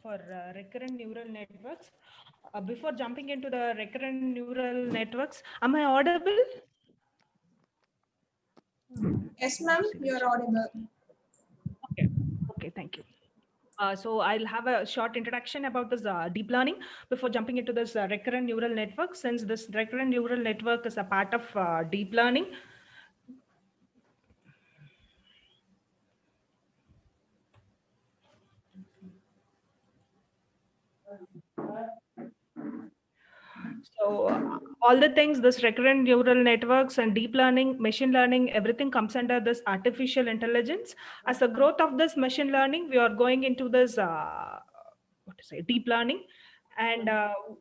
for recurrent neural networks. Before jumping into the recurrent neural networks, am I audible? Yes, ma'am, you're audible. Okay, okay, thank you. So I'll have a short introduction about this deep learning before jumping into this recurrent neural network. Since this recurrent neural network is a part of deep learning, so all the things, this recurrent neural networks and deep learning, machine learning, everything comes under this artificial intelligence. As a growth of this machine learning, we are going into this what to say, deep learning. And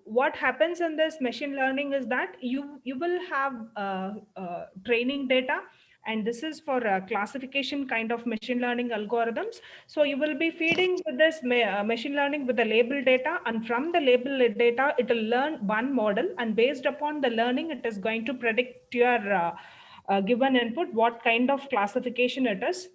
what happens in this machine learning is that you will have training data, and this is for classification kind of machine learning algorithms. So you will be feeding with this machine learning with the label data, and from the label data it will learn one model, and based upon the learning it is going to predict your given input what kind of classification it is.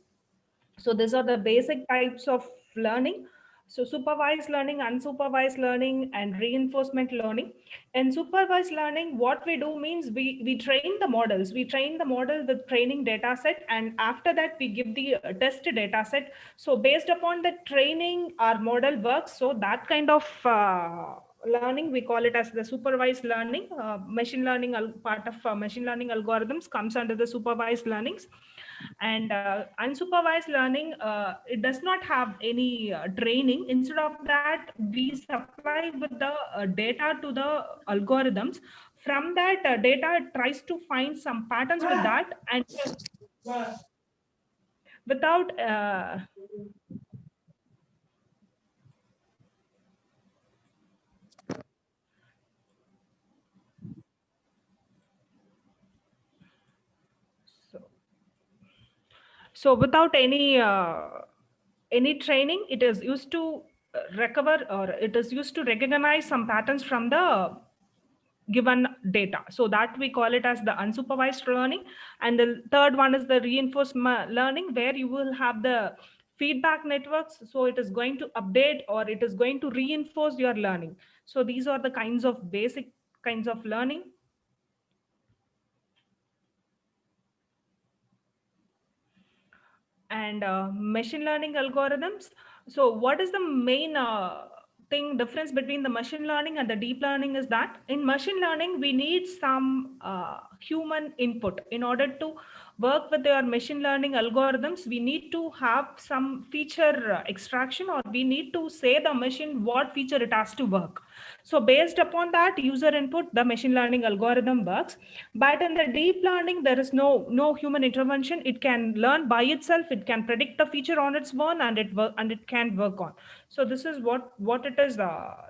So these are the basic types of learning. So supervised learning, unsupervised learning, and reinforcement learning. In supervised learning, what we do means we train the models. We train the model with training data set, and after that we give the test data set. So based upon the training, our model works. So that kind of learning, we call it as the supervised learning. Machine learning, part of machine learning algorithms comes under the supervised learnings. And unsupervised learning, it does not have any training. Instead of that, we supply with the data to the algorithms. From that data, it tries to find some patterns with that, and without so, so without any training, it is used to recover, or it is used to recognize some patterns from the given data. So that we call it as the unsupervised learning. And the third one is the reinforcement learning, where you will have the feedback networks. So it is going to update, or it is going to reinforce your learning. So these are the kinds of basic kinds of learning. And machine learning algorithms. So what is the main thing difference between the machine learning and the deep learning is that in machine learning we need some human input. In order to work with your machine learning algorithms, we need to have some feature extraction, or we need to say the machine what feature it has to work. So based upon that user input, the machine learning algorithm works. But in the deep learning, there is no human intervention. It can learn by itself. It can predict the feature on its own, and it can work on. So this is what it is.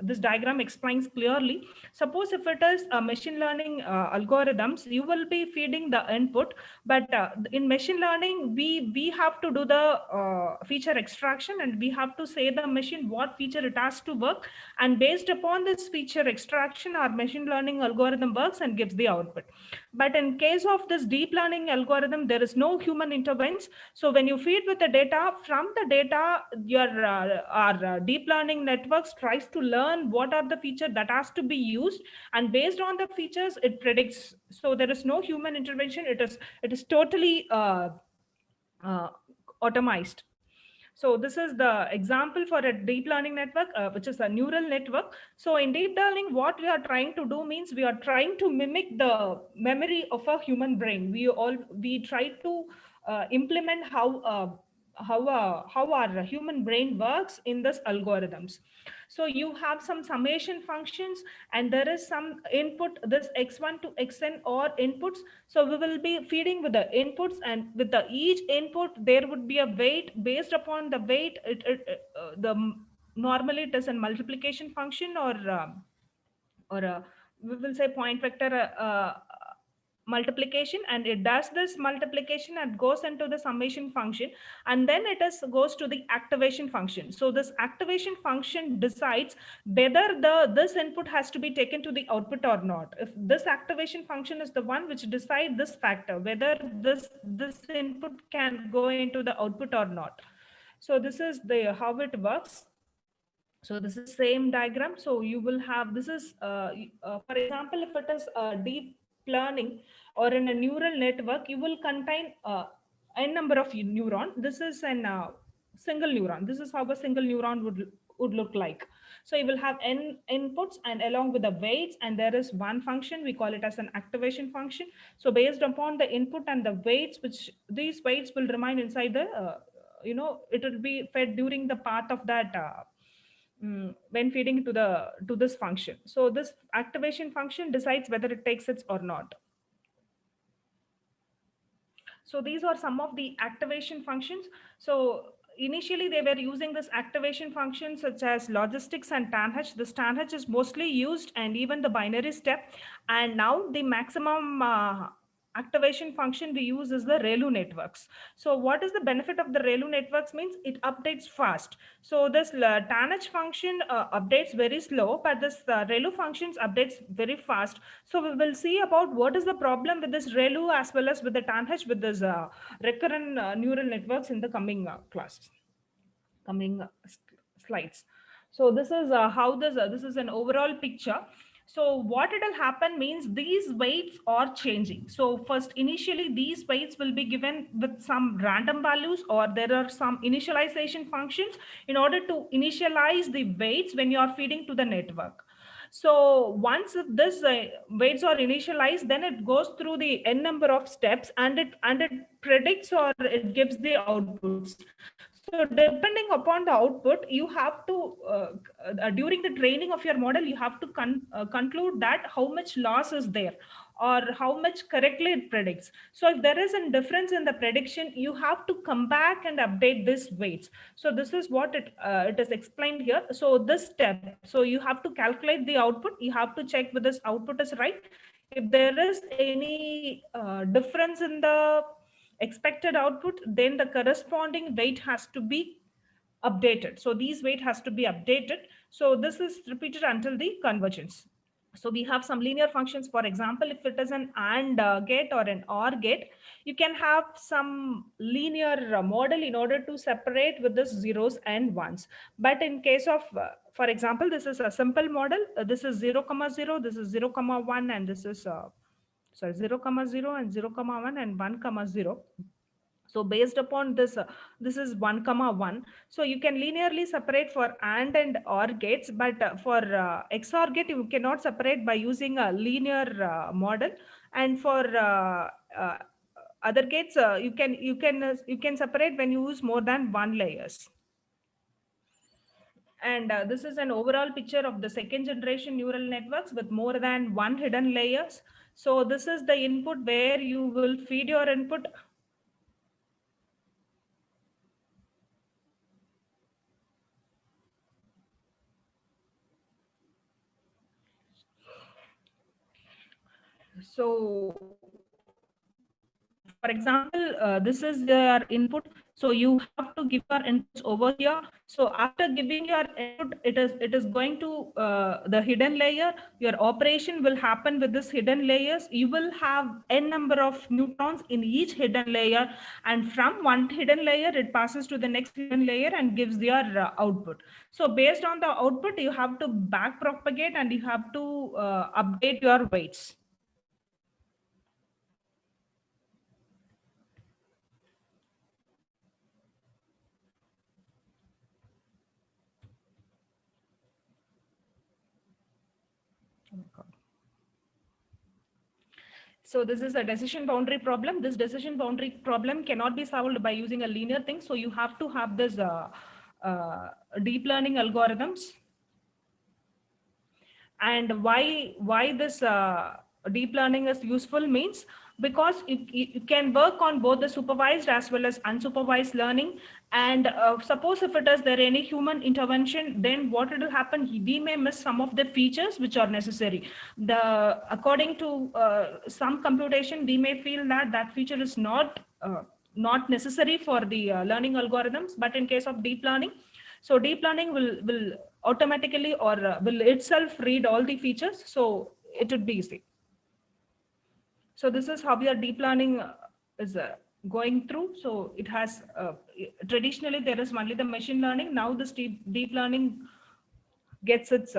This diagram explains clearly. Suppose if it is a machine learning algorithms, you will be feeding the input, but in machine learning, we have to do the feature extraction, and we have to say the machine what feature it has to work, and based upon this feature extraction, our machine learning algorithm works and gives the output. But in case of this deep learning algorithm, there is no human intervenes. So when you feed with the data, from the data, your our deep learning networks tries to learn what are the features that has to be used, and based on the features, it predicts. So there is no human intervention. It is totally uh, automized. So this is the example for a deep learning network, which is a neural network. So in deep learning, what we are trying to do means we are trying to mimic the memory of a human brain. We try to implement how our human brain works in this algorithms. So you have some summation functions, and there is some input, this x1 to xn or inputs. So we will be feeding with the inputs, and with the each input there would be a weight. Based upon the weight, normally it is a multiplication function, or we will say point vector multiplication, and it does this multiplication and goes into the summation function, and then goes to the activation function. So this activation function decides whether this input has to be taken to the output or not. If this activation function is the one which decide this factor, whether this input can go into the output or not. So this is the how it works. So this is same diagram. So you will have, this is for example, if it is deep learning or in a neural network, you will contain n number of neuron. This is an single neuron. This is how a single neuron would look like. So you will have n inputs and along with the weights, and there is one function, we call it as an activation function. So based upon the input and the weights, which these weights will remain inside the it will be fed during the path of that when feeding to this function. So this activation function decides whether it takes it or not. So these are some of the activation functions. So initially they were using this activation function such as logistics and tanh. This tanh is mostly used, and even the binary step. And now the maximum activation function we use is the ReLU networks. So what is the benefit of the ReLU networks means it updates fast. So this tanh function updates very slow, but this ReLU functions updates very fast. So we will see about what is the problem with this ReLU as well as with the tanh with this recurrent neural networks in the coming classes, coming slides. So this is how this is an overall picture. So what it will happen means these weights are changing. So first initially these weights will be given with some random values, or there are some initialization functions in order to initialize the weights when you are feeding to the network. So once this weights are initialized, then it goes through the n number of steps, and it predicts or it gives the outputs. So depending upon the output, you have to during the training of your model, you have to conclude that how much loss is there or how much correctly it predicts. So if there is a difference in the prediction, you have to come back and update this weights. So this is what it is explained here. So this step, so you have to calculate the output, you have to check whether this output is right. If there is any difference in the expected output, then the corresponding weight has to be updated. So these weight has to be updated. So this is repeated until the convergence. So we have some linear functions. For example, if it is an AND gate or an OR gate, you can have some linear model in order to separate with the zeros and ones. But in case of, for example, this is a simple model. This is 0, 0, this is 0, 1, and this is, sorry, 0, 0, and 0, 1, and 1, 0. So based upon this, this is 1, 1. So you can linearly separate for and OR gates, but for XOR gate, you cannot separate by using a linear model. And for uh, other gates, you can separate when you use more than one layers. And this is an overall picture of the second generation neural networks with more than one hidden layers. So this is the input where you will feed your input. So for example, this is your input. So you have to give your inputs over here. So after giving your input, it is going to the hidden layer. Your operation will happen with this hidden layers. You will have n number of neutrons in each hidden layer, and from one hidden layer it passes to the next hidden layer and gives your output. So based on the output, you have to back propagate and you have to update your weights. Oh my God. So this is a decision boundary problem. This decision boundary problem cannot be solved by using a linear thing. So you have to have this deep learning algorithms. And why this deep learning is useful means because you can work on both the supervised as well as unsupervised learning. And suppose if it is there any human intervention, then what will happen, we may miss some of the features which are necessary. According to some computation, we may feel that that feature is not necessary for the learning algorithms. But in case of deep learning, so deep learning will automatically or will itself read all the features. So it would be easy. So this is how your deep learning is going through. So it has traditionally there is only the machine learning. Now this deep learning gets its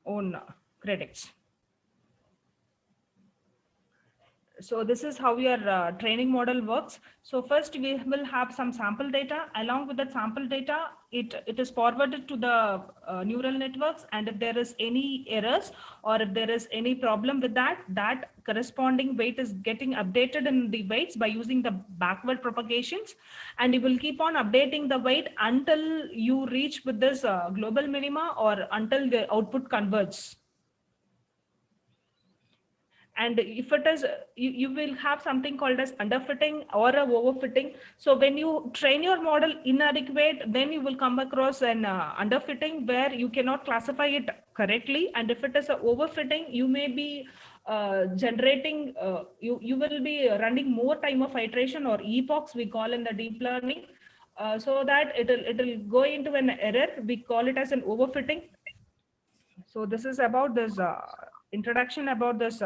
own credits. So this is how your training model works. So first we will have some sample data. Along with that sample data, it is forwarded to the neural networks, and if there is any errors or if there is any problem with that, that corresponding weight is getting updated in the weights by using the backward propagations, and you will keep on updating the weight until you reach with this global minima or until the output converges. And if it is, you will have something called as underfitting or a overfitting. So when you train your model inadequate, then you will come across an underfitting where you cannot classify it correctly. And if it is a overfitting, you may be generating, you will be running more time of iteration, or epochs we call in the deep learning, so that it'll go into an error. We call it as an overfitting. So this is about this introduction about this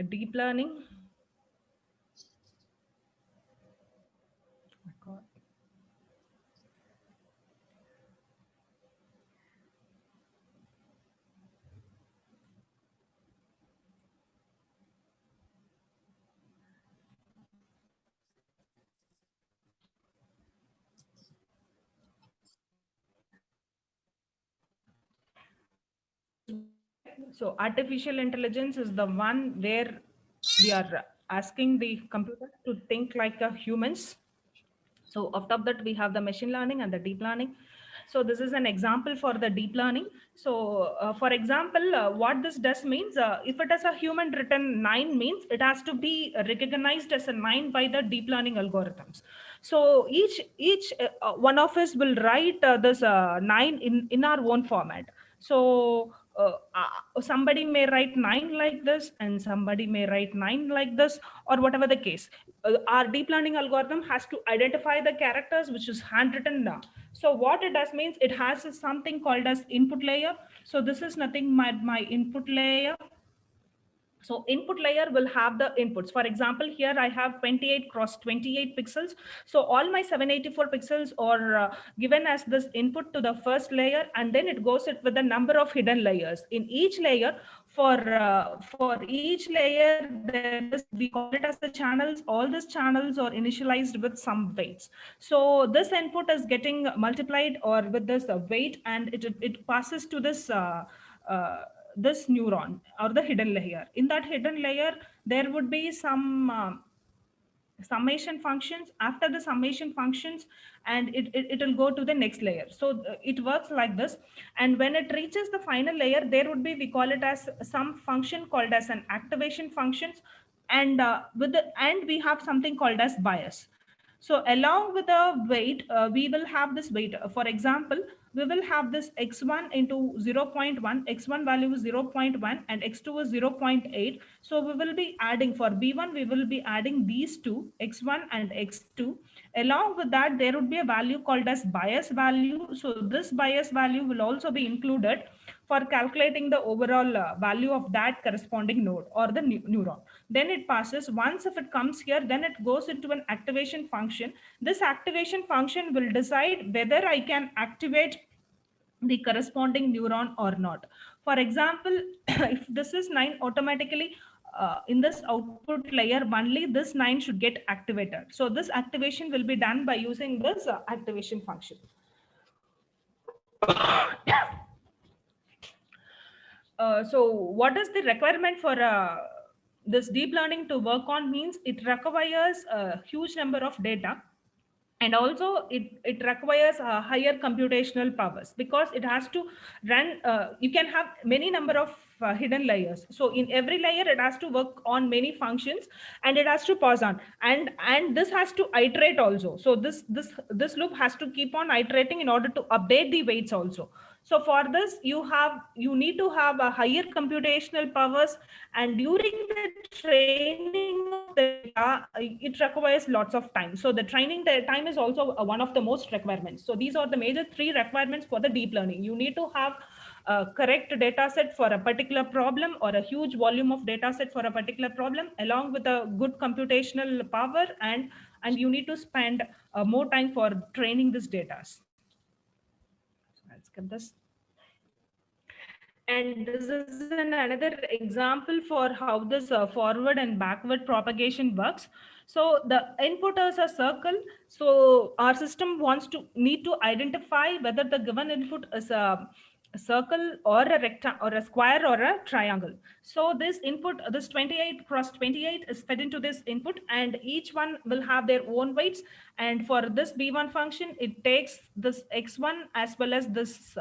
deep learning. So artificial intelligence is the one where we are asking the computer to think like a humans. So after that, we have the machine learning and the deep learning. So this is an example for the deep learning. So for example, what this does means, if it is a human written 9 means, it has to be recognized as a 9 by the deep learning algorithms. So each one of us will write this 9 in our own format. So somebody may write 9 like this, and somebody may write 9 like this, or whatever the case. Our deep learning algorithm has to identify the characters which is handwritten now. So what it does means, it has something called as input layer. So this is nothing my input layer. So input layer will have the inputs. For example, here I have 28 cross 28 pixels. So all my 784 pixels are given as this input to the first layer, and then it goes with the number of hidden layers. In each layer, for each layer, there is, we call it as the channels. All these channels are initialized with some weights. So this input is getting multiplied or with this weight, and it passes to uh, this neuron or the hidden layer. In that hidden layer, there would be some summation functions. After the summation functions, and it will go to the next layer. So it works like this. And when it reaches the final layer, there would be, we call it as some function called as an activation functions. And and we have something called as bias. So along with the weight, we will have this weight. For example, we will have this x1 into 0.1, x1 value is 0.1 and x2 is 0.8. So we will be adding, for b1, we will be adding these two, x1 and x2. Along with that, there would be a value called as bias value. So this bias value will also be included for calculating the overall value of that corresponding node or the neuron. Then it passes. Once if it comes here, then it goes into an activation function. This activation function will decide whether I can activate the corresponding neuron or not. For example, if this is 9, automatically in this output layer only this 9 should get activated. So this activation will be done by using this activation function. So what is the requirement for this deep learning to work on means, it requires a huge number of data, and also it requires higher computational powers, because it has to run, you can have many number of hidden layers. So in every layer it has to work on many functions, and it has to pause on, and this has to iterate also. So this loop has to keep on iterating in order to update the weights also. So for this, you need to have a higher computational powers, and during the training of the data, it requires lots of time. So the training the time is also one of the most requirements. So these are the major 3 requirements for the deep learning. You need to have a correct data set for a particular problem, or a huge volume of data set for a particular problem, along with a good computational power and and you need to spend more time for training this data. So I'll skip this. And this is another example for how this forward and backward propagation works. So the input is a circle. So our system wants to need to identify whether the given input is a circle or a rectangle or a square or a triangle. So this input, this 28 cross 28 is fed into this input, and each one will have their own weights. And for this b1 function, it takes this x1 as well as this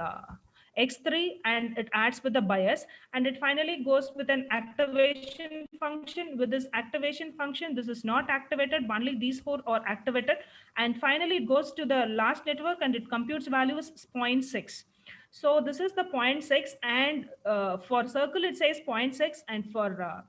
x3, and it adds with the bias, and it finally goes with an activation function. With this activation function, this is not activated, only these four are activated, and finally it goes to the last network and it computes values zero point 0.6. So this is the 0.6, and for circle it says 0.6, and for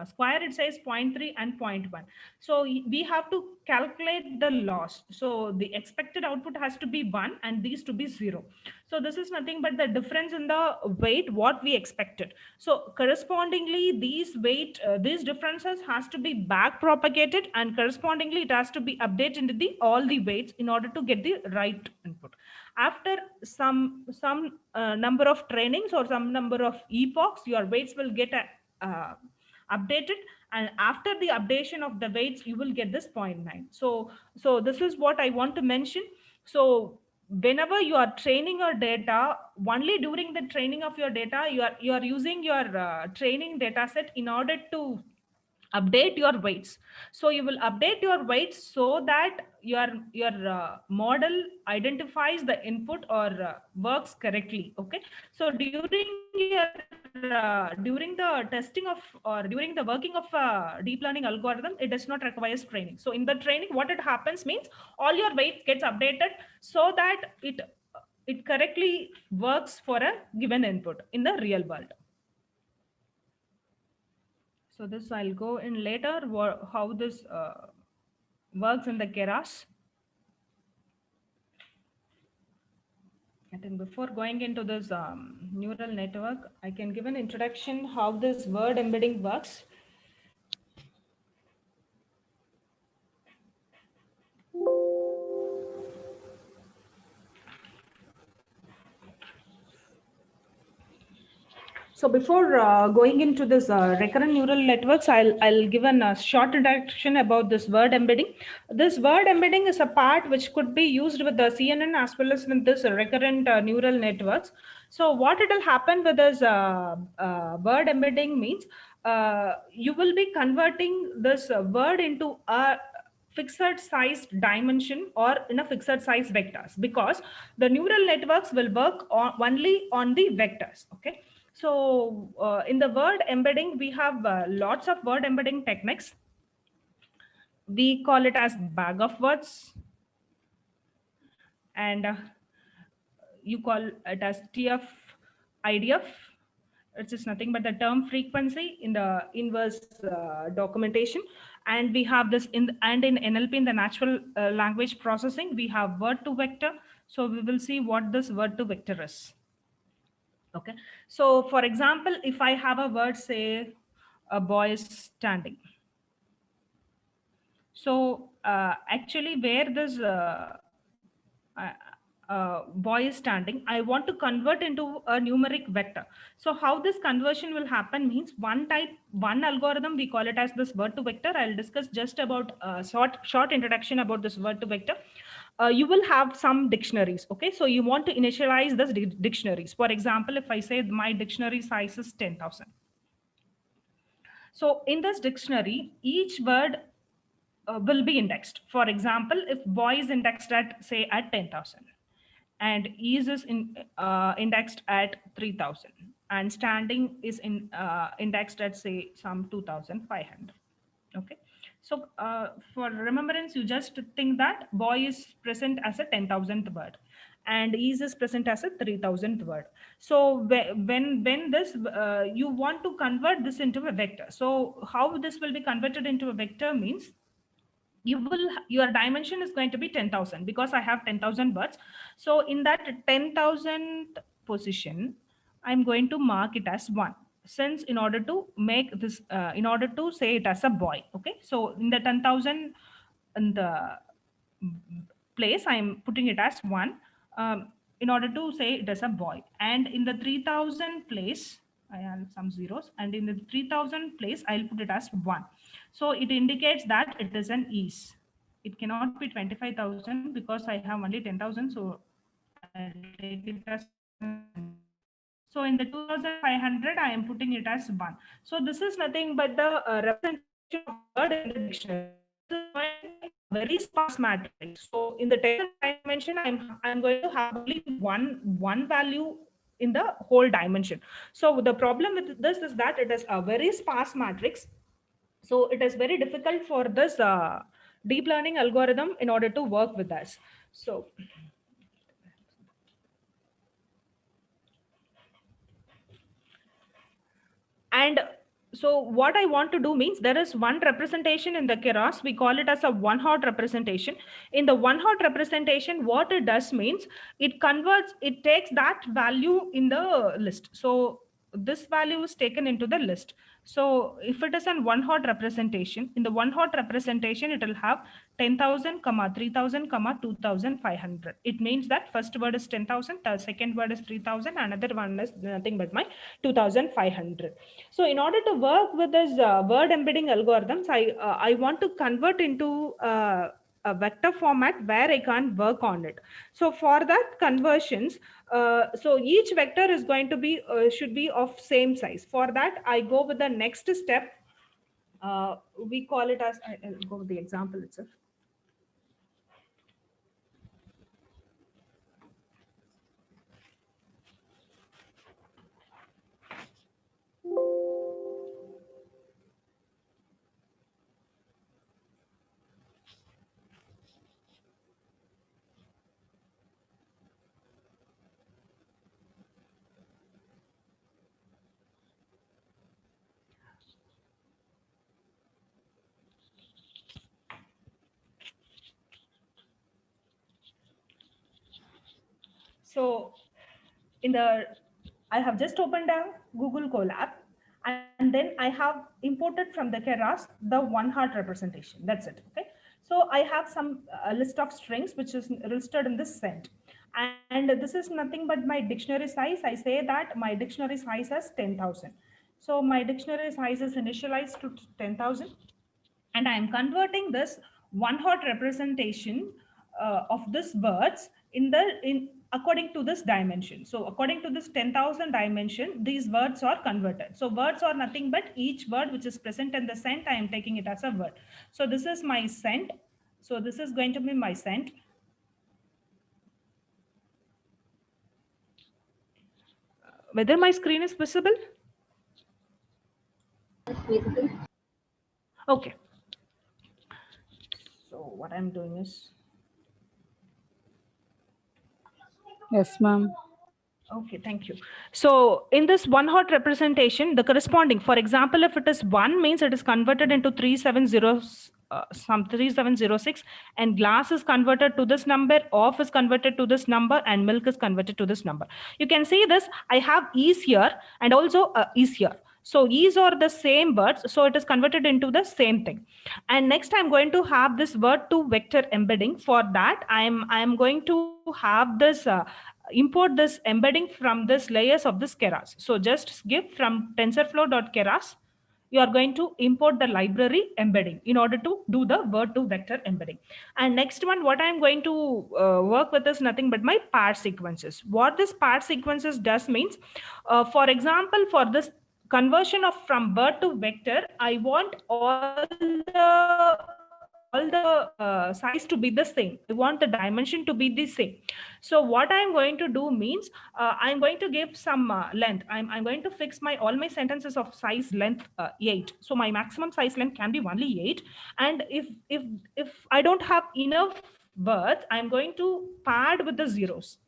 square it says zero point 0.3 and zero point 0.1. So we have to calculate the loss. So the expected output has to be 1 and these to be 0. So this is nothing but the difference in the weight what we expected. So correspondingly these differences has to be back propagated, and correspondingly it has to be updated into the all the weights in order to get the right input. After some number of trainings or some number of epochs, your weights will get updated, and after the updation of the weights you will get this zero point 0.9. So this is what I want to mention. So whenever you are training your data, only during the training of your data, you are using your training data set in order to update your weights. So you will update your weights so that your model identifies the input or works correctly. Okay, so during the testing of or during the working of deep learning algorithm, it does not require training. So in the training, what it happens means all your weights gets updated so that it correctly works for a given input in the real world. So this I'll go in later, how this works in the Keras. I think before going into this neural network, I can give an introduction how this word embedding works. So before going into this recurrent neural networks, I'll give a short introduction about this word embedding. This word embedding is a part which could be used with the CNN as well as with this recurrent neural networks. So what it will happen with this word embedding means you will be converting this word into a fixed size dimension or in a fixed size vectors, because the neural networks will work only on the vectors. Okay. So in the word embedding, we have lots of word embedding techniques. We call it as bag of words, and you call it as TF, IDF. It's just nothing but the term frequency in the inverse documentation. And we have this in NLP, in the natural language processing, we have word to vector. So we will see what this word to vector is. Okay, so for example, if I have a word, say a boy is standing. So actually where this boy is standing, I want to convert into a numeric vector. So how this conversion will happen means one algorithm, we call it as this word to vector. I'll discuss just about short introduction about this word to vector. You will have some dictionaries. Okay, so you want to initialize this dictionaries. For example, if I say my dictionary size is 10,000. So in this dictionary, each word will be indexed. For example, if boy is indexed at say at 10,000, and ease is indexed at 3,000, and standing is indexed at say some 2,500. Okay, so for remembrance, you just think that boy is present as a 10,000th word, and ease is present as a 3,000th word. So when this you want to convert this into a vector. So how this will be converted into a vector means your dimension is going to be 10,000, because I have 10,000 words. So in that 10,000 position, I'm going to mark it as 1, since in order to make this in order to say it as a boy. Okay, so in the 10,000 in the place, I'm putting it as 1, in order to say it is a boy. And in the 3000 place, I have some zeros, and in the 3000 place, I'll put it as 1. So it indicates that it is an ease. It cannot be 25,000 because I have only 10,000. So I'll take it as 100. So in the 2500, I am putting it as 1. So this is nothing but the representation of word in the dictionary. This is going to be a very sparse matrix. So in the 10,000 dimension, I'm going to have only one value in the whole dimension. So the problem with this is that it is a very sparse matrix. So it is very difficult for this deep learning algorithm in order to work with us. So and so what I want to do means there is one representation in the keras. We call it as a one hot representation. In the one hot representation, what it does means it converts, it takes that value in the list. So this value is taken into the list. So if it is an one hot representation, in the one hot representation, it will have 10,000, 3,000, 2,500. It means that first word is 10,000, the second word is 3,000, another one is nothing but my 2,500. So in order to work with this word embedding algorithms, I want to convert into a vector format where I can work on it. So for that conversions, so each vector is going to be should be of same size. For that, I go with the next step. We call it as, I'll go with the example itself. So in the, I have just opened a Google Colab, and then I have imported from the keras the one heart representation. That's it. Okay. So I have some list of strings which is listed in this sent. And this is nothing but my dictionary size. I say that my dictionary size is 10,000. So my dictionary size is initialized to 10,000, and I am converting this one hot representation of this words in according to this dimension. So according to this 10,000 dimension, these words are converted. So words are nothing but each word which is present in the sent, I am taking it as a word. So this is my sent. So this is going to be my sent. Whether my screen is visible? Okay. So what I'm doing is, Yes, ma'am. okay, thank you. So in this one hot representation, the corresponding, for example, if it is 1 means it is converted into 370, some 3706, and glass is converted to this number, off is converted to this number, and milk is converted to this number. You can see this, I have is here and also is here. So is are the same words, so it is converted into the same thing. And next I'm going to have this word to vector embedding. For that, I'm going to have this import this embedding from this layers of this keras. So just give from tensorflow.keras, you are going to import the library embedding in order to do the word to vector embedding. And next one, what I'm going to work with is nothing but my part sequences. What this part sequences does means, for example, for this conversion of from word to vector, I want all the size to be the same. I want the dimension to be the same. So what I'm going to do means, I'm going to give some length. I'm going to fix my all my sentences of size length 8. So my maximum size length can be only 8. And if I don't have enough words, I'm going to pad with the zeros.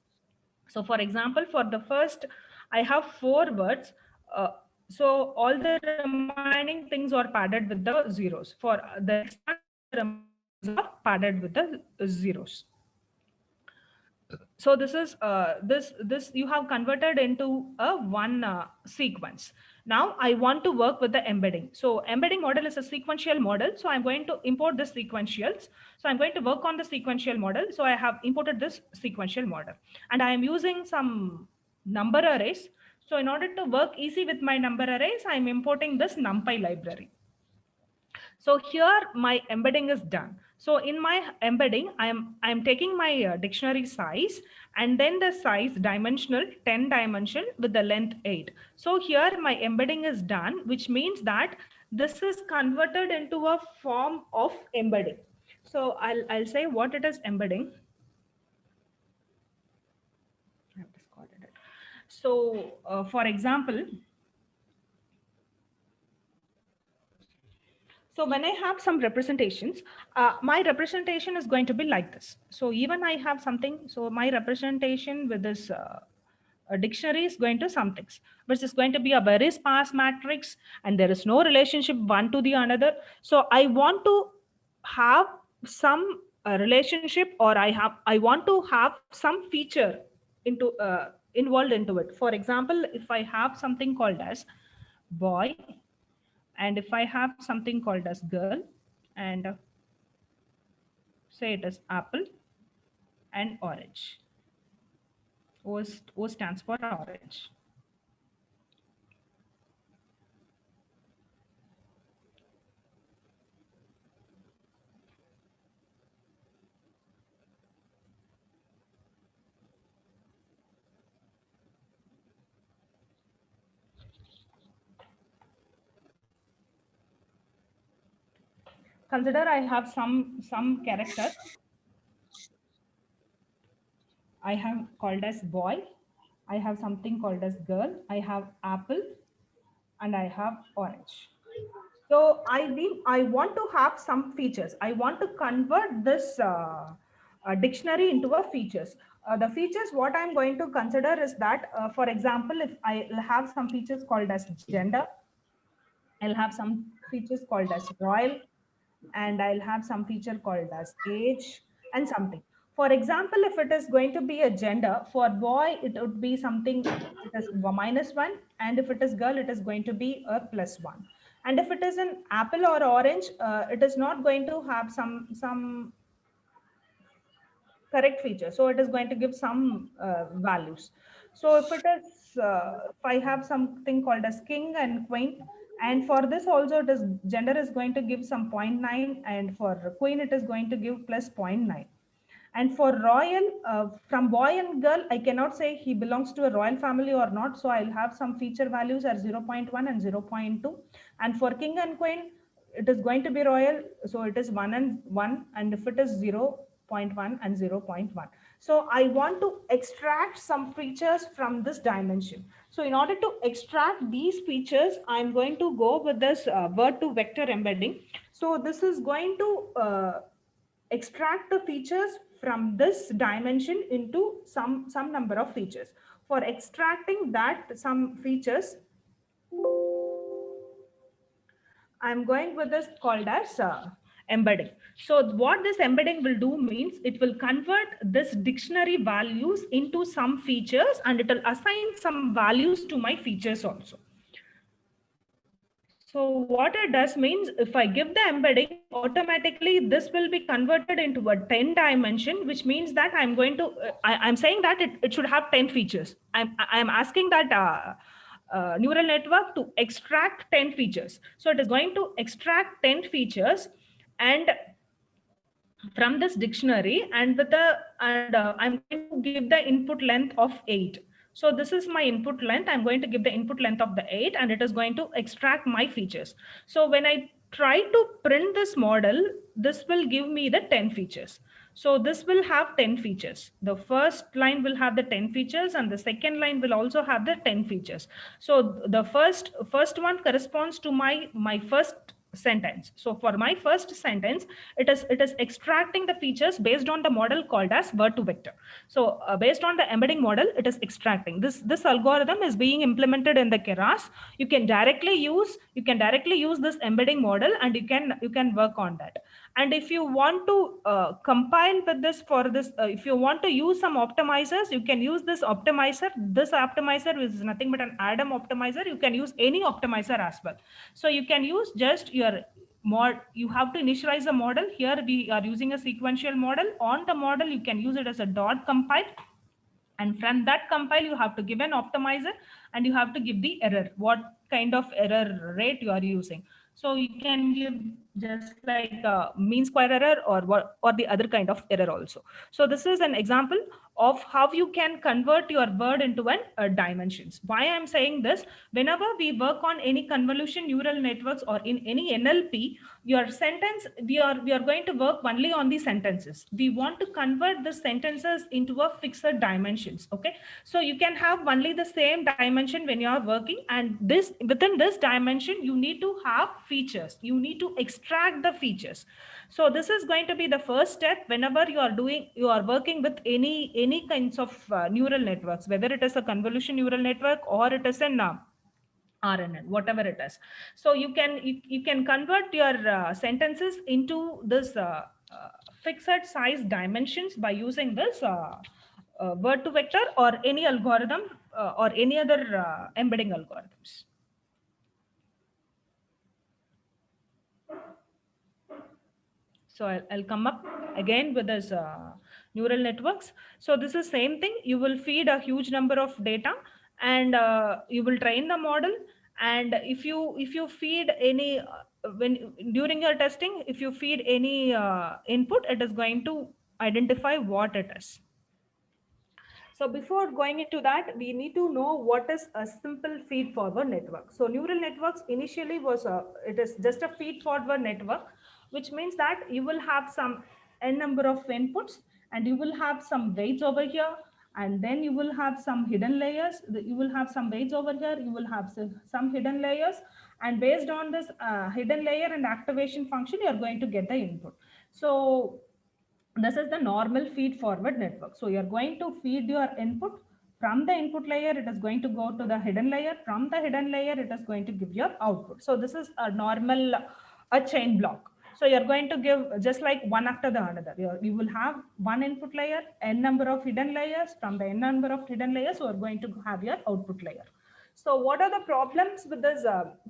So for example, for the first, I have 4 words. So all the remaining things are padded with the zeros. For the next one, all the remaining things are padded with the zeros. So this is this you have converted into a one sequence. Now I want to work with the embedding. So embedding model is a sequential model. So I'm going to import the sequentials. So I'm going to work on the sequential model. So I have imported this sequential model and I am using some number arrays. So in order to work easy with my number arrays, I'm importing this NumPy library. So here my embedding is done. So in my embedding, I'm taking my dictionary size and then the size dimensional 10 dimension with the length 8. So here my embedding is done, which means that this is converted into a form of embedding. So I'll say what it is embedding. I have discarded it. So for example, so when I have some representations, my representation is going to be like this. So even I have something, so my representation with this a dictionary is going to some things, which is going to be a very sparse matrix and there is no relationship one to the another. So I want to have some relationship, or I want to have some feature into involved into it. For example, if I have something called as boy, and if I have something called as girl, and say it is apple and orange. O stands for orange. Consider I have some character I have called as boy, I have something called as girl, I have apple, and I have orange. So I want to have some features. I want to convert this dictionary into a features. The features what I'm going to consider is that, for example, if I have some features called as gender, I'll have some features called as royal, and I'll have some feature called as age and something. For example, if it is going to be a gender, for boy, it would be something, it is -1, and if it is girl, it is going to be a +1. And if it is an apple or orange, it is not going to have some correct feature. So it is going to give some values. So if it is, if I have something called as king and queen, and for this also it is gender is going to give some 0.9, and for queen it is going to give plus 0.9. And for royal, from boy and girl, I cannot say he belongs to a royal family or not. So I'll have some feature values as 0.1 and 0.2. And for king and queen, it is going to be royal. So it is 1 and 1. And if it is 0.1 and 0.1. So I want to extract some features from this dimension. So in order to extract these features, I'm going to go with this word to vector embedding. So this is going to extract the features from this dimension into some number of features. For extracting that some features, I'm going with this called as embedding. So what this embedding will do means it will convert this dictionary values into some features, and it will assign some values to my features also. So what it does means, if I give the embedding, automatically this will be converted into a 10 dimension, which means that I'm going to, I'm saying that it should have 10 features. I'm asking that neural network to extract 10 features. So it is going to extract 10 features and from this dictionary, and with the I'm going to give the input length of 8. So this is my input length. I'm going to give the input length of the 8, and it is going to extract my features. So when I try to print this model, this will give me the 10 features. So this will have 10 features. The first line will have the 10 features, and the second line will also have the 10 features. So the first one corresponds to my first sentence. So for my first sentence, it is extracting the features based on the model called as word to vector. So based on the embedding model, it is extracting. This algorithm is being implemented in the Keras. You can directly use this embedding model, and you can work on that. And if you want to compile with this for this, if you want to use some optimizers, you can use this optimizer. This optimizer is nothing but an Adam optimizer. You can use any optimizer as well. So you can use just your mod. You have to initialize a model. Here we are using a sequential model. On the model, you can use it as a dot compile, and from that compile you have to give an optimizer, and you have to give the error, what kind of error rate you are using. So you can give just like a mean square error or what, or the other kind of error also. So this is an example of how you can convert your word into an dimensions. Why I'm saying this, whenever we work on any convolution neural networks or in any NLP, your sentence, we are going to work only on the sentences. We want to convert the sentences into a fixed dimensions. Okay, so you can have only the same dimension when you are working, and this, within this dimension you need to have features, you need to extract the features. So this is going to be the first step whenever you are working with any kinds of neural networks, whether it is a convolution neural network or it is an RNN, whatever it is. So you can convert your sentences into this fixed size dimensions by using this word to vector or any algorithm or any other embedding algorithms. So I'll come up again with this neural networks. So this is same thing. You will feed a huge number of data, and you will train the model. And if you feed any when during your testing, if you feed any input, it is going to identify what it is. So before going into that, we need to know what is a simple feed forward network. So neural networks initially it is just a feed forward network, which means that you will have some n number of inputs, and you will have some weights over here, and then you will have some hidden layers. You will have some weights over here, you will have some hidden layers, and based on this hidden layer and activation function, you are going to get the input. So this is the normal feed forward network. So you're going to feed your input from the input layer, it is going to go to the hidden layer. From the hidden layer, it is going to give your output. So this is a normal a chain block. So you're going to give just like one after the another. You will have one input layer, n number of hidden layers. From the n number of hidden layers, you are going to have your output layer. So what are the problems with this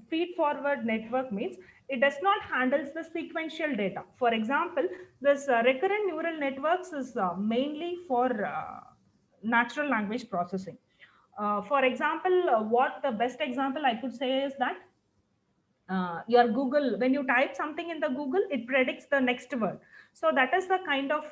feed forward network means it does not handles the sequential data. For example, this recurrent neural networks is mainly for natural language processing. For example, what the best example I could say is that your Google, when you type something in the Google, it predicts the next word. So that is the kind of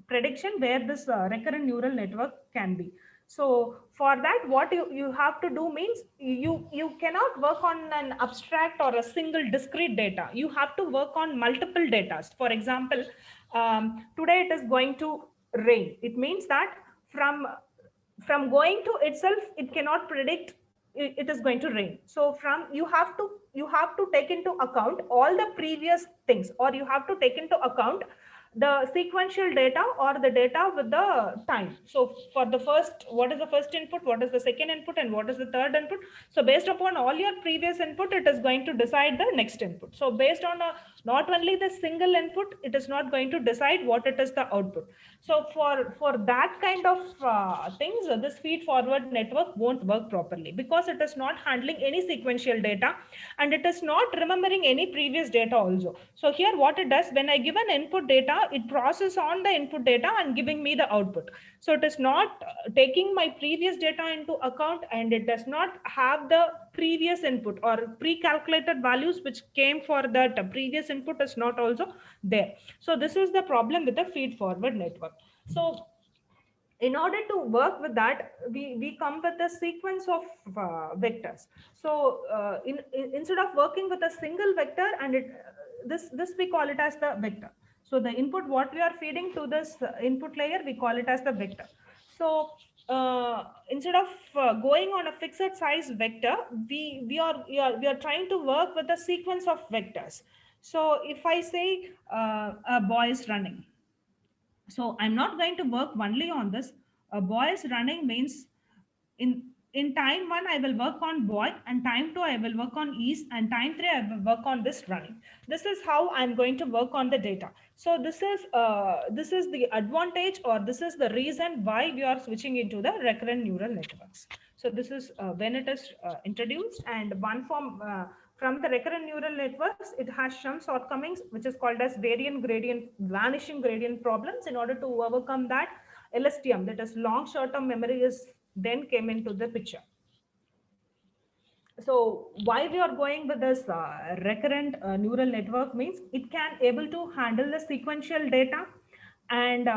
prediction where this recurrent neural network can be. So for that, what you have to do means you cannot work on an abstract or a single discrete data. You have to work on multiple data. For example, today it is going to rain. It means that from going to itself, it cannot predict it is going to rain. So from you have to take into account all the previous things, or you have to take into account the sequential data or the data with the time. So for the first, what is the first input, what is the second input, and what is the third input? So based upon all your previous input, it is going to decide the next input. So based on not only the single input, it is not going to decide what it is the output. So for that kind of things, this feed forward network won't work properly, because it is not handling any sequential data, and it is not remembering any previous data also. So here what it does, when I give an input data, it processes on the input data and giving me the output. So it is not taking my previous data into account, and it does not have the previous input or pre-calculated values which came for that previous input is not also there. So this is the problem with the feed forward network. So in order to work with that, we come with a sequence of vectors. So instead of working with a single vector, and this we call it as the vector. So the input what we are feeding to this input layer, we call it as the vector. So instead of going on a fixed size vector, we are trying to work with a sequence of vectors. So if I say a boy is running, so I'm not going to work only on this. A boy is running means in in time 1 I will work on boy, and time 2 I will work on is, and time 3 I will work on this running. This is how I'm going to work on the data. So this is the advantage, or this is the reason why we are switching into the recurrent neural networks. So this is when it is introduced, and one form from the recurrent neural networks, it has some shortcomings which is called as variant gradient vanishing gradient problems. In order to overcome that, LSTM, that is long short term memory, is then came into the picture. So why we are going with this recurrent neural network means it can able to handle the sequential data, and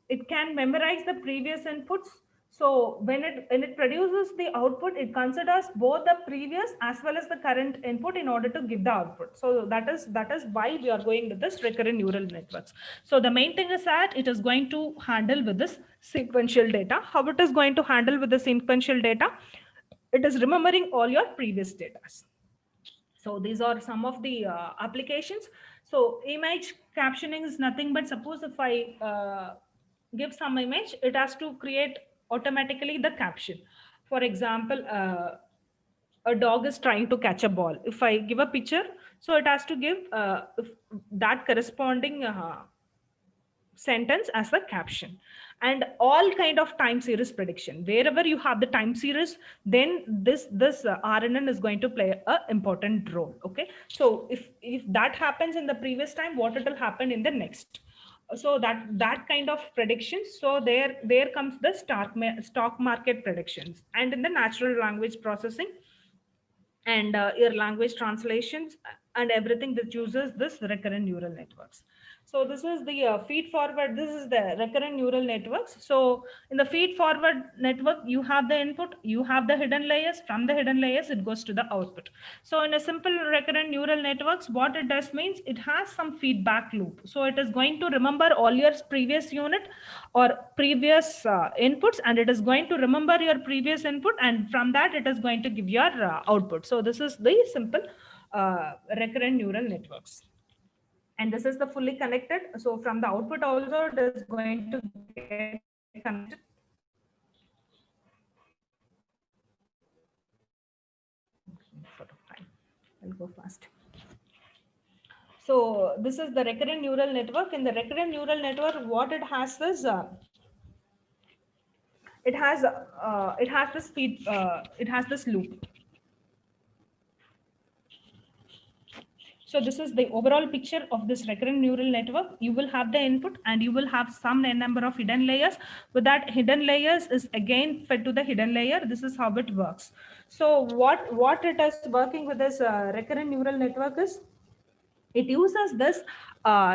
it can memorize the previous inputs. So when it produces the output, it considers both the previous as well as the current input in order to give the output. So that is why we are going with this recurrent neural networks. So the main thing is that it is going to handle with this sequential data. How it is going to handle with the sequential data? It is remembering all your previous data. So these are some of the applications. So image captioning is nothing but, suppose if I give some image, it has to create automatically the caption. For example, a dog is trying to catch a ball. If I give a picture, so it has to give that corresponding sentence as the caption. And all kind of time series prediction, wherever you have the time series, then this RNN is going to play a important role. Okay, so if that happens in the previous time, what it will happen in the next. So that kind of predictions. So there comes the stock market predictions, and in the natural language processing, and your language translations, and everything that uses this recurrent neural networks. So this is the feed forward, this is the recurrent neural networks. So in the feed forward network, you have the input, you have the hidden layers, from the hidden layers it goes to the output. So in a simple recurrent neural networks, what it does means it has some feedback loop. So it is going to remember all your previous unit or previous inputs, and it is going to remember your previous input, and from that it is going to give your output. So this is the simple recurrent neural networks, and this is the fully connected. So from the output also it is going to get connected. I'll go fast. So this is the recurrent neural network. In the recurrent neural network, what it has is it has this feed, it has this loop. So this is the overall picture of this recurrent neural network. You will have the input, and you will have some number of hidden layers. With that hidden layers is again fed to the hidden layer. This is how it works. So what it is working with this recurrent neural network is, it uses this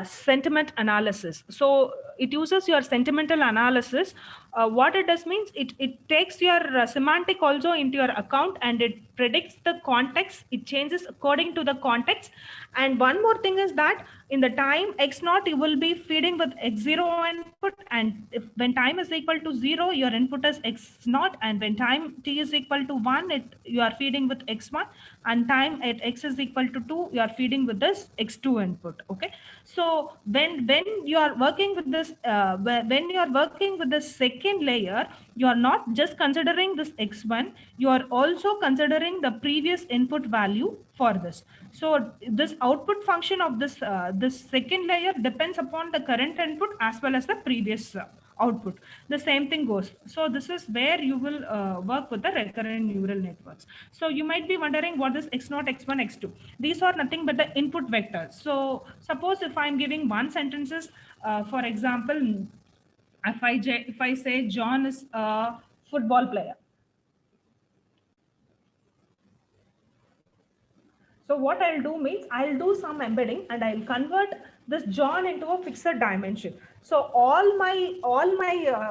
sentiment analysis. So it uses your sentimental analysis. What it does means it takes your semantic also into your account, and it predicts the context. It changes according to the context. And one more thing is that in the time x naught, you will be feeding with x0 input, and if when time is equal to 0, your input is x naught, and when time t is equal to 1, you are feeding with x1, and time at x is equal to 2, you are feeding with this x2 input. Okay, so when you are working with this when you are working with the second layer, you are not just considering this x1, you are also considering the previous input value for this. So this output function of this second layer depends upon the current input as well as the previous output. The same thing goes. So this is where you will work with the recurrent neural networks. So you might be wondering, what is x0, x1, x2? These are nothing but the input vectors. So suppose if I'm giving one sentences, for example, if I say John is a football player. So what I'll do means, I'll do some embedding, and I'll convert this John into a fixed dimension. So all my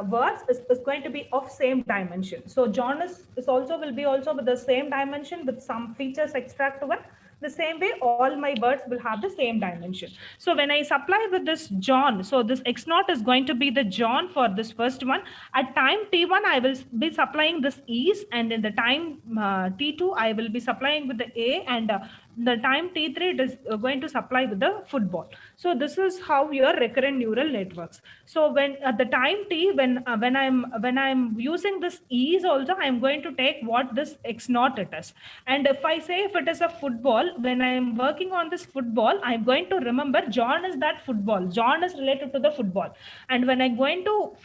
words is going to be of same dimension. So John is also will be also with the same dimension with some features extract to it. The same way, all my words will have the same dimension. So when I supply with this John, so this x0 is going to be the John for this first one. At time t1, I will be supplying this is, and in the time t2, I will be supplying with the a, and the time t3 it is going to supply with the football. So this is how your recurrent neural networks. So when at the time t, when I'm using this e's also, I'm going to take what this x naught it is. And if I say if it is a football, when I'm working on this football, I'm going to remember John is that football. John is related to the football. And when I'm going to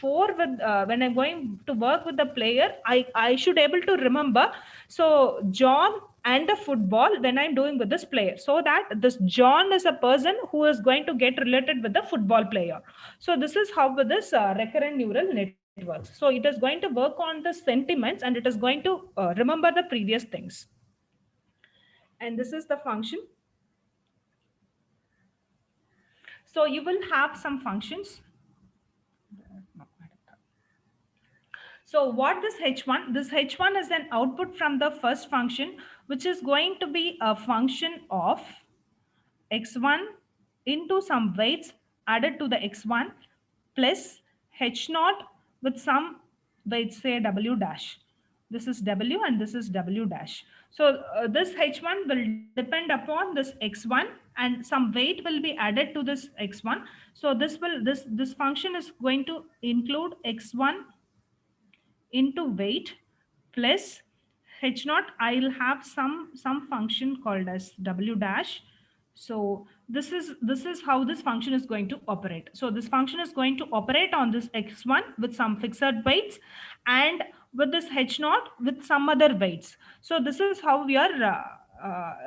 when I'm going to work with the player, I should able to remember. So John and the football when I'm doing with this player, so that this John is a person who is going to get related with the football player. So this is how with this recurrent neural networks. So it is going to work on the sentiments, and it is going to remember the previous things. And this is the function. So you will have some functions. So what this H1? This H1 is an output from the first function, which is going to be a function of x1 into some weights added to the x1 plus h naught with some weights, say w dash. This is w and this is w dash. So this h1 will depend upon this x1, and some weight will be added to this x1. So this function is going to include x1 into weight plus h naught. I'll have some function called as w dash. So this is how this function is going to operate. So this function is going to operate on this x1 with some fixed weights, and with this h naught with some other weights. So this is how your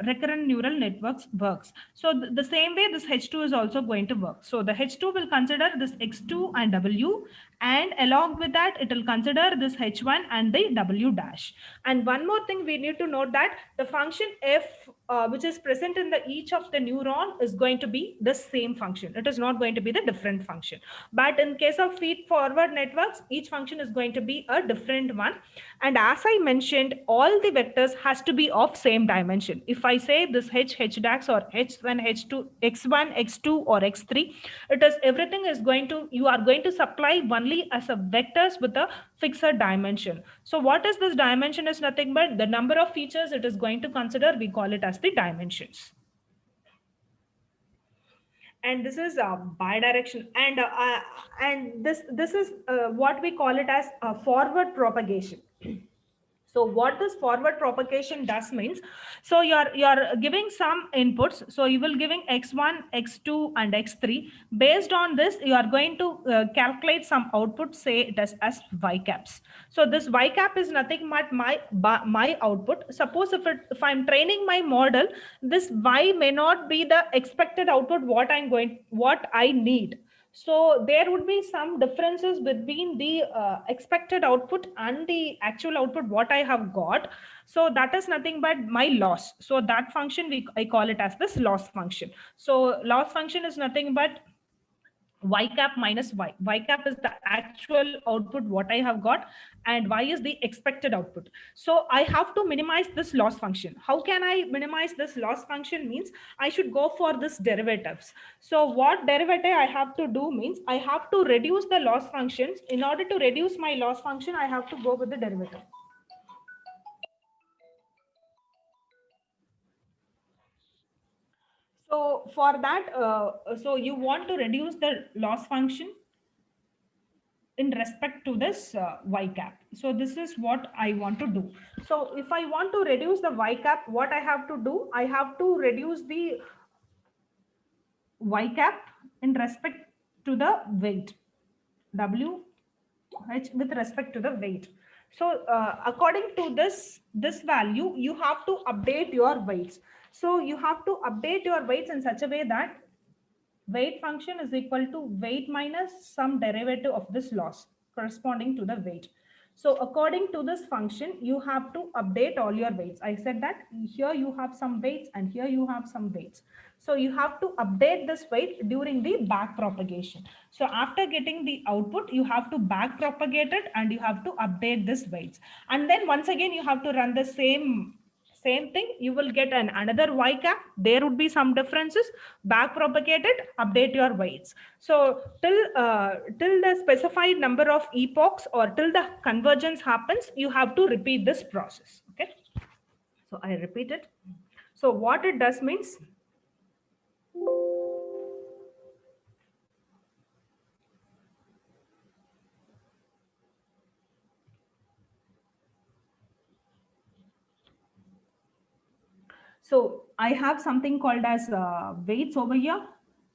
recurrent neural networks works. So the same way this h2 is also going to work. So the h2 will consider this x2 and w, and along with that it will consider this h1 and the w dash. And one more thing we need to note, that the function f which is present in the each of the neuron is going to be the same function. It is not going to be the different function. But in case of feed forward networks, each function is going to be a different one. And as I mentioned, all the vectors has to be of same dimension. If I say this h dash or h1 h2 x1 x2 or x3, it is everything is going to, you are going to supply only as a vectors with a fixed dimension. So what is this dimension? Is nothing but the number of features it is going to consider. We call it as the dimensions. And this is bidirectional, and this is what we call it as a forward propagation. So what this forward propagation does means, so you're giving some inputs. So you will giving x1 x2 and x3. Based on this, you are going to calculate some output, say it as y caps. So this y cap is nothing but my output. Suppose if I'm training my model, this y may not be the expected output what I need. So there would be some differences between the expected output and the actual output what I have got. So that is nothing but my loss. So that function I call it as this loss function. So loss function is nothing but y cap minus y. Y cap is the actual output what I have got, and y is the expected output. So I have to minimize this loss function. How can I minimize this loss function? Means I should go for this derivatives. So what derivative I have to do means I have to reduce the loss functions. In order to reduce my loss function, I have to go with the derivative. So for that, so you want to reduce the loss function in respect to this y cap. So this is what I want to do. So if I want to reduce the y cap, what I have to do, I have to reduce the y cap in respect to the weight, w h with respect to the weight. So according to this value, you have to update your weights. So you have to update your weights in such a way that weight function is equal to weight minus some derivative of this loss corresponding to the weight. So according to this function, you have to update all your weights. I said that here you have some weights and here you have some weights. So you have to update this weight during the back propagation. So after getting the output, you have to back propagate it and you have to update this weights. And then once again, you have to run the same thing. You will get another y cap. There would be some differences. Back propagate it, update your weights. So till the specified number of epochs or till the convergence happens, you have to repeat this process. Okay. So I repeat it. So what it does means, so I have something called as weights over here.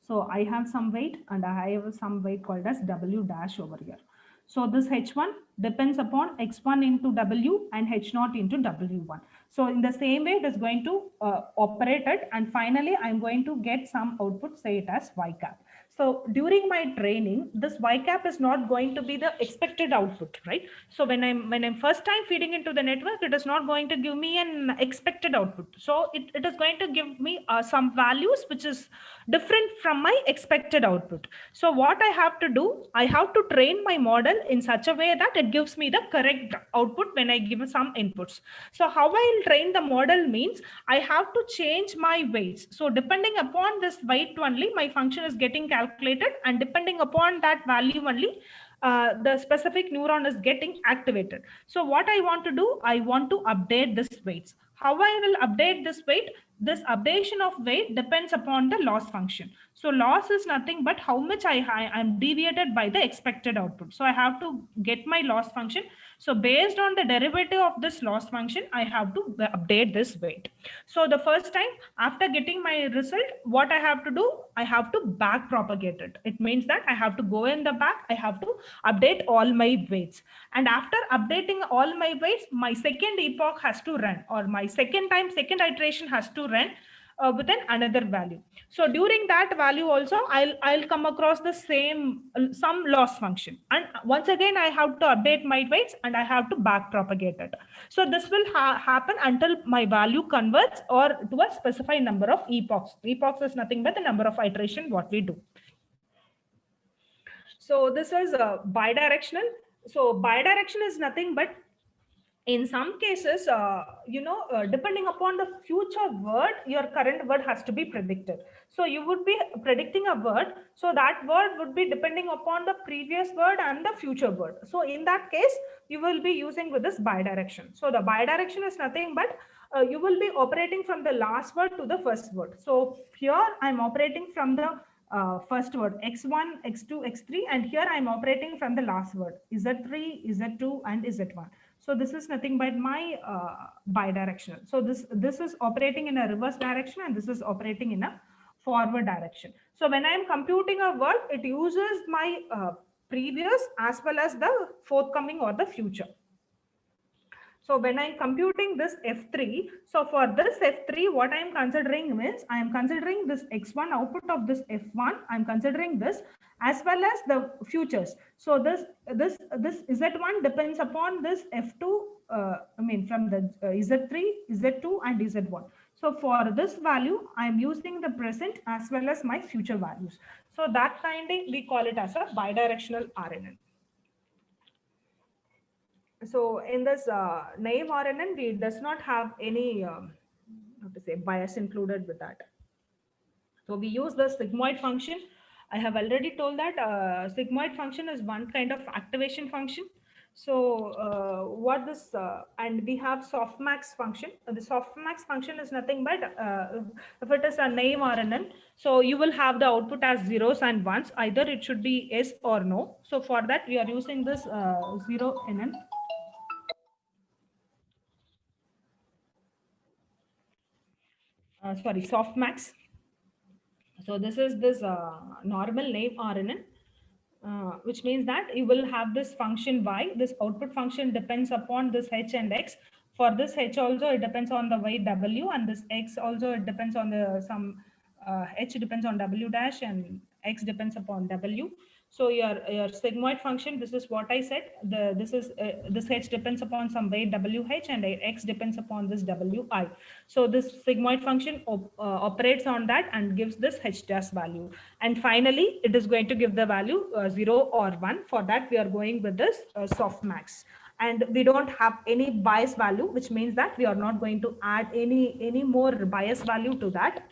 So I have some weight and I have some weight called as W dash over here. So this H1 depends upon X1 into W and H0 into W1. So in the same way, it is going to operate it. And finally, I'm going to get some output, say it as Y cap. So during my training, this Y cap is not going to be the expected output, right? So when I'm first time feeding into the network, it is not going to give me an expected output. So it is going to give me some values which is different from my expected output. So what I have to do, I have to train my model in such a way that it gives me the correct output when I give some inputs. So how I'll train the model means I have to change my weights. So depending upon this weight only, my function is getting calculated, and depending upon that value only, the specific neuron is getting activated. So what I want to do, I want to update this weights. How I will update this weight? This updation of weight depends upon the loss function. So loss is nothing but how much I'm deviated by the expected output. So I have to get my loss function. So based on the derivative of this loss function, I have to update this weight. So the first time after getting my result, what I have to do, I have to back propagate it. It means that I have to go in the back, I have to update all my weights. And after updating all my weights, my second epoch has to run, or my second iteration has to run within another value. So during that value also, I'll come across the same some loss function, and once again I have to update my weights and I have to back propagate it. So this will happen until my value converts or to a specified number of epochs. Epochs is nothing but the number of iteration what we do. So this is bidirectional. So bidirectional is nothing but, in some cases, depending upon the future word, your current word has to be predicted. So you would be predicting a word, so that word would be depending upon the previous word and the future word. So in that case, you will be using with this bidirection. So the bidirection is nothing but you will be operating from the last word to the first word. So here I'm operating from the first word x1, x2, x3, and here I'm operating from the last word z3, z2, and z1. So this is nothing but my bidirectional. So this is operating in a reverse direction, and this is operating in a forward direction. So when I am computing a word, it uses my previous as well as the forthcoming or the future. So when I'm computing this F3, so for this F3, what I'm considering means I am considering this X1 output of this F1. I'm considering this as well as the futures. So this Z1 depends upon this F2. From the Z3, Z2, and Z1. So for this value, I'm using the present as well as my future values. So that kind of we call it as a bidirectional RNN. So in this naive RNN, we does not have any bias included with that. So we use the sigmoid function. I have already told that sigmoid function is one kind of activation function. So what this and we have softmax function. The softmax function is nothing but if it is a naive RNN, so you will have the output as zeros and ones. Either it should be yes or no. So for that we are using this 0NN. Softmax. So this is this normal naive RNN, which means that you will have this function y. This output function depends upon this h and x. For this h also it depends on the weight w, and this x also it depends on the h depends on w dash and x depends upon w. So your sigmoid function, this is what I said. This h depends upon some weight wh, and x depends upon this wi. So this sigmoid function operates on that and gives this h dash value. And finally, it is going to give the value 0 or 1. For that, we are going with this softmax. And we don't have any bias value, which means that we are not going to add any more bias value to that.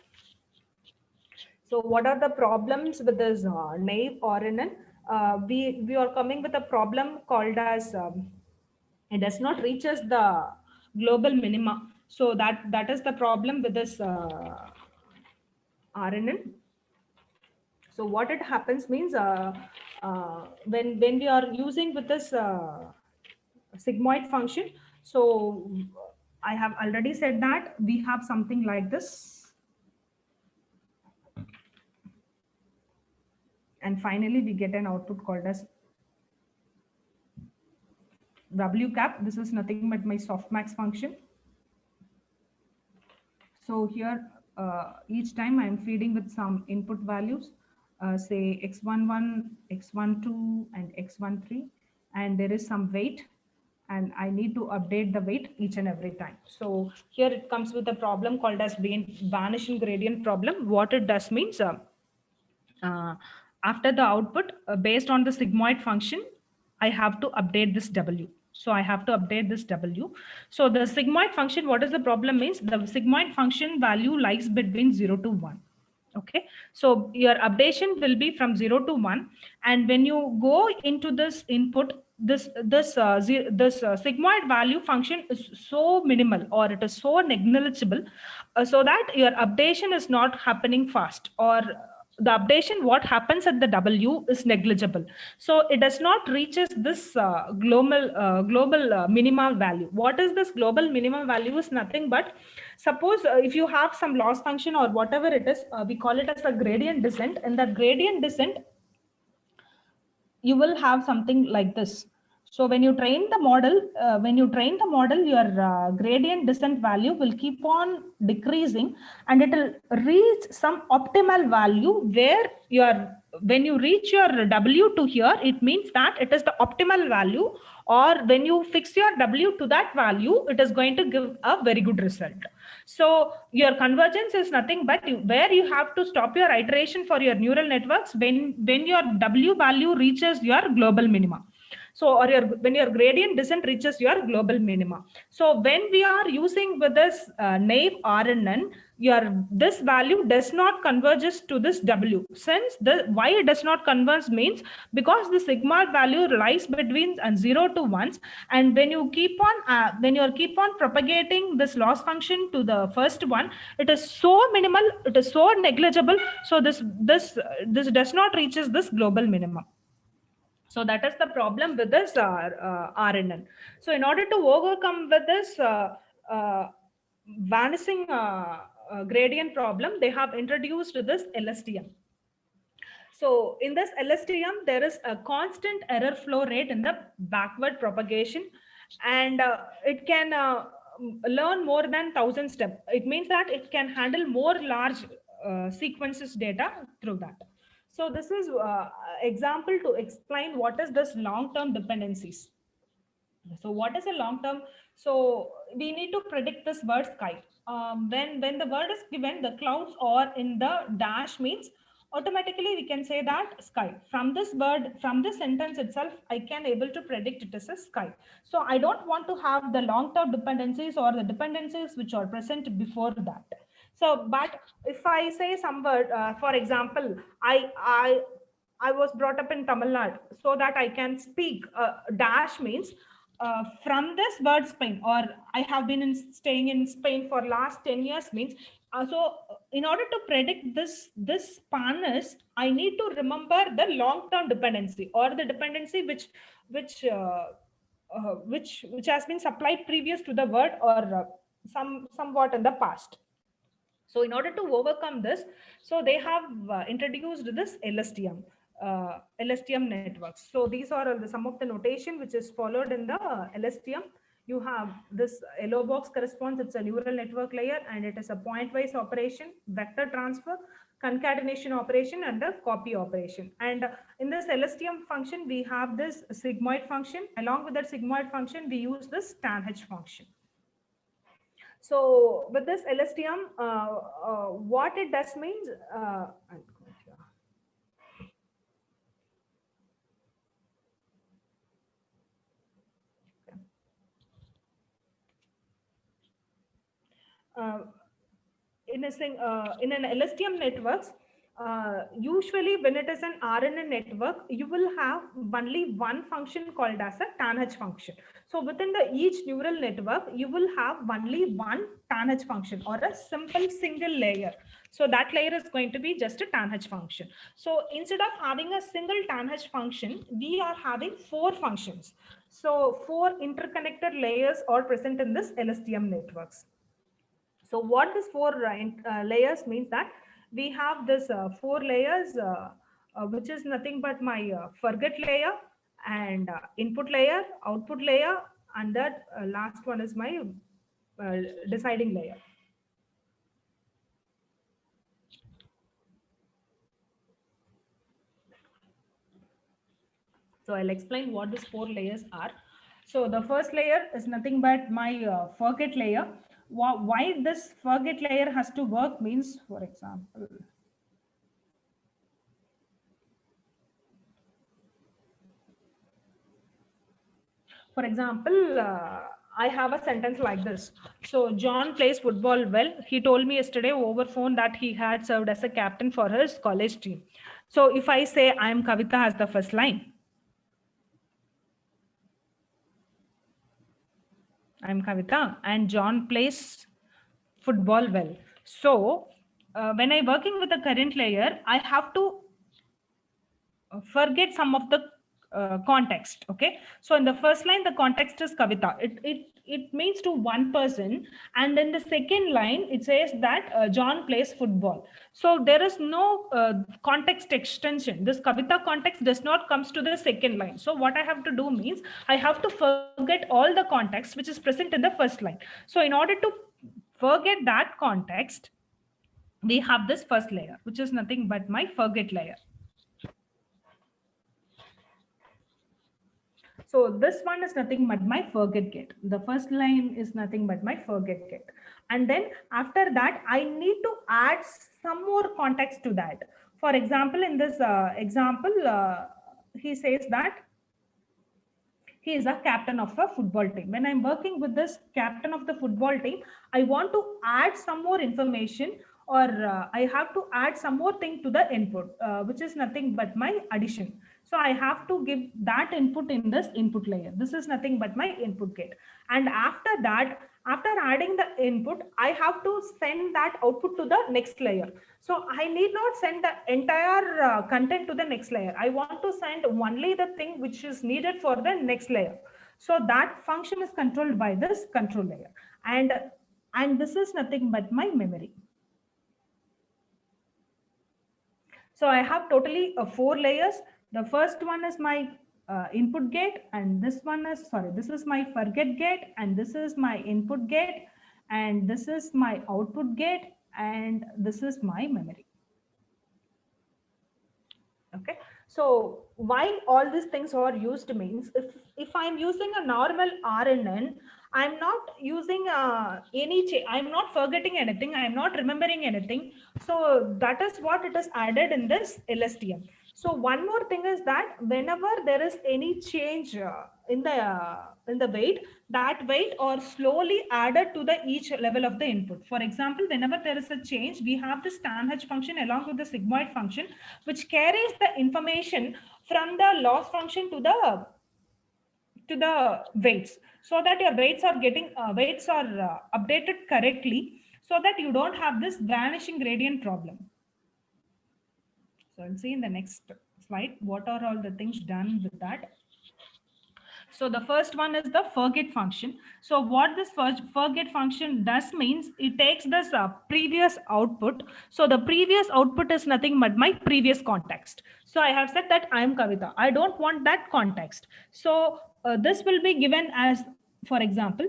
So what are the problems with this naive RNN? We are coming with a problem called as it does not reaches the global minima. So that is the problem with this RNN. So what it happens means when we are using with this sigmoid function, so I have already said that we have something like this, and finally we get an output called as W cap. This is nothing but my softmax function. So here each time I am feeding with some input values, say x11, x12 and x13, and there is some weight, and I need to update the weight each and every time. So here it comes with a problem called as vanishing gradient problem. What it does means uh, after the output, based on the sigmoid function, I have to update this W. So I have to update this W. So the sigmoid function, what is the problem means the sigmoid function value lies between 0 to 1. Okay, so your updation will be from 0 to 1, and when you go into this input, this sigmoid value function is so minimal, or it is so negligible, so that your updation is not happening fast, or the updation what happens at the W is negligible. So it does not reaches this global minima value. What is this global minimum value? Is nothing but, suppose if you have some loss function or whatever it is, we call it as a gradient descent. In that gradient descent, you will have something like this. So when you train the model, your gradient descent value will keep on decreasing, and it will reach some optimal value where when you reach your W to here, it means that it is the optimal value, or when you fix your W to that value, it is going to give a very good result. So your convergence is nothing but where you have to stop your iteration for your neural networks when your W value reaches your global minima. So, or when your gradient descent reaches your global minima. So when we are using with this naive RNN, this value does not converges to this W. Since why it does not converge means because the sigma value lies between 0 to 1, and when you keep on propagating this loss function to the first one, it is so minimal, it is so negligible. So this does not reaches this global minimum. So that is the problem with this RNN. So in order to overcome with this vanishing gradient problem, they have introduced this LSTM. So in this LSTM, there is a constant error flow rate in the backward propagation, and it can learn more than 1,000 steps. It means that it can handle more large sequences data through that. So this is example to explain what is this long-term dependencies. So what is a long term? So we need to predict this word sky. When the word is given, the clouds or in the dash means automatically we can say that sky. From this word, from this sentence itself, I can able to predict it as a sky. So I don't want to have the long term dependencies or the dependencies which are present before that. So, but if I say some word, for example, I was brought up in Tamil Nadu, so that I can speak. Dash means from this word Spain, or I have been staying in Spain for last 10 years means. So in order to predict this sparseness, I need to remember the long-term dependency, or the dependency which uh, which has been supplied previous to the word, or somewhat in the past. So in order to overcome this, so they have introduced this LSTM networks. So these are all some of the notation which is followed in the LSTM. You have this yellow box corresponds, it's a neural network layer, and it is a pointwise operation, vector transfer, concatenation operation, and a copy operation. And in this LSTM function, we have this sigmoid function. Along with that sigmoid function, we use this tan H function. So with this LSTM, what it does means, uh, in an LSTM networks, usually when it is an RNN network, you will have only one function called as a tanh function. So within the each neural network, you will have only one tanh function or a simple single layer. So that layer is going to be just a tanh function. So instead of having a single tanh function, we are having four functions. So four interconnected layers are present in this LSTM networks. So what this four layers means that we have this four layers, which is nothing but my forget layer and input layer, output layer, and that last one is my uh, deciding layer. So I'll explain what these four layers are. So the first layer is nothing but my forget layer. Why this forget layer has to work means, for example, I have a sentence like this. So John plays football well. He told me yesterday over phone that he had served as a captain for his college team. So if I say I am Kavita as the first line, I am Kavita and John plays football well. So when I working with the current layer, I have to forget some of the context. Okay, so in the first line the context is Kavita. It means to one person, and in the second line it says that John plays football. So there is no context extension. This Kavita context does not comes to the second line. So what I have to do means I have to forget all the context which is present in the first line. So in order to forget that context, we have this first layer, which is nothing but my forget layer. So this one is nothing but my forget get. The first line is nothing but my forget get. And then after that, I need to add some more context to that. For example, in this example, he says that he is a captain of a football team. When I'm working with this captain of the football team, I want to add some more information, or I have to add some more thing to the input, which is nothing but my addition. So I have to give that input in this input layer. This is nothing but my input get. And after that, after adding the input, I have to send that output to the next layer. So I need not send the entire content to the next layer. I want to send only the thing which is needed for the next layer. So that function is controlled by this control layer. And this is nothing but my memory. So I have totally four layers. The first one is my input gate, and this one is, sorry, this is my forget gate, and this is my input gate, and this is my output gate, and this is my memory. Okay, so why all these things are used means, if I'm using a normal RNN, I'm not using I'm not forgetting anything, I'm not remembering anything. So that is what it is added in this LSTM. So one more thing is that whenever there is any change in the weight, that weight are slowly added to the each level of the input. For example, whenever there is a change, we have this tanh function along with the sigmoid function, which carries the information from the loss function to the weights, so that your weights are getting updated correctly, so that you don't have this vanishing gradient problem. So I'll see in the next slide what are all the things done with that. So the first one is the forget function. So what this forget function does means it takes this previous output. So the previous output is nothing but my previous context. So I have said that I am Kavita. I don't want that context. So this will be given as, for example,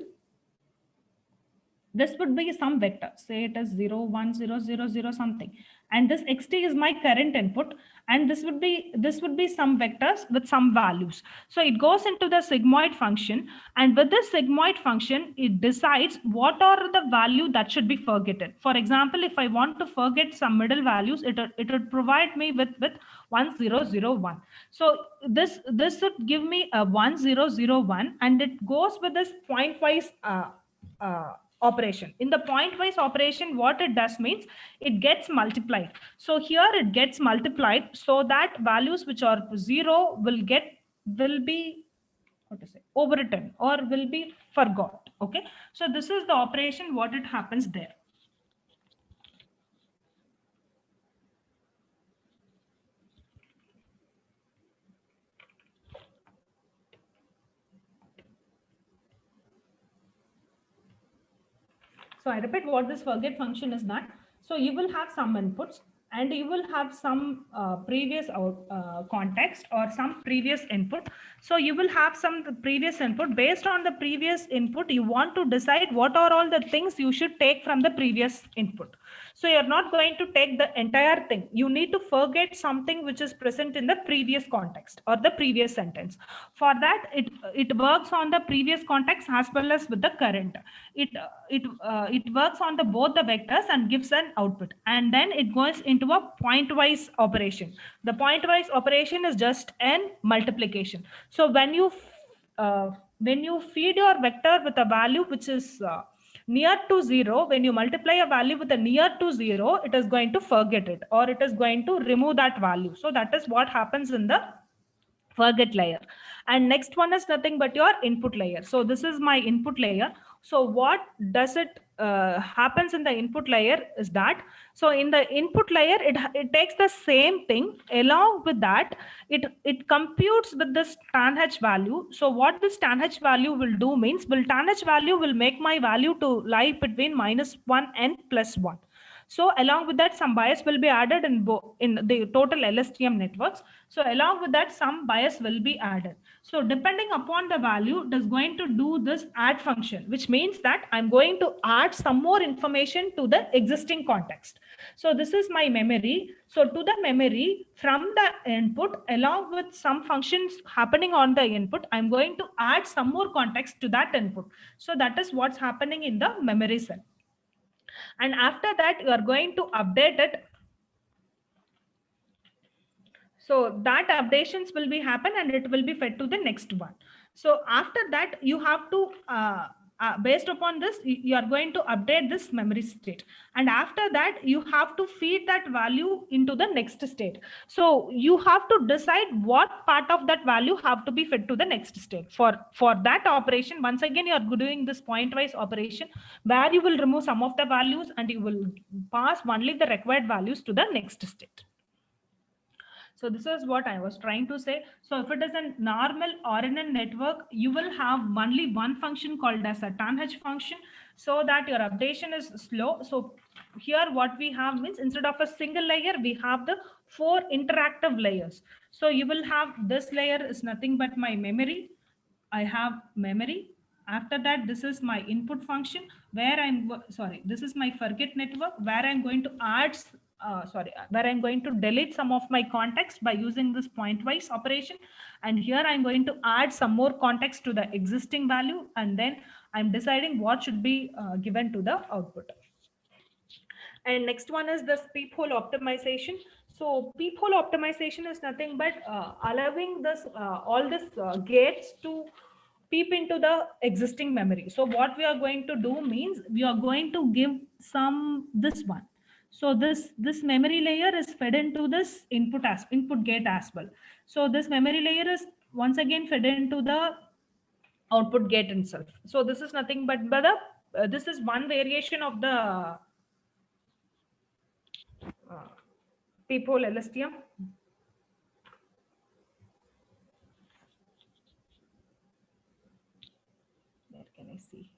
this would be some vector, say it is 0 1 0 0 0 something, and this xt is my current input, and this would be some vectors with some values. So it goes into the sigmoid function, and with this sigmoid function it decides what are the value that should be forgotten. For example, if I want to forget some middle values, it would provide me with 1001. So this would give me a 1001, and it goes with this pointwise operation. In the pointwise operation, what it does means it gets multiplied. So here it gets multiplied so that values which are 0 will be, what to say, overwritten or will be forgot. Okay, so this is the operation what it happens there. So I repeat what this forget function is that. So you will have some inputs and you will have some previous context or some previous input. So you will have some previous input. Based on the previous input, you want to decide what are all the things you should take from the previous input. So you're not going to take the entire thing. You need to forget something which is present in the previous context or the previous sentence. For that, it works on the previous context as well as with the current. It works on the both the vectors and gives an output, and then it goes into a pointwise operation. The pointwise operation is just an multiplication. So when you feed your vector with a value which is near to 0, when you multiply a value with a near to 0, it is going to forget it or it is going to remove that value. So that is what happens in the forget layer. And next one is nothing but your input layer. So this is my input layer. So what does it happens in the input layer is that, so in the input layer, it takes the same thing. Along with that, it computes with this tan h value. So what this tan h value will do means, tan h value will make my value to lie between -1 and +1. So along with that, some bias will be added in the total LSTM networks. So along with that, some bias will be added. So depending upon the value, it is going to do this add function, which means that I'm going to add some more information to the existing context. So this is my memory. So to the memory, from the input, along with some functions happening on the input, I'm going to add some more context to that input. So that is what's happening in the memory cell. And after that, you are going to update it. So that updations will be happen and it will be fed to the next one. So after that, you have to based upon this, you are going to update this memory state, and after that you have to feed that value into the next state. So you have to decide what part of that value have to be fed to the next state. For that operation, once again you are doing this pointwise operation where you will remove some of the values and you will pass only the required values to the next state. So this is what I was trying to say. So if it is a normal RNN network, you will have only one function called as a tanh function, so that your updation is slow. So here what we have means, instead of a single layer, we have the 4 interactive layers. So you will have this layer is nothing but my memory. I have memory. After that, this is my input function where this is my forget network where I'm going to add, where I'm going to delete some of my context by using this pointwise operation. And here I'm going to add some more context to the existing value. And then I'm deciding what should be given to the output. And next one is this peephole optimization. So peephole optimization is nothing but allowing this all this gates to peep into the existing memory. So what we are going to do means, we are going to give this one. So this memory layer is fed into this input gate as well. So this memory layer is once again fed into the output gate itself. So this is nothing but this is one variation of the peephole LSTM. Where can I see?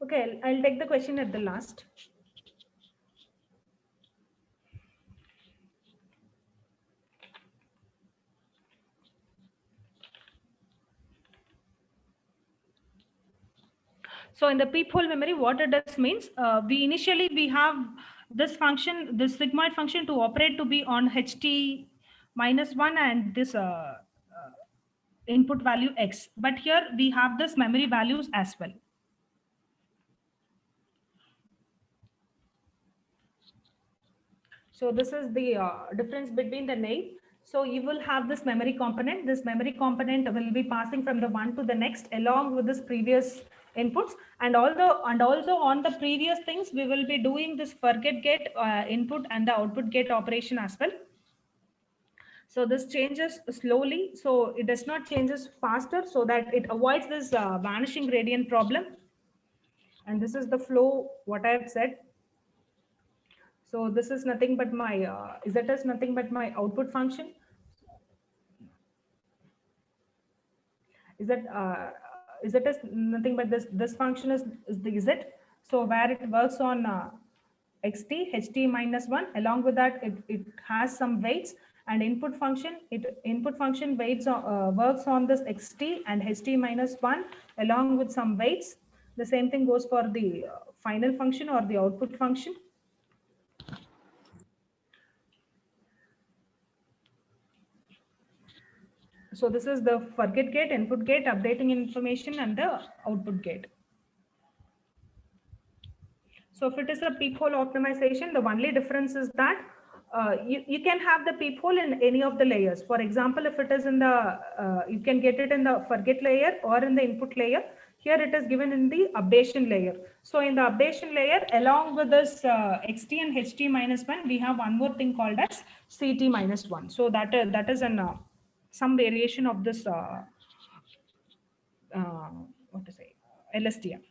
Okay, I'll take the question at the last. So in the peephole memory, what it does means, we have this function, this sigmoid function to operate to be on ht minus 1 and this input value x. But here we have this memory values as well. So this is the difference between the name. So you will have this memory component. This memory component will be passing from the one to the next along with this previous inputs. And also on the previous things, we will be doing this forget get input and the output get operation as well. So this changes slowly. So it does not changes faster so that it avoids this vanishing gradient problem. And this is the flow, what I have said. So this is nothing but my, Z is nothing but my output function. Is it is nothing but this function is the Z. So where it works on xt minus 1, along with that it has some weights, and input function weights works on this xt and ht minus 1 along with some weights. The same thing goes for the final function or the output function. So this is the forget gate, input gate, updating information, and the output gate. So if it is a peephole optimization, the only difference is that you can have the peephole in any of the layers. For example, if it is in the, you can get it in the forget layer or in the input layer. Here it is given in the updation layer. So in the updation layer, along with this xt and ht minus 1, we have one more thing called as ct minus 1. So that is an some variation of this what to say, LSTM.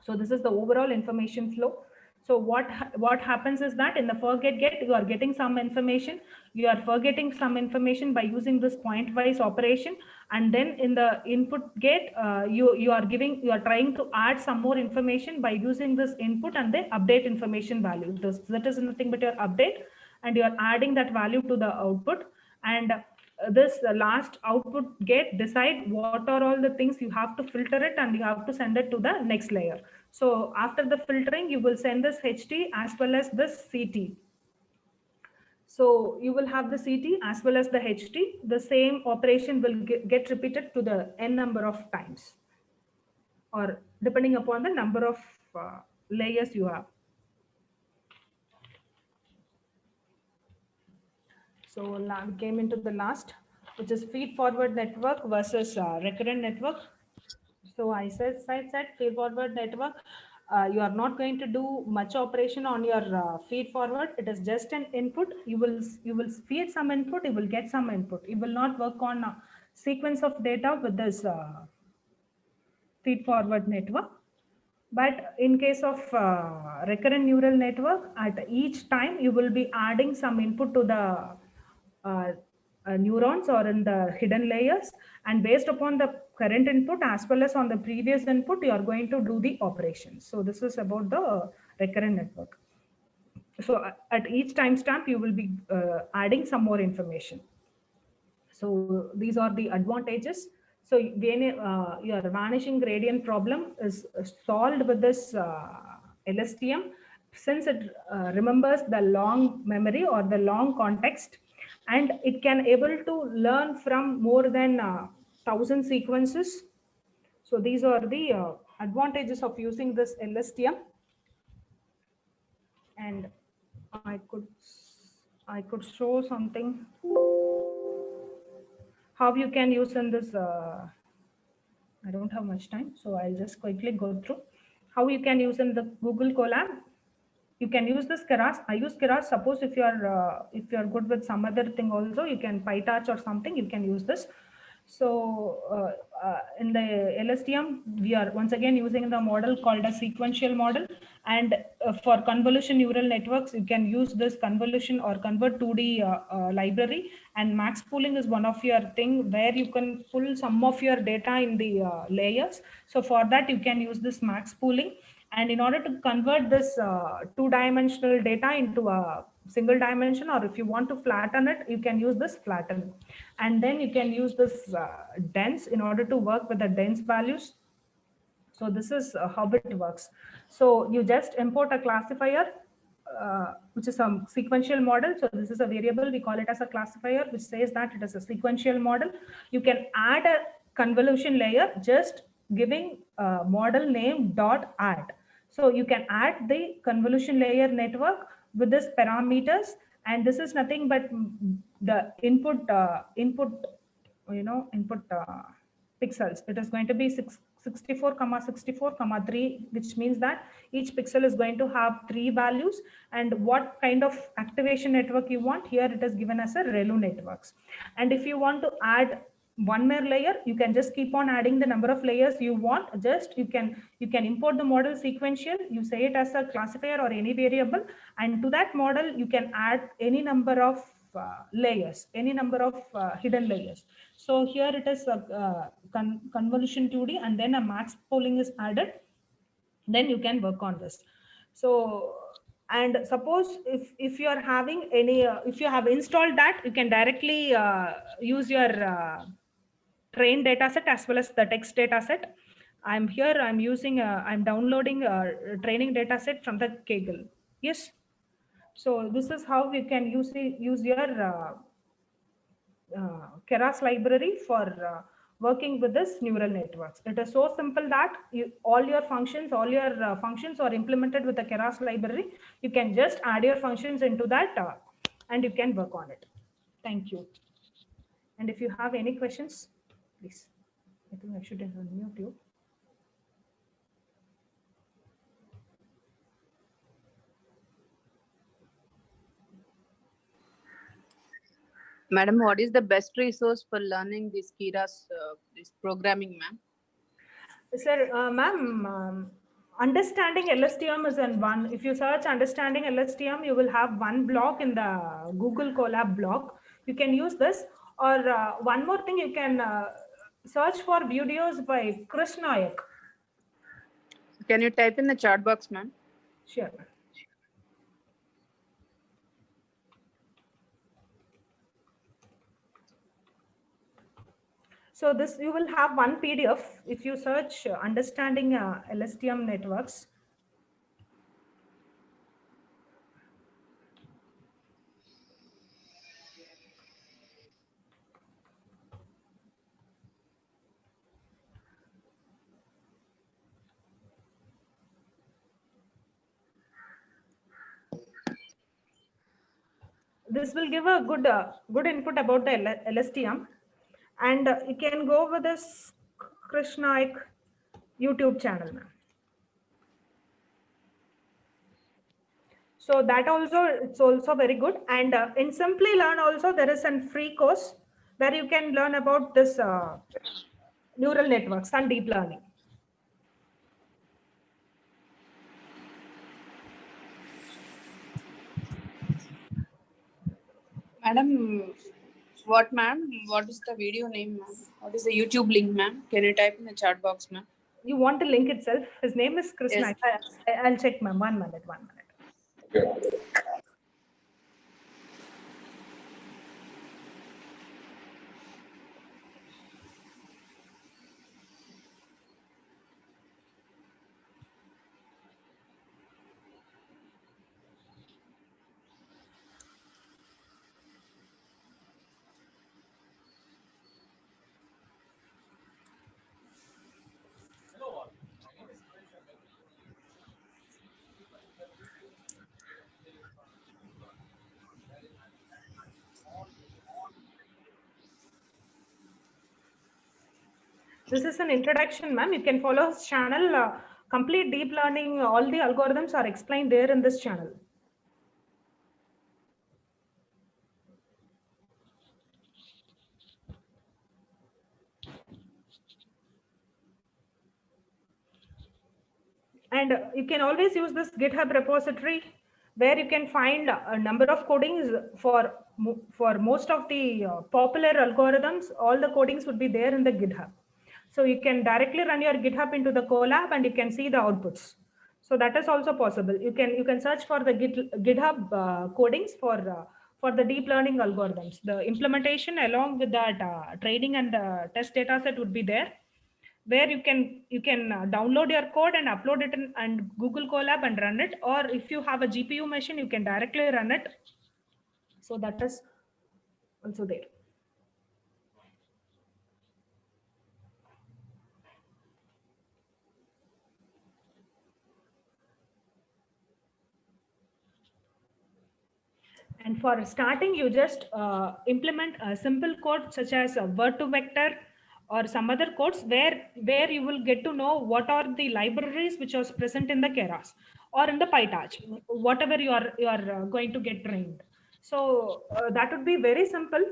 So this is the overall information flow. So what happens is that in the forget get, you are getting some information. You are forgetting some information by using this pointwise operation, and then in the input gate, you are trying to add some more information by using this input and the update information value. That is nothing but your update, and you are adding that value to the output. And this last output gate decide what are all the things you have to filter it, and you have to send it to the next layer. So after the filtering, you will send this ht as well as this ct. So you will have the ct as well as the ht. The same operation will get repeated to the n number of times, or depending upon the number of layers you have. So we came into the last, which is feed forward network versus recurrent network. So I said feed forward network. You are not going to do much operation on your feed forward. It is just an input. You will feed some input. You will get some input. You will not work on a sequence of data with this feed forward network. But in case of recurrent neural network, at each time you will be adding some input to the neurons or in the hidden layers, and based upon the current input as well as on the previous input, you are going to do the operations. So this is about the recurrent network. So at each timestamp, you will be adding some more information. So these are the advantages. So when your vanishing gradient problem is solved with this LSTM, since it remembers the long memory or the long context, and it can able to learn from more than 1,000 sequences. So these are the advantages of using this LSTM. And I could show something how you can use in this. I don't have much time, so I'll just quickly go through how you can use in the Google Colab. You can use this Keras. I use Keras. Suppose if you are good with some other thing also, you can PyTorch or something. You can use this. So in the LSTM, we are once again using the model called a sequential model. And for convolution neural networks, you can use this convolution or convert 2D library. And max pooling is one of your thing where you can pull some of your data in the layers. So for that, you can use this max pooling. And in order to convert this two-dimensional data into a single dimension, or if you want to flatten it, you can use this flatten. And then you can use this dense in order to work with the dense values. So this is how it works. So you just import a classifier, which is a sequential model. So this is a variable, we call it as a classifier, which says that it is a sequential model. You can add a convolution layer just giving model name dot add. So you can add the convolution layer network with this parameters, and this is nothing but the input input pixels. It is going to be 64 comma 64 comma 3, which means that each pixel is going to have 3 values, and what kind of activation network you want. Here it is given as a ReLU networks. And if you want to add one more layer, you can just keep on adding the number of layers you want. Just you can import the model sequential, you say it as a classifier or any variable, and to that model you can add any number of layers, any number of hidden layers. So here it is a convolution 2D, and then a max polling is added. Then you can work on this. So, and suppose if you are having any, if you have installed that, you can directly use your train dataset as well as the text dataset. I'm using, I'm downloading a training dataset from the Kaggle. Yes. So this is how you can use your Keras library for working with this neural networks. It is so simple that all your functions are implemented with the Keras library. You can just add your functions into that and you can work on it. Thank you. And if you have any questions, please. I think I should unmute you. Madam, what is the best resource for learning this this programming, ma'am? Sir, ma'am, understanding LSTM is in one. If you search understanding LSTM, you will have one blog in the Google Colab blog. You can use this. Or one more thing, you can search for videos by Chris Nayak. Can you type in the chat box, ma'am? Sure. So this, you will have one PDF. If you search understanding LSTM networks, this will give a good input about the LSTM, and you can go with this Krishnaik YouTube channel. So that also, it's also very good. And in Simply Learn also, there is a free course where you can learn about this neural networks and deep learning. Madam, what, ma'am? What is the video name, ma'am? What is the YouTube link, ma'am? Can you type in the chat box, ma'am? You want the link itself? His name is Krishna. Yes. I'll check, ma'am. 1 minute. Okay. This is an introduction, ma'am. You can follow his channel. Complete deep learning, all the algorithms are explained there in this channel. And you can always use this GitHub repository where you can find a number of codings for most of the popular algorithms. All the codings would be there in the GitHub. So you can directly run your GitHub into the Colab and you can see the outputs. So that is also possible. You can search for the GitHub codings for the deep learning algorithms. The implementation along with that training and test data set would be there. where you can download your code and upload it in and Google Colab and run it, or if you have a GPU machine, you can directly run it. So that is also there. And for starting, you just implement a simple code such as a word to vector or some other codes where you will get to know what are the libraries which are present in the Keras or in the PyTorch, whatever you are going to get trained. So that would be very simple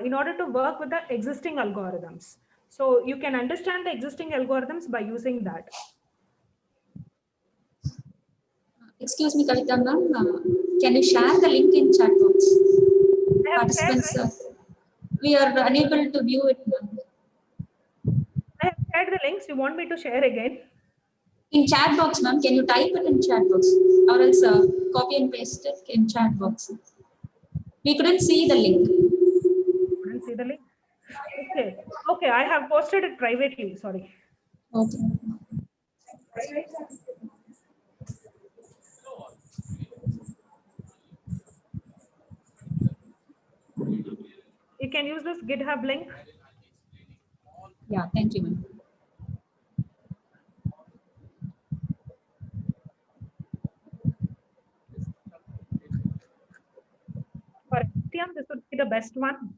in order to work with the existing algorithms. So you can understand the existing algorithms by using that. Excuse me, Kavita ma'am, can you share the link in chat box? I have shared, Participants, right? we are unable to view it, ma'am. I have shared the links. You want me to share again? In chat box, ma'am, can you type it in chat box or else copy and paste it in chat box? We couldn't see the link. Couldn't see the link. Okay. Okay, I have posted it privately. Sorry. Okay. You can use this GitHub link. Yeah, thank you, ma'am. For STM, this would be the best one.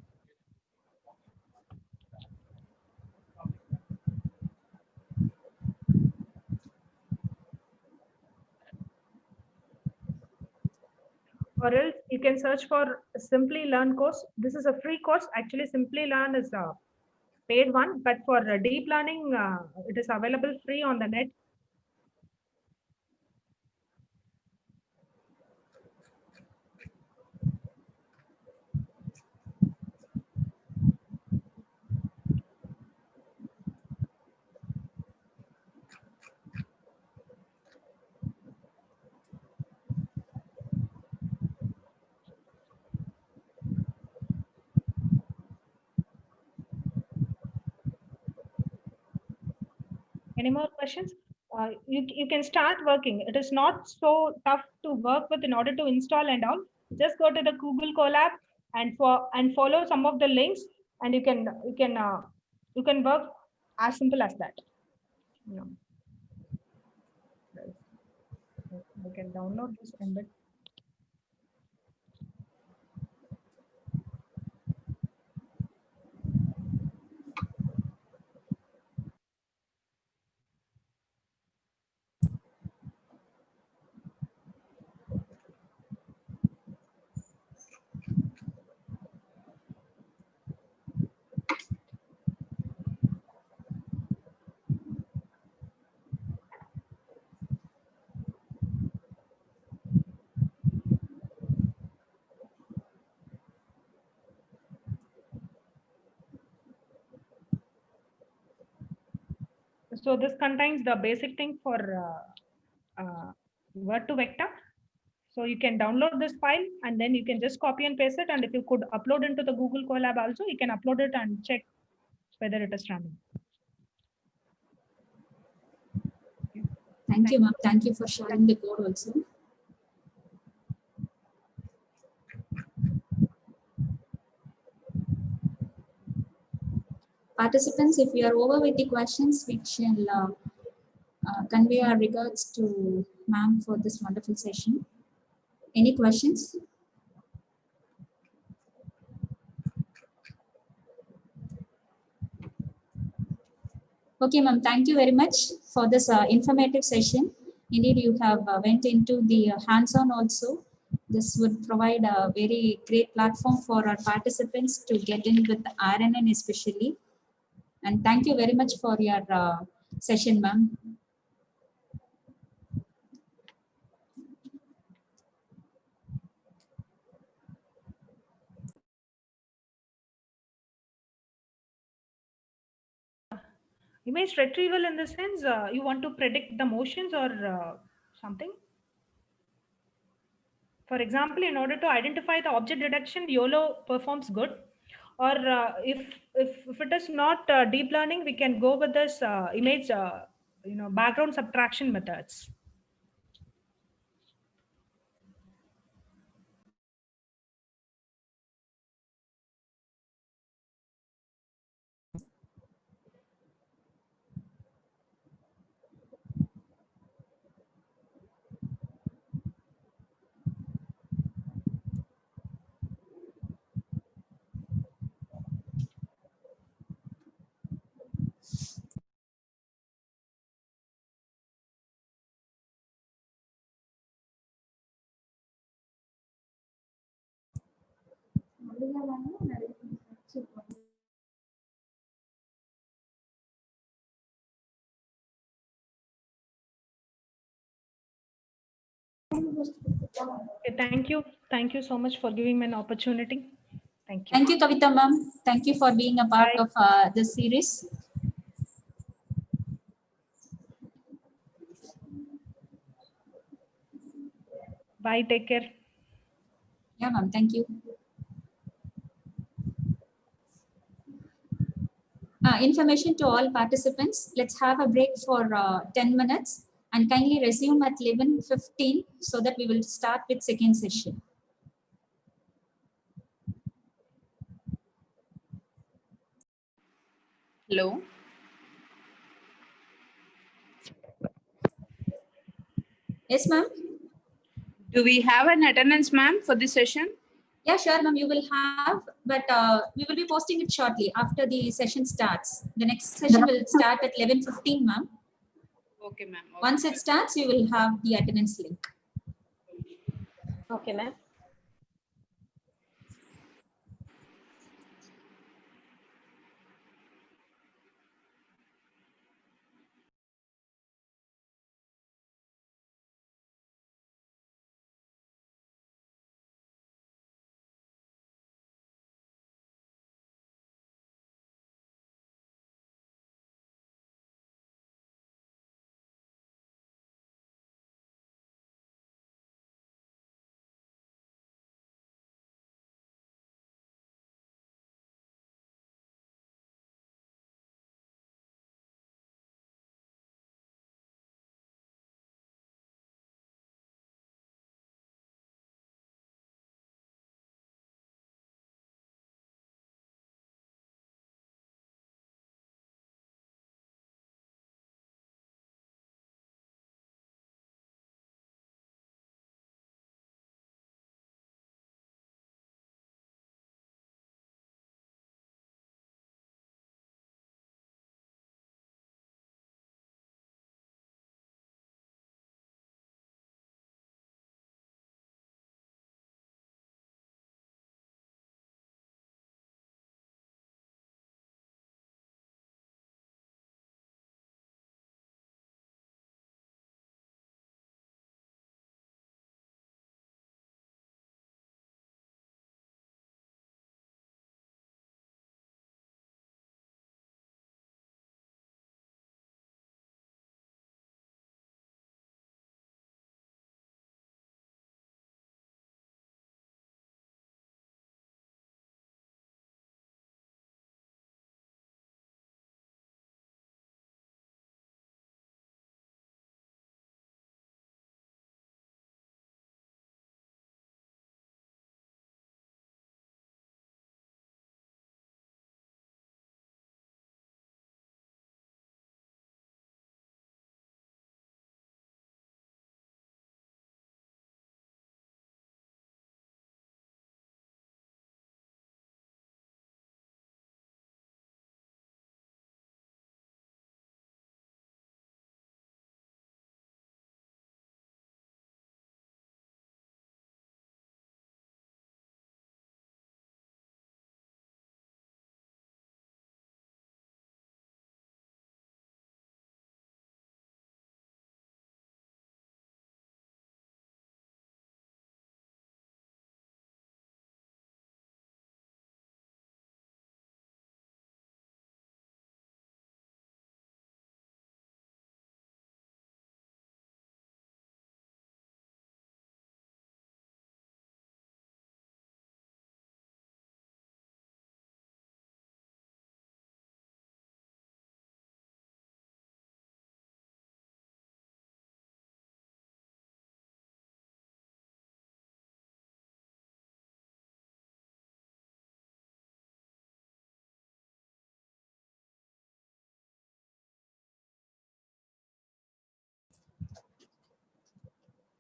Or else you can search for Simply Learn course. This is a free course. Actually, Simply Learn is a paid one, but for deep learning, it is available free on the net. Any more questions? You can start working. It is not so tough to work with in order to install and all. Just go to the Google Colab and follow some of the links, and you can work as simple as that. Yeah. I can download this embed. So this contains the basic thing for word to vector. So you can download this file and then you can just copy and paste it. And if you could upload into the Google Colab also, you can upload it and check whether it is running. Thank you, ma'am. Thank you for sharing the code also. Participants, if you are over with the questions, we shall convey our regards to ma'am for this wonderful session. Any questions? Okay, ma'am. Thank you very much for this informative session. Indeed, you have went into the hands-on also. This would provide a very great platform for our participants to get in with RNN especially. And thank you very much for your session, ma'am. Image retrieval in the sense you want to predict the motions or something. For example, in order to identify the object detection, YOLO performs good. or if it is not deep learning, we can go with this image background subtraction methods. Okay, thank you so much for giving me an opportunity. Thank you. Thank you, Kavita ma'am. Thank you for being a part Bye. of this series. Bye, take care. Yeah, ma'am. Thank you. Information to all participants. Let's have a break for 10 minutes and kindly resume at 11:15 so that we will start with second session. Hello. Yes, ma'am. Do we have an attendance, ma'am, for this session? Yeah, sure, ma'am. You will have, but we will be posting it shortly after the session starts. The next session will start at 11:15, ma'am. Okay, ma'am. Okay. Once it starts, you will have the attendance link. Okay, ma'am.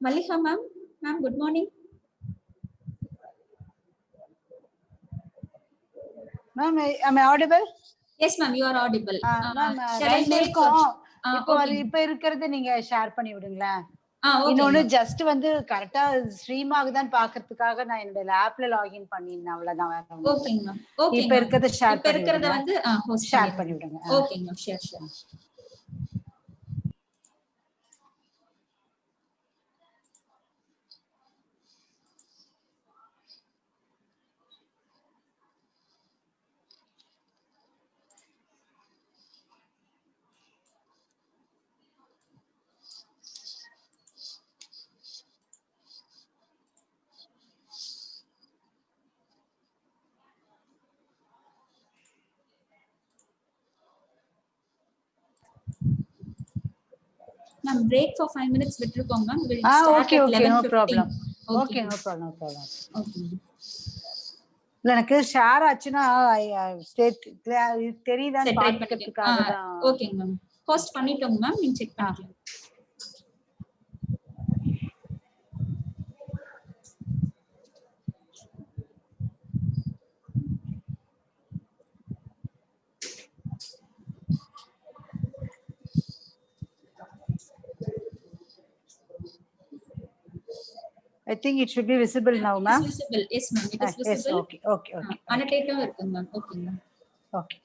Maliha ma'am. Ma'am, good morning. Ma'am, am I audible? Yes, ma'am, you are audible. Ma'am, Shall I make இப்போ okay. இப்ப இருக்கிறது நீங்க share பண்ணி விடுங்களேன். Okay. இன்னொன்னு just வந்து கரெக்டா stream ஆகுதான்னு பாக்குறதுக்காக நான் என்னோட ஆப்ல லாகின் பண்ணிருந்தேன், அவ்வளவுதான். வேற ஒண்ணும் Okay இல்ல. ma'am. Okay. இப்ப இருக்கிறத ஷேர் இப்ப இருக்கிறத வந்து host ஷேர் பண்ணி விடுங்க. Okay ma'am, sure. Ma'am, break for 5 minutes விட்டுருக்கோம் ma'am. We'll start okay, at okay, no 11:15. problem. Okay, no problem. Okay. இல்ல எனக்கு ஷேர் ஆச்சுன்னா தெரியுதான்னு Try பாத்துக்கிறதுக்காக தான். Okay ma'am. Host பண்ணிட்டோம் ma'am, நீங்க செக் பண்ணிக்கலாம். I think it should be visible now, ma'am. It is visible. Yes ma'am, it is visible. Yes, okay. Annotated இருக்கு ma'am. Okay ma'am. Okay.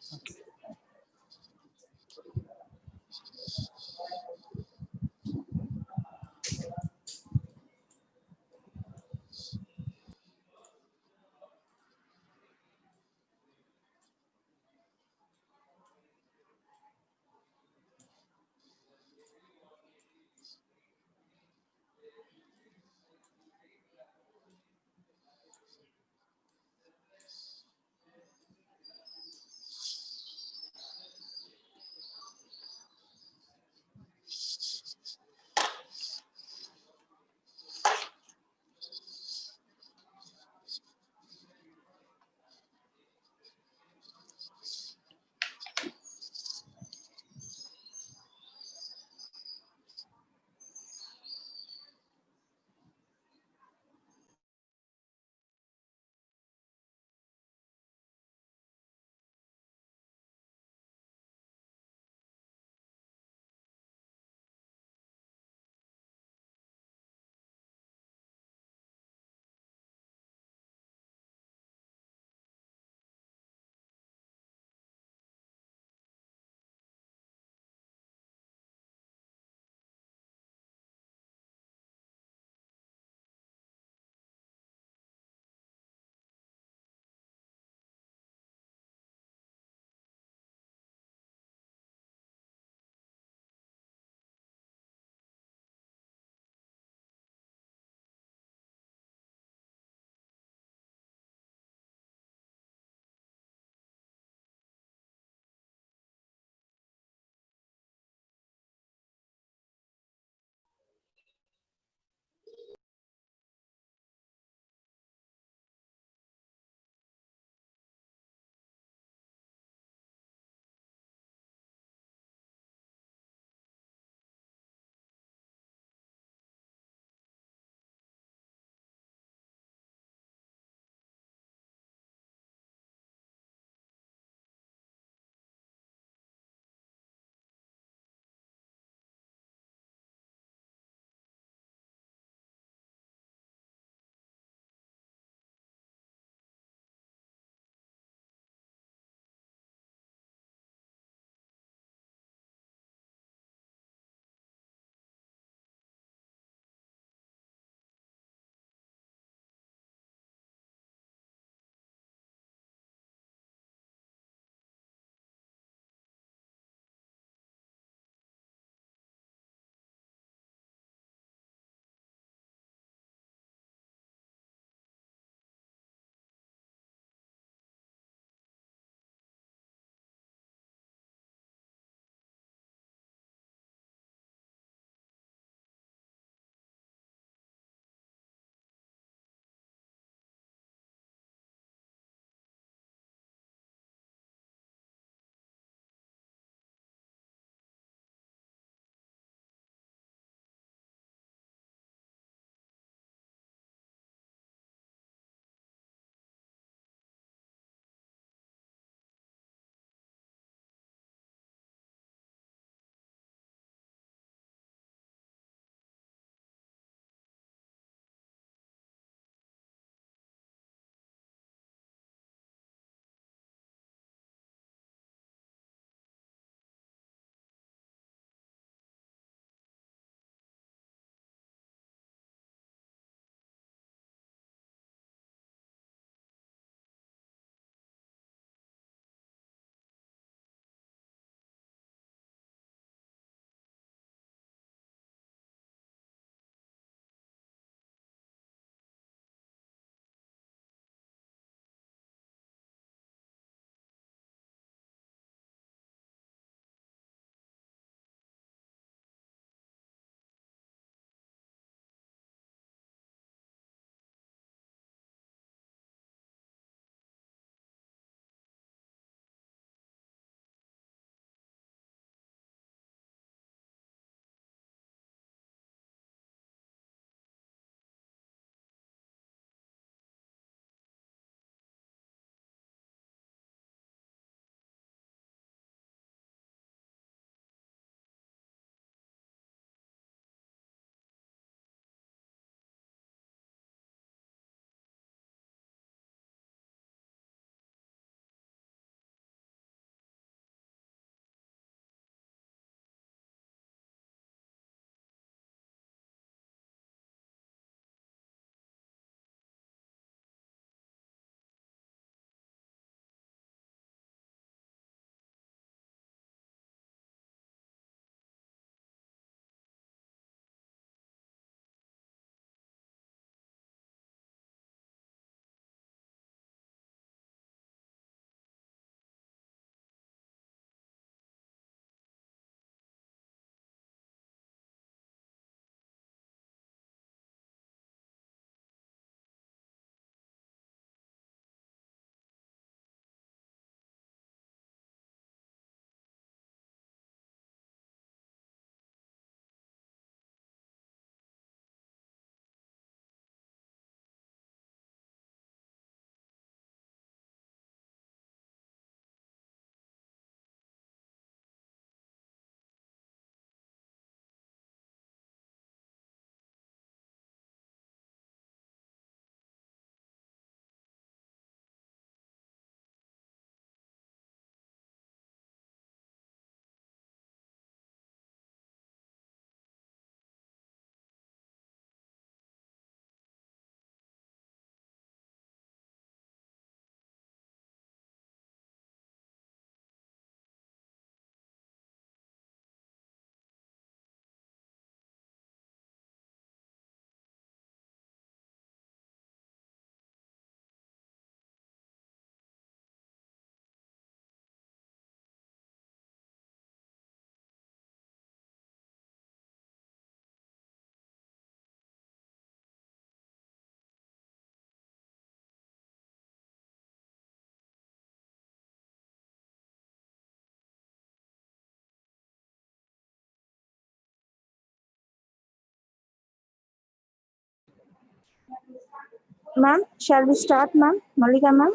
Ma'am, shall we start, ma'am? Malika, ma'am?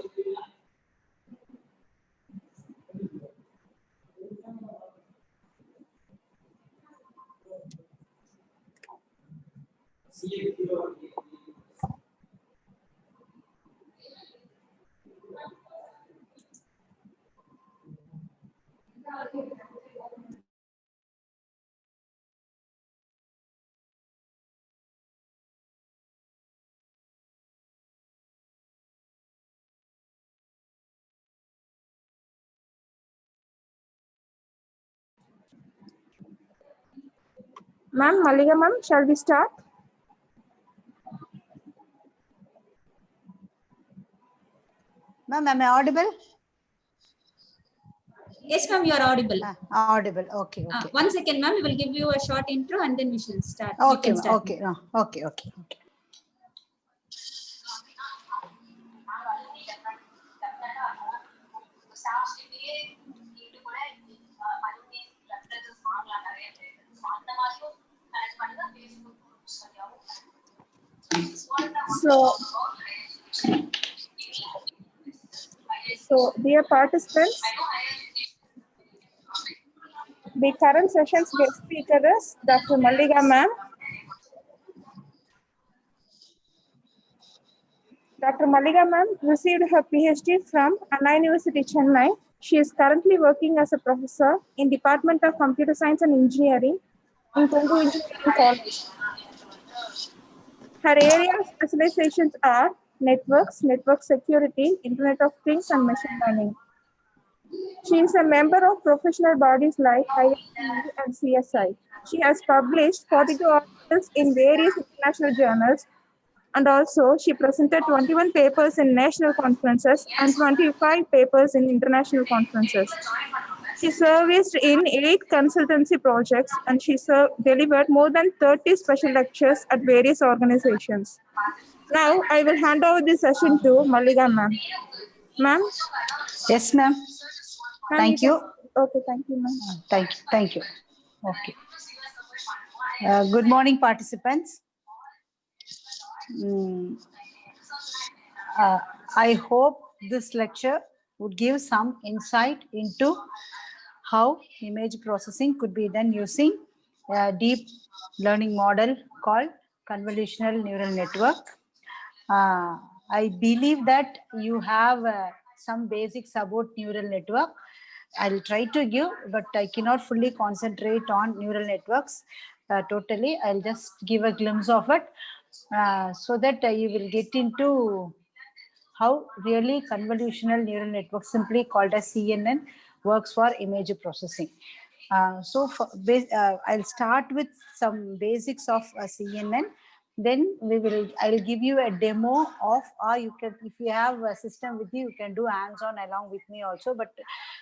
Ma'am, Malika, ma'am, shall we start? Ma'am, am I audible? Yes, ma'am, you are audible. Audible. Okay. 1 second, ma'am. We will give you a short intro and then we shall start. You Okay. can start. Okay. Okay. So, dear participants, the current session's guest speaker is Dr. Malika, ma'am. Dr. Malika, ma'am, received her PhD from Anna University, Chennai. She is currently working as a professor in Department of Computer Science and Engineering in Kongu Engineering College. Her area of specializations are networks, network security, Internet of Things, and machine learning. She is a member of professional bodies like ISPE and CSI. She has published 42 articles in various international journals, and also she presented 21 papers in national conferences and 25 papers in international conferences. She serviced in 8 consultancy projects, and she delivered more than 30 special lectures at various organizations. Now, I will hand over the session to Malika, ma'am. Ma'am? Yes, ma'am. Thank you. Okay, thank you, ma'am. Thank you. Okay. Good morning, participants. I hope this lecture would give some insight into how image processing could be done using a deep learning model called convolutional neural network. I believe that you have some basics about neural network. I'll try to give, but I cannot fully concentrate on neural networks totally. I'll just give a glimpse of it so that you will get into how really convolutional neural network, simply called as CNN, works for image processing. I'll start with some basics of CNN. Then I'll give you a demo of, or you can, if you have a system with you can do hands-on along with me also, but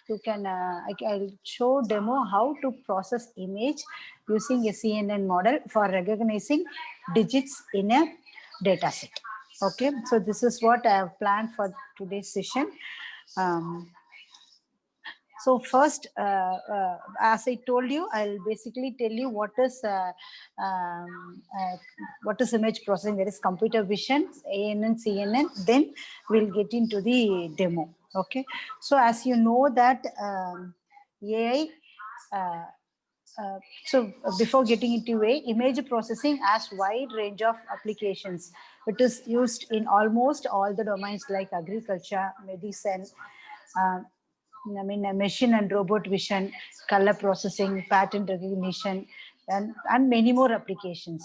you can, I'll show demo how to process image using a CNN model for recognizing digits in a data set. Okay, so this is what I have planned for today's session. So first, as I told you, I'll basically tell you what is image processing. There is computer vision, ANN, CNN. Then we'll get into the demo. Okay. So as you know that AI. So before getting into image processing has wide range of applications. It is used in almost all the domains like agriculture, medicine, machine and robot vision, color processing, pattern recognition, and many more applications.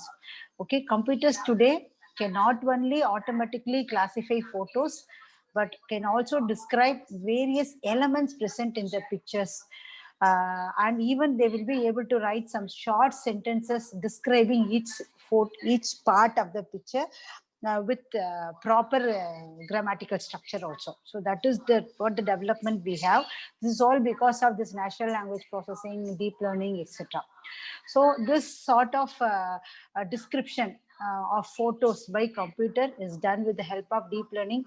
Okay, computers today can not only automatically classify photos, but can also describe various elements present in the pictures. And even they will be able to write some short sentences describing each part of the picture with proper grammatical structure also. So that is what the development we have. This is all because of this natural language processing, deep learning, etc. So this sort of description of photos by computer is done with the help of deep learning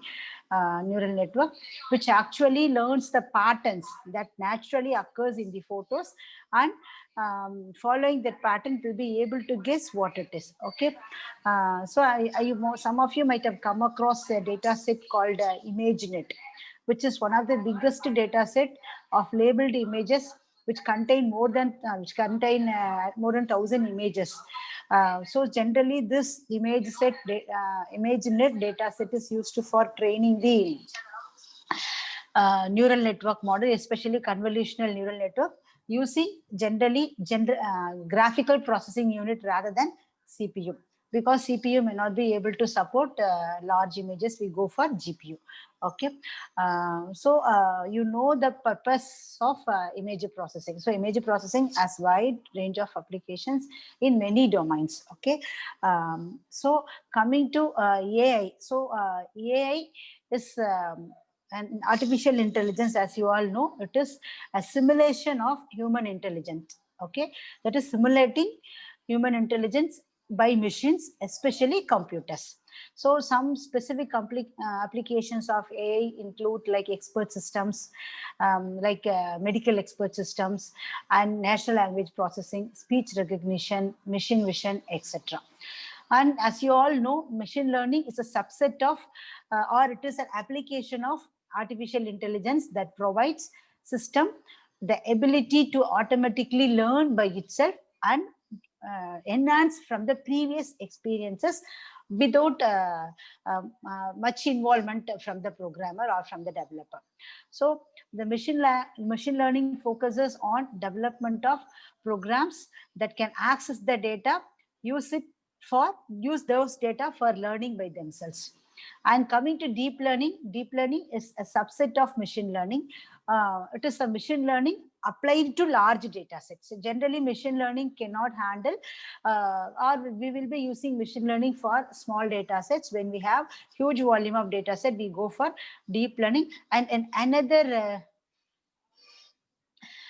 neural network, which actually learns the patterns that naturally occurs in the photos, and following that pattern will be able to guess what it is. Okay, so some of you might have come across a data set called ImageNet, which is one of the biggest data set of labeled images which contain more than 1,000 images. So generally this ImageNet data set is used for training the neural network model, especially convolutional neural network, using generally graphical processing unit rather than CPU. Because CPU may not be able to support large images, we go for GPU. Okay, so you know the purpose of image processing. So image processing has wide range of applications in many domains. Okay, so coming to AI. So AI is and artificial intelligence, as you all know, it is a simulation of human intelligence. Okay, that is simulating human intelligence by machines, especially computers. So some specific applications of AI include like expert systems, like medical expert systems, and natural language processing, speech recognition, machine vision, etc. And as you all know, machine learning is a subset of or it is an application of artificial intelligence that provides system the ability to automatically learn by itself and enhance from the previous experiences without much involvement from the programmer or from the developer. So the machine learning focuses on development of programs that can access the data, use those data for learning by themselves. And coming to deep learning is a subset of machine learning. It is a machine learning applied to large data sets. So generally, machine learning cannot handle, or we will be using machine learning for small data sets. When we have huge volume of data set, we go for deep learning. And another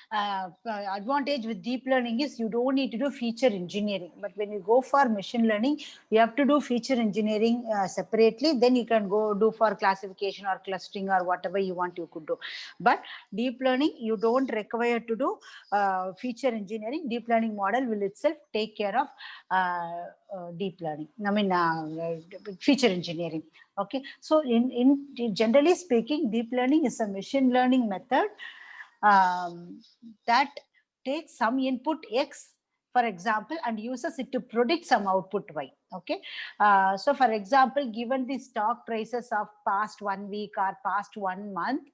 advantage with deep learning is you don't need to do feature engineering. But when you go for machine learning, you have to do feature engineering separately. Then you can go do for classification or clustering or whatever you want, you could do. But deep learning, you don't require to do feature engineering. Deep learning model will itself take care of deep learning. I mean, feature engineering. Okay. So in generally speaking, deep learning is a machine learning method that takes some input X, for example, and uses it to predict some output Y. Okay. So for example, given the stock prices of past 1 week or past 1 month,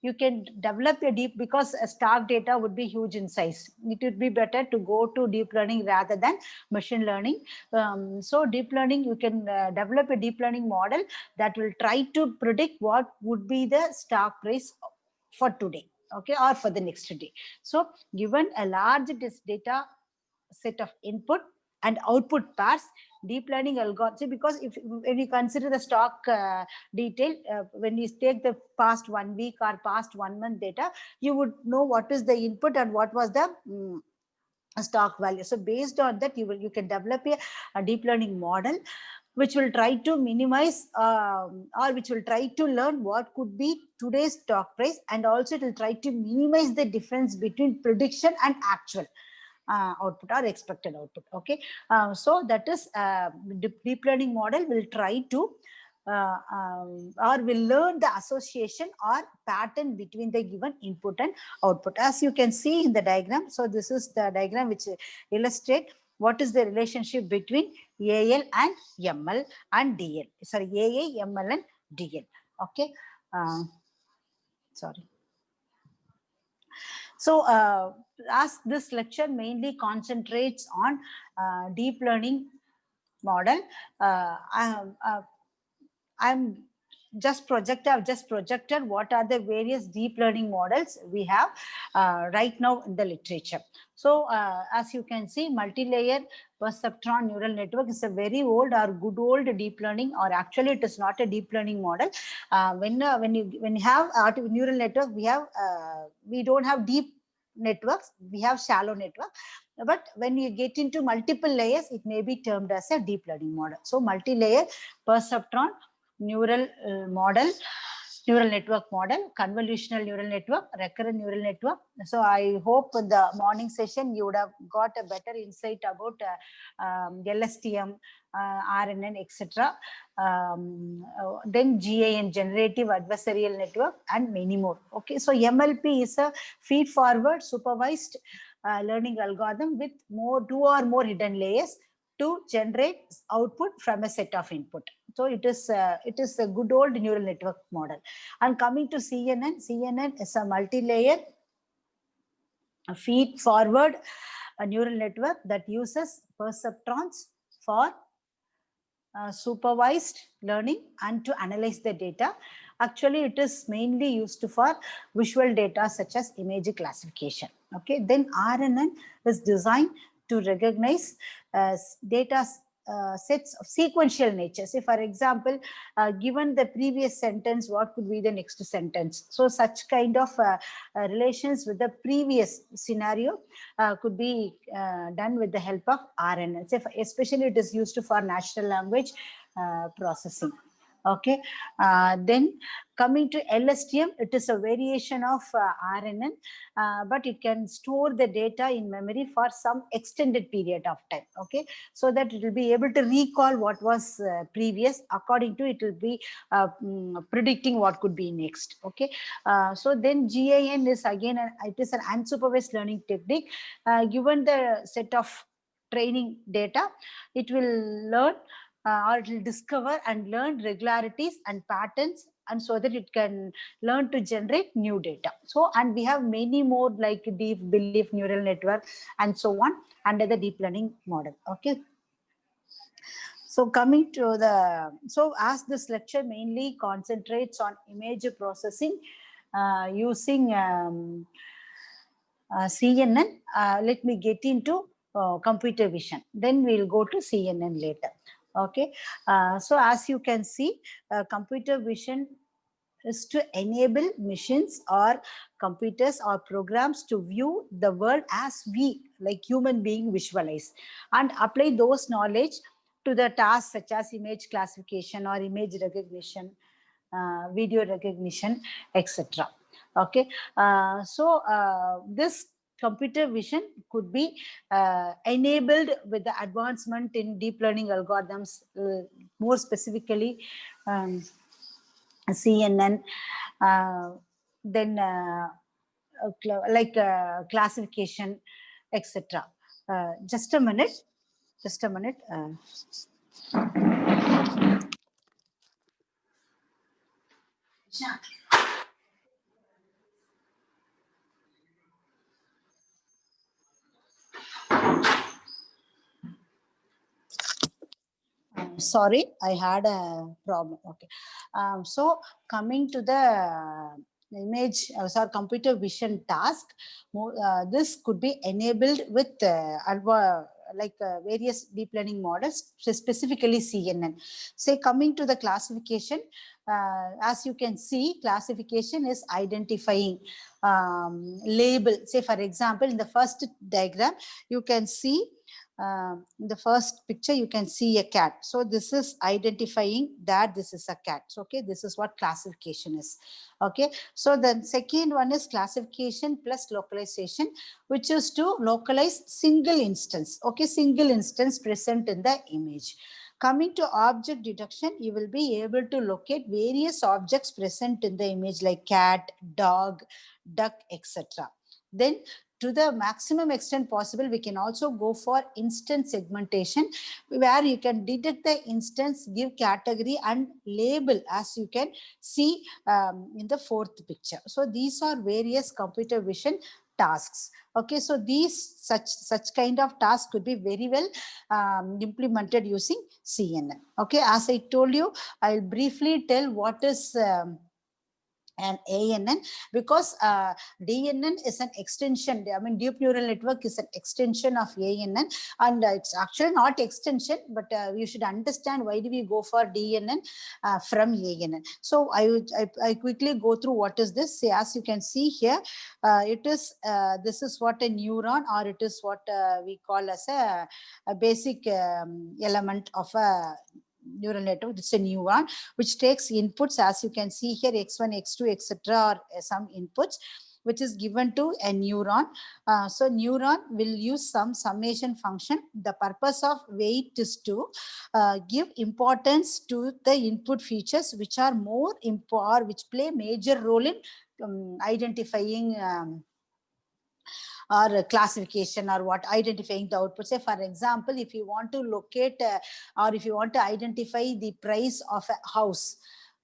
you can develop a deep, because stock data would be huge in size. It would be better to go to deep learning rather than machine learning. So deep learning, you can develop a deep learning model that will try to predict what would be the stock price for today. Okay, or for the next day. So given a large data set of input and output pairs, deep learning algorithm, because when you consider the stock detail, when you take the past 1 week or past 1 month data, you would know what is the input and what was the stock value. So based on that, you can develop a deep learning model which will try to minimize or which will try to learn what could be today's stock price, and also it will try to minimize the difference between prediction and actual output or expected output. Okay, so that is deep learning model will try to or will learn the association or pattern between the given input and output, as you can see in the diagram. So this is the diagram which illustrates what is the relationship between AL and ML and DL. Sorry, AI, ML and DL. Okay. Sorry. So as this lecture mainly concentrates on deep learning model, I've just projected what are the various deep learning models we have right now in the literature. So as you can see, multi-layer perceptron neural network is a very old or good old deep learning, or actually it is not a deep learning model. When you have neural network, we don't have deep networks, we have shallow network. but when you get into multiple layers, it may be termed as a deep learning model. So multi-layer perceptron neural model, neural network model, convolutional neural network, recurrent neural network. So I hope in the morning session you would have got a better insight about LSTM, RNN, etc. Then GAN, generative adversarial network, and many more. Okay, so MLP is a feed-forward supervised learning algorithm with two or more hidden layers to generate output from a set of input. So it is a good old neural network model. And coming to CNN is a multi-layer feed-forward neural network that uses perceptrons for supervised learning and to analyze the data. Actually, it is mainly used for visual data such as image classification. Okay, then RNN is designed to recognize data sets of sequential nature. Say, for example, given the previous sentence, what could be the next sentence? So such kind of relations with the previous scenario could be done with the help of RNN. Say, especially it is used for natural language processing. Okay, then coming to LSTM, it is a variation of RNN, but it can store the data in memory for some extended period of time. Okay, so that it will be able to recall what was previous. According to it will be predicting what could be next. Okay, so then GAN is again it is an unsupervised learning technique. Given the set of training data, it will learn or it will discover and learn regularities and patterns, and so that it can learn to generate new data. So, and we have many more like deep belief neural network and so on under the deep learning model. Okay. So coming to so as this lecture mainly concentrates on image processing using CNN, let me get into computer vision. Then we'll go to CNN later. Okay, so as you can see, computer vision is to enable machines or computers or programs to view the world as we, like human being, visualize and apply those knowledge to the tasks such as image classification or image recognition, video recognition, etc. Okay, so this computer vision could be enabled with the advancement in deep learning algorithms, more specifically CNN, then like classification, etc. Just a minute. Just a minute. Sorry, I had a problem. Okay. So coming to the image or computer vision task, this could be enabled with various deep learning models, specifically CNN. Say coming to the classification, as you can see, classification is identifying label. Say for example, in the first diagram, you can see in the first picture, you can see a cat. So this is identifying that this is a cat. So, okay, this is what classification is. Okay, so the second one is classification plus localization, which is to localize single instance. Okay, single instance present in the image. Coming to object detection, you will be able to locate various objects present in the image like cat, dog, duck, etc. Then to the maximum extent possible, we can also go for instance segmentation, where you can detect the instance, give category and label, as you can see in the fourth picture. So these are various computer vision tasks. Okay, so these such kind of tasks could be very well implemented using CNN. Okay, as I told you, I'll briefly tell what is and ANN, because DNN is an extension. I mean, deep neural network is an extension of ANN, and it's actually not extension, but you should understand why do we go for DNN from ANN. So I quickly go through what is this. See, as you can see here, it is this is what a neuron, or it is what we call as a basic element of a neural network. It's a neuron which takes inputs, as you can see here, x1, x2, etc., or some inputs which is given to a neuron. So neuron will use some summation function. The purpose of weight is to give importance to the input features which are more important, which play major role in identifying or classification, or what identifying the output. Say, for example, if you want to locate or if you want to identify the price of a house,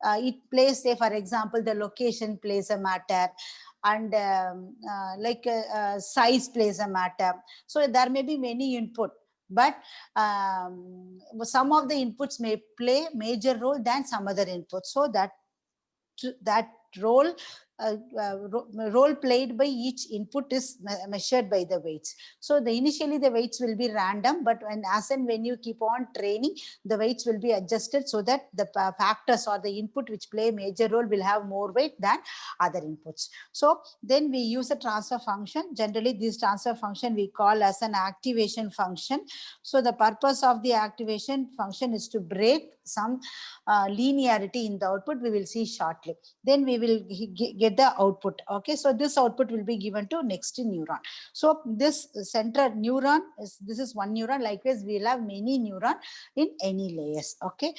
it plays, say, for example, the location plays a matter, and size plays a matter. So there may be many input, but some of the inputs may play major role than some other inputs. So that role role played by each input is measured by the weights. So initially the weights will be random, but when you keep on training, the weights will be adjusted so that the factors or the input which play major role will have more weight than other inputs. So then we use a transfer function. Generally this transfer function we call as an activation function. So the purpose of the activation function is to break some linearity in the output. We will see shortly. Then we will get the output. Okay, so this output will be given to next neuron. So this central neuron this is one neuron. Likewise, we will have many neuron in any layers. Okay,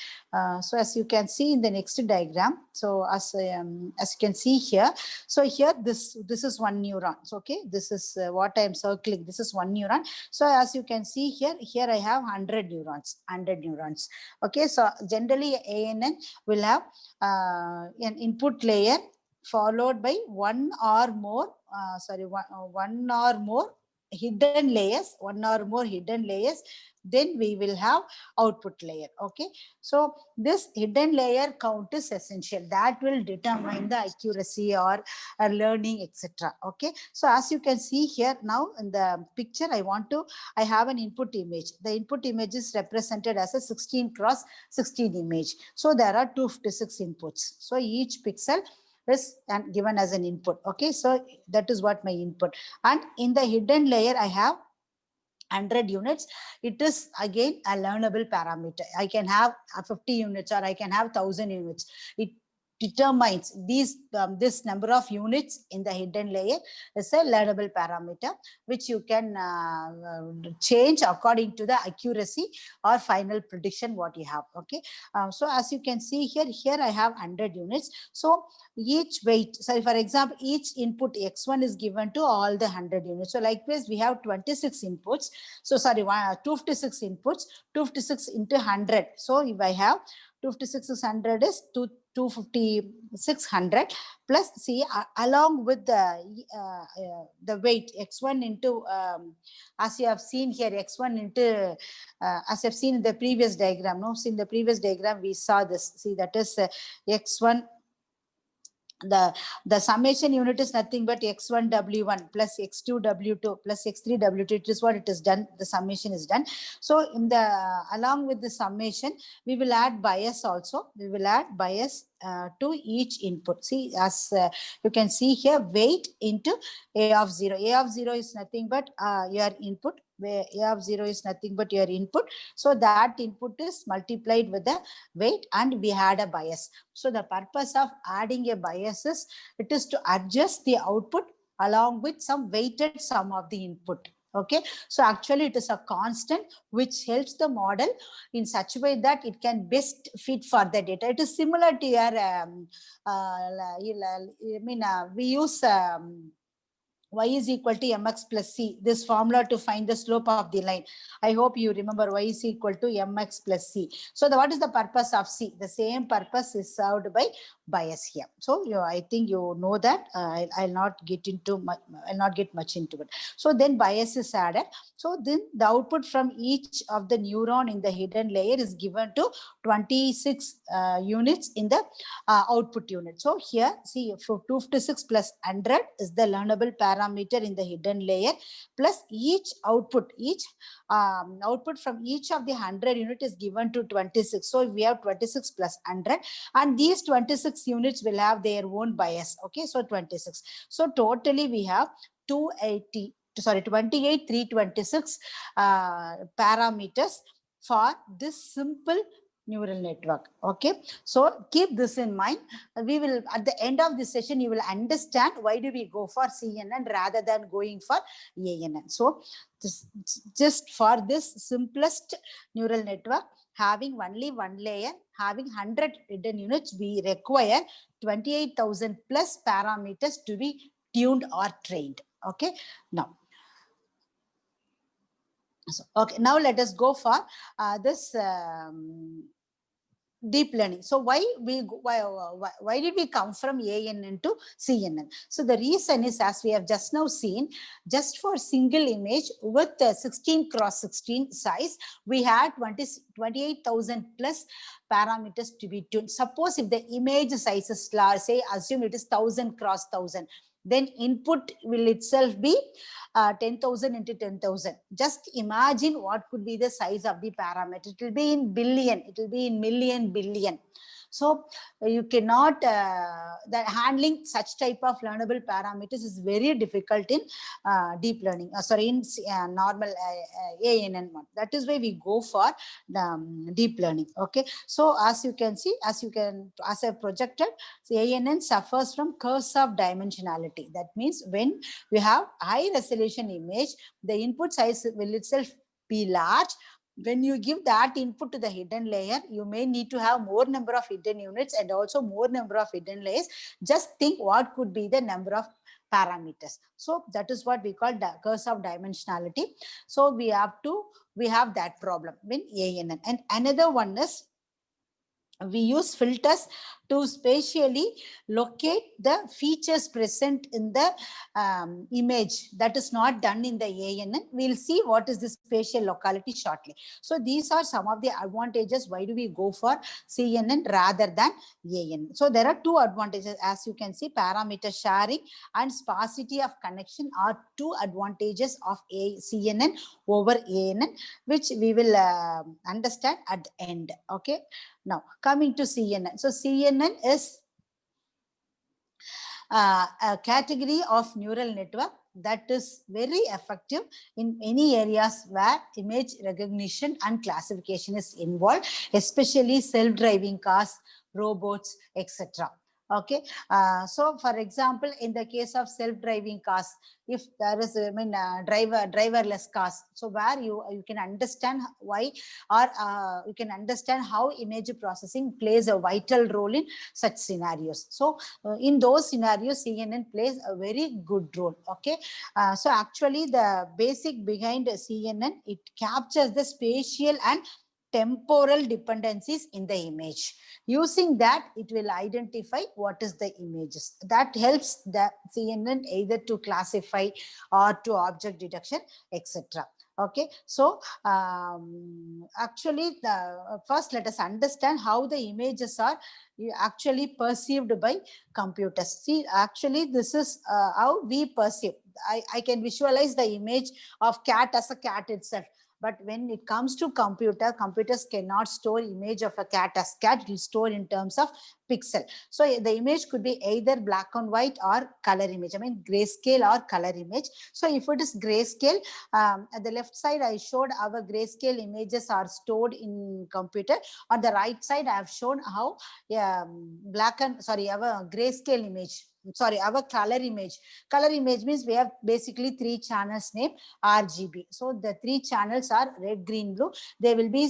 so as you can see in the next diagram, so as you can see here, so here this is one neuron. So, okay, this is what I am circling. This is one neuron. So as you can see here I have 100 neurons. Okay, so generally ANN will have an input layer followed by one or more hidden layers. Then we will have output layer. Okay, so this hidden layer count is essential. That will determine the accuracy or learning, etc. Okay, so as you can see here now in the picture, I have an input image. The input image is represented as a 16x16 image. So there are 256 inputs. So each pixel is given as an input. Okay, so that is what my input. And in the hidden layer I have 100 units. It is again a learnable parameter. I can have 50 units or I can have 1000 units. It determines this number of units in the hidden layer is a learnable parameter which you can change according to the accuracy or final prediction what you have. Okay, so as you can see here I have 100 units. So each weight, so for example, each input x1 is given to all the 100 units. So likewise we have 26 inputs. So 256 inputs, 256 into 100. So if I have 256 is 100 is 25600 plus see along with the weight x1 into as you have seen here x1 into as I've seen in the previous diagram. No, so in the previous diagram we saw this. See, that is x1. The summation unit is nothing but x1 w1 plus x2 w2 plus x3 w2. It is what it is done. The summation is done. So in the along with the summation, we will add bias also. We will add bias to each input. See, as you can see here, weight into a of 0. A of 0 is nothing but your input, where a of 0 is nothing but your input. So that input is multiplied with the weight and we had a bias. So the purpose of adding a bias is it is to adjust the output along with some weighted sum of the input. Okay, so actually it is a constant which helps the model in such a way that it can best fit for the data. It is similar to your we use y is equal to mx plus c, this formula to find the slope of the line. I hope you remember y is equal to mx plus c. So what is the purpose of c? The same purpose is served by bias here. So I think you know that. I'll not get much into it. So then bias is added. So then the output from each of the neuron in the hidden layer is given to 26 units in the output unit. So here, see, for 256 plus 100 is the learnable parameter in the hidden layer, plus each output from each of the 100 unit is given to 26. So we have 26 plus 100, and these 26 units will have their own bias. Okay, so 26. So totally we have 28,326 parameters for this simple neural network. Okay, so keep this in mind. We will, at the end of this session, you will understand why do we go for CNN rather than going for ANN. So just for this simplest neural network, having only one layer, having 100 hidden units, we require 28,000 plus parameters to be tuned or trained. Okay, now. So, okay, now let us go for this deep learning. So why did we come from ANN to CNN? So the reason is, as we have just now seen, just for single image with 16 cross 16 size, we had 28,000 plus parameters to be tuned. Suppose if the image size is large, say assume it is 1,000 cross 1,000, then input will itself be 10,000 into 10,000. Just imagine what could be the size of the parameter. It will be in billion, it will be in million, billion. So you cannot, the handling such type of learnable parameters is very difficult in deep learning, in normal ANN one. That is why we go for deep learning. Okay, so as you can see, as I projected, ANN suffers from curse of dimensionality. That means when we have high resolution image, the input size will itself be large. When you give that input to the hidden layer, you may need to have more number of hidden units and also more number of hidden layers. Just think what could be the number of parameters. So that is what we call the curse of dimensionality. So we have that problem in ANN. And another one is, we use filters to spatially locate the features present in the image. That is not done in the ANN. We'll see what is the spatial locality shortly. So these are some of the advantages. Why do we go for CNN rather than ANN? So there are two advantages. As you can see, parameter sharing and sparsity of connection are two advantages of CNN over ANN, which we will understand at the end. Okay. Now, coming to CNN. So CNN is a category of neural network that is very effective in many areas where image recognition and classification is involved, especially self-driving cars, robots, etc. Okay, so for example, in the case of self-driving cars, if there is, driverless cars, so where you can understand why, or you can understand how image processing plays a vital role in such scenarios. So in those scenarios, CNN plays a very good role. Okay, so actually the basic behind CNN, it captures the spatial and temporal dependencies in the image. Using that, it will identify what is the images. That helps the CNN either to classify or to object detection, etc. Okay, so actually, first let us understand how the images are actually perceived by computers. See, actually, this is how we perceive. I can visualize the image of cat as a cat itself. But when it comes to computers cannot store image of a cat as cat. It will store in terms of pixel. So the image could be either black and white or color image. I mean grayscale or color image. So if it is grayscale, at the left side I showed our grayscale images are stored in computer. On the right side I have shown how our grayscale image. Sorry, our color image. Color image means we have basically 3 channels named RGB. So the 3 channels are red, green, blue. They will be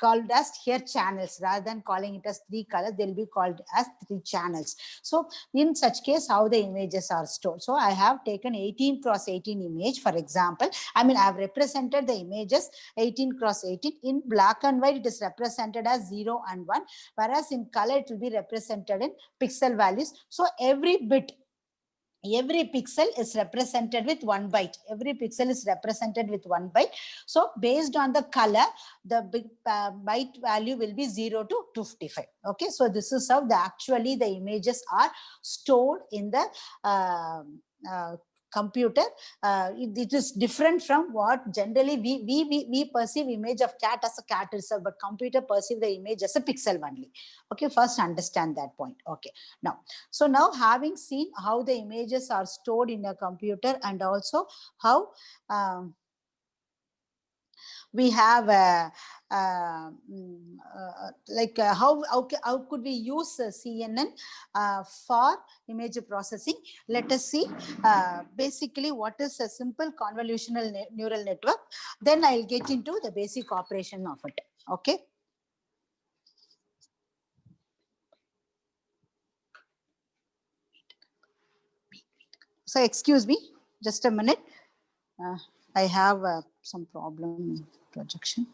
called as here channels. Rather than calling it as 3 colors, they'll be called as 3 channels. So in such case, how the images are stored. So I have taken 18 cross 18 image, for example. I mean, I have represented the images 18 cross 18. In black and white, it is represented as 0 and 1, whereas in color, it will be represented in pixel values. So every bit, every pixel is represented with 1 byte. Every pixel is represented with 1 byte. So based on the color, the big byte value will be 0 to 255. Okay, so this is how actually the images are stored in the computer. It is different from what generally we perceive image of cat as a cat itself, but computer perceive the image as a pixel only. Okay, first understand that point. Okay, now, so now having seen how the images are stored in a computer, and also how we have how could we use CNN for image processing. Let us see basically what is a simple convolutional neural network. Then I'll get into the basic operation of it. Okay. So excuse me, just a minute. I have some problem in projection.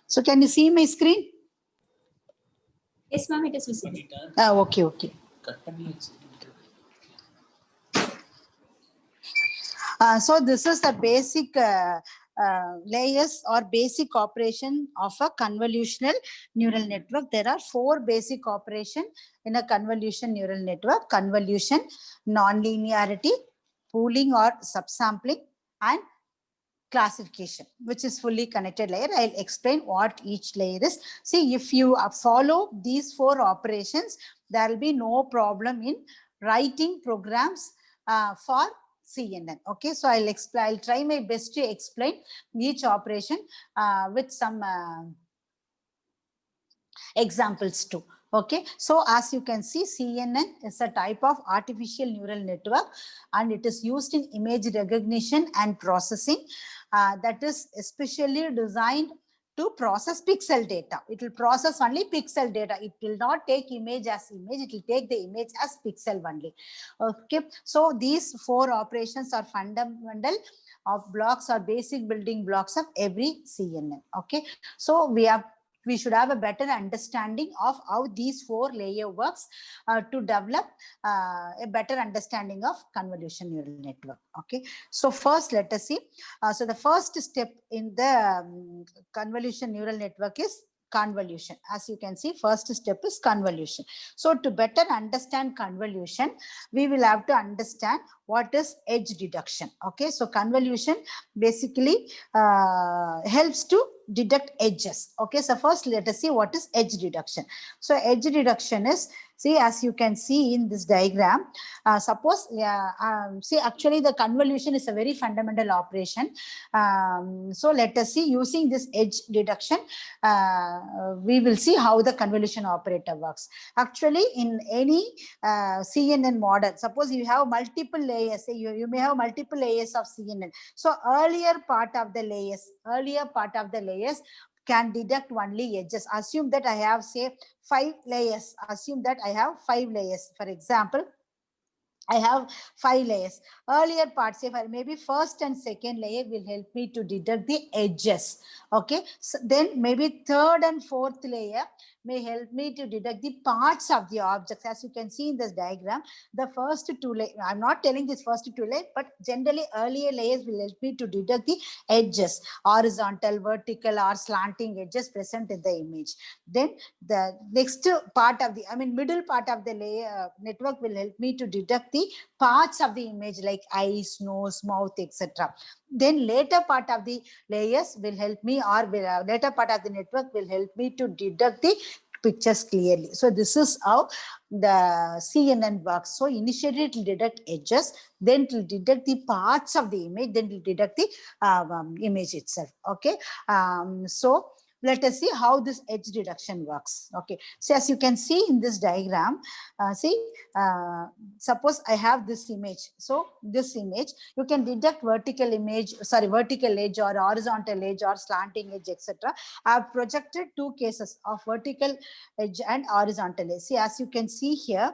So can you see my screen? Yes, ma'am, it is visible. Okay, okay. So this is the basic layers or basic operation of a convolutional neural network. There are 4 basic operations in a convolution neural network: convolution, nonlinearity, pooling or subsampling, and classification, which is fully connected layer. I'll explain what each layer is. See, if you follow these 4 operations, there will be no problem in writing programs for CNN. Okay, so I'll try my best to explain each operation with some examples too. Okay, so as you can see, CNN is a type of artificial neural network, and it is used in image recognition and processing. That is especially designed to process pixel data. It will process only pixel data. It will not take image as image. It will take the image as pixel only. Okay, so these 4 operations are fundamental of blocks or basic building blocks of every CNN. Okay, so we should have a better understanding of how these 4 layer works to develop a better understanding of convolution neural network. Okay, so first let us see. So the first step in the convolution neural network is convolution. As you can see, first step is convolution. So to better understand convolution, we will have to understand what is edge deduction. Okay, so convolution basically helps to deduct edges. Okay, so first let us see what is edge deduction. So edge deduction is, see, as you can see in this diagram, suppose, see, actually the convolution is a very fundamental operation. So let us see, using this edge deduction, we will see how the convolution operator works. Actually, in any CNN model, suppose you have multiple layers, say you may have multiple layers of CNN. So earlier part of the layers can deduct only edges. Assume that I have, say, 5 layers. Assume that I have 5 layers. For example, I have 5 layers. Earlier parts, say maybe first and second layer will help me to deduct the edges. Okay, so then maybe third and fourth layer may help me to deduct the parts of the objects. As you can see in this diagram, the first 2 layers, I'm not telling this first 2 layers, but generally earlier layers will help me to deduct the edges, horizontal, vertical or slanting edges present in the image. Then the next part of the, middle part of the layer network will help me to deduct the parts of the image like eyes, nose, mouth, etc. Then later part of the layers will help me, or later part of the network will help me to deduct the pictures clearly. So this is how the CNN works. So initially it will deduct edges, then it will deduct the parts of the image, then it will deduct the image itself. Okay, so let us see how this edge deduction works. Okay, so as you can see in this diagram, suppose I have this image. So this image, you can deduct vertical edge or horizontal edge or slanting edge, etc. I have projected two cases of vertical edge and horizontal edge. See, as you can see here,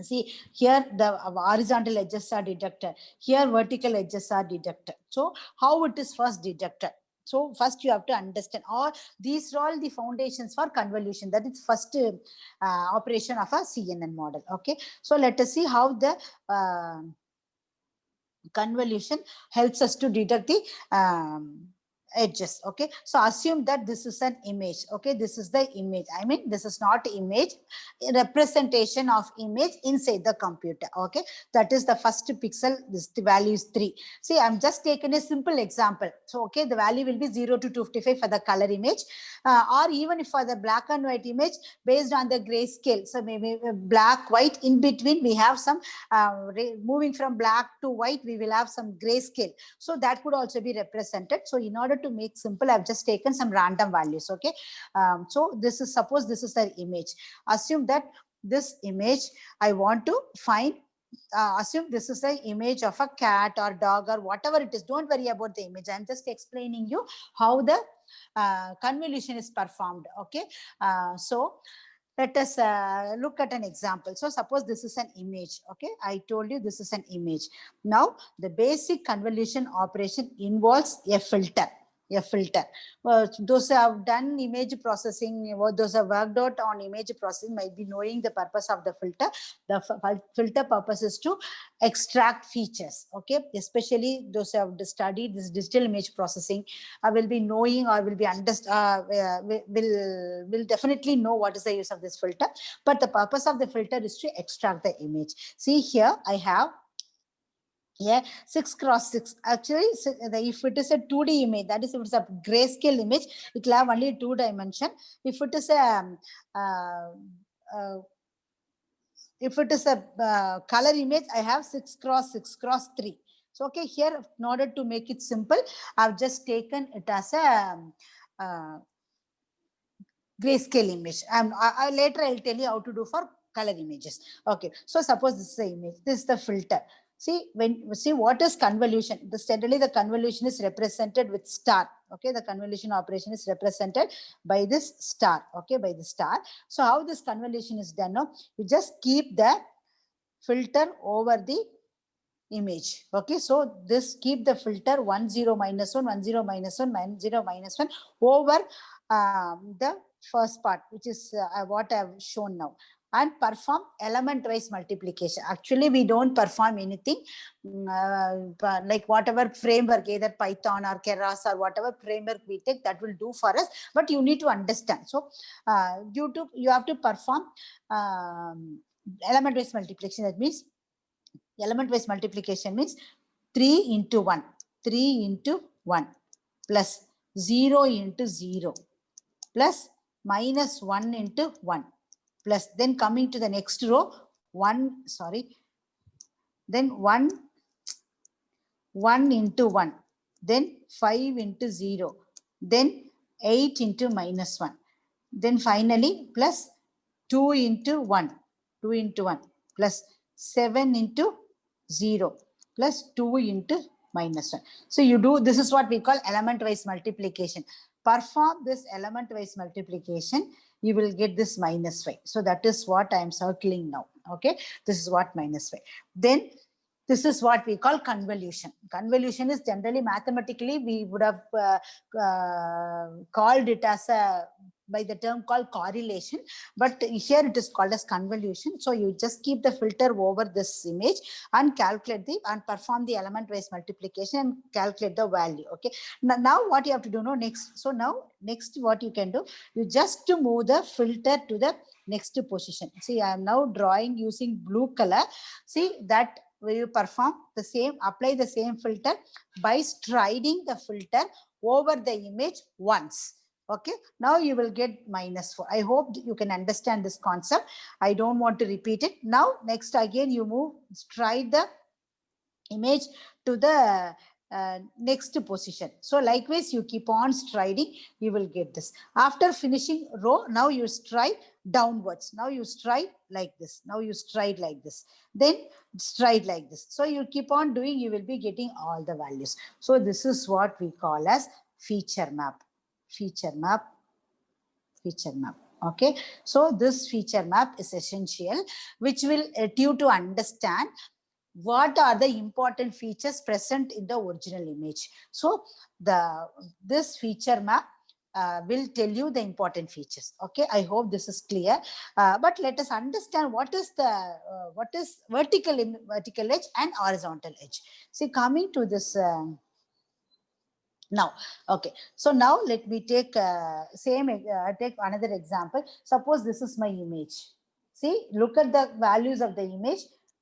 see here the horizontal edges are deducted, here vertical edges are deducted. So how it is first deducted? So first you have to understand, or these are all the foundations for convolution. That is first operation of a CNN model. Okay, so let us see how the convolution helps us to deduct the edges. Okay, so assume that this is an image. Okay, this is the image. I mean, this is not image, representation of image inside the computer. Okay, that is the first pixel. This the value is 3. See, I'm just taking a simple example. So okay, the value will be 0 to 255 for the color image, or even if for the black and white image based on the grayscale. So maybe black, white, in between we have some moving from black to white, we will have some grayscale. So that could also be represented. So in order to make simple, I've just taken some random values. Okay, so this is, suppose this is the image. Assume that this image I want to find. Assume this is the image of a cat or dog or whatever it is. Don't worry about the image. I'm just explaining you how the convolution is performed. Okay, so let us look at an example. So suppose this is an image. Okay, I told you this is an image. Now the basic convolution operation involves a filter. Those who have done image processing, those who have worked out on image processing might be knowing the purpose of the filter. The filter purpose is to extract features. Okay, especially those who have studied this digital image processing will be knowing, or will be will definitely know what is the use of this filter. But the purpose of the filter is to extract the image. See here, I have 6 cross 6. Actually, if it is a 2D image, that is, if it's a grayscale image, it will have only 2 dimension. If it is a color image, I have 6 cross 6 cross 3. So okay, here in order to make it simple, I've just taken it as a grayscale image. Later I'll tell you how to do for color images. Okay, so suppose this is the image, this is the filter. See, what is convolution? Steadily the convolution is represented with star. Okay, the convolution operation is represented by this star. Okay, by the star. So how this convolution is done? No, you just keep the filter over the image. Okay, so this keep the filter 1 0 minus 1 1 0 minus 1 0 minus 1 over the first part, which is what I have shown now, and perform element wise multiplication. Actually, we don't perform anything like whatever framework, either Python or Keras or whatever framework we take, that will do for us. But you need to understand. So you have to perform element wise multiplication. That means element wise multiplication means 3 into 1, 3 into 1 plus 0 into 0 plus minus 1 into 1 plus, then coming to the next row, 1 into 1, then 5 into 0, then 8 into minus 1, then finally plus 2 into 1 plus 7 into 0 plus 2 into minus 1. So you do, this is what we call element wise multiplication. Perform this element wise multiplication, you will get this minus 5. So that is what I am circling now. Okay, this is what minus 5. Then this is what we call convolution. Convolution is generally, mathematically, we would have called it as by the term called correlation, but here it is called as convolution. So you just keep the filter over this image and calculate and perform the element wise multiplication and calculate the value. Okay, now what you have to do now next. So now next what you can do, you just to move the filter to the next position. See, I am now drawing using blue color. See that you perform the same, apply the same filter by striding the filter over the image once. Okay, now you will get minus 4. I hope you can understand this concept. I don't want to repeat it. Now next again you stride the image to the next position. So likewise, you keep on striding, you will get this. After finishing row, now you stride downwards. Now you stride like this. Now you stride like this. Then stride like this. So you keep on doing, you will be getting all the values. So this is what we call as feature map. Feature map. Feature map. Okay. So this feature map is essential, which will help you to understand what are the important features present in the original image. So this feature map will tell you the important features. Okay, I hope this is clear. But let us understand what is vertical edge and horizontal edge. See, coming to this now, okay. So now let me take take another example. Suppose this is my image. See, look at the values of the image: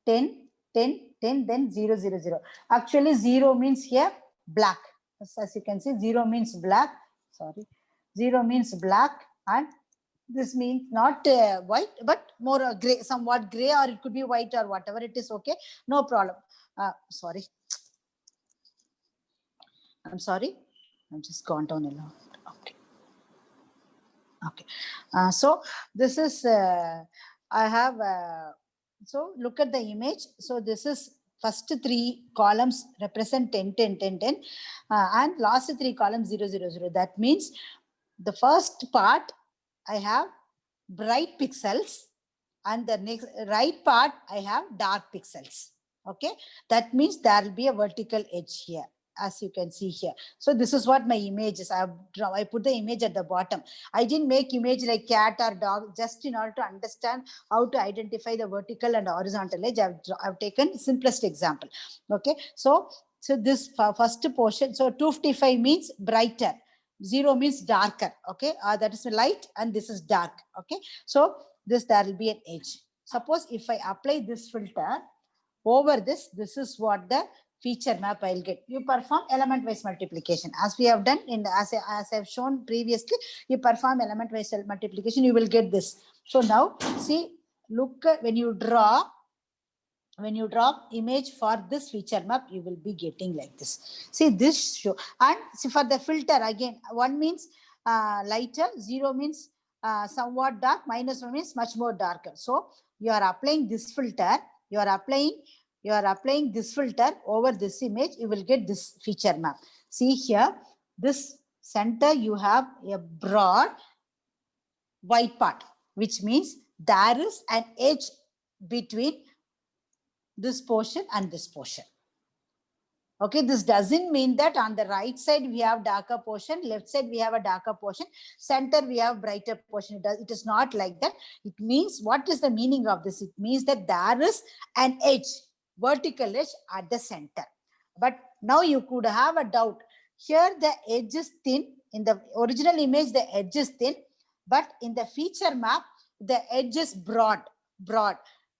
10, 10, 10, then 0, 0, 0. Actually, 0 means here black. As you can see, 0 means black. Sorry, 0 means black, and this means not white, but more gray, somewhat gray, or it could be white or whatever it is. Okay, no problem. Sorry. I'm sorry, I've just gone down a lot. Okay. Okay. So this is, I have, so look at the image. So this is first 3 columns represent 10, 10, 10, 10, and last 3 columns 0, 0, 0. That means the first part I have bright pixels, and the next right part I have dark pixels. Okay. That means there will be a vertical edge here, as you can see here. So this is what my image is. I put the image at the bottom. I didn't make image like cat or dog, just in order to understand how to identify the vertical and horizontal edge. I've taken simplest example. Okay. So this first portion, so 255 means brighter. 0 means darker. Okay. That is light, and this is dark. Okay. So this, there will be an edge. Suppose if I apply this filter over this is what the feature map I'll get. You perform element wise multiplication as we have done in as I've shown previously. You perform element wise multiplication, you will get this. So now see, look, when you draw image for this feature map, you will be getting like this. See this show, and see for the filter again, 1 means lighter, 0 means somewhat dark, -1 means much more darker. So you are applying this filter, you are applying this filter over this image, you will get this feature map. See here, this center you have a broad white part, which means there is an edge between this portion and this portion. Okay, this doesn't mean that on the right side we have darker portion, left side we have a darker portion, center we have brighter portion. It is not like that. It means, what is the meaning of this? It means that there is an edge, vertical edge at the center. But now you could have a doubt. Here the edge is thin. In the original image, the edge is thin, but in the feature map, the edge is broad.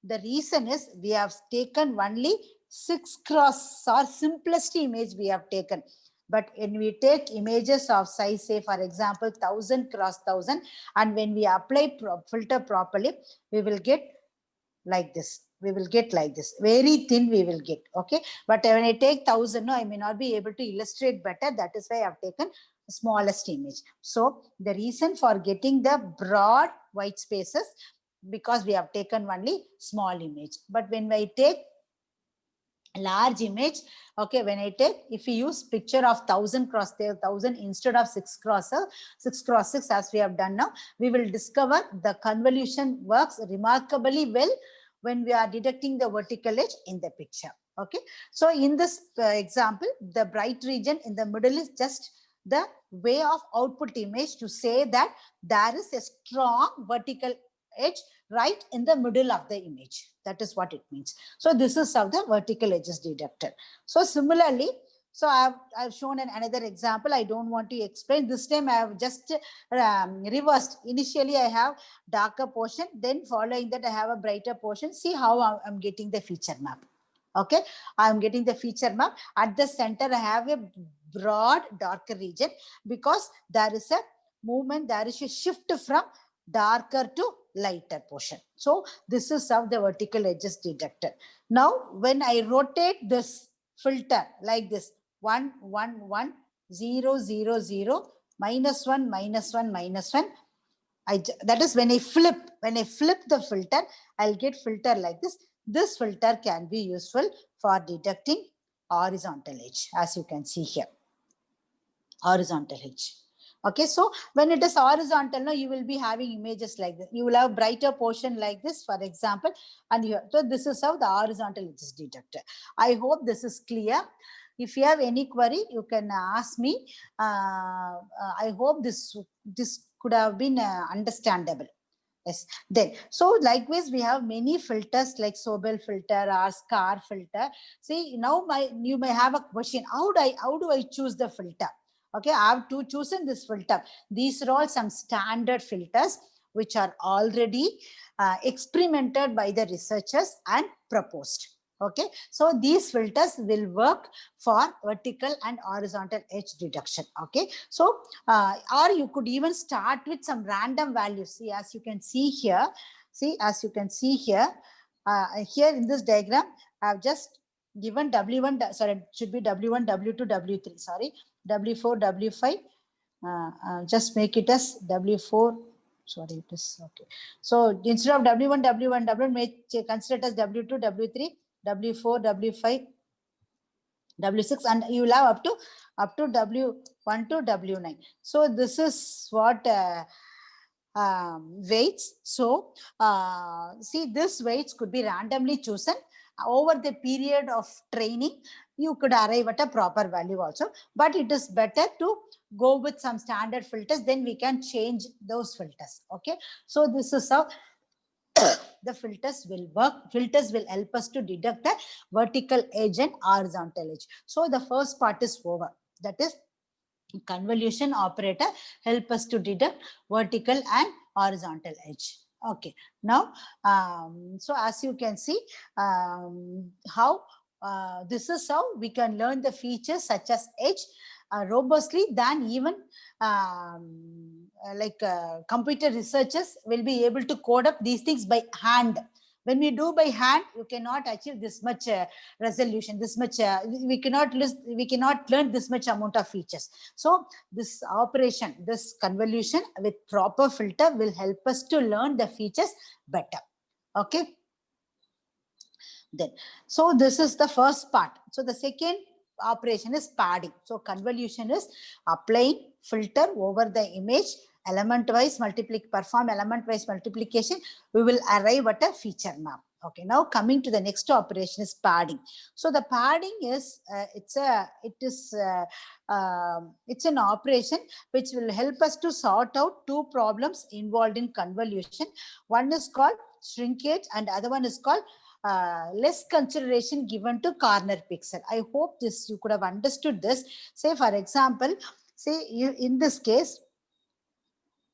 The reason is we have taken only 6 cross or simplest image we have taken. But when we take images of size, say for example 1000 cross 1000, and when we apply filter properly, we will get like this. We will get like this, very thin we will get. Okay, but when I take 1000, no, I may not be able to illustrate better. That is why I have taken the smallest image. So the reason for getting the broad white spaces, because we have taken only small image. But when I take large image, okay, when I take, if we use picture of 1000 cross 1000 instead of 6 cross 6 as we have done now, we will discover the convolution works remarkably well when we are detecting the vertical edge in the picture. Okay, so in this example, the bright region in the middle is just the way of output image to say that there is a strong vertical edge right in the middle of the image. That is what it means. So this is how the vertical edge is detected. So similarly, so I've shown another example. I don't want to explain. This time I have just reversed. Initially I have darker portion, then following that I have a brighter portion. See how I'm getting the feature map. Okay, I'm getting the feature map. At the center I have a broad darker region, because there is a movement, there is a shift from darker to lighter portion. So this is how the vertical edge is detected. Now when I rotate this filter like this, 1, 1, 1, 0, 0, 0, minus 1, minus 1, minus 1. That is when I flip the filter, I'll get filter like this. This filter can be useful for detecting horizontal edge, as you can see here. Horizontal edge. Okay, so when it is horizontal, now you will be having images like this. You will have brighter portion like this, for example, and here. So this is how the horizontal edge is detected. I hope this is clear. If you have any query, you can ask me. I hope this could have been understandable. Yes. Then, so likewise, we have many filters like Sobel filter or Scar filter. See, now you may have a question: how do I choose the filter? Okay, I have to choose this filter. These are all some standard filters which are already experimented by the researchers and proposed. Okay, so these filters will work for vertical and horizontal edge detection. Okay, so or you could even start with some random values. See, as you can see here, here in this diagram, I have just given W1, sorry, it should be W1, W2, W3, sorry, W4, W5, just make it as W4, sorry, it is okay. So instead of W1, W1, W1, may consider it as W2, W3, W4, W5, W6, and you will have up to W1 to W9. So this is what weights. So see, this weights could be randomly chosen. Over the period of training, you could arrive at a proper value also, but it is better to go with some standard filters, then we can change those filters. Okay, so this is how the filters will work. Filters will help us to detect the vertical edge and horizontal edge. So the first part is over. That is, convolution operator help us to detect vertical and horizontal edge. Okay, now so as you can see, how this is how we can learn the features such as edge robustly than even computer researchers will be able to code up these things by hand. When we do by hand, you cannot achieve this much resolution, this much we cannot learn this much amount of features. So this operation, this convolution with proper filter will help us to learn the features better. Okay, then so this is the first part. So the second operation is padding. So convolution is applying filter over the image, element wise perform element wise multiplication, we will arrive at a feature map. Okay, now coming to the next operation is padding. So the padding is it's an operation which will help us to sort out two problems involved in convolution. One is called shrinkage and other one is called less consideration given to corner pixel. I hope this you could have understood this. Say for example, say you in this case,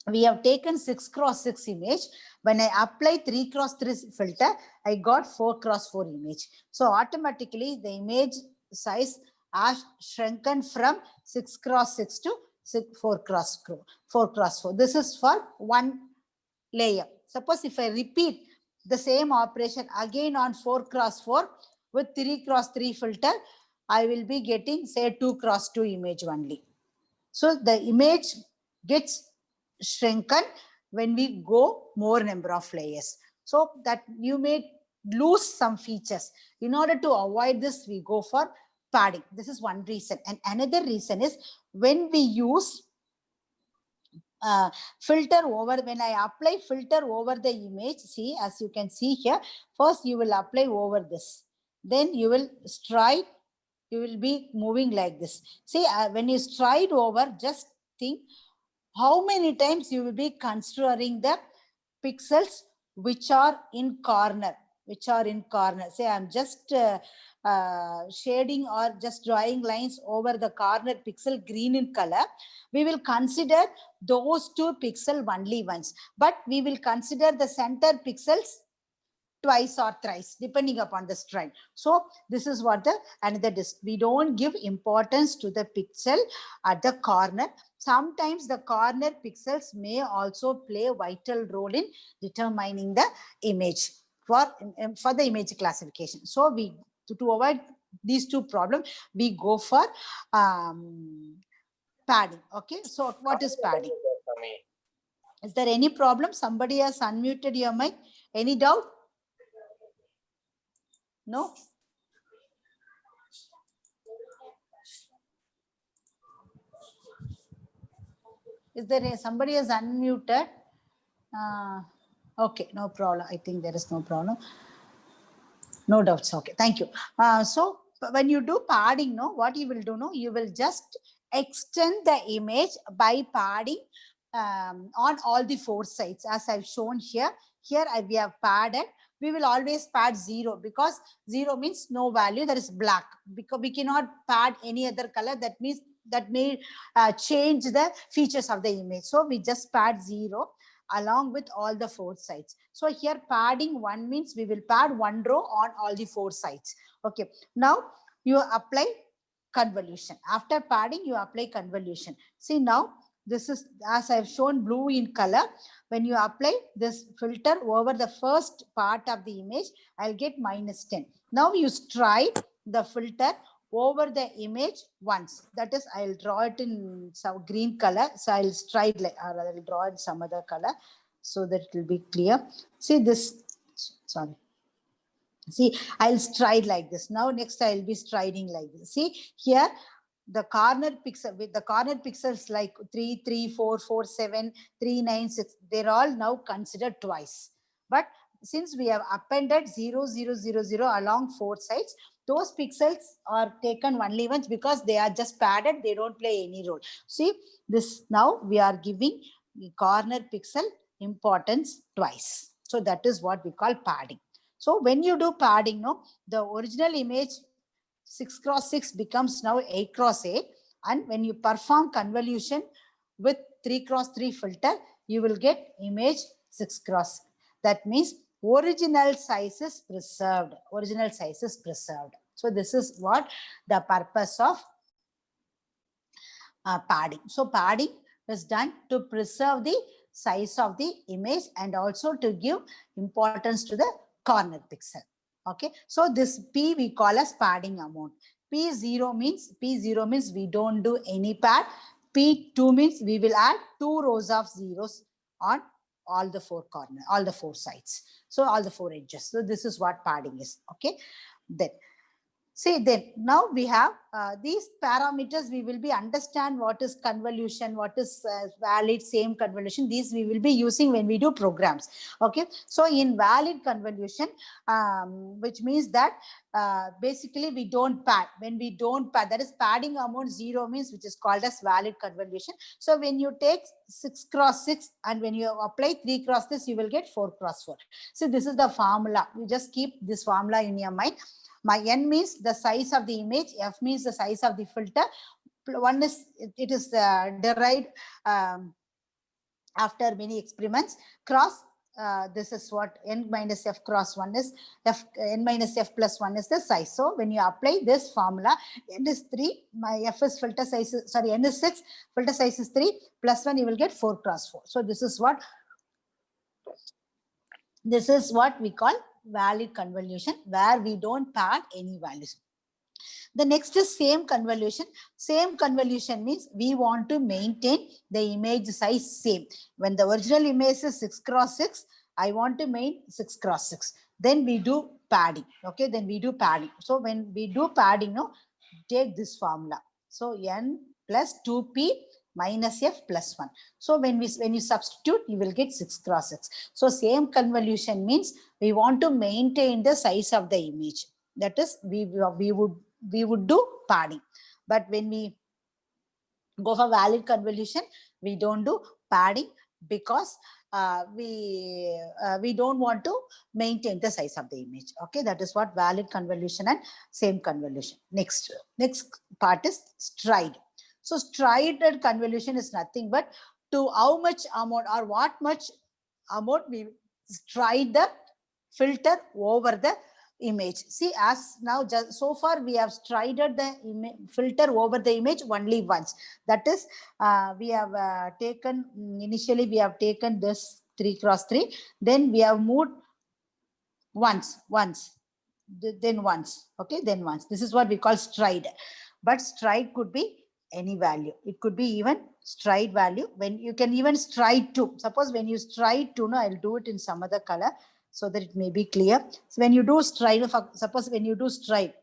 we have taken 6x6 image. When I apply 3x3 filter, I got 4x4 image. So automatically the image size has shrunken from 6x6 to 4x4. This is for one layer. Suppose if I repeat the same operation again on 4x4 with 3x3 filter, I will be getting say 2x2 image only. So the image gets shrunken when we go more number of layers. So that you may lose some features. In order to avoid this, we go for padding. This is one reason. And another reason is when we use filter over, when I apply filter over the image, see, as you can see here, first you will apply over this, then you will stride, you will be moving like this. See, when you stride over, just think how many times you will be considering the pixels which are in corner, Say I'm just shading or just drawing lines over the corner pixel green in color. We will consider those two pixels only once, but we will consider the center pixels twice or thrice depending upon the stride. So this is what the another we don't give importance to the pixel at the corner. Sometimes the corner pixels may also play a vital role in determining the image for the image classification. So we to avoid these two problems, we go for padding. Okay, so what is padding? Is there any problem? Somebody has unmuted your mic. Any doubt? No? Is there somebody has unmuted? Okay, no problem. I think there is no problem. No doubts. Okay, thank you. So when you do padding, no, what you will do, no, you will just extend the image by padding on all the four sides, as I've shown here. Here we have padded. We will always pad 0 because 0 means no value. That is black, because we cannot pad any other color. That means that may change the features of the image. So we just pad 0 along with all the four sides. So here padding 1 means we will pad 1 row on all the four sides. Okay. Now you apply convolution. After padding, you apply convolution. See, now this is, as I've shown, blue in color. When you apply this filter over the first part of the image, I'll get -10. Now you stride the filter over the image once. That is, I'll draw it in some green color. So I'll stride like, or I'll draw in some other color so that it will be clear. See this, sorry. See, I'll stride like this. Now next I'll be striding like this. See here, the corner pixel with the corner pixels like 3, 3, 4, 4, 7, 3, 9, 6, they're all now considered twice. But since we have appended 0, 0, 0, 0 along four sides, those pixels are taken only once because they are just padded. They don't play any role. See this, now we are giving the corner pixel importance twice. So that is what we call padding. So when you do padding, no, the original image 6x6 becomes now 8x8. And when you perform convolution with 3x3 filter, you will get image 6x. That means original size is preserved. Original size is preserved. So this is what the purpose of padding. So padding is done to preserve the size of the image and also to give importance to the corner pixel. Okay, so this P we call as padding amount. P0 means we don't do any pad. P2 means we will add 2 rows of zeros on all the four corners, all the four sides. So all the four edges. So this is what padding is. Okay, then. See, then now we have these parameters. We will be understand what is convolution, what is valid same convolution. These we will be using when we do programs. Okay, so in valid convolution, which means that basically we don't pad. When we don't pad, that is padding amount 0 means, which is called as valid convolution. So when you take 6x6 and when you apply 3x6, you will get 4x4. So this is the formula. You just keep this formula in your mind. My n means the size of the image, f means the size of the filter. One is, it is derived after many experiments. Cross, this is what n minus f cross 1 is. N minus f plus 1 is the size. So when you apply this formula, n is 3, my f is filter size, sorry, n is 6, filter size is 3, plus 1, you will get 4x4. So this is what we call valid convolution, where we don't pad any values. The next is same convolution. Same convolution means we want to maintain the image size same. When the original image is 6x6, I want to maintain 6x6. Then we do padding. Okay, then we do padding. So when we do padding, no, take this formula. So n plus 2p minus f plus 1. So when you substitute, you will get 6x6. So same convolution means we want to maintain the size of the image. That is, we would do padding. But when we go for valid convolution, we don't do padding because we don't want to maintain the size of the image. Okay, that is what valid convolution and same convolution. Next part is stride. So strided convolution is nothing but to how much amount or what much amount we stride the filter over the image. See, as now just so far we have strided the filter over the image only once. That is, we have taken, initially we have taken this 3x3, then we have moved once. then once. Okay, then once. This is what we call stride. But stride could be any value. It could be even stride value. When you can even stride to. Suppose when you stride to, no, I'll do it in some other color so that it may be clear. So when you do stride, suppose when you do stride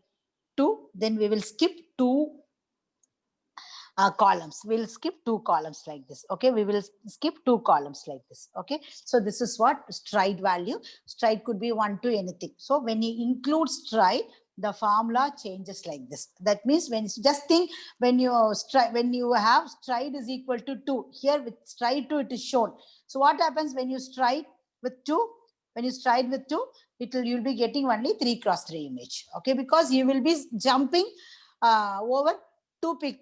to, then we will skip two columns. We'll skip two columns like this. Okay, we will skip two columns like this. Okay, so this is what stride value. Stride could be 1 to anything. So when you include stride, the formula changes like this. That means when just think, when you have stride is equal to 2. Here with stride 2 it is shown. So what happens when you stride with 2? When you stride with 2, you'll be getting only 3 cross 3 image. Okay, because you will be jumping over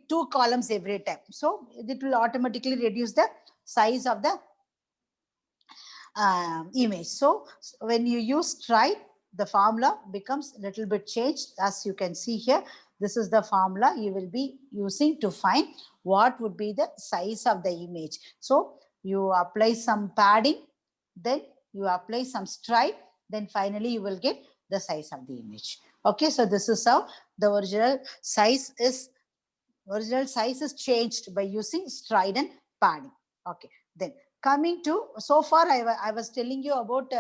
two columns every time. So it will automatically reduce the size of the image. So when you use stride, the formula becomes a little bit changed. As you can see here, this is the formula you will be using to find what would be the size of the image. So you apply some padding, then you apply some stride, then finally you will get the size of the image. Okay, so this is how the original size is changed by using stride and padding. Okay, then coming to, so far I was telling you about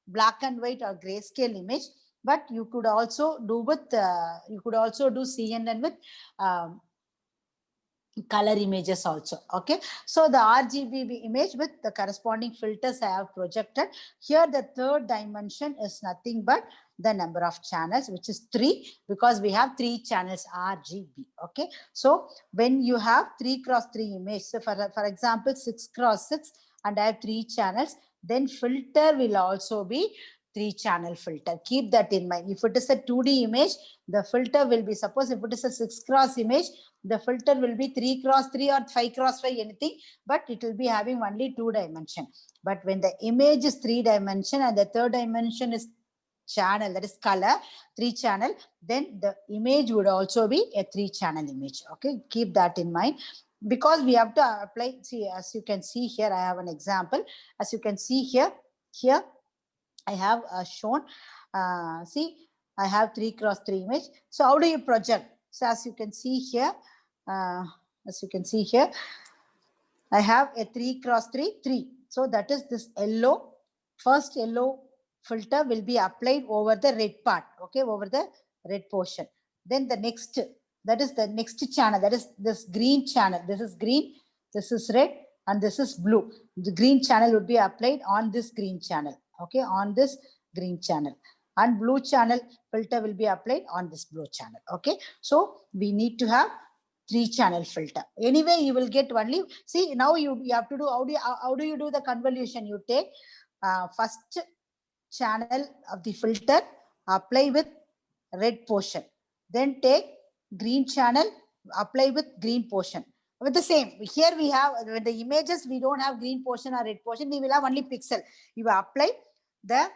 black and white or grayscale image, but you could also do with CNN with color images also. Okay, so the RGB image with the corresponding filters I have projected here. The third dimension is nothing but the number of channels, which is 3, because we have 3 channels RGB. Okay, so when you have 3 cross 3 image, so for example 6 cross 6, and I have 3 channels, then filter will also be 3 channel filter. Keep that in mind. If it is a 2D image, the filter will be, suppose if it is a 6 cross image, the filter will be 3 cross 3 or 5 cross 5, anything, but it will be having only 2 dimension. But when the image is 3 dimension and the third dimension is channel, that is color, 3 channel, then the image would also be a 3 channel image. Okay, keep that in mind, because we have to apply. See, as you can see here, I have an example. As you can see here I have shown, see, I have 3 cross 3 image. So how do you project? So as you can see here, I have a 3 cross 3, 3. So that is this yellow, first yellow filter will be applied over the red part, okay, over the red portion. Then the next, that is the next channel, that is this green channel. This is green, this is red, and this is blue. The green channel would be applied on this green channel, okay, on this green channel, and blue channel filter will be applied on this blue channel. Okay, so we need to have 3 channel filter. Anyway, you will get only, see, now you have to do, how do you do the convolution? You take first channel of the filter, apply with red portion, then take green channel, apply with green portion. With the same, here we have, with the images, we don't have green portion or red portion, we will have only pixel. You apply the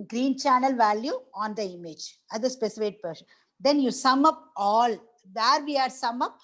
green channel value on the image at the specified portion. Then you sum up all, where we had sum up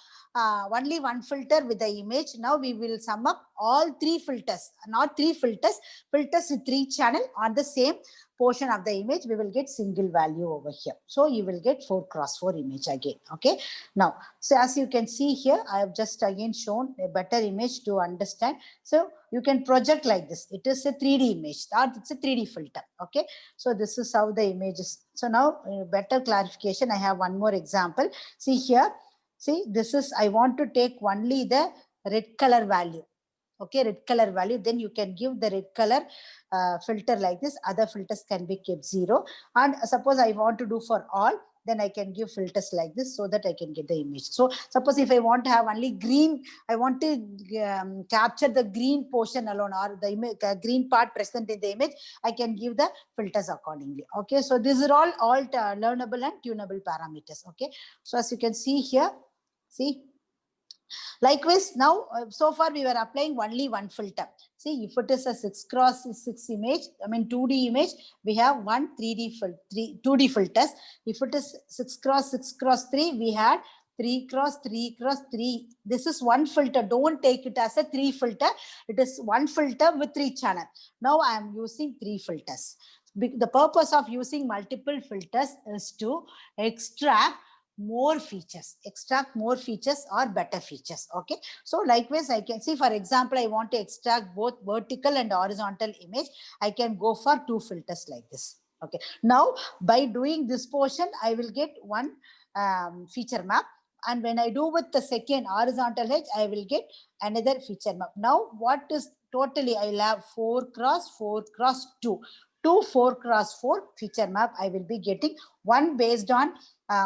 only one filter with the image. Now we will sum up all 3 filters, not 3 filters, filters with 3 channel on the same portion of the image. We will get single value over here. So you will get 4 cross 4 image again. Okay. Now, so as you can see here, I have just again shown a better image to understand. So you can project like this. It is a 3D image, or it's a 3D filter. Okay. So this is how the image is. So now better clarification. I have one more example. See here. See, this is, I want to take only the red color value. Okay, red color value. Then you can give the red color filter like this. Other filters can be kept 0. And suppose I want to do for all, then I can give filters like this so that I can get the image. So suppose if I want to have only green, I want to capture the green portion alone, or the green part present in the image, I can give the filters accordingly. Okay, so these are all learnable and tunable parameters. Okay, so as you can see here, see, likewise, now, so far we were applying only one filter. See, if it is a 6 cross 6 image, I mean 2D image, we have one 2D filters. If it is 6 cross 6 cross 3, we had 3 cross 3 cross 3. This is one filter. Don't take it as a 3 filter. It is one filter with 3 channel. Now I am using 3 filters. The purpose of using multiple filters is to extract more features, or better features. Okay, so likewise I can see, for example, I want to extract both vertical and horizontal image. I can go for 2 filters like this. Okay, now by doing this portion I will get one feature map, and when I do with the second horizontal edge I will get another feature map. Now what is totally, I will have 4 cross 4 cross 2 4 cross 4 feature map I will be getting, one based on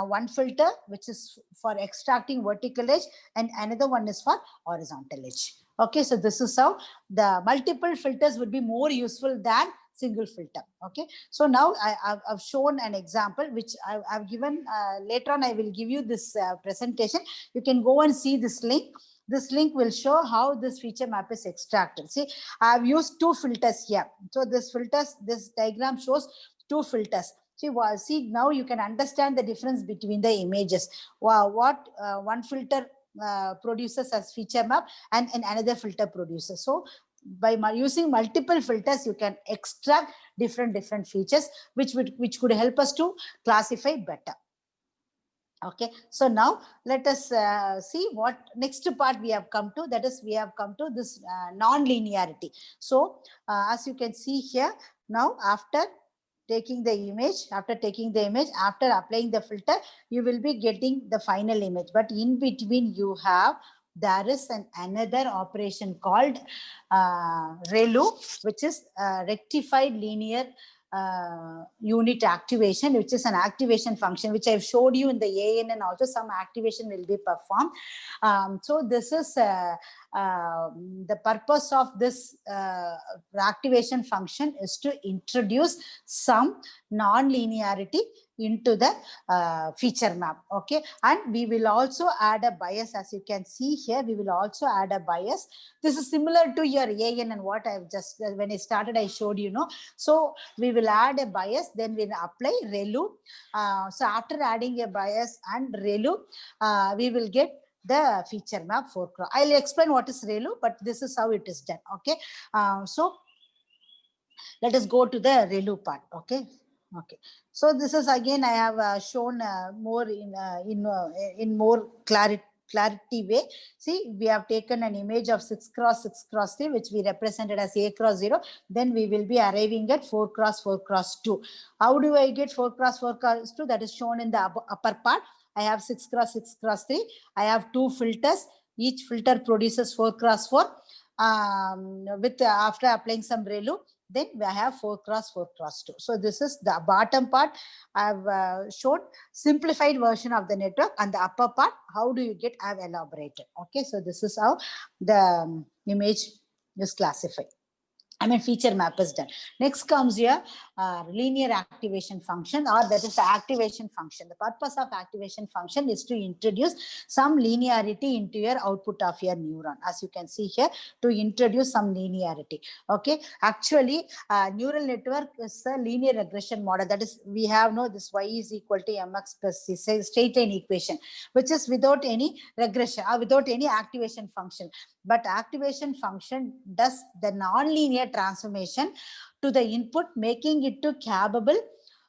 one filter which is for extracting vertical edge, and another one is for horizontal edge. Okay, so this is how the multiple filters would be more useful than single filter. Okay, so now I've shown an example which I've given. Later on I will give you this presentation. You can go and see this link. This link will show how this feature map is extracted. See, I've used 2 filters here. So this diagram shows 2 filters. See, now you can understand the difference between the images. Wow, what one filter produces as feature map and another filter produces. So by using multiple filters, you can extract different features, which could help us to classify better. Okay, so now let us see what next part we have come to. That is, we have come to this non-linearity. So as you can see here, now after taking the image, after applying the filter, you will be getting the final image. But in between there is another operation called ReLU, which is rectified linear unit activation, which is an activation function, which I've showed you in the AN, and also some activation will be performed. So this is the purpose of this activation function is to introduce some non-linearity into the feature map. Okay, and we will also add a bias. As you can see here, we will also add a bias. This is similar to your AN and what I've just, when I started, I showed you, so we will add a bias, then we'll apply ReLU. So after adding a bias and ReLU, we will get the feature map 4 cross. I'll explain what is ReLU, but this is how it is done. Okay, so let us go to the ReLU part. Okay. So this is again I have shown more in more clarity way. See, we have taken an image of 6 cross 6 cross 3, which we represented as A cross 0. Then we will be arriving at 4 cross 4 cross 2. How do I get 4 cross 4 cross 2? That is shown in the upper part. I have 6 cross 6 cross 3. I have 2 filters. Each filter produces 4 cross 4. With after applying some ReLU, then I have 4 cross 4 cross 2. So this is the bottom part. I've shown simplified version of the network, and the upper part, how do you get, I've elaborated. Okay, so this is how the image is classified. Feature map is done. Next comes your linear activation function, or that is the activation function. The purpose of activation function is to introduce some linearity into your output of your neuron. As you can see here, to introduce some linearity. Okay, actually, neural network is a linear regression model. That is, we have this y is equal to mx plus c, straight line equation, which is without any regression or without any activation function. But activation function does the non-linear transformation to the input, making it to capable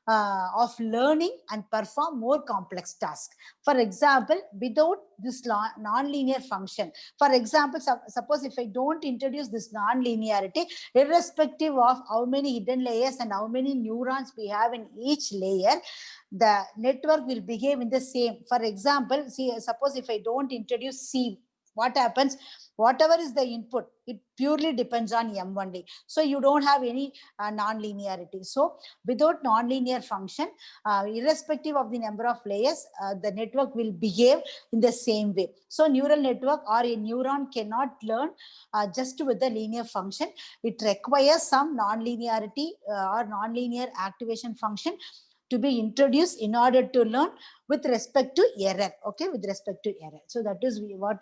of learning and perform more complex tasks. For example, without this non-linear function, for example, suppose if I don't introduce this non-linearity, irrespective of how many hidden layers and how many neurons we have in each layer, the network will behave in the same. For example, see, suppose if I don't introduce C, what happens? Whatever is the input, it purely depends on M only. So you don't have any non-linearity. So without non-linear function, irrespective of the number of layers, the network will behave in the same way. So neural network or a neuron cannot learn just with the linear function. It requires some non-linearity or non-linear activation function to be introduced in order to learn with respect to error. Okay, with respect to error. So that is what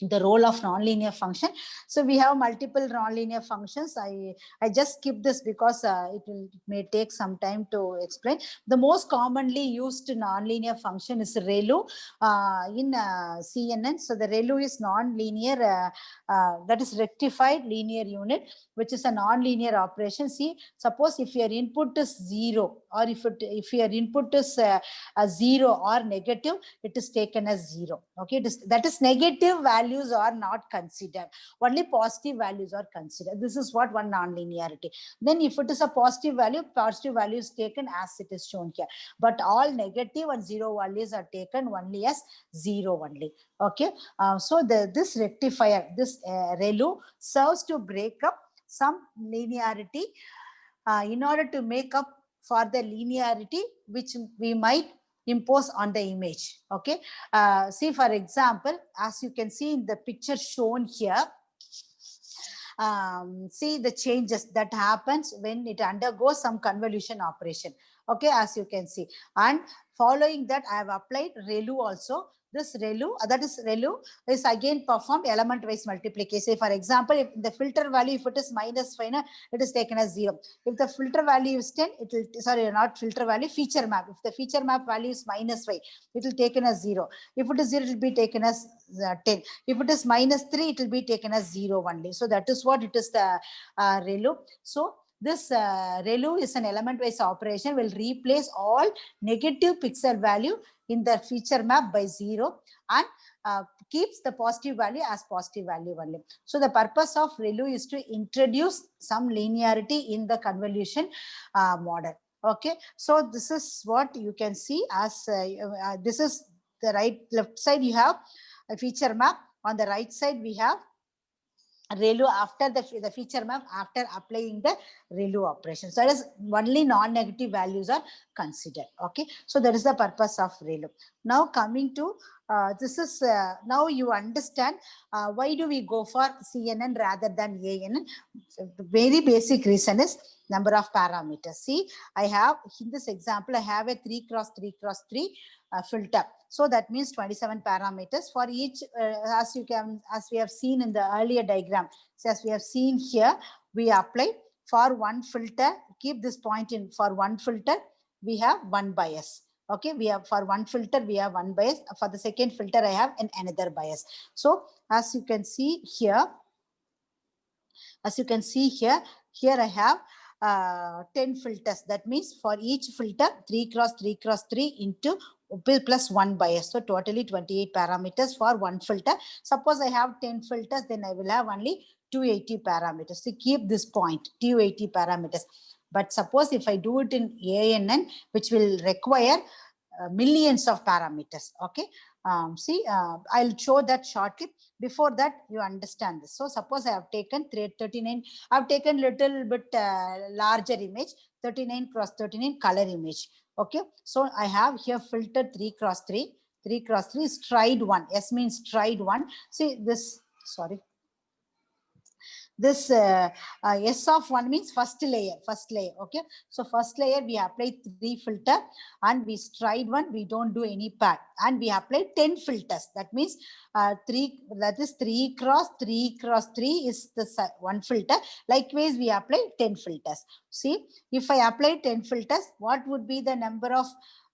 the role of nonlinear function. So we have multiple nonlinear functions. I just skip this because it may take some time to explain. The most commonly used nonlinear function is ReLU in CNN. So the ReLU is nonlinear, that is rectified linear unit, which is a nonlinear operation. See, suppose if your input is 0, or if your input is a 0 or negative, it is taken as 0. Okay, that is negative values are not considered, only positive values are considered. This is what one nonlinearity. Then if it is a positive value is taken as it is shown here, but all negative and 0 values are taken only as 0 only. Okay, so this rectifier, this ReLU serves to break up some linearity in order to make up for the linearity which we might impose on the image. Okay, see, for example, as you can see in the picture shown here, see the changes that happens when it undergoes some convolution operation. Okay, as you can see, and following that I have applied ReLU also. This ReLU, that is ReLU, is again performed element wise multiplication. Say, for example, if the filter value, if it is -5, it is taken as 0. If the filter value is 10, it will, sorry, not filter value, feature map. If the feature map value is -5, it will taken as 0. If it is 0, it will be taken as 10. If it is -3, it will be taken as 0 only. So that is what it is, the ReLU. So this ReLU is an element-wise operation, will replace all negative pixel value in the feature map by 0 and keeps the positive value as positive value only. So the purpose of ReLU is to introduce some linearity in the convolution model. Okay, so this is what you can see as this is the left side you have a feature map. On the right side we have ReLU after the feature map after applying the ReLU operation. So that is only non-negative values are considered. Okay, so that is the purpose of ReLU. Now coming to this is now you understand why do we go for CNN rather than ANN. The very basic reason is number of parameters. See, I have in this example I have a 3x3x3 filter. So that means 27 parameters for each, as we have seen in the earlier diagram. So as we have seen here, we apply for one filter, keep this point in, for one filter, we have one bias. Okay, we have for one filter, we have one bias. For the second filter, I have another bias. So as you can see here, here I have 10 filters. That means for each filter, 3x3x3 into plus one bias. So totally 28 parameters for one filter. Suppose I have 10 filters, then I will have only 280 parameters. So keep this point, 280 parameters. But suppose if I do it in ANN, which will require millions of parameters. Okay, see, I'll show that shortly. Before that, you understand this. So suppose I have taken 39, I've taken little bit larger image, 39x39 color image. Okay, so I have here filtered 3x3. 3x3 is stride 1. S means stride 1. See this, sorry. This S of 1 means first layer. Okay, so first layer we apply 3 filter and we stride 1, we don't do any pad, and we apply 10 filters. That means 3, that is 3x3x3 is the one filter. Likewise we apply 10 filters. See, if I apply 10 filters, what would be the number of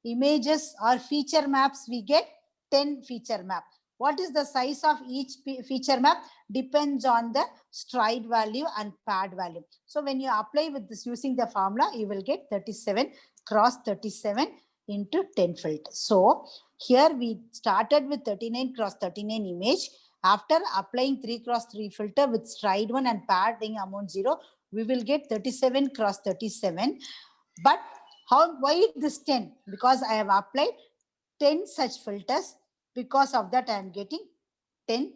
images or feature maps we get? 10 feature map. What is the size of each feature map? Depends on the stride value and pad value. So when you apply with this using the formula, you will get 37 cross 37 into 10 filters. So here we started with 39 cross 39 image. After applying 3x3 filter with stride 1 and padding amount 0, we will get 37 cross 37. But why this 10? Because I have applied 10 such filters. Because of that, I am getting 10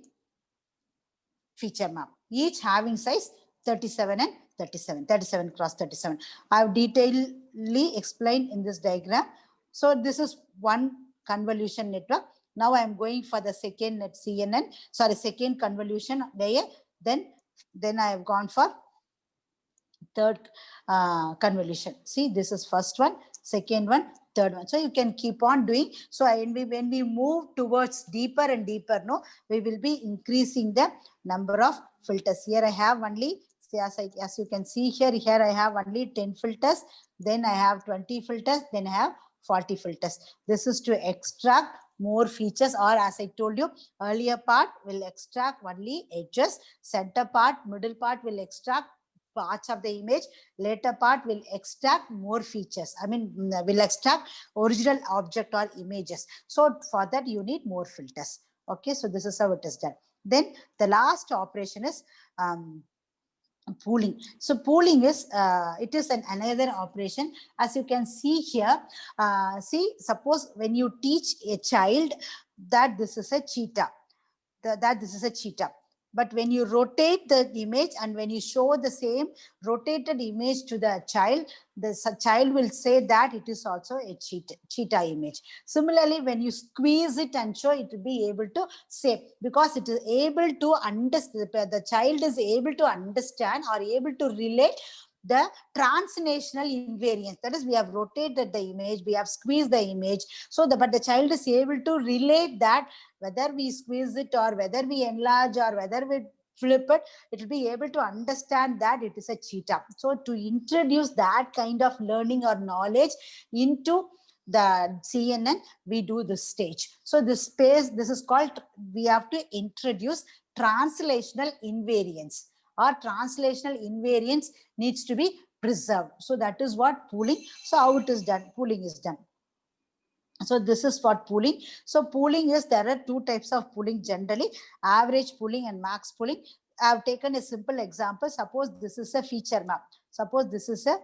feature map, each having size 37 and 37, 37 cross 37. I have detailedly explained in this diagram. So this is one convolution network. Now I am going for the second net CNN, sorry, second convolution layer. Then I have gone for third convolution. See, this is first one, second one, third one. So you can keep on doing. So when we move towards deeper and deeper, no, we will be increasing the number of filters. Here I have only, as you can see here I have only 10 filters, then I have 20 filters, then I have 40 filters. This is to extract more features, or as I told you, earlier part will extract only edges, center part, middle part will extract parts of the image, later part will extract more features. I mean, will extract original object or images. So for that you need more filters. Okay, so this is how it is done. Then the last operation is pooling. So pooling is it is another operation. As you can see here, see, suppose when you teach a child that this is a cheetah, that this is a cheetah, but when you rotate the image and when you show the same rotated image to the child will say that it is also a cheetah image. Similarly, when you squeeze it and show, it will be able to say, because it is able to understand, the child is able to understand or able to relate the translational invariance. That is, we have rotated the image, we have squeezed the image, so but the child is able to relate that whether we squeeze it or whether we enlarge or whether we flip it, it will be able to understand that it is a cheetah. So to introduce that kind of learning or knowledge into the CNN, we do this stage. So this space, this is called, we have to introduce translational invariance, or translational invariance needs to be preserved. So that is what pooling. So how it is done? Pooling is done. So this is what pooling. So pooling is, there are two types of pooling generally, average pooling and max pooling. I have taken a simple example. Suppose this is a feature map. Suppose this is a,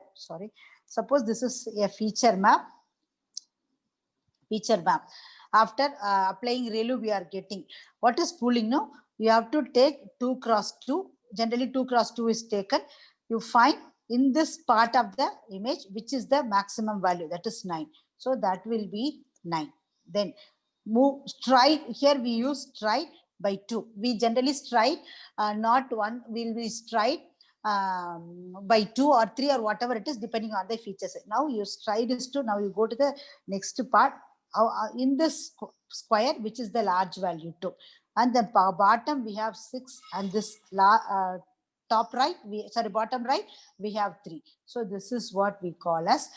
suppose this is a feature map. After applying ReLU, we are getting, what is pooling now? You have to take 2 cross 2. Generally 2 cross 2 is taken. You find in this part of the image, which is the maximum value, that is 9. So that will be 9. Then move stride. Here we use stride by 2. We generally stride not 1, will be stride by 2 or 3 or whatever it is, depending on the features. Now you stride is 2. Now you go to the next part in this square, which is the large value 2, and then bottom we have 6, and this top right, bottom right, we have 3. So this is what we call as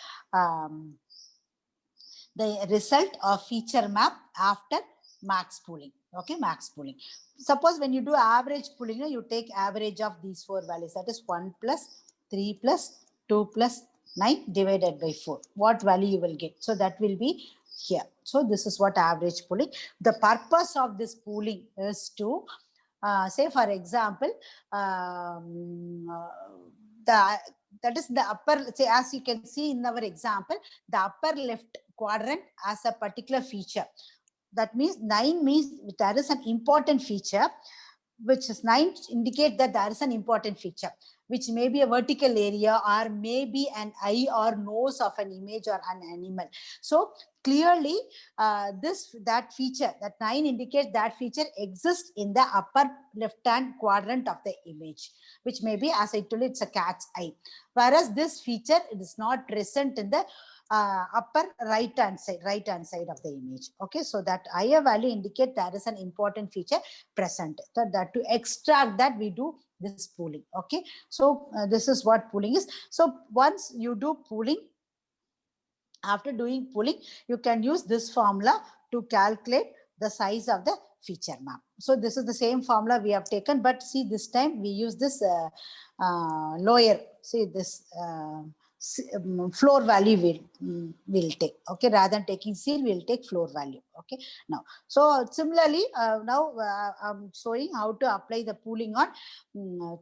the result of feature map after max pooling. Okay, max pooling. Suppose when you do average pooling, you take average of these 4 values, that is 1 plus 3 plus 2 plus 9 divided by 4. What value you will get? So that will be here. So this is what average pooling. The purpose of this pooling is to say, for example, that is the upper, say, as you can see in our example, the upper left quadrant as a particular feature. That means 9 means there is an important feature, which is 9 indicate that there is an important feature, which may be a vertical area or maybe an eye or nose of an image or an animal. So clearly that feature, that 9 indicates that feature exists in the upper left hand quadrant of the image, which may be, as I told you, it's a cat's eye. Whereas this feature, it is not present in the upper right hand side of the image. Okay, so that higher value indicate there is an important feature present. So that to extract that, we do this pooling. Okay, so this is what pooling is. So once you do pooling, after doing pooling, you can use this formula to calculate the size of the feature map. So this is the same formula we have taken, but see, this time we use this lower, see this floor value we'll take. Okay, rather than taking seal, we'll take floor value. Okay, now, so similarly, now I'm showing how to apply the pooling on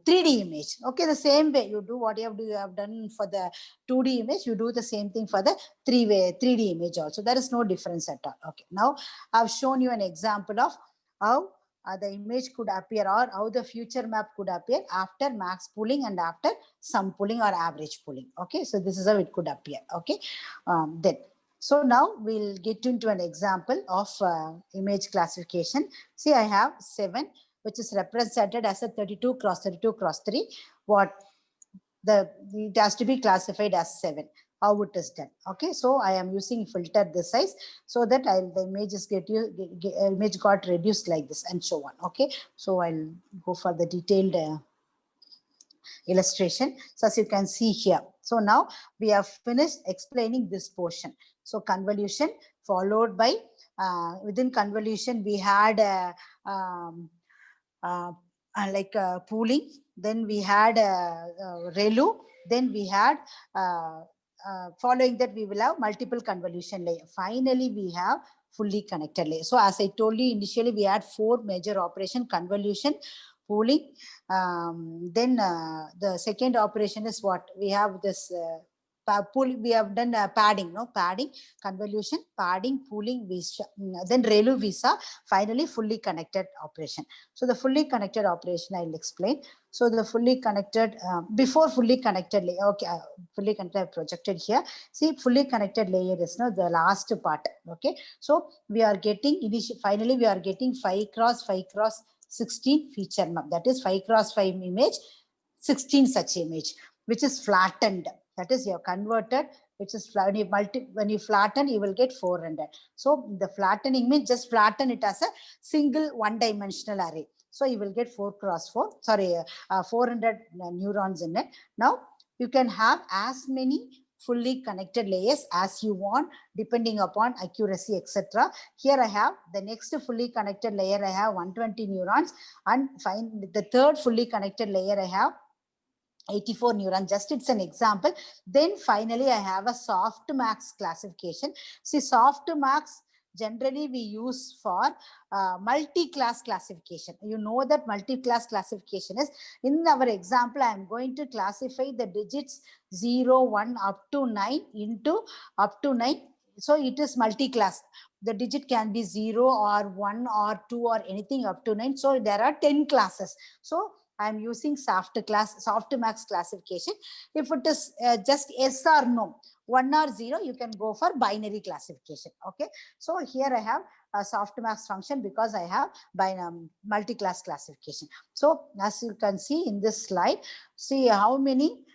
3D image. Okay, the same way you do what you have done for the 2D image, you do the same thing for the 3D image also. There is no difference at all. Okay, now I've shown you an example of how the image could appear, or how the future map could appear after max pooling and after sum pooling or average pooling. Okay, so this is how it could appear. Okay, then. So now we'll get into an example of image classification. See, I have 7, which is represented as a 32 cross 32 cross 3. What it has to be classified as 7. How it is done. Okay, so I am using filter this size so that the images image got reduced like this and so on. Okay, so I'll go for the detailed illustration. So as you can see here, so now we have finished explaining this portion. So convolution followed by within convolution we had pooling, then we had ReLU, then we had following that we will have multiple convolution layer. Finally, we have fully connected layer. So as I told you initially, we had 4 major operation: convolution, pooling. Then the second operation is what? We have this we have done padding, padding, convolution, padding, pooling, visa, then ReLU visa, finally fully connected operation. So the fully connected operation I'll explain. So the fully connected, before fully connected layer, okay, fully connected projected here. See, fully connected layer is the last part. Okay, so we are getting finally we are getting 5x5x16 feature map. That is 5x5 image, 16 such image, which is flattened. That is, you have converted, which is when you flatten, you will get 400. So the flattening means just flatten it as a single one-dimensional array. So you will get 4x4, sorry, 400 neurons in it. Now you can have as many fully connected layers as you want, depending upon accuracy, etc. Here I have the next fully connected layer. I have 120 neurons, and the third fully connected layer I have 84 neurons. Just it's an example. Then finally I have a softmax classification. See, softmax generally we use for multi-class classification. You know that multi-class classification is, in our example, I am going to classify the digits 0, 1 up to 9 into up to 9. So it is multi-class. The digit can be 0 or 1 or 2 or anything up to 9. So there are 10 classes. So I'm using softmax classification. If it is just yes or no, 1 or 0, you can go for binary classification. Okay, so here I have a softmax function because I have multi-class classification. So as you can see in this slide, see how many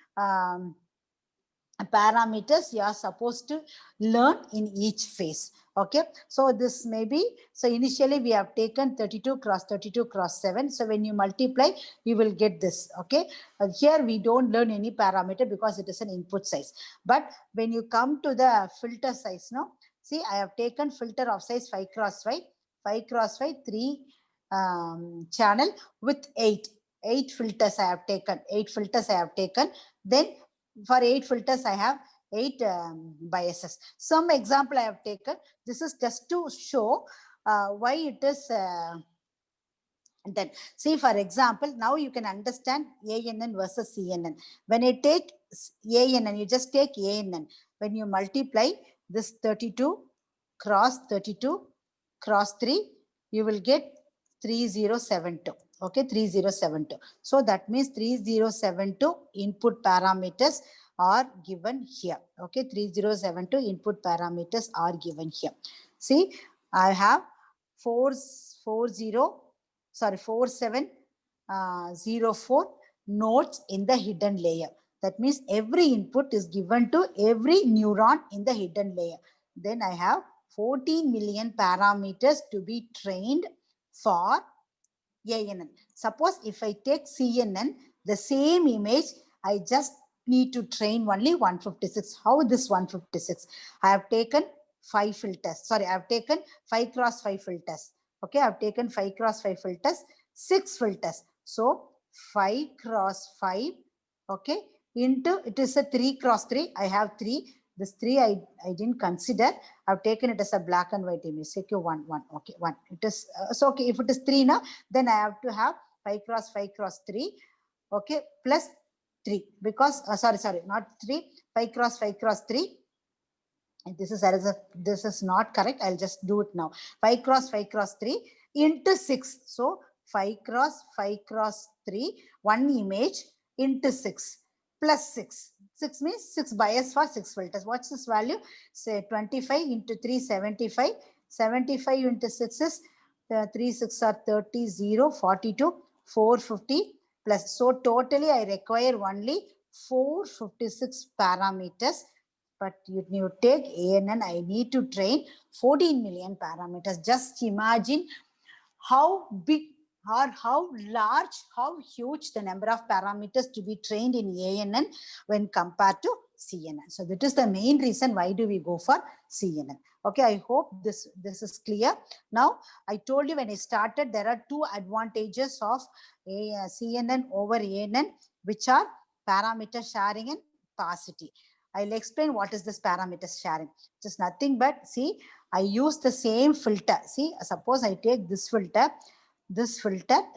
parameters you are supposed to learn in each phase. Okay, so this may be, so initially we have taken 32 cross 32 cross 7. So when you multiply, you will get this. Okay, here we don't learn any parameter because it is an input size. But when you come to the filter size, see, I have taken filter of size 5x5, 5x5, 3 channel with 8 filters I have taken, 8 filters I have taken. Then for 8 filters, I have 8 biases. Some example I have taken. This is just to show why it is then. See, for example, now you can understand ANN versus CNN. When I take ANN, you just take ANN. When you multiply this 32 cross 32 cross 3, you will get 3072. Okay, 3072. So that means 3072 input parameters are given here. Okay, 3072 input parameters are given here. See, I have 4704 nodes in the hidden layer. That means every input is given to every neuron in the hidden layer. Then I have 14 million parameters to be trained for ANN. Suppose if I take CNN, the same image, I just need to train only 156. How this 156? I have taken 5 filters. Sorry, I have taken 5x5 filters. Okay, I have taken 5x5 filters, 6 filters. So 5x5, okay, into, it is a 3x3. I have 3. This 3 I didn't consider. I've taken it as a black and white image. Okay, 1. Okay, 1. It is so okay. If it is 3 now, then I have to have 5x5x3. Okay, plus 3 because sorry, not 3. 5x5x3. This is not correct. I'll just do it now. 5x5x3 into 6. So 5x5x3, one image into 6 plus 6. 6 means 6 bias for 6 filters. What's this value? Say 25 into 3, 75. 75 into 6 is 3 6 are 30, 0, 42, 450 plus. So totally I require only 456 parameters, but you take ANN, I need to train 14 million parameters. Just imagine how big or how large, how huge the number of parameters to be trained in ANN when compared to CNN. So that is the main reason why do we go for CNN. Okay, I hope this is clear. Now, I told you when I started, there are two advantages of CNN over ANN, which are parameter sharing and sparsity. I'll explain what is this parameter sharing. Just nothing but, see, I use the same filter. See, suppose I take this filter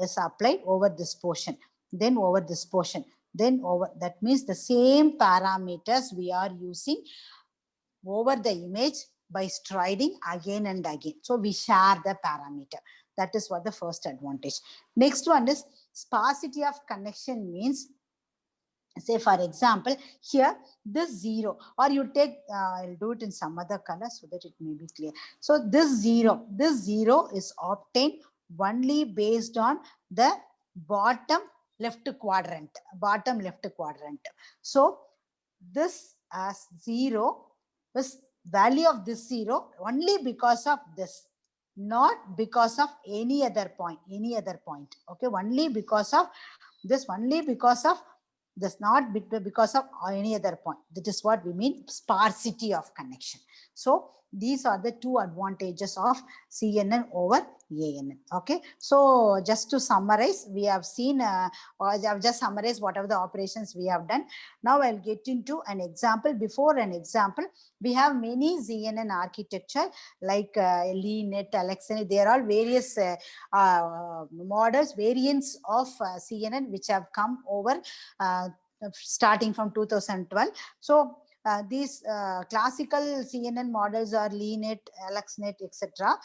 is applied over this portion, then over this portion, then over, that means the same parameters we are using over the image by striding again and again. So we share the parameter. That is what the first advantage. Next one is sparsity of connection means, say for example, here this 0, or you take, I'll do it in some other color so that it may be clear. So this 0 is obtained only based on the bottom left quadrant. So this as 0, this value of this 0 only because of this, not because of any other point. Okay, only because of this, not because of any other point. That is what we mean sparsity of connection. So these are the two advantages of CNN over ANN. Okay, so just to summarize, we have seen, or I have just summarized whatever the operations we have done. Now I'll get into an example. Before an example, we have many CNN architecture like LeanNet, AlexNet. They are all various models, variants of CNN which have come over starting from 2012. So these classical CNN models are LeanNet, AlexNet, etc.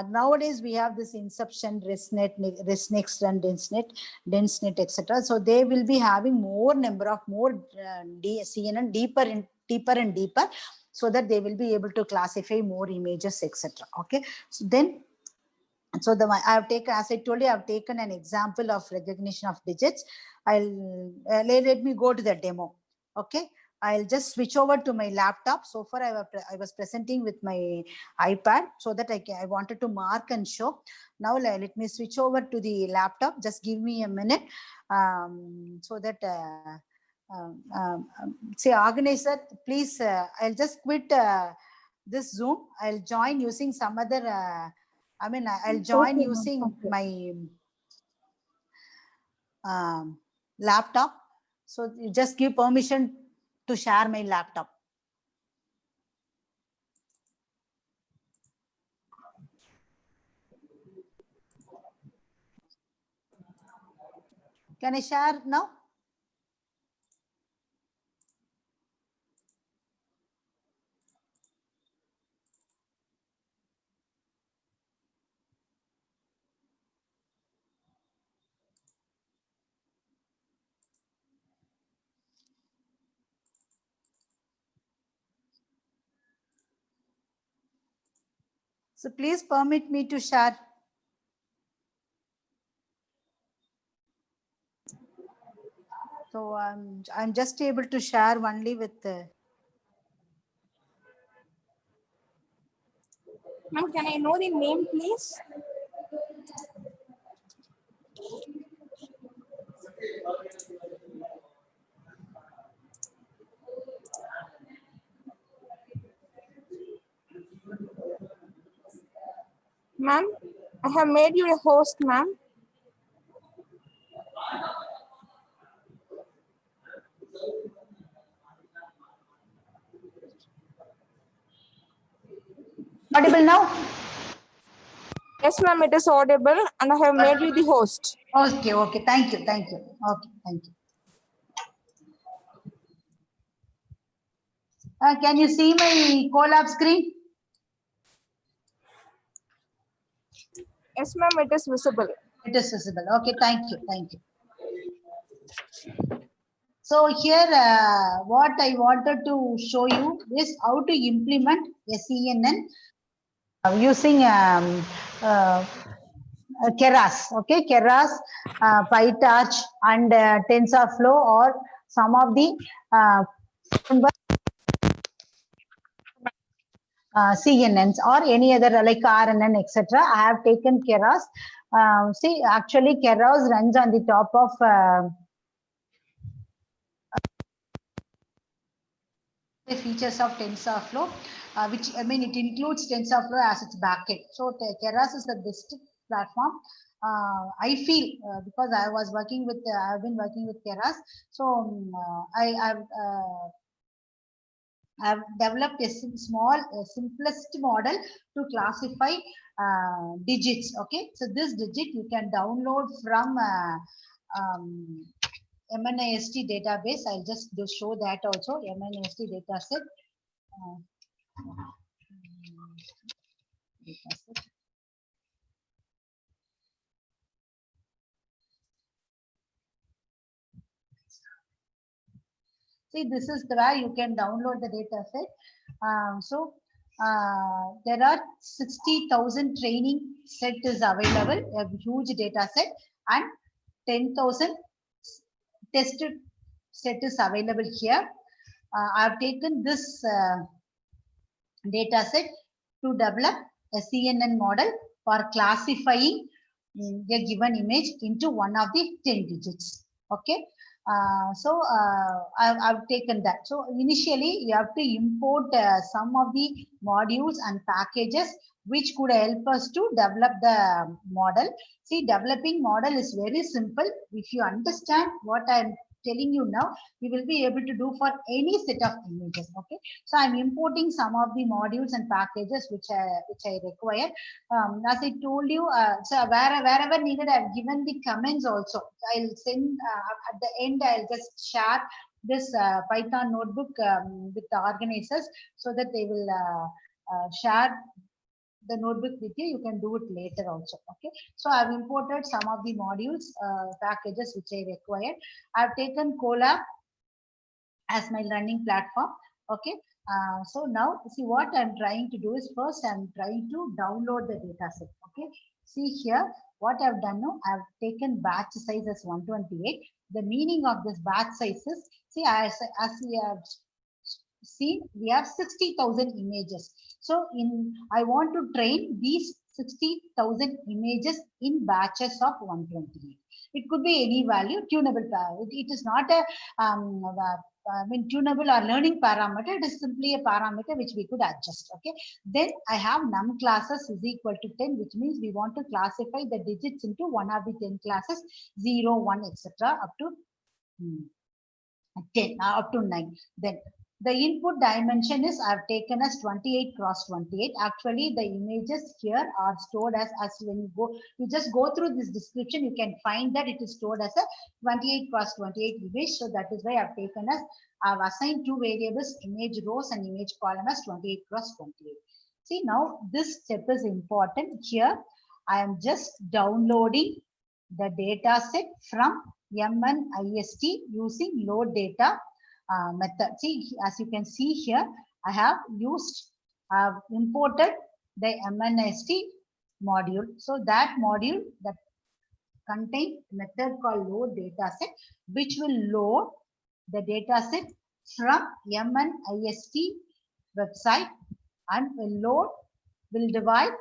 Nowadays we have this Inception, ResNext, and DenseNet, etc. So they will be having more CNN deeper and deeper, so that they will be able to classify more images, etc. Okay, so then. So I have taken, as I told you, I have taken an example of recognition of digits. I'll let me go to the demo. Okay, I'll just switch over to my laptop. So far, I was presenting with my iPad, so that I wanted to mark and show. Now let me switch over to the laptop. Just give me a minute, so that. Say, organizer, please. I'll just quit this Zoom. I'll join using some other. I'll join using my laptop. So you just give permission to share my laptop. Can I share now? So please permit me to share. So I'm just able to share only with Ma'am, can I know the name, please? Ma'am, I have made you a host, ma'am. audible now? Yes, ma'am, it is audible, and I have made you the host. Okay, thank you. Okay, thank you. Can you see my collab screen? Yes, ma'am, it is visible. It is visible. Okay, thank you. So here, what I wanted to show you is how to implement CNN using Keras. Okay, Keras, PyTorch, and TensorFlow, or some of the CNNs or any other like RNN, etc. I have taken Keras. See, actually, Keras runs on the top of the features of TensorFlow, which I mean it includes TensorFlow as its backend. So Keras is the best platform. I feel because I was working with, I have been working with Keras. So I've developed a small, simplest model to classify digits. Okay, so this digit you can download from MNIST database. I'll just show that also. MNIST dataset. Dataset. See, this is where you can download the data set. There are 60,000 training set is available, a huge data set, and 10,000 tested set is available here. I've taken this data set to develop a CNN model for classifying a given image into one of the 10 digits. Okay. I've taken that. So initially you have to import some of the modules and packages which could help us to develop the model. See, developing model is very simple. If you understand what I'm telling you now, you will be able to do for any set of images. Okay, so I'm importing some of the modules and packages which I require. As I told you, so wherever needed, I've given the comments also. I'll send at the end. I'll just share this Python notebook with the organizers so that they will share the notebook with you. You can do it later also. Okay, so I've imported some of the modules packages which I required. I've taken Colab as my learning platform. Okay, so now see what I'm trying to do is first I'm trying to download the data set. Okay, see here what I've done now, I've taken batch size as 128. The meaning of this batch size is, see, as we have seen, we have 60,000 images. So I want to train these 60,000 images in batches of 128. It could be any value, tunable. It is not a tunable or learning parameter. It is simply a parameter which we could adjust. Okay. Then I have num classes is equal to 10, which means we want to classify the digits into one of the 10 classes, 0, 1, etc. up to 10, up to 9. Then the input dimension is I've taken as 28 cross 28. Actually, the images here are stored as when you just go through this description, you can find that it is stored as a 28 cross 28 image. So that is why I've taken as, I've assigned two variables, image rows and image column as 28 cross 28. See, now this step is important. Here, I am just downloading the data set from MNIST using load data method. See, as you can see here, I have imported the MNIST module. So that module that contains a method called load dataset, which will load the dataset from MNIST website and will divide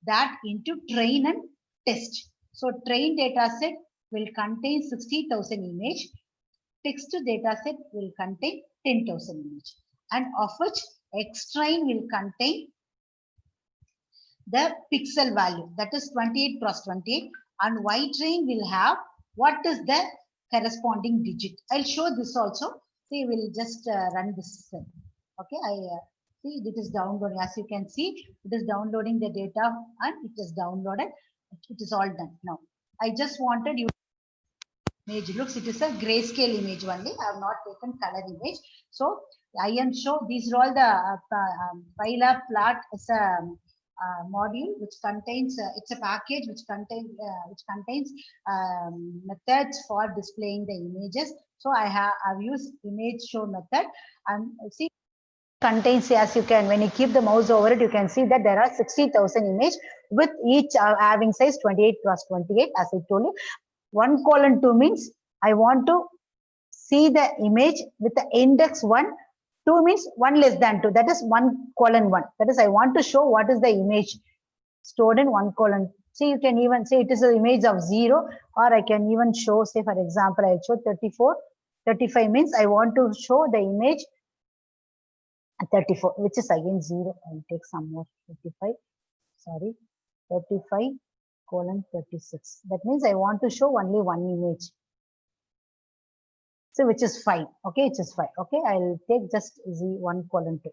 that into train and test. So train dataset will contain 60,000 image. Text dataset will contain 10,000 image, and of which X-train will contain the pixel value, that is 28 cross 28, and Y-train will have what is the corresponding digit. I'll show this also. See, we'll just run this. Okay, see it is downloading. As you can see, it is downloading the data and it is downloaded. It is all done. Now, I just wanted you image looks, it is a grayscale image only. I have not taken color image. So I am show these are all the PyLab plot is a module which contains it's a package which contains methods for displaying the images. So I've used image show method, and see contains, as you can, when you keep the mouse over it, you can see that there are 60,000 image with each having size 28 cross 28. As I told you, 1:2 means I want to see the image with the index 1. 2 means 1 less than 2. That is 1:1. That is, I want to show what is the image stored in 1:. See, you can even say it is an image of 0, or I can even show, say, for example, I show 34. 35 means I want to show the image 34, which is again 0. I'll take some more. 35. Sorry. 35:36. That means I want to show only one image. So which is 5. Okay, which is 5. Okay, I'll take just Z1:2.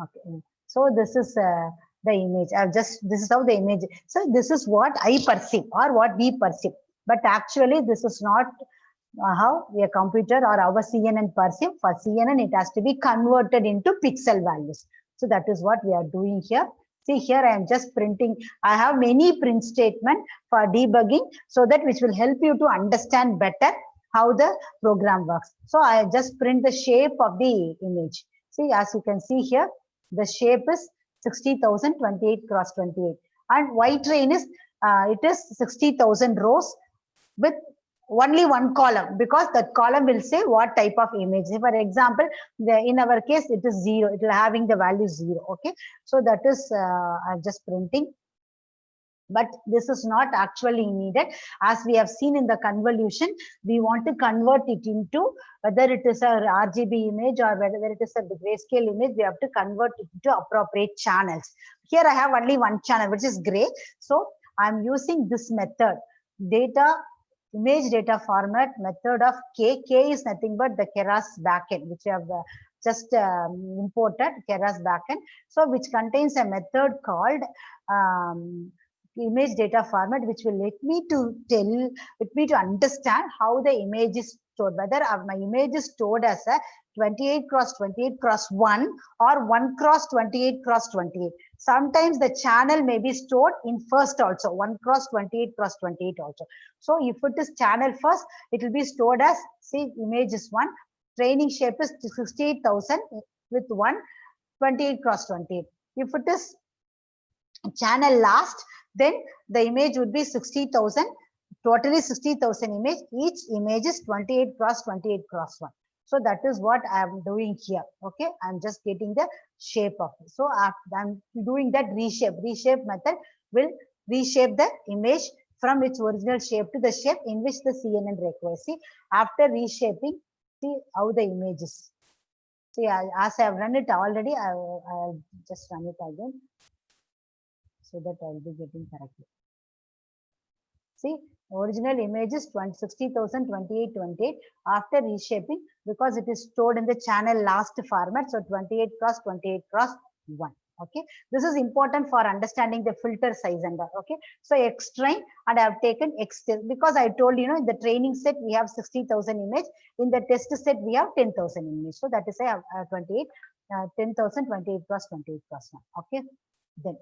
Okay, so this is the image. This is how the image. So this is what I perceive or what we perceive. But actually, this is not how a computer or our CNN perceive. For CNN, it has to be converted into pixel values. So that is what we are doing here. See, here I am just printing. I have many print statement for debugging, so that which will help you to understand better how the program works. So I just print the shape of the image. See, as you can see here, the shape is 60,000 28 cross 28, and white train is it is 60,000 rows with only one column, because that column will say what type of image. For example, in our case it is 0, it will having the value 0. Okay, so that is I'm just printing, but this is not actually needed. As we have seen in the convolution, we want to convert it into whether it is a RGB image or whether it is a grayscale image. We have to convert it into appropriate channels. Here I have only one channel, which is gray, so I'm using this method, image data format method of K. K is nothing but the Keras backend, which we have just imported, Keras backend. So which contains a method called image data format, which will let me to understand how the image is stored, whether my image is stored as a 28 cross 28 cross 1 or 1 cross 28 cross 28. Sometimes the channel may be stored in first also, 1 cross 28 cross 28 also. So if it is channel first, it will be stored as, see, image is 1, training shape is 68,000 with 1, 28 cross 28. If it is channel last, then the image would be 60,000, totally 60,000 image. Each image is 28 cross 28 cross 1. So that is what I am doing here. Okay, I'm just getting the shape of it. So after I'm doing that reshape method will reshape the image from its original shape to the shape in which the CNN requires. See, after reshaping, see how the image is. See, as I have run it already, I'll just run it again, so that I'll be getting correctly. See, original image is 60,000 28 28. After reshaping, because it is stored in the channel last format, so 28 cross 28 cross 1. Okay, this is important for understanding the filter size and all. Okay, so X train, and I have taken X test, because I told you know in the training set we have 60,000 image, in the test set we have 10,000 image. So that is a 10,000 28 cross 28 cross 1. Okay, then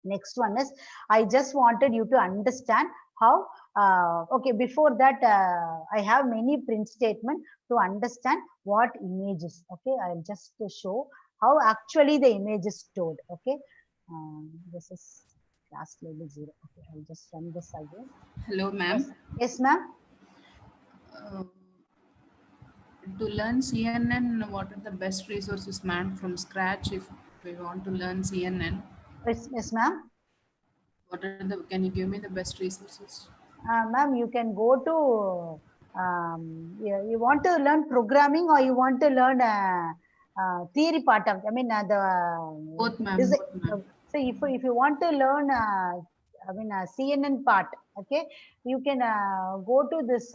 next one is, I just wanted you to understand how, okay, before that, I have many print statement to understand what image is. Okay, I'll just show how actually the image is stored. Okay, this is class level 0. Okay, I'll just run this again. Hello, ma'am. Yes, ma'am. To learn CNN, what are the best resources, ma'am, from scratch if we want to learn CNN? Yes, ma'am. What are the, can you give me the best resources? Ma'am, you can go to, you want to learn programming or you want to learn theory part of, I mean, Both, ma'am. So if you want to learn, CNN part, okay, you can go to this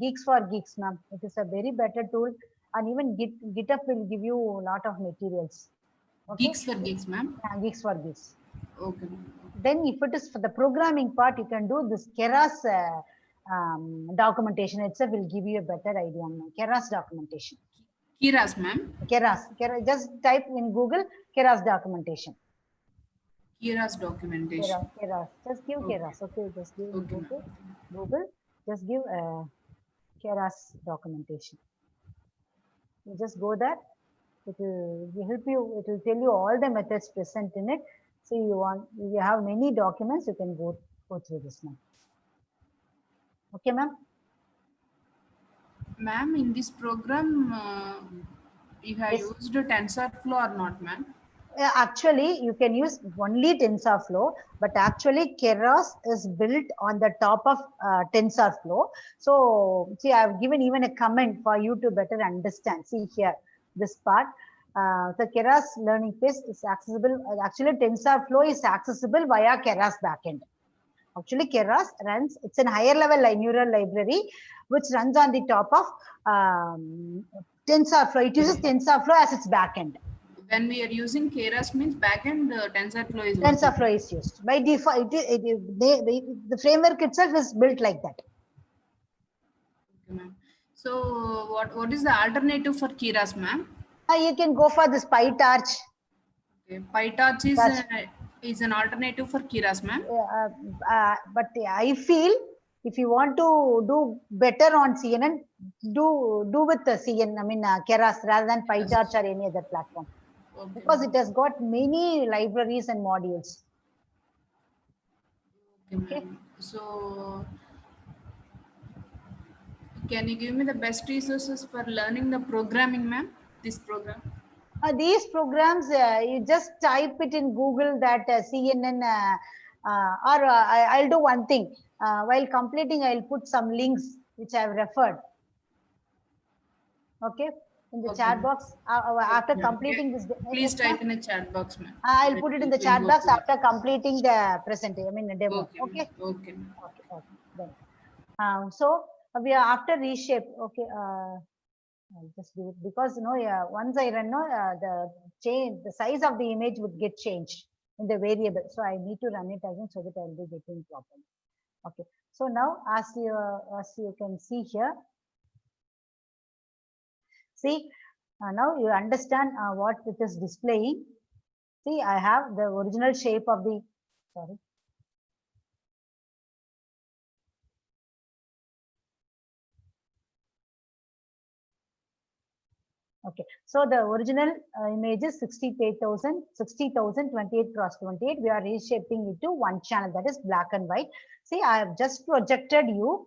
Geeks for Geeks, ma'am. It is a very better tool, and even GitHub will give you a lot of materials. Okay? Geeks for Geeks, ma'am. Geeks for Geeks. Okay. Then if it is for the programming part, you can do this Keras documentation itself will give you a better idea on Keras documentation. Keras, ma'am. Keras, just type in Google Keras documentation. Keras documentation. Keras. Just give Keras. Okay, just give Google. Just give Keras documentation. You just go there. It will help you. It will tell you all the methods present in it. So you have many documents, you can go through this now. Okay, ma'am? Ma'am, in this program, you have Yes. used TensorFlow or not, ma'am? Actually, you can use only TensorFlow, but actually Keras is built on the top of TensorFlow. So, see, I've given even a comment for you to better understand. See here, this part. The Keras learning phase is accessible. Actually, TensorFlow is accessible via Keras backend. Actually, Keras runs, it's a higher level neural library which runs on the top of TensorFlow. It uses TensorFlow as its backend. When we are using Keras means backend, TensorFlow is working. TensorFlow is used. By default, the framework itself is built like that. Okay, ma'am. So what is the alternative for Keras, ma'am? You can go for this PyTorch. Okay. PyTorch is an alternative for Keras, ma'am. But I feel if you want to do better on CNN, do with the CNN, Keras rather than PyTorch or any other platform. Okay, Because it has got many libraries and modules. okay, ma'am. So can you give me the best resources for learning the programming, ma'am? This program. These programs, you just type it in Google that CNN, or I'll do one thing. While completing, I'll put some links which I've referred. Okay, in the chat box. After completing this, Please type in the chat box, ma'am. I'll put it in the chat box after completing the presentation. The demo. Okay. Okay. Okay. Okay. Then, so we are after reshape. Okay. I'll just do it because once I run, the size of the image would get changed in the variable. So I need to run it again so that I'll be getting properly. Okay. So now, as you can see here, see now you understand what it is displaying. See, I have the original shape of the. Sorry. Okay, so the original image is 60,000 28 cross 28. We are reshaping it to one channel, that is black and white. See, I have just projected you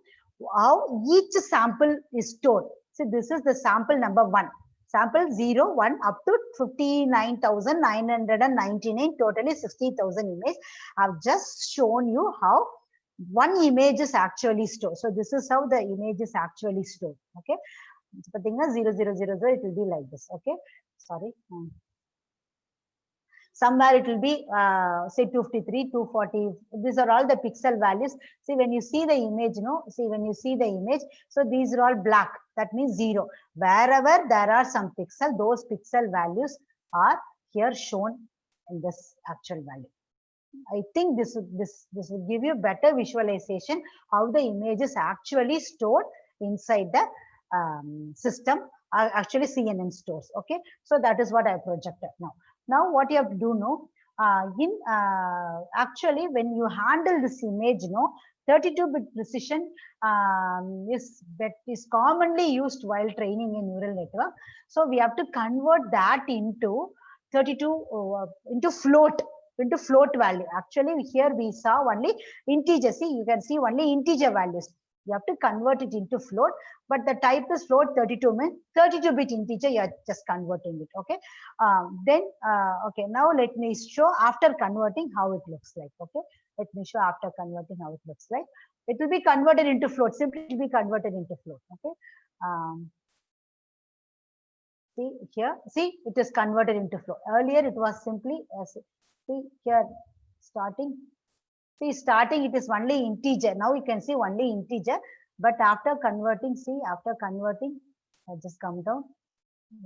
how each sample is stored. See, this is the sample number 1. Sample 0, 1 up to 59,999, totally 60,000 images. I've just shown you how one image is actually stored. So this is how the image is actually stored. Okay. The thing is 0, 0, 0, 0, it will be like this. Okay. Sorry. Somewhere it will be say 253, 240. These are all the pixel values. See, when you see the image, when you see the image, so these are all black. That means 0. Wherever there are some pixel, those pixel values are here shown in this actual value. I think this will give you better visualization how the image is actually stored inside the system, actually CNN stores. Okay, so that is what I projected. Now what you have to do actually when you handle this image, 32-bit precision is commonly used while training a neural network. So we have to convert that into 32 into float value. Actually here we saw only integer. See, you can see only integer values. You have to convert it into float, but the type is float. 32 means 32-bit integer. You are just converting it. Okay. Okay. Now let me show after converting how it looks like. Okay. Let me show after converting how it looks like. It will be converted into float. Simply it will be converted into float. Okay. See here. See, it is converted into float. Earlier it was simply see here starting. See, starting it is only integer. Now you can see only integer, but after converting, I just come down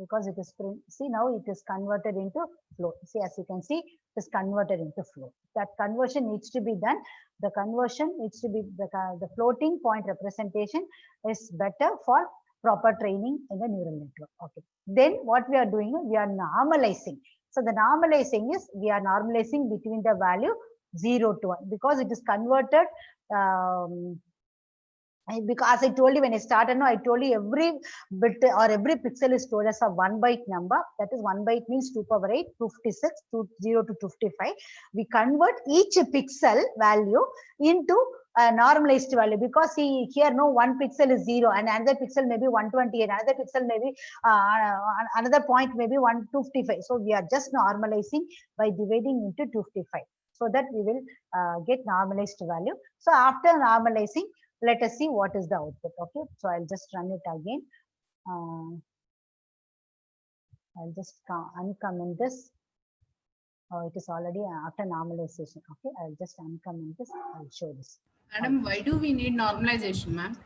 because it is print. See, now it is converted into float. See, as you can see, it is converted into float. That conversion needs to be done. The conversion needs to be the floating point representation is better for proper training in the neural network. Okay. Then what we are doing, we are normalizing. So the normalizing is we are normalizing between the value 0 to 1 because it is converted. Because I told you when I started, I told you every bit or every pixel is stored as a 1 byte number. That is 1 byte means 2 power 8, 256, 0 to 255. We convert each pixel value into normalized value, because see here no, one pixel is 0 and another pixel maybe 128, another pixel maybe another point maybe 155. So we are just normalizing by dividing into 255, so that we will get normalized value. So after normalizing, let us see what is the output. Okay, so I'll just run it again. I'll just uncomment this. Oh, it is already after normalization. Okay, I'll just uncomment this. I'll show this. Madam, why do we need normalization, ma'am?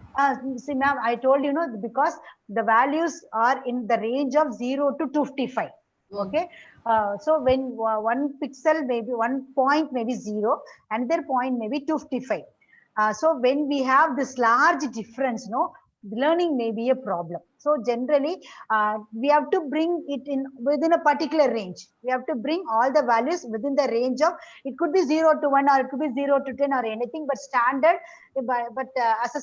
See, ma'am, I told you, no, because the values are in the range of 0 to 255. Okay, so when one pixel maybe 1 point maybe 0, another point maybe 255. So when we have this large difference, no, learning may be a problem. So generally, we have to bring it in within a particular range. We have to bring all the values within the range of, it could be 0 to 1 or it could be 0 to 10 or anything, but standard, as a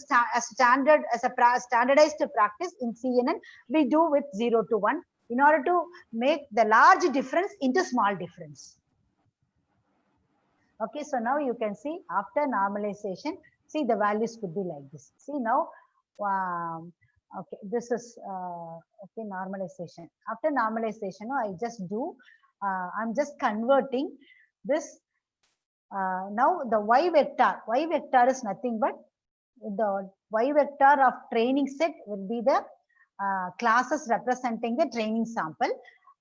standardized practice in CNN, we do with 0 to 1 in order to make the large difference into small difference. Okay, so now you can see after normalization, see the values could be like this. See now, okay, this is okay, normalization. After normalization, I just do, I'm just converting this. Now the y vector is nothing but the y vector of training set will be the classes representing the training sample,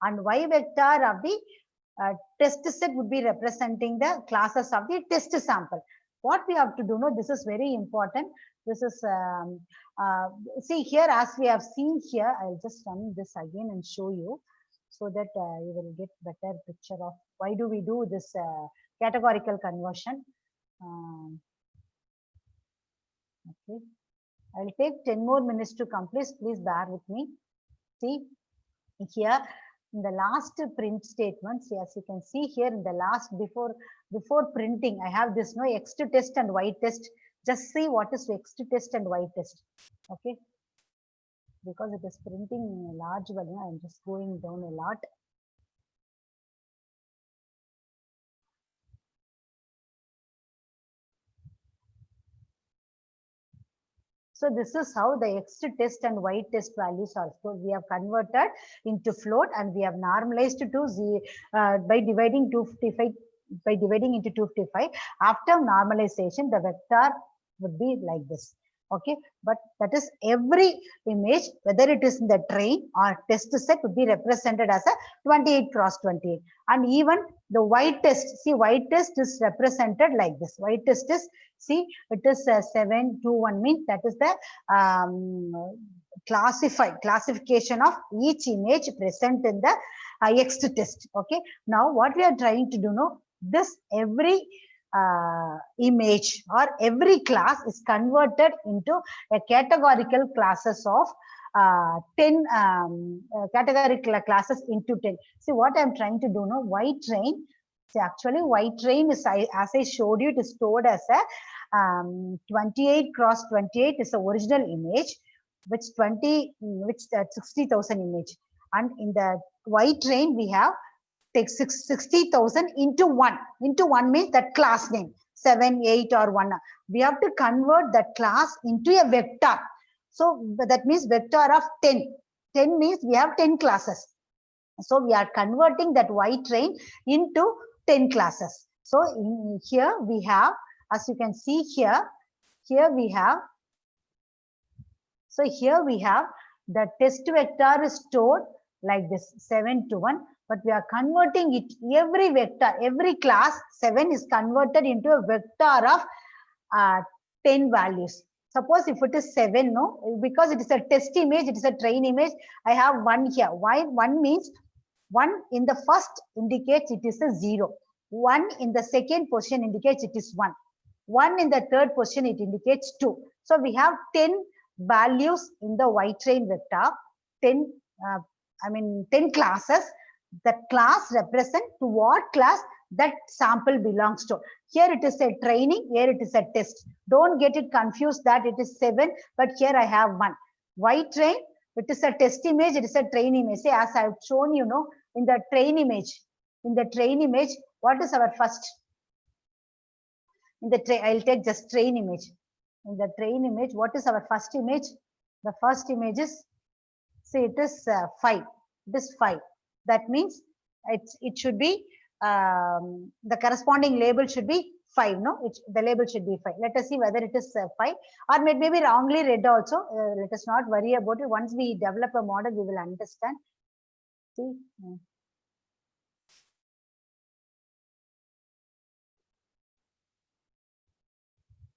and y vector of the test set would be representing the classes of the test sample. What we have to do, no, this is very important. This is, see here, as we have seen here, I'll just run this again and show you, so that you will get better picture of why do we do this categorical conversion. Okay, I'll take 10 more minutes to complete. Please bear with me. See here, in the last print statements, as you can see here in the last, before printing, I have this, no, X test and Y test. Just see what is X test and Y test. Okay, because it is printing a large value, I'm just going down a lot. So this is how the X test and Y test values are stored. We have converted into float and we have normalized to by dividing 255, by dividing into 255. After normalization, the vector would be like this. Okay, but that is every image, whether it is in the train or test set, would be represented as a 28 cross 28. And even the Y test, see, Y test is represented like this. Y test is, see, it is 721, means that is the classification of each image present in the X test. Okay, now what we are trying to do now, this every image or every class is converted into a categorical classes of 10 categorical classes into 10. See what I'm trying to do now, Y train. See, actually Y train is, as I showed you, it is stored as a 28 cross 28 is the original image, which 60,000 image, and in the Y train we have take 60,000 into 1. Into 1 means that class name, 7, 8 or 1. We have to convert that class into a vector. So that means vector of 10. 10 means we have 10 classes. So we are converting that Y train into 10 classes. So in here we have, as you can see here, we have, so here we have the test vector is stored like this, 7 to 1. But we are converting it, every vector, every class 7 is converted into a vector of 10 values. Suppose if it is 7, no, because it is a test image, it is a train image, I have 1 here. Why 1 means 1 in the first indicates it is a 0. 1 in the second position indicates it is 1. 1 in the third position it indicates 2. So we have 10 values in the Y train vector, 10 classes. That class represent to what class that sample belongs to. Here it is a training, here it is a test. Don't get it confused that it is 7, but here I have 1. Y train, it is a test image, it is a train image. See, as I have shown you, know, in the train image, what is our first? In the train, I'll take just train image. In the train image, what is our first image? The first image is, say it is 5. It is 5. That means it should be, the corresponding label should be 5. No, the label should be 5. Let us see whether it is 5 or maybe wrongly read also. Let us not worry about it. Once we develop a model, we will understand. See.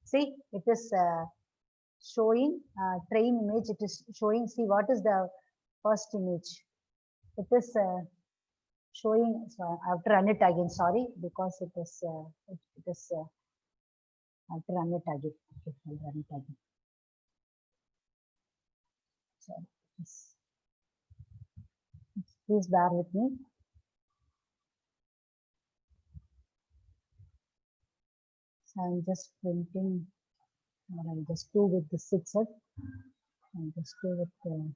See, it is showing train image. It is showing. See, what is the first image? It is showing. So I have to run it again. Sorry, because it is. It is. I have to run it again. Okay, I'll run it again. So, please bear with me. So I'm just printing, or I'll just do with the 6 set. I'll just do with the.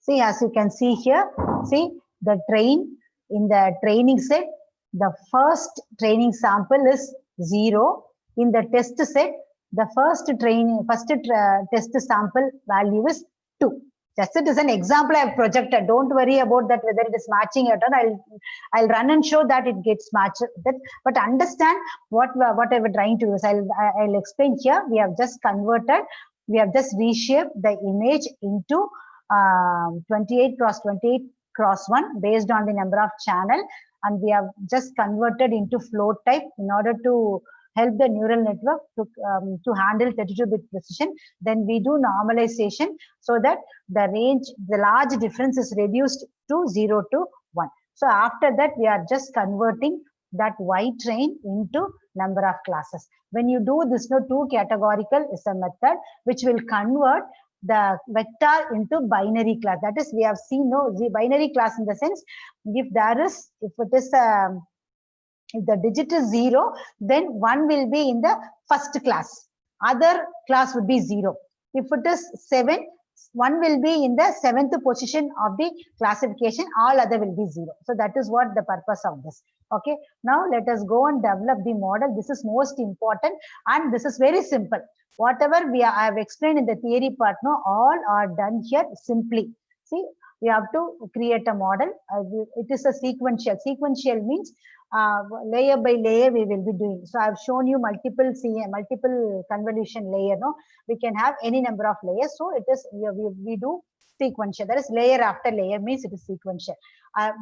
See, as you can see here, see the train in the training set, the first training sample is 0. In the test set, the first test sample value is 2. Just it is an example I have projected. Don't worry about that whether it is matching or not. I'll run and show that it gets matched. But understand what I was trying to do. I'll explain here. We have just converted. We have just reshaped the image into 28 cross 28 cross 1 based on the number of channel, and we have just converted into float type in order to help the neural network to handle 32-bit precision. Then we do normalization so that the large difference is reduced to 0 to 1. So after that, we are just converting that Y train into number of classes. When you do this, two categorical is a method which will convert the vector into binary class. That is, we have seen the binary class in the sense, if the digit is 0, then 1 will be in the first class. Other class would be 0. If it is 7, 1 will be in the 7th position of the classification. All other will be 0. So that is what the purpose of this. Okay. Now let us go and develop the model. This is most important, and this is very simple. Whatever I have explained in the theory part, all are done here simply. See, we have to create a model. It is a sequential. Sequential means layer by layer we will be doing. So I have shown you multiple convolution layer. We can have any number of layers. So it is we do sequential. That is layer after layer means it is sequential.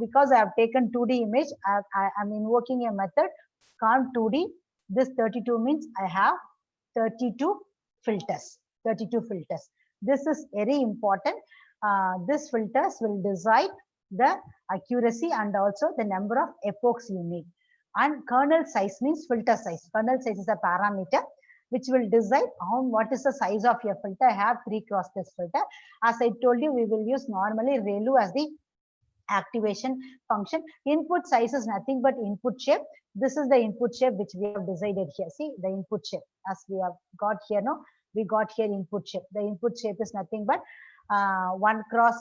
Because I have taken 2D image, I am invoking a method called 2D. This 32 means I have 32 filters. 32 filters. This is very important. This filters will decide the accuracy and also the number of epochs you need. And kernel size means filter size. Kernel size is a parameter which will decide on what is the size of your filter. I have 3 cross test filter. As I told you, we will use normally ReLU as the activation function. Input size is nothing but input shape. This is the input shape which we have decided here. See the input shape as we have got here. We got here input shape. The input shape is nothing but 1 cross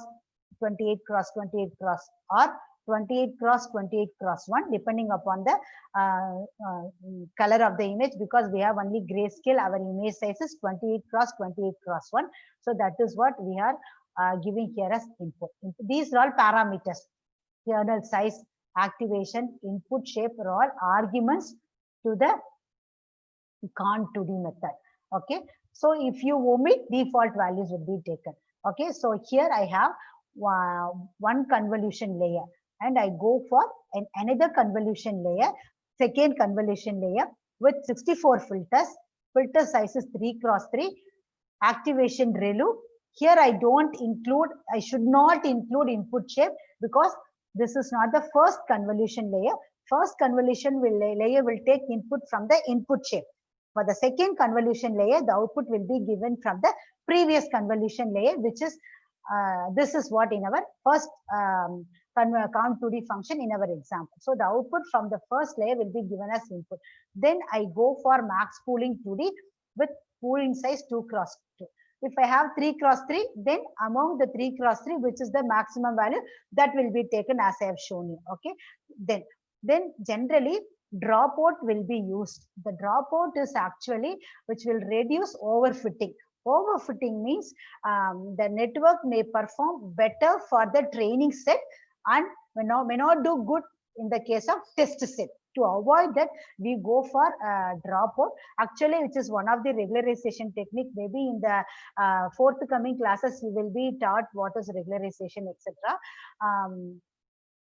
28 cross 28 cross or 28 cross 28 cross 1 depending upon the color of the image, because we have only grayscale. Our image size is 28 cross 28 cross 1. So that is what we are giving here as input. These are all parameters. Kernel size, activation, input shape are all arguments to the Con2D method. Okay. So if you omit, default values would be taken. Okay. So here I have one convolution layer and I go for another convolution layer, second convolution layer with 64 filters. Filter size is 3 cross 3. Activation ReLU. Here I should not include input shape because this is not the first convolution layer. First convolution layer will take input from the input shape. For the second convolution layer, the output will be given from the previous convolution layer, which is this is what in our first Con2D function in our example. So the output from the first layer will be given as input. Then I go for max pooling 2D with pooling size 2 cross 2. If I have 3 cross 3, then among the 3 cross 3, which is the maximum value, that will be taken as I have shown you. Okay. Then generally dropout will be used. The dropout is actually which will reduce overfitting. Overfitting means the network may perform better for the training set and may not do good in the case of test set. To avoid that, we go for dropout, actually, which is one of the regularization technique. Maybe in the forthcoming classes, you will be taught what is regularization, etc.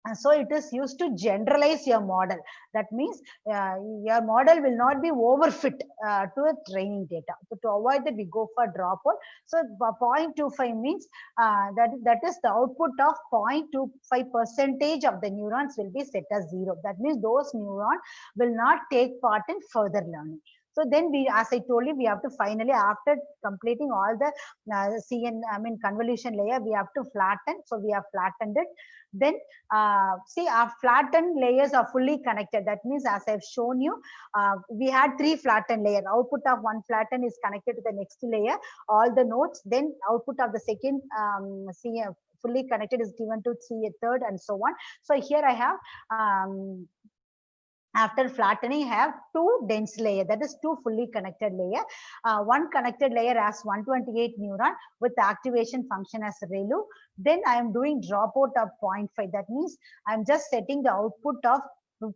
And so it is used to generalize your model. That means your model will not be overfit to a training data. So to avoid that, we go for dropout. So 0.25 means that is the output of 0.25% of the neurons will be set as 0. That means those neurons will not take part in further learning. So then we, as I told you, we have to finally, after completing all the convolution layer, we have to flatten. So we have flattened it. Then see, our flattened layers are fully connected. That means, as I've shown you, we had 3 flattened layers. Output of one flatten is connected to the next layer, all the nodes. Then output of the second fully connected is given to third, and so on. So here I have after flattening, I have 2 dense layer, that is 2 fully connected layer. One connected layer has 128 neuron with the activation function as ReLU. Then I am doing dropout of 0.5. That means I'm just setting the output of 50%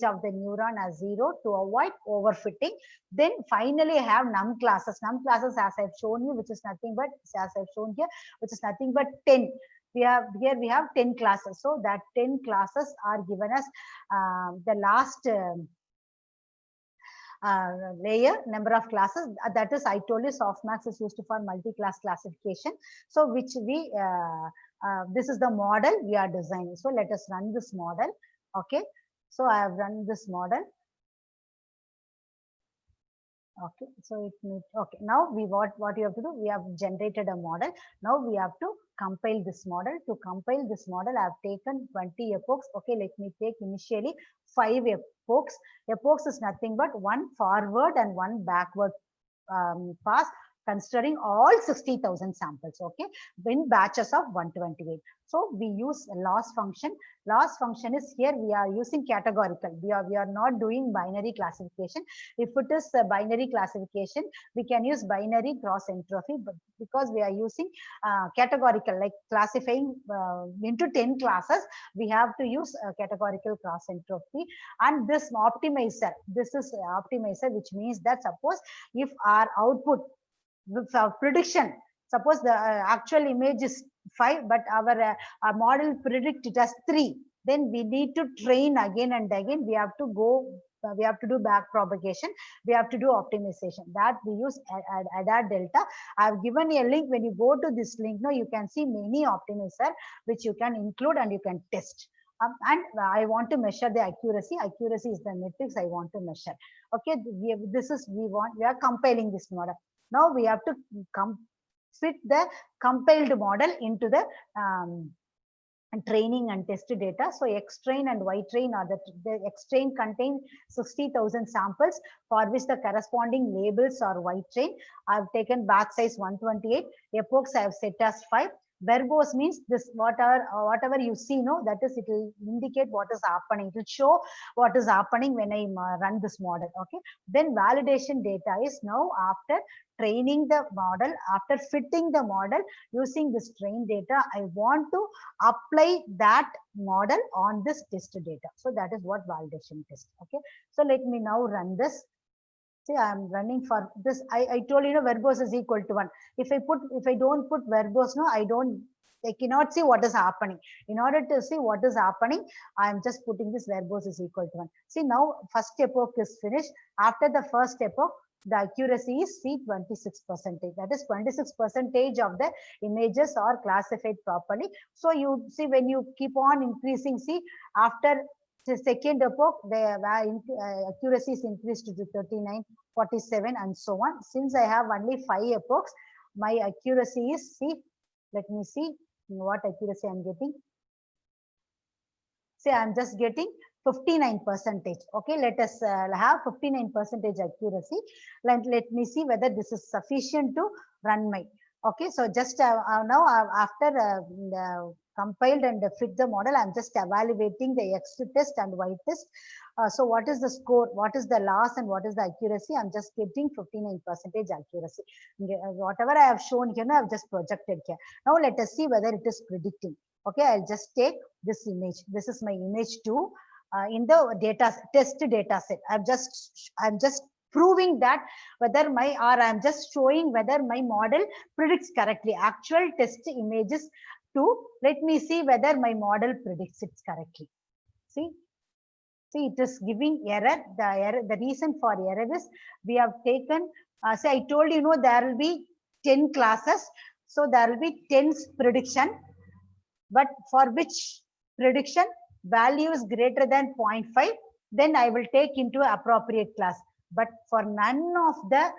of the neuron as 0 to avoid overfitting. Then finally I have num classes. Num classes, as I've shown you, which is nothing but, as I've shown here, which is nothing but 10. We have 10 classes. So that 10 classes are given as the last layer, number of classes. That is, I told you, softmax is used for multi-class classification. So which we, this is the model we are designing. So let us run this model. Okay. So I have run this model. Okay, so it needs, okay, now we what you have to do, we have generated a model. Now we have to compile this model. To compile this model, I have taken 20 epochs. Okay, let me take initially 5 epochs. Epochs is nothing but one forward and one backward pass, considering all 60,000 samples, okay, in batches of 128. So we use a loss function. Loss function is here, we are using categorical. We are not doing binary classification. If it is a binary classification, we can use binary cross entropy, but because we are using categorical, like classifying into 10 classes, we have to use categorical cross entropy. And this optimizer, this is optimizer, which means that suppose if our output with our prediction, suppose the actual image is 5, but our model predict it as 3, then we need to train again and again. We have to go, we have to do back propagation, we have to do optimization. That we use ADA delta. I have given a link. When you go to this link, now you can see many optimizer which you can include and you can test. And I want to measure the accuracy. Accuracy is the metrics I want to measure. Okay, we are compiling this model. Now we have to fit the compiled model into the training and test data. So X-train and Y-train are the X-train contain 60,000 samples for which the corresponding labels are Y-train. I've taken batch size 128. Epochs I have set as 5. Verbose means this whatever you see, no, that is, it will indicate what is happening. It will show what is happening when I run this model. Okay. Then validation data is now after training the model, after fitting the model using this train data, I want to apply that model on this test data. So that is what validation test. Okay. So let me now run this. See, I'm running for this. I told you, verbose is equal to 1. If I don't put verbose, no, I cannot see what is happening. In order to see what is happening, I'm just putting this verbose is equal to 1. See, now first epoch is finished. After the first epoch, the accuracy is 26%. That is 26% of the images are classified properly. So you see, when you keep on increasing, see, after the second epoch, the accuracy is increased to 39, 47, and so on. Since I have only 5 epochs, my accuracy is, see, let me see what accuracy I'm getting. See, I'm just getting 59%. Okay, let us have 59% accuracy. Let me see whether this is sufficient to run my. Okay, so just now after compiled and fit the model, I'm just evaluating the X test and Y test. So what is the score? What is the loss and what is the accuracy? I'm just getting 59% accuracy. Whatever I have shown here, I've just projected here. Now let us see whether it is predicting. Okay, I'll just take this image. This is my image 2 in the test data set. I'm just proving that whether I'm just showing whether my model predicts correctly. Actual test images 2. Let me see whether my model predicts it correctly. See, it is giving error. The reason for error is we have taken, say I told you, there will be 10 classes. So there will be 10 prediction, but for which prediction value is greater than 0.5, then I will take into appropriate class. But for none of the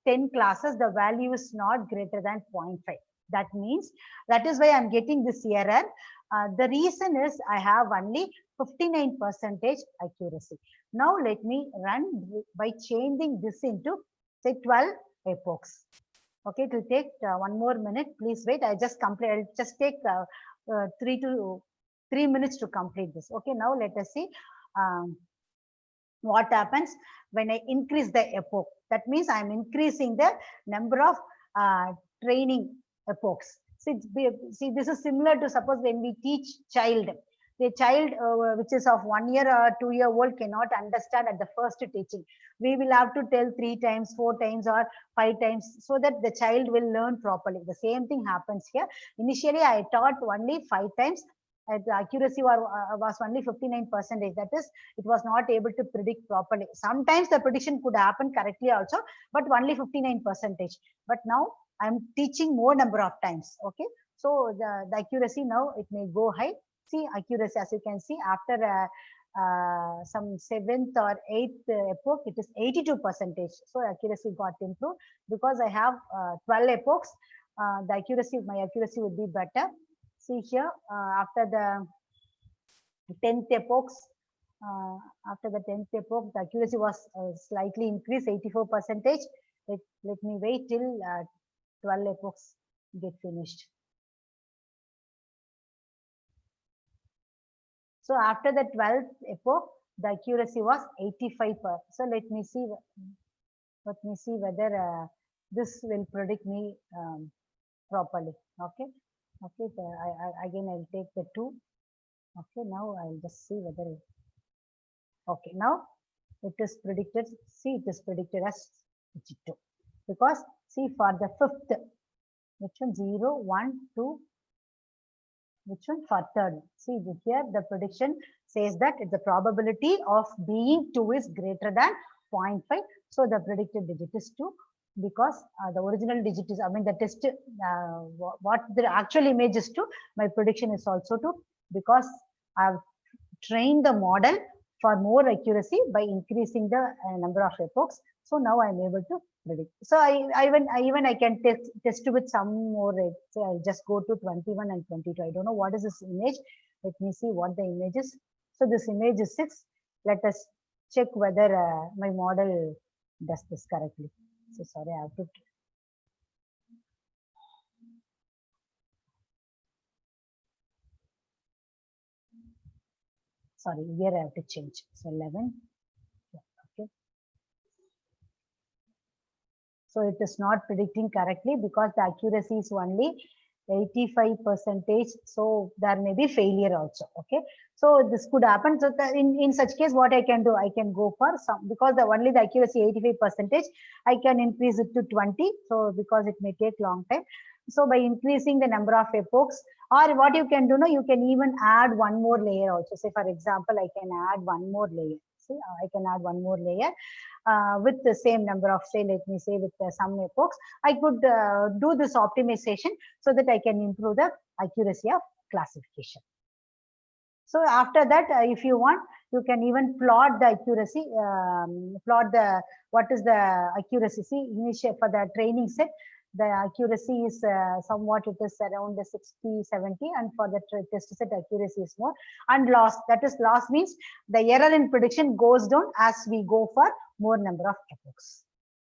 10 classes, the value is not greater than 0.5. That means, that is why I'm getting this error. The reason is I have only 59% accuracy. Now let me run by changing this into, say, 12 epochs. Okay, it will take 1 more minute. Please wait. I just complete. I'll just take 3 minutes to complete this. Okay, now let us see what happens when I increase the epoch. That means I'm increasing the number of training epochs. See, this is similar to, suppose when we teach child. The child which is of 1 year or 2 year old cannot understand at the first teaching. We will have to tell 3 times, 4 times or 5 times so that the child will learn properly. The same thing happens here. Initially, I taught only 5 times. The accuracy was only 59%. That is, it was not able to predict properly. Sometimes the prediction could happen correctly also, but only 59%. But now I'm teaching more number of times. Okay, so the accuracy now it may go high. See, accuracy, as you can see, after some 7th or 8th epoch, it is 82%. So accuracy got improved because I have 12 epochs. My accuracy would be better. See here, after the 10th epochs, the accuracy was slightly increased, 84%. Let me wait till 12 epochs get finished. So after the 12th epoch, the accuracy was 85%. So let me see whether this will predict me properly. Okay. Okay. So again I'll take the 2. Okay. Now I'll just see whether. Okay. Now it is predicted. See, it is predicted as 2 because see, for the 5th, which one? 0, 1, 2. Which one? For 3rd. See here, the prediction says that the probability of being 2 is greater than 0.5. So the predicted digit is 2 because the original digit is, the test, what the actual image is 2. My prediction is also 2 because I've trained the model for more accuracy by increasing the number of epochs. So now I'm able to predict. So I can test with some more. Say I'll just go to 21 and 22. I don't know what is this image. Let me see what the image is. So this image is 6. Let us check whether my model does this correctly. So sorry, I have to. Sorry, here I have to change. So 11. Okay. So it is not predicting correctly because the accuracy is only 85%. So there may be failure also. Okay. So this could happen. So in such case, what I can do, I can go for some, because only the accuracy 85%, I can increase it to 20. So because it may take long time. So by increasing the number of epochs, or what you can do, you can even add one more layer also. Say for example, I can add one more layer. See, I can add one more layer with the same number of, say, let me say with some epochs. I could do this optimization so that I can improve the accuracy of classification. So after that, if you want, you can even plot the accuracy, what is the accuracy. See, initial for the training set, the accuracy is somewhat, it is around the 60, 70, and for the test set accuracy is more. And loss, that is loss means the error in prediction goes down as we go for more number of epochs.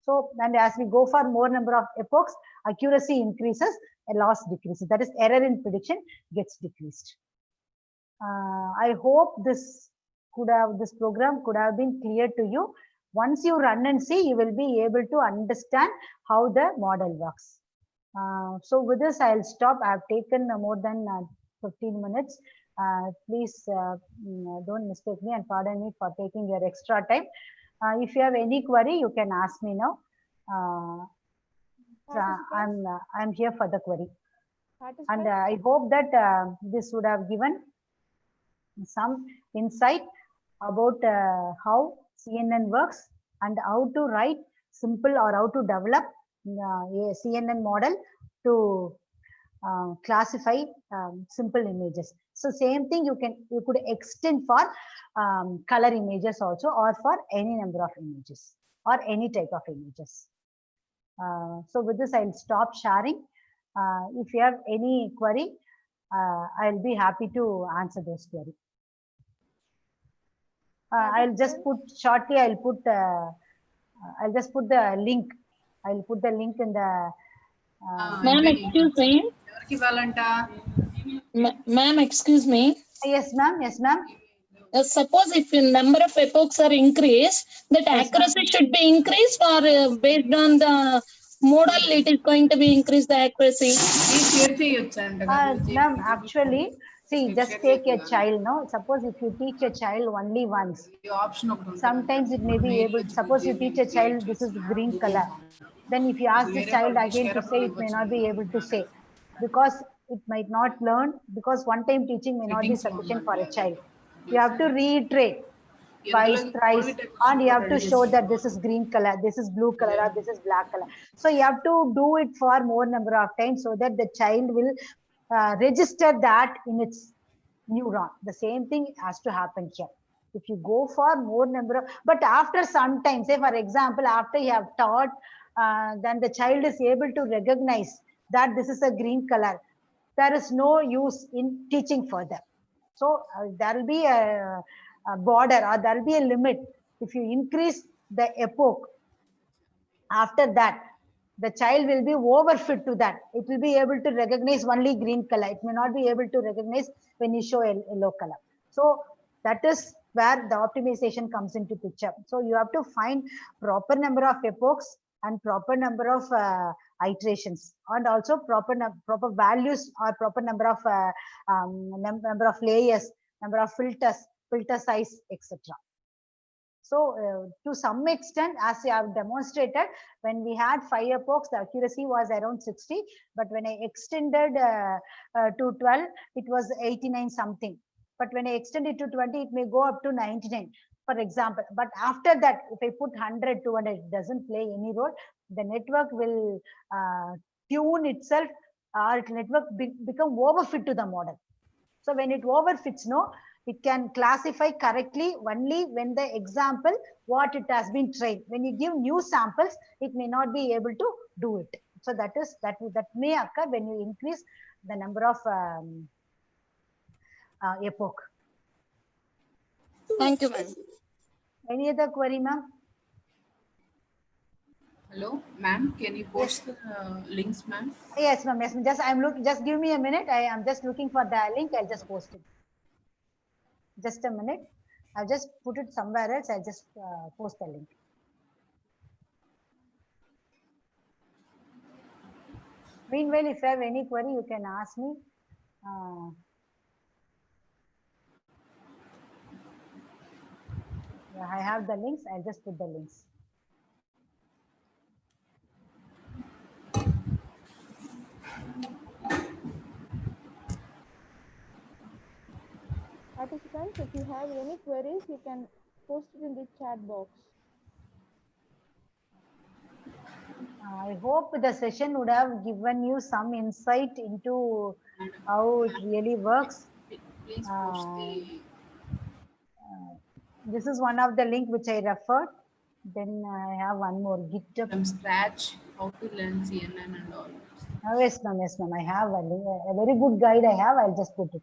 So, and as we go for more number of epochs, accuracy increases, a loss decreases. That is, error in prediction gets decreased. I hope this program could have been clear to you. Once you run and see, you will be able to understand how the model works. So with this, I'll stop. I've taken more than 15 minutes. Please don't mistake me and pardon me for taking your extra time. If you have any query, you can ask me now. I'm here for the query. And I hope that this would have given some insight about how CNN works and how to write simple or how to develop a CNN model to classify simple images. So same thing you could extend for color images also, or for any number of images or any type of images. So with this, I'll stop sharing. If you have any query, I'll be happy to answer those queries. I'll just put shortly. I'll just put the link. I'll put the link in the. Ma'am, excuse me. Ma'am, excuse me. Yes, ma'am. Yes, ma'am. Suppose if the number of epochs are increased, that accuracy should be increased, or based on the model, it is going to be increased the accuracy. Ma'am, actually, see, just take a child. No, suppose if you teach a child only once, sometimes it may be able. Suppose you teach a child this is green color, then if you ask the child again to say, it may not be able to say, because it might not learn, because one time teaching may not be sufficient for a child. You have to reiterate twice, thrice, and you have to show that this is green color, this is blue color, or this is black color. So you have to do it for more number of times so that the child will register that in its neuron. The same thing has to happen here. If you go for more number of, but after some time, say for example, after you have taught, then the child is able to recognize that this is a green color. There is no use in teaching further. So there will be a border, or there will be a limit. If you increase the epoch, after that, the child will be overfit to that. It will be able to recognize only green color. It may not be able to recognize when you show a yellow color. So that is where the optimization comes into picture. So you have to find proper number of epochs and proper number of iterations, and also proper values, or proper number of layers, number of filters, filter size, etc. So to some extent, as I have demonstrated, when we had 5 epochs, the accuracy was around 60. But when I extended to 12, it was 89 something. But when I extend it to 20, it may go up to 99, for example. But after that, if I put 100, 200, it doesn't play any role. The network will tune itself, or network become overfit to the model. So when it overfits, no, it can classify correctly only when the example, what it has been trained. When you give new samples, it may not be able to do it. So that may occur when you increase the number of epoch. Thank you, ma'am. Any other query, ma'am? Hello, ma'am. Can you post the links, ma'am? Yes, ma'am. Yes, ma'am. Just give me a minute. I am just looking for the link. I'll just post it. Just a minute. I'll just put it somewhere else. I'll just post the link. Meanwhile, if you have any query, you can ask me. Yeah, I have the links. I'll just put the links. Participants, if you have any queries, you can post it in the chat box. I hope the session would have given you some insight into how it really works. Please post the. This is one of the link which I referred. Then I have one more GitHub. From scratch, how to learn CNN and all. Yes, ma'am. Yes, ma'am. I have a very good guide. I have. I'll just put it.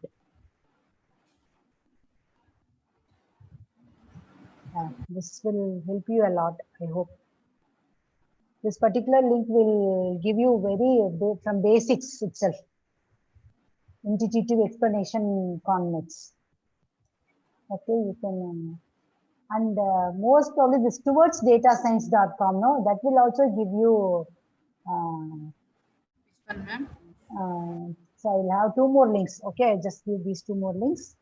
This will help you a lot. I hope. This particular link will give you from basics itself. Intuitive explanation concepts. Okay, you can. And most probably this towards datascience.com. No, that will also give you. Which one, ma'am? So I will have two more links. Okay, I just give these two more links.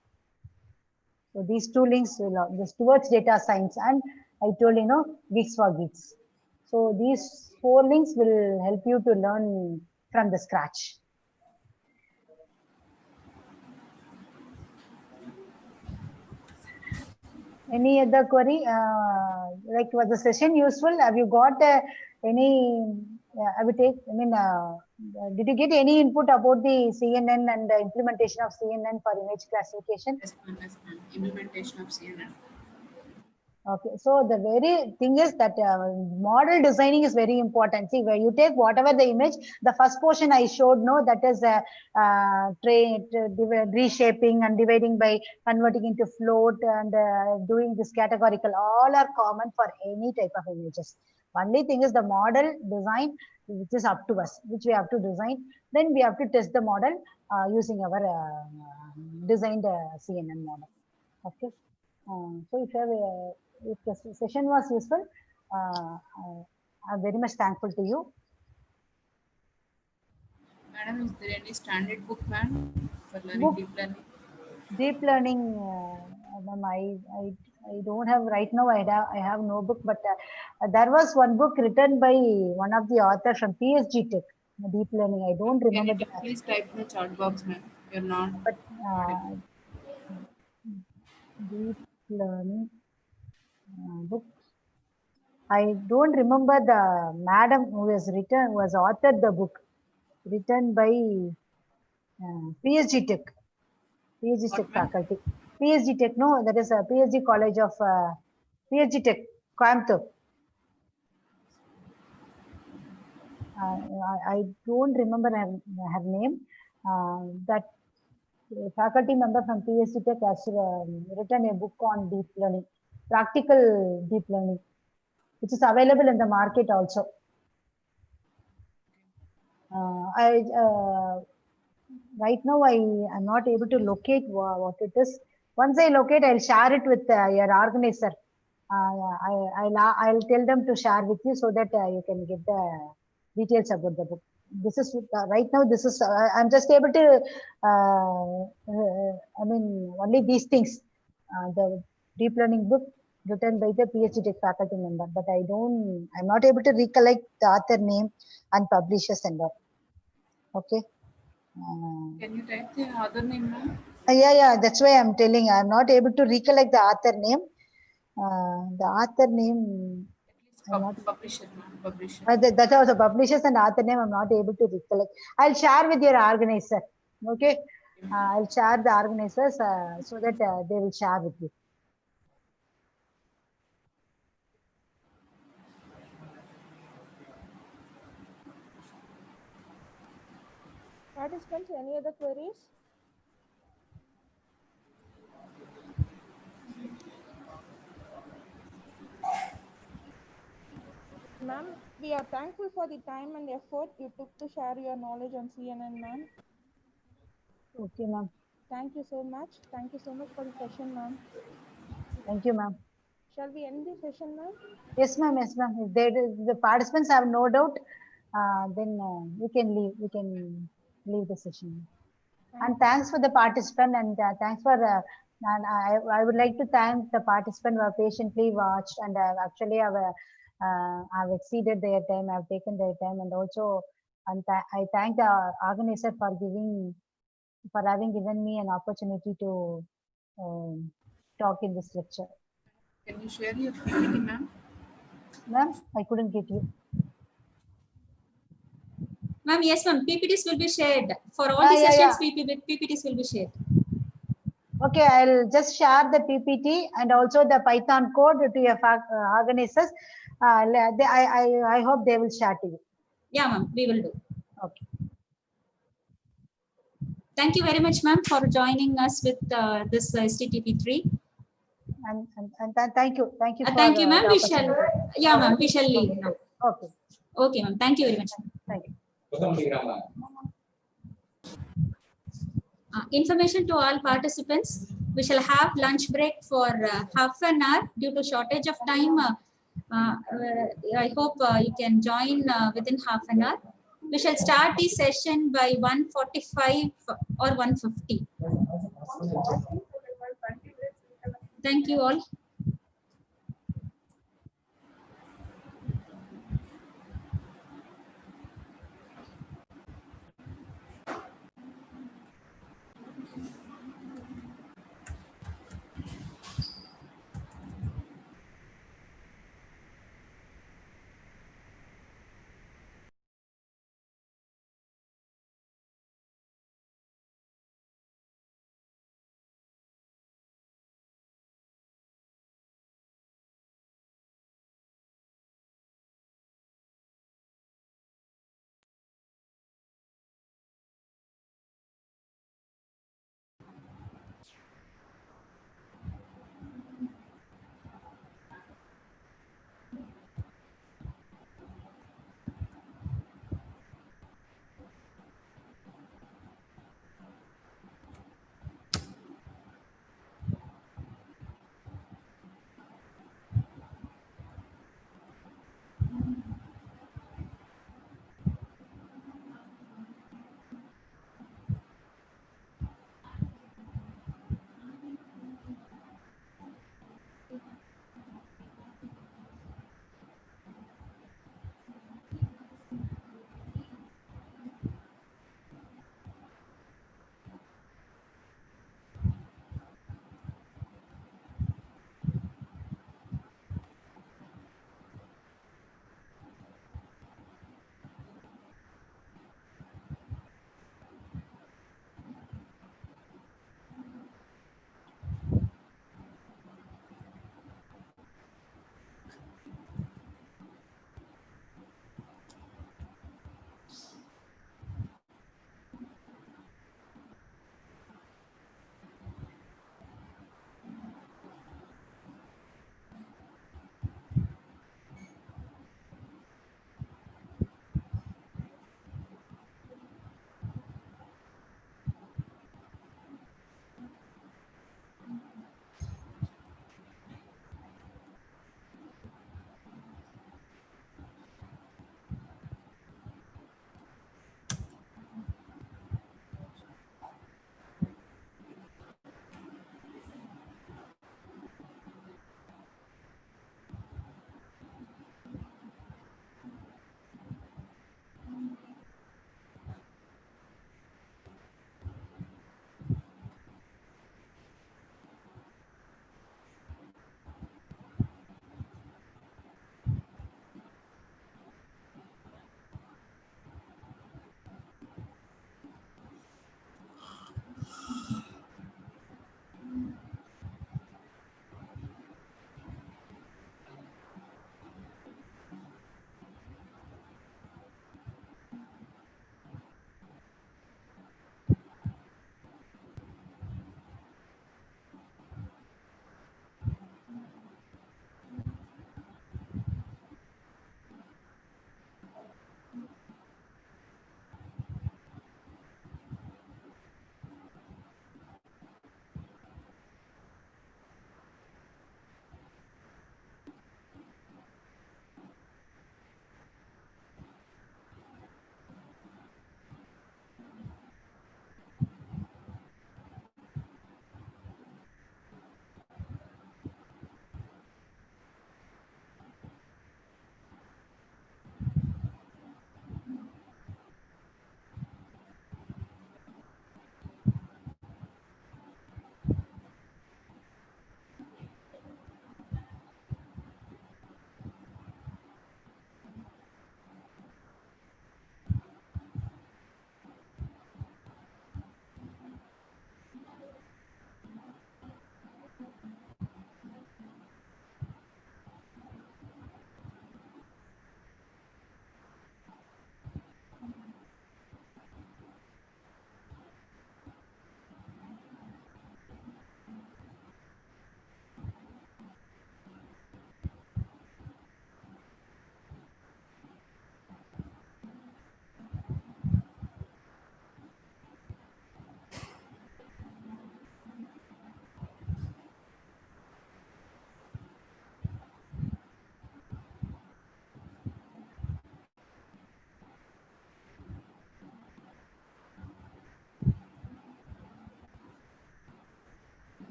So these two links will this towards data science, and I told geeks for geeks. So these four links will help you to learn from the scratch. Any other query? Like, was the session useful? Have you got any? Have you take? I mean, did you get any input about the CNN and the implementation of CNN for image classification? Yes, ma'am. Yes, ma'am. Implementation of CNN. Okay, so the very thing is that model designing is very important. See, where you take whatever the image, the first portion I showed, no, that is reshaping and dividing by converting into float and doing this categorical, all are common for any type of images. Only thing is the model design, which is up to us, which we have to design. Then we have to test the model using our designed CNN model. Okay. So if the session was useful, I'm very much thankful to you. Madam, is there any standard book, ma'am, for learning deep learning? Deep learning, ma'am, I don't have right now. I have no book, but there was one book written by one of the authors from PSG Tech, deep learning. I don't remember. Can you please type in the chat box, ma'am? You're not. But deep learning book. I don't remember the madam who has authored the book, written by PSG Tech, PSG Tech faculty. PSG Tech, no, that is a PSG College of PSG Tech, Coimbatore. I don't remember her name. That faculty member from PSG Tech has written a book on deep learning, practical deep learning, which is available in the market also. Right now I am not able to locate what it is. Once I locate, I'll share it with your organizer. I'll tell them to share with you so that you can get the details about the book. This is right now. This is I'm just able to. I mean, only these things. The deep learning book written by the PhD Tech faculty member, but I'm not able to recollect the author name and publishers and all. Okay. Can you type the other name, ma'am? Yeah, that's why I'm telling. I'm not able to recollect the author name. The author name. Publisher, ma'am. Publisher. That was the publishers and author name. I'm not able to recollect. I'll share with your organizer. Okay. I'll share the organizers so that they will share with you. Participants, any other queries? Ma'am, we are thankful for the time and effort you took to share your knowledge on CNN, ma'am. Okay, ma'am. Thank you so much. Thank you so much for the session, ma'am. Thank you, ma'am. Shall we end the session, ma'am? Yes, ma'am. Yes, ma'am. If the participants have no doubt, then we can leave. We can leave the session. And thanks for the participant, and thanks for. And I would like to thank the participant who have patiently watched, and actually I've exceeded their time. I've taken their time, and also, and I thank the organizer for having given me an opportunity to talk in this lecture. Can you share your PPT, ma'am? Ma'am, I couldn't get you. Ma'am, yes, ma'am. PPTs will be shared. For all the sessions, PPTs will be shared. Okay, I'll just share the PPT and also the Python code to your organizers. I hope they will share to you. Yeah, ma'am, we will do. Okay. Thank you very much, ma'am, for joining us with this STTP3. Thank you. Thank you for Thank you, ma'am. the We shall, opportunity. yeah, ma'am, we shall leave now. Okay. Okay, ma'am. Thank you very much. Thank you. Information to all participants. We shall have lunch break for half an hour due to shortage of time. I hope you can join within half an hour. We shall start the session by 1:45 or 1:50. Thank you all.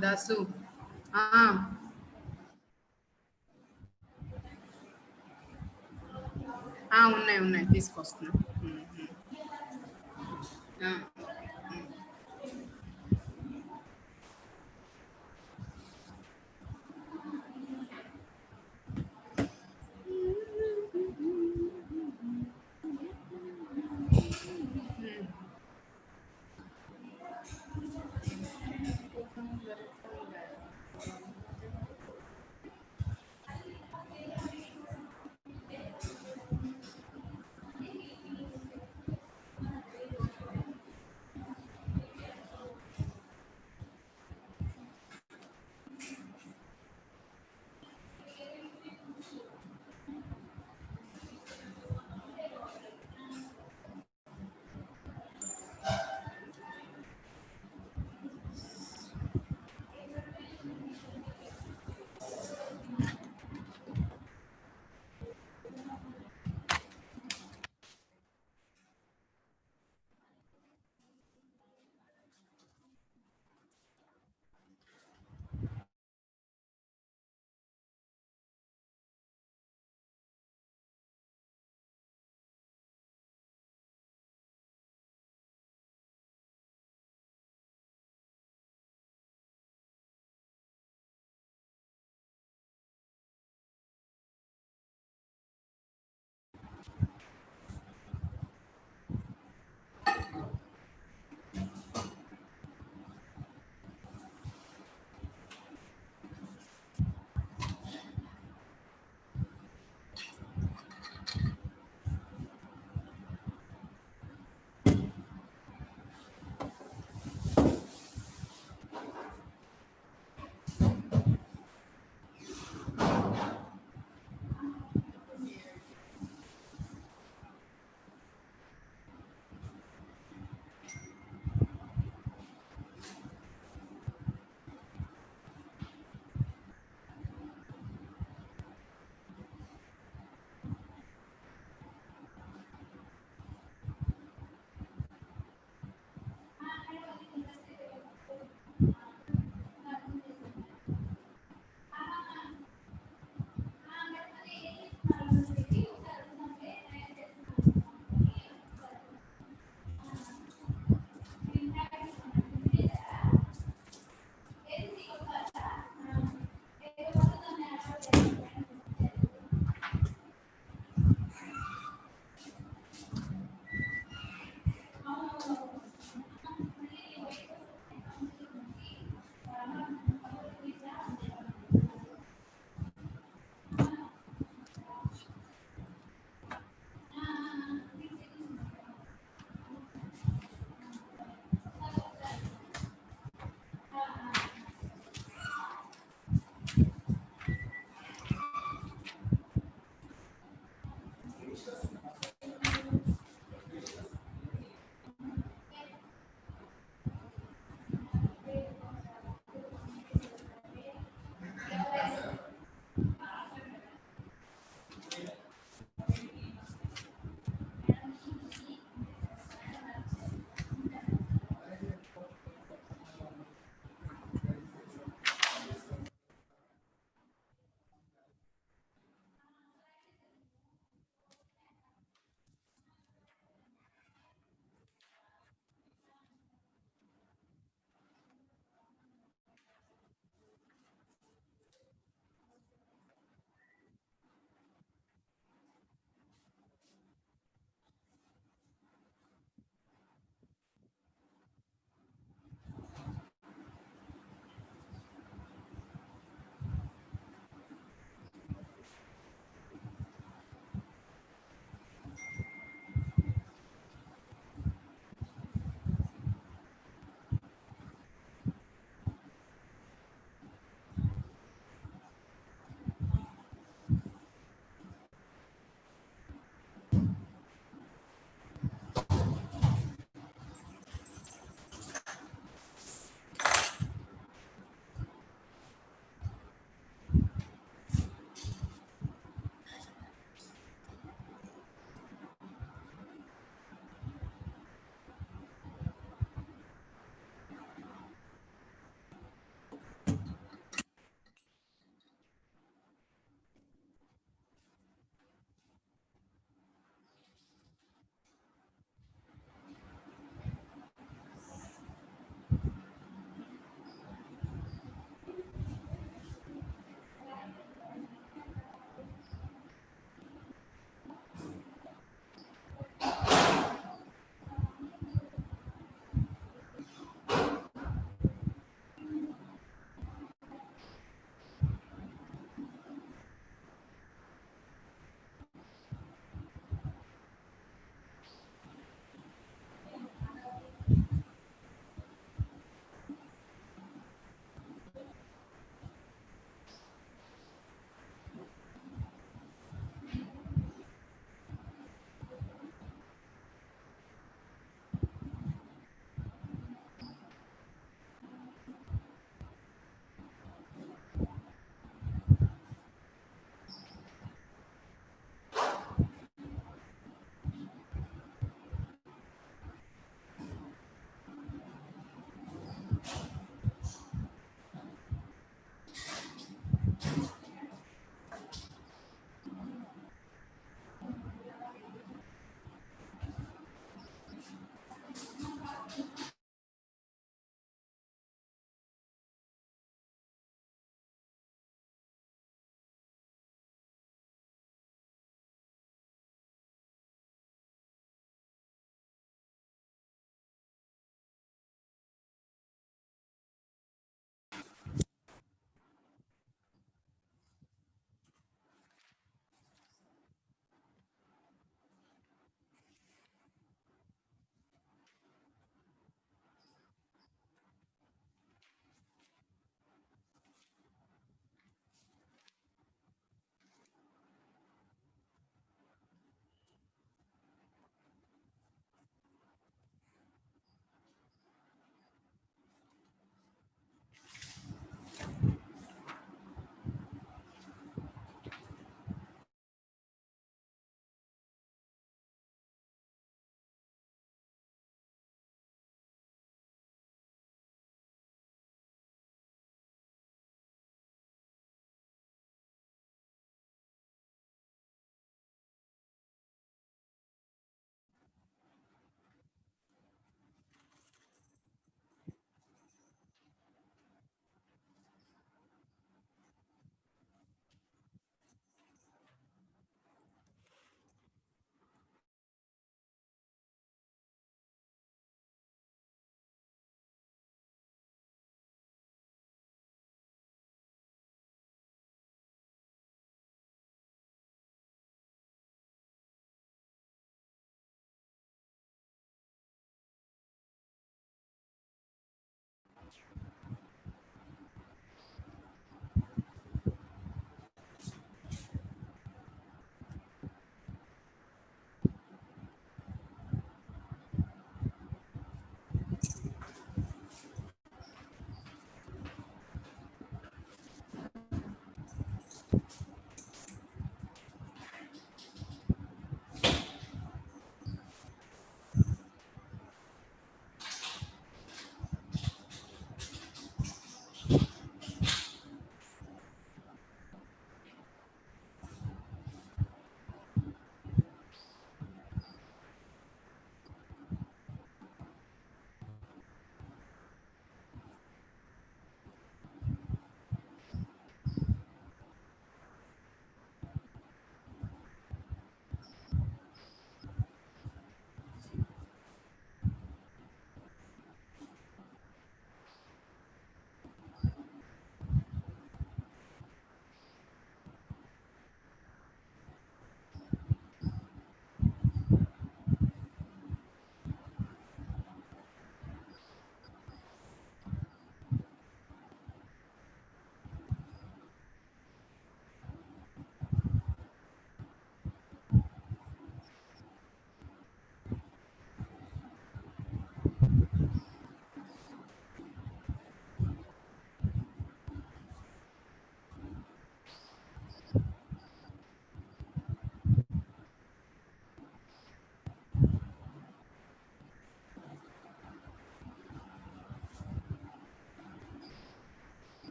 Dasu ఉన్నాయి ఉన్నాయి తీసుకొస్తున్నా.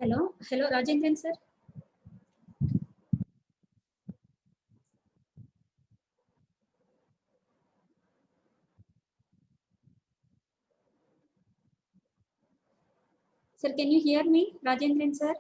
Hello, Rajendran sir. Sir, can you hear me, Rajendran sir?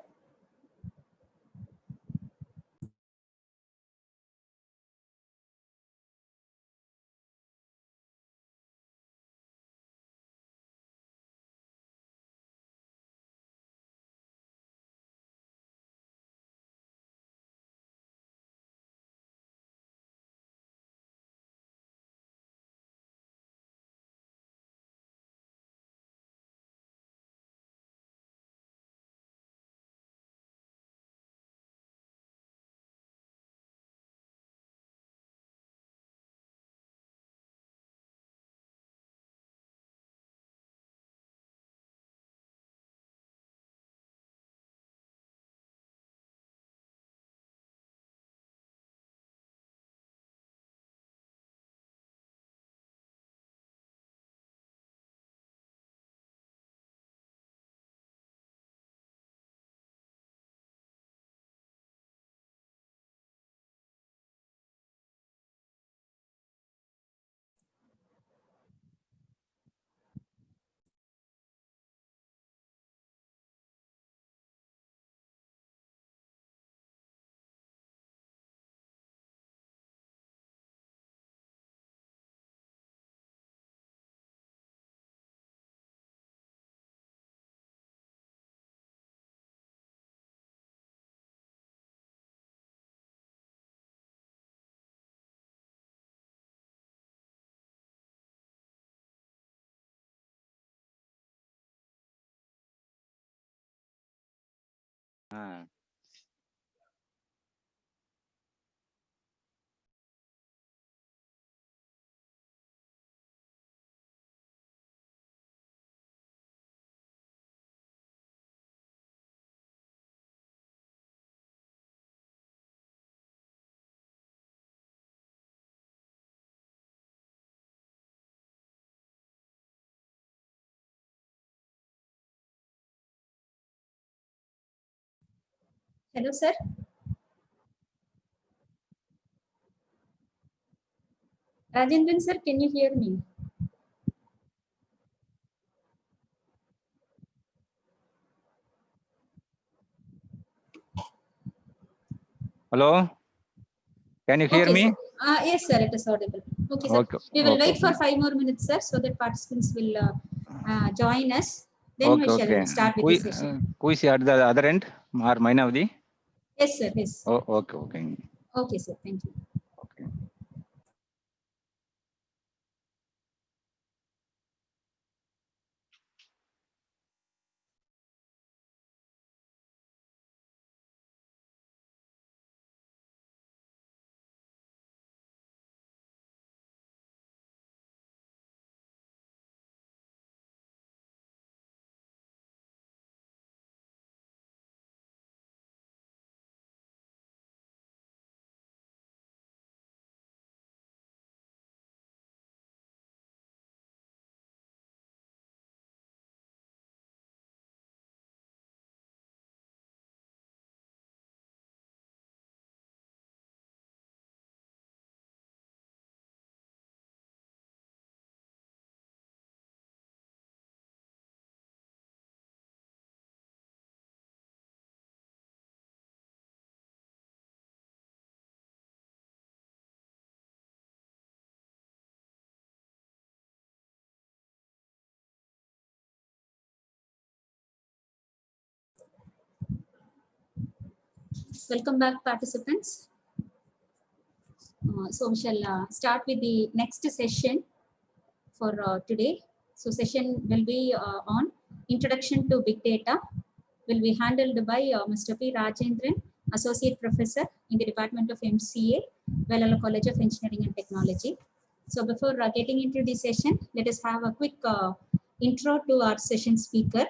Ah. Hello, sir. Rajendran sir, can you hear me? Hello, can you hear Okay, me? sir. Yes, sir, it is audible. Okay, sir. Okay, We will okay, wait for 5 more minutes, sir, so that participants will join us. Then we okay, shall okay. start with the session. Who is at the other end? Or Mainavadi? Yes, sir. Yes. Oh, okay, okay, Okay, sir. Thank you. okay. Welcome back, participants. So we shall start with the next session for today. So session will be on Introduction to Big Data. Will be handled by Mr. P. Rajendran, Associate Professor in the Department of MCA, Vellala College of Engineering and Technology. So before getting into the session, let us have a quick intro to our session speaker.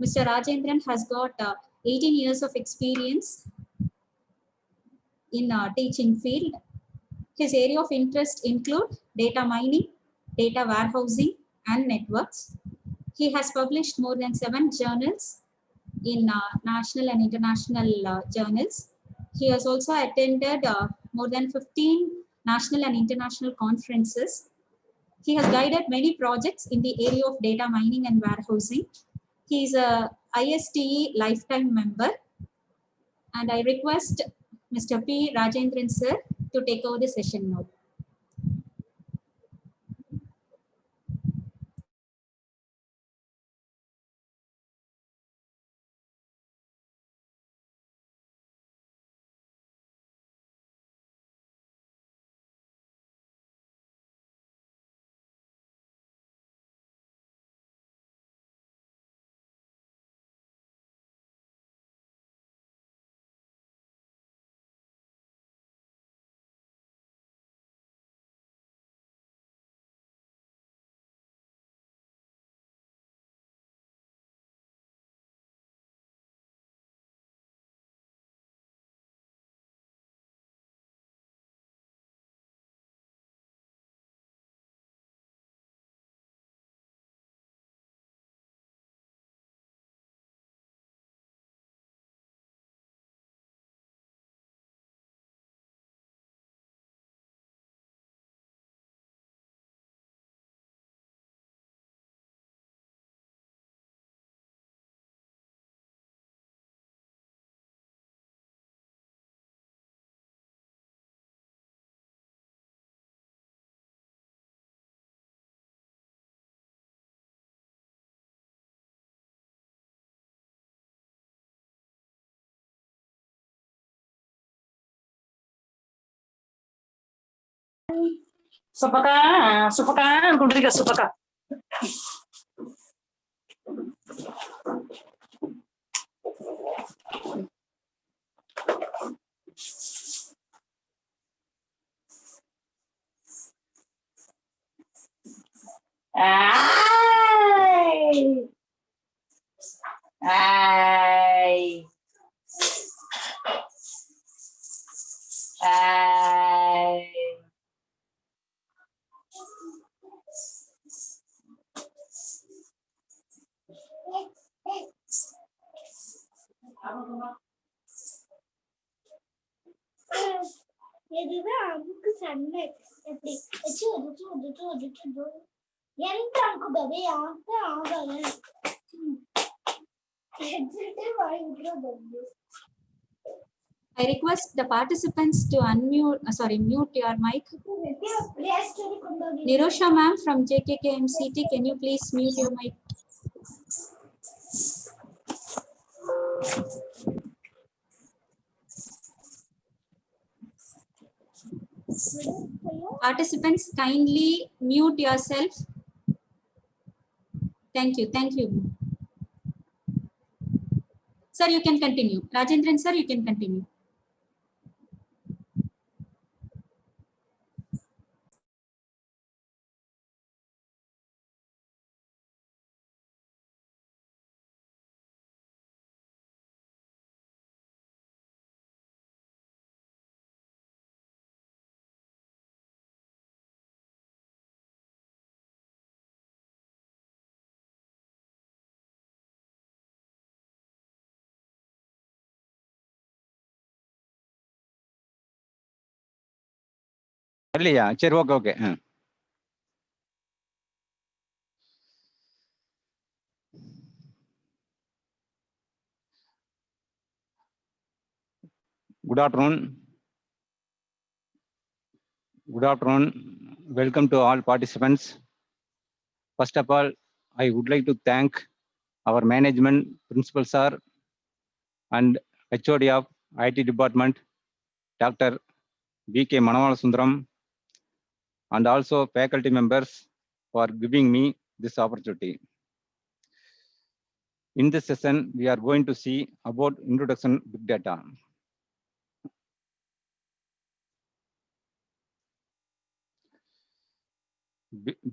Mr. Rajendran has got 18 years of experience in teaching field. His area of interest include data mining, data warehousing, and networks. He has published more than 7 journals in national and international journals. He has also attended more than 15 national and international conferences. He has guided many projects in the area of data mining and warehousing. He is a ISTE lifetime member, and I request Mr. P. Rajendran sir to take over the session now. Supaka, kudrika supaka. Ay, ay, ay. இதுதான் அதுக்கு சண்டை எப்படி எனக்கு அனுக்கு பவே ஆக ஆகல I request the participants to unmute, mute your mic. Nirosha ma'am from JKKMCT, can you please mute your mic? Participants, kindly mute yourself. Thank you. Sir, you can continue. Rajendran sir, you can continue. இல்லையா? சரி, okay okay. Good afternoon. Welcome to all participants. First of all, I would like to thank our management, principal sir, and HOD of IT department, Dr. V.K. Manavalasundaram, and also faculty members for giving me this opportunity. In this session, we are going to see about introduction big data.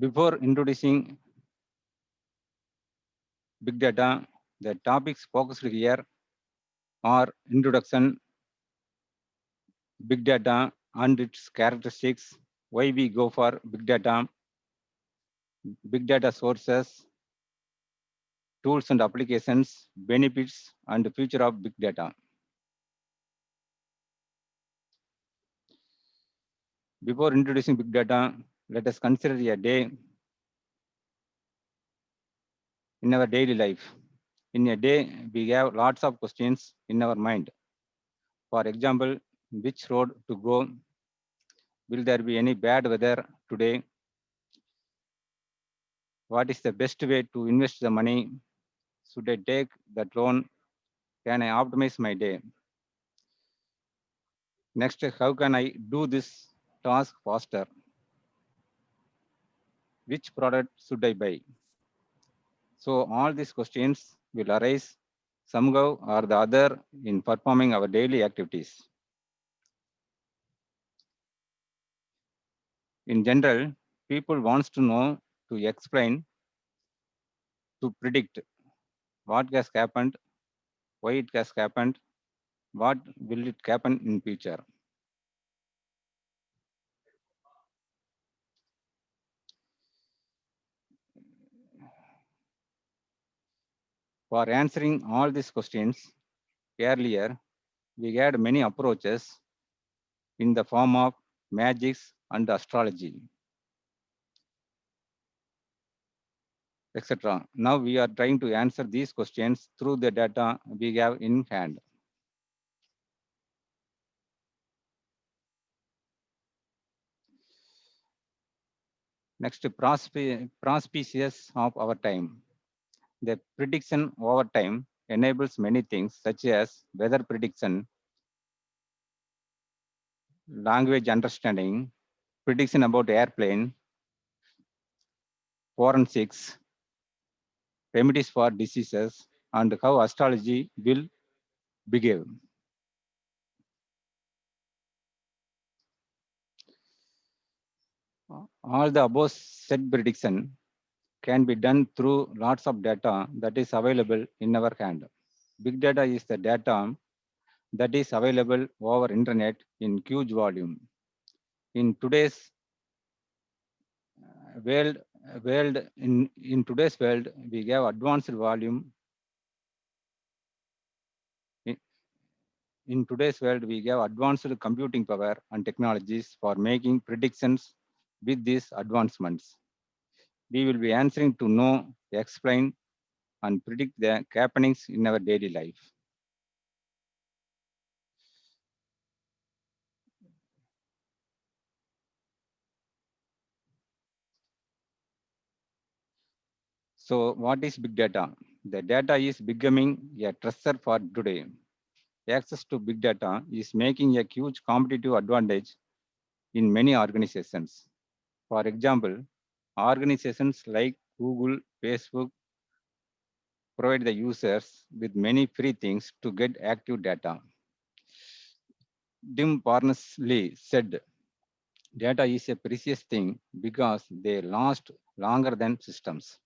Before introducing big data, the topics focused here are introduction, big data and its characteristics, why we go for big data sources, tools and applications, benefits, and the future of big data. Before introducing big data, let us consider a day in our daily life. In a day, we have lots of questions in our mind. For example, which road to go? Will there be any bad weather today? What is the best way to invest the money? Should I take that loan? Can I optimize my day? Next, how can I do this task faster? Which product should I buy? So all these questions will arise somehow or the other in performing our daily activities. In general, people wants to know, to explain, to predict what has happened, why it has happened, what will it happen in future. For answering all these questions, earlier we had many approaches in the form of magics and astrology, etc. Now we are trying to answer these questions through the data we have in hand. Next, prospecies of our time. The prediction over time enables many things such as weather prediction, language understanding, prediction about airplane, forensics, remedies for diseases, and how astrology will behave. All the above said prediction can be done through lots of data that is available in our hand. Big data is the data that is available over internet in huge volume. In today's in today's world, we have advanced volume. In today's world, we have advanced computing power and technologies for making predictions with these advancements. We will be answering to know, explain, and predict the happenings in our daily life. So what is big data? The data is becoming a treasure for today. Access to big data is making a huge competitive advantage in many organizations. For example, organizations like Google, Facebook provide the users with many free things to get active data. Tim Berners-Lee said, data is a precious thing because they last longer than systems.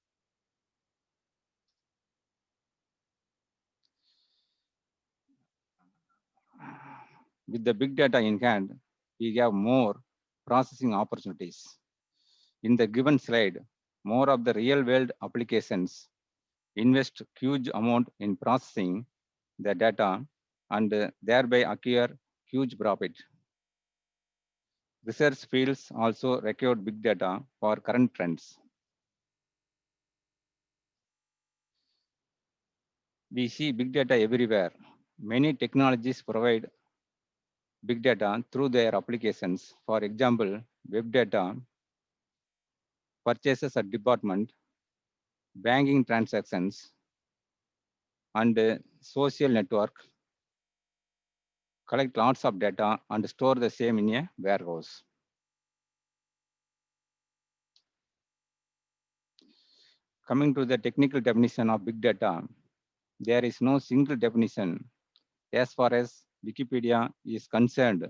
With the big data in hand, we have more processing opportunities. In the given slide, more of the real-world applications invest huge amount in processing the data and thereby acquire huge profit. Research fields also record big data for current trends. We see big data everywhere. Many technologies provide big data through their applications. For example, web data, purchases at department, banking transactions, and social network collect lots of data and store the same in a warehouse. Coming to the technical definition of big data, there is no single definition. As far as Wikipedia is concerned,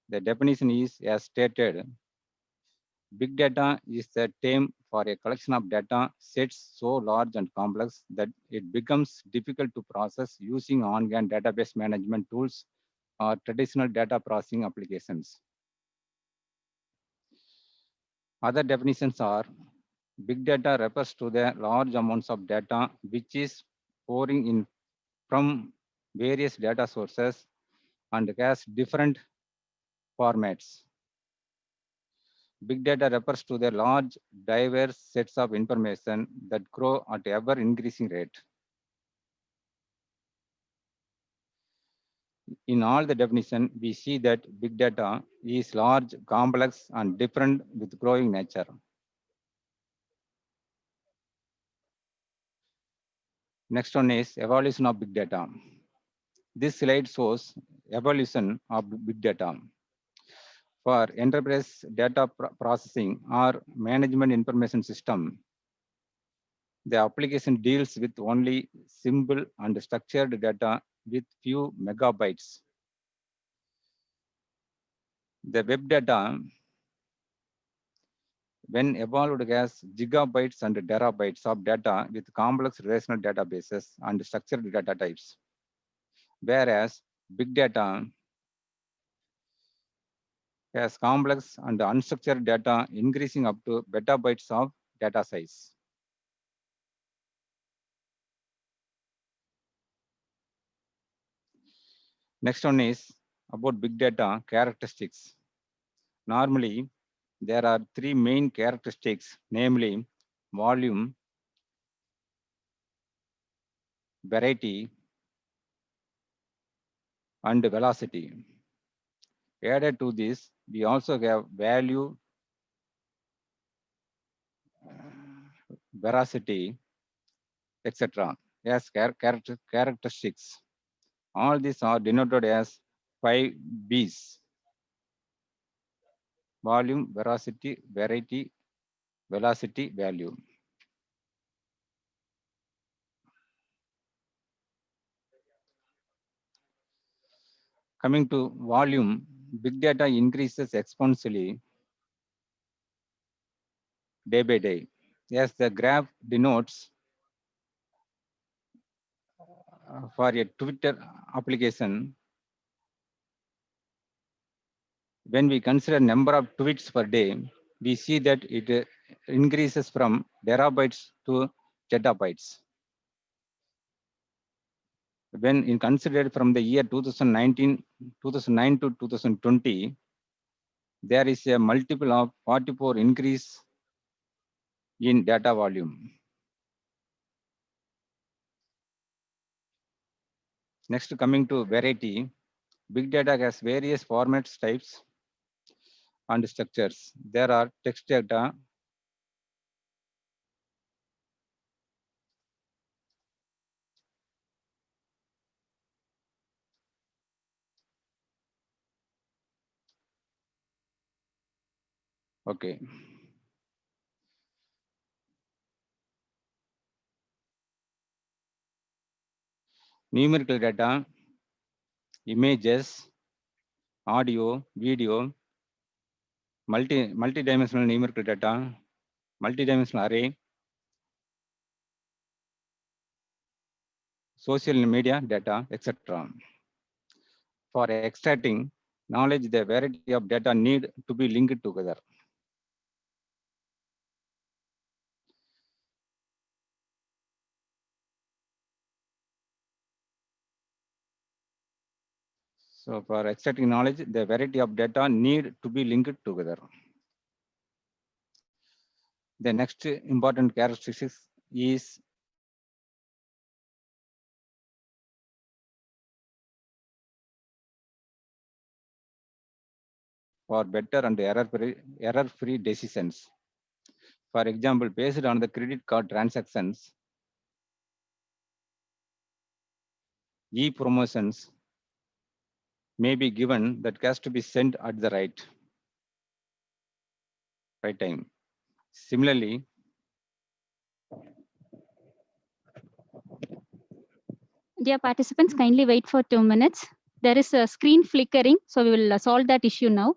the definition is as stated. Big data is the term for a collection of data sets so large and complex that it becomes difficult to process using on-hand database management tools or traditional data processing applications. Other definitions are Big data refers to the large amounts of data which is pouring in from various data sources and has different formats. Big data refers to the large, diverse sets of information that grow at ever increasing rate. In all the definition, we see that big data is large, complex, and different with growing nature. Next one is evolution of big data. This slide shows evolution of big data. For enterprise data processing or management information system, the application deals with only simple and structured data with few megabytes. The web data, when evolved, has gigabytes and terabytes of data with complex relational databases and structured data types. Whereas big data has complex and unstructured data increasing up to petabytes of data size. Next one is about big data characteristics. Normally, there are three main characteristics, namely volume, variety, and velocity. Added to this, we also have value, veracity, etc. as characteristics. All these are denoted as 5 Bs: volume, veracity, variety, velocity, value. Coming to volume, big data increases exponentially day by day. As the graph denotes, for a Twitter application, when we consider number of tweets per day, we see that it increases from terabytes to zettabytes. When considered from the year 2009 to 2020, there is a multiple of 44 increase in data volume. Next, coming to variety, big data has various formats, types, and structures. There are text data, okay. Numerical data, images, audio, video, multi-dimensional numerical data, multi-dimensional array, social media data, etc. For extracting knowledge, the variety of data need to be linked together. So for extracting knowledge, the variety of data need to be linked together. The next important characteristic is for better and error-free decisions. For example, based on the credit card transactions, e-promotions may be given that has to be sent at the right time. Similarly, dear participants, kindly wait for 2 minutes. There is a screen flickering, so we will solve that issue now.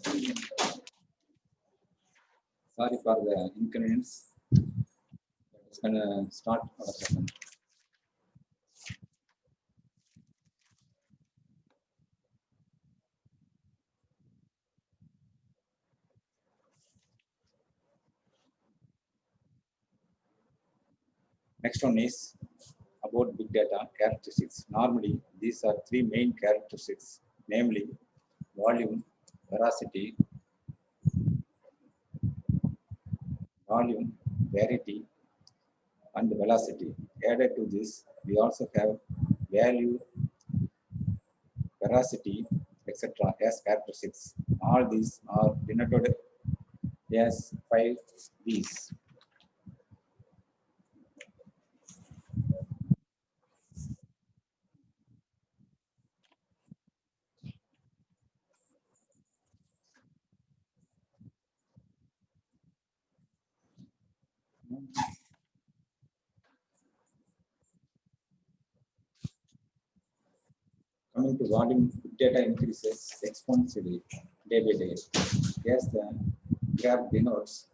Sorry for the inconvenience. It's gonna start our session. Next one is about big data characteristics. Normally, these are three main characteristics, namely volume, veracity, variety, and velocity. Added to this, we also have value, veracity, etc. as characteristics. All these are denoted as 5 V's. Coming to volume, data increases exponentially day by day. As the graph denotes,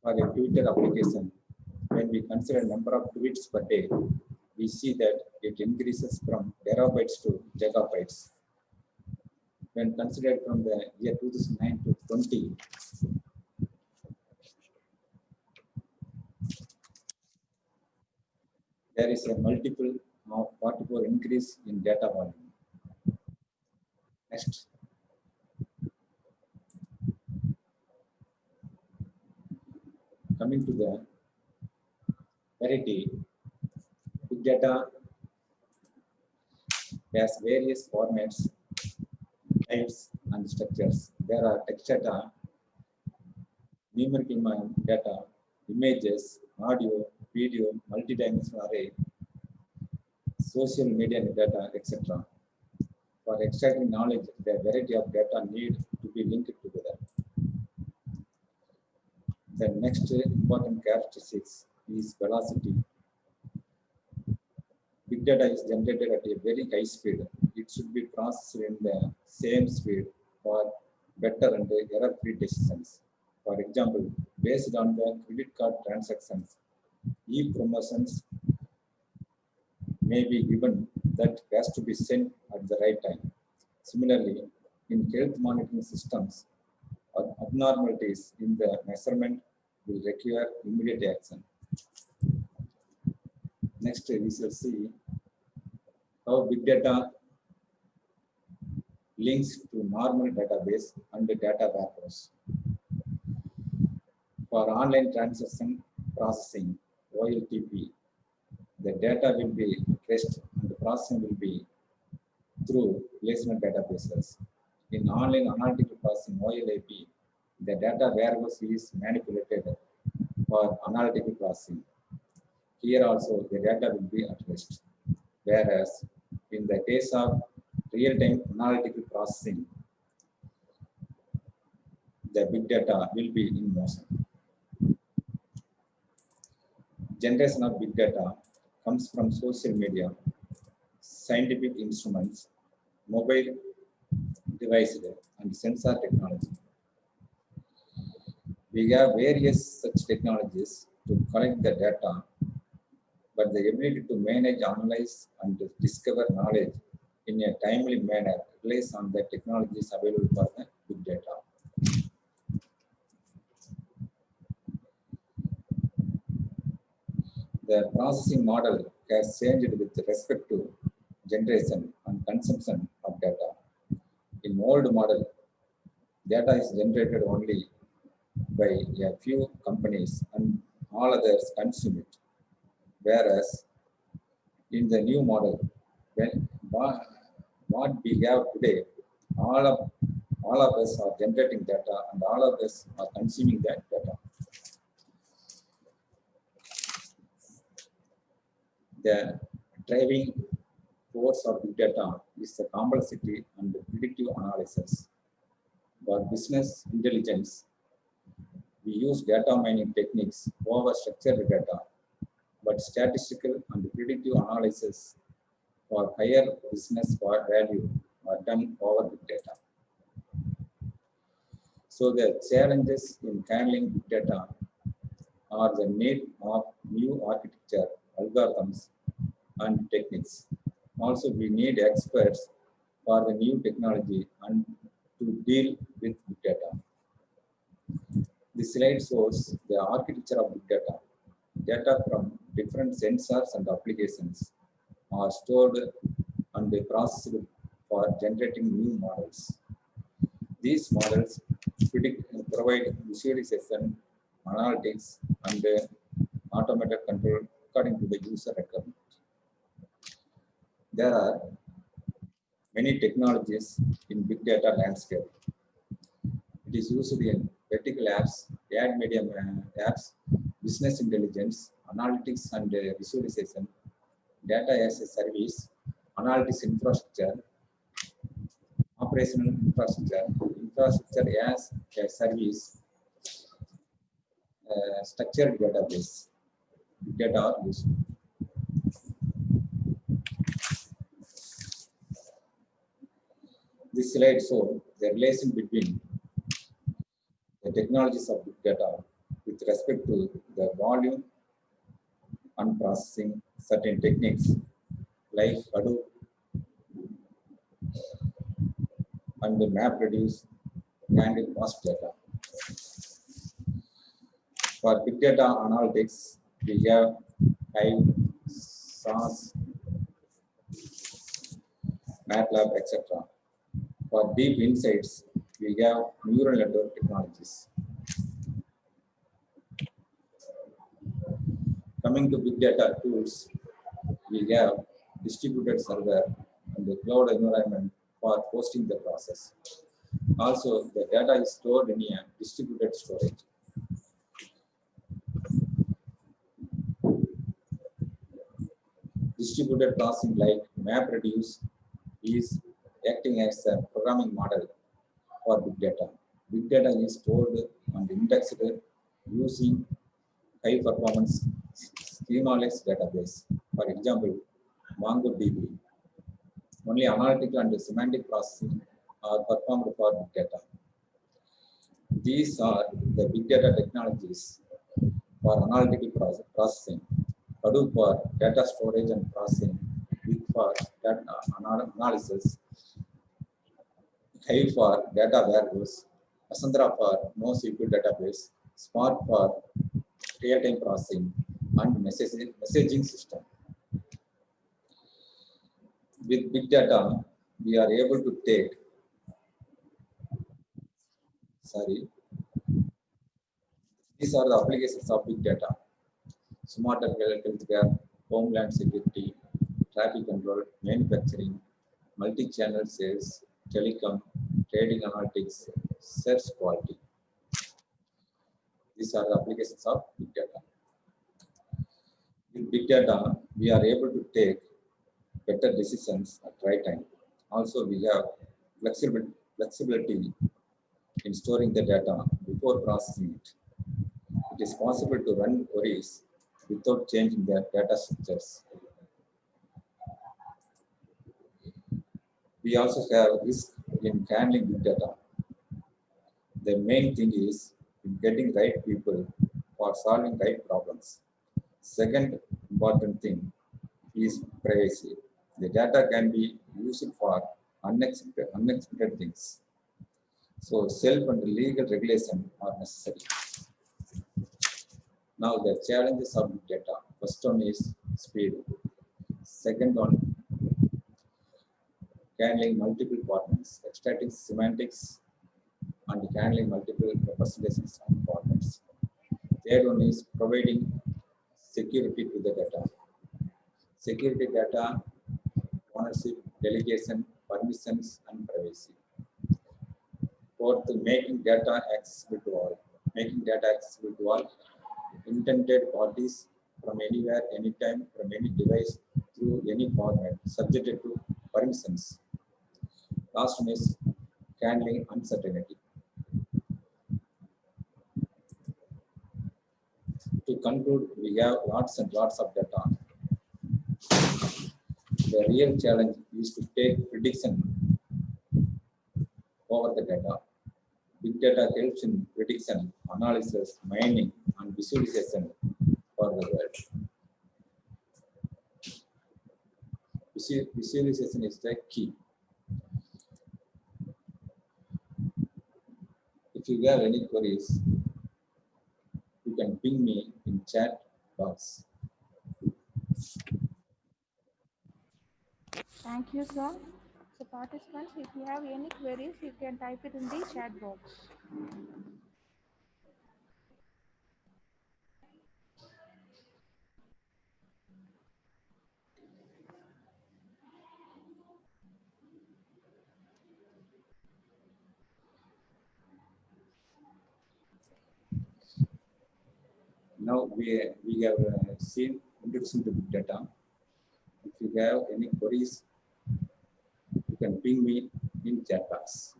for a Twitter application, when we consider number of tweets per day, we see that it increases from terabytes to gigabytes. When considered from the year 2009 to 20, there is a multiple of 44 increase in data volume. Next. Coming to the variety, big data has various formats, types, and structures. There are text data, numeric data, images, audio, video, multidimensional array, social media data, etc. For extracting knowledge, the variety of data need to be linked together. The next important characteristics is velocity. Big data is generated at a very high speed. It should be processed in the same speed for better and error-free decisions. For example, based on the credit card transactions, e-promotions may be given that has to be sent at the right time. Similarly, in health monitoring systems, abnormalities in the measurement will require immediate action. Next, we shall see how big data links to normal database and the data warehouse. For online transaction processing, OLTP, the data will be traced and the processing will be through relational databases. In online analytical processing, OLAP, the data warehouse is manipulated for analytical processing. Here also the data will be at rest. Whereas in the case of real-time analytical processing, the big data will be in motion. Generation of big data comes from social media, scientific instruments, mobile devices, and sensor technology. We have various such technologies to collect the data, but the ability to manage, analyze, and discover knowledge in a timely manner relies on the technologies available for the big data. The processing model has changed with respect to generation and consumption of data. In old model, data is generated only by a few companies and all others consume it. Whereas in the new model, when what we have today, all of us are generating data and all of us are consuming that data. The driving force of big data is the complexity and the predictive analysis. For business intelligence, we use data mining techniques over structured data, but statistical and predictive analysis for higher business value are done over big data. So the challenges in handling big data are the need of new architecture, algorithms, and techniques. Also, we need experts for the new technology and to deal with big data. This slide shows the architecture of big data. Data from different sensors and applications are stored and processed for generating new models. These models provide visualization, analytics, and automated control according to the user requirement. There are many technologies in big data landscape. It is used in vertical apps, ad medium apps, business intelligence, analytics and visualization, data as a service, analytics infrastructure, operational infrastructure, infrastructure as a service, structured database. Big data are used. This slide shows the relation between the technologies of big data with respect to the volume and processing. Certain techniques like Hadoop and the MapReduce handle vast data. For big data analytics, we have Hive, SAS, MATLAB, etc. For deep insights, we have neural network technologies. Coming to big data tools, we have distributed server and the cloud environment for hosting the process. Also, the data is stored in a distributed storage. Distributed processing like MapReduce is acting as a programming model for big data. Big data is stored and indexed using high performance schemaless database. For example, MongoDB. Only analytical and semantic processing are performed for big data. These are the big data technologies for analytical processing. Hadoop for data storage and processing, Wik for data analysis, Hive for data warehouse, Cassandra for NoSQL database, Spark for real-time processing, and messaging system. With big data, we are able to take, these are the applications of big data. Smarter healthcare, homeland security, traffic control, manufacturing, multi-channel sales, telecom, trading analytics, search quality. These are the applications of big data. With big data, we are able to take better decisions at right time. Also, we have flexibility in storing the data before processing it. It is possible to run queries without changing their data structures. We also have risk in handling big data. The main thing is in getting right people for solving right problems. Second important thing is privacy. The data can be used for unexpected things. So self and legal regulation are necessary. Now the challenges of big data. First one is speed. Second one, handling multiple formats, extracting semantics and handling multiple representations and formats. Third one is providing security to the data. Security data, ownership, delegation, permissions, and privacy. Fourth, making data accessible to all. Making data accessible to all intended parties from anywhere, anytime, from any device, through any format, subjected to permissions. Last one is handling uncertainty. To conclude, we have lots and lots of data. The real challenge is to take prediction over the data. Big data helps in prediction, analysis, mining, and visualization for the world. Visualization is the key. If you have any queries, you can ping me in chat box. Thank you, sir. So participants, if you have any queries, you can type it in the chat box. Now we have seen introduction to big data. If you have any queries, you can ping me in chat box.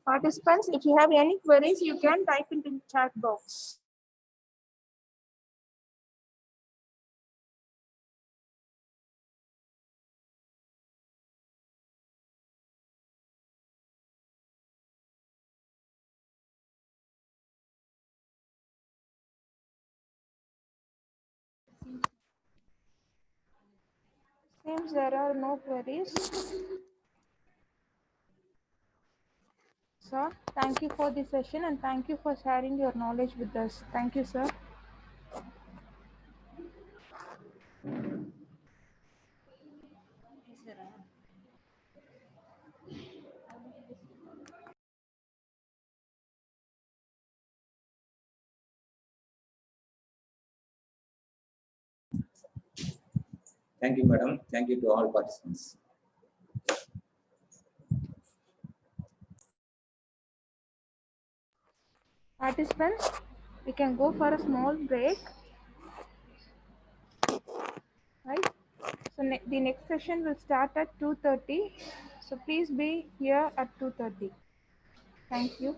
Participants, if you have any queries, you can type it in the chat box. Seems there are no queries. Sir, thank you for the session and thank you for sharing your knowledge with us. Thank you, sir. Thank you, madam. Thank you to all participants. Participants, we can go for a small break. Right? So the next session will start at 2:30. So please be here at 2:30. Thank you.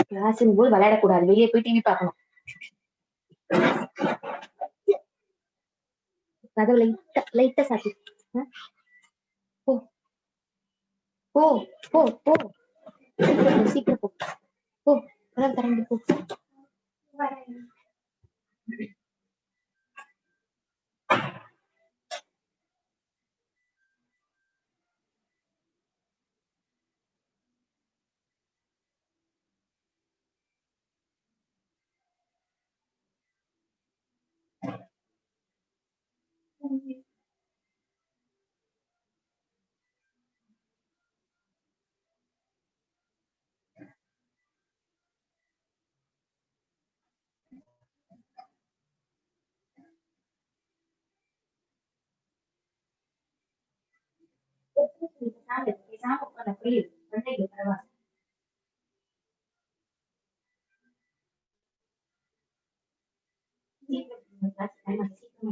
Class போது விளையாடக்கூடாது, வெளியே போய் TV பார்க்கணும். கதவு லைட்டா சாத்தி. போ போ போ போ சீக்கிரம் போ போ, கதவு திறந்து போ. பேசாம உட்கார்ந்து புரியுது, குழந்தைகள் பரவாயில்ல. சீக்கிரம்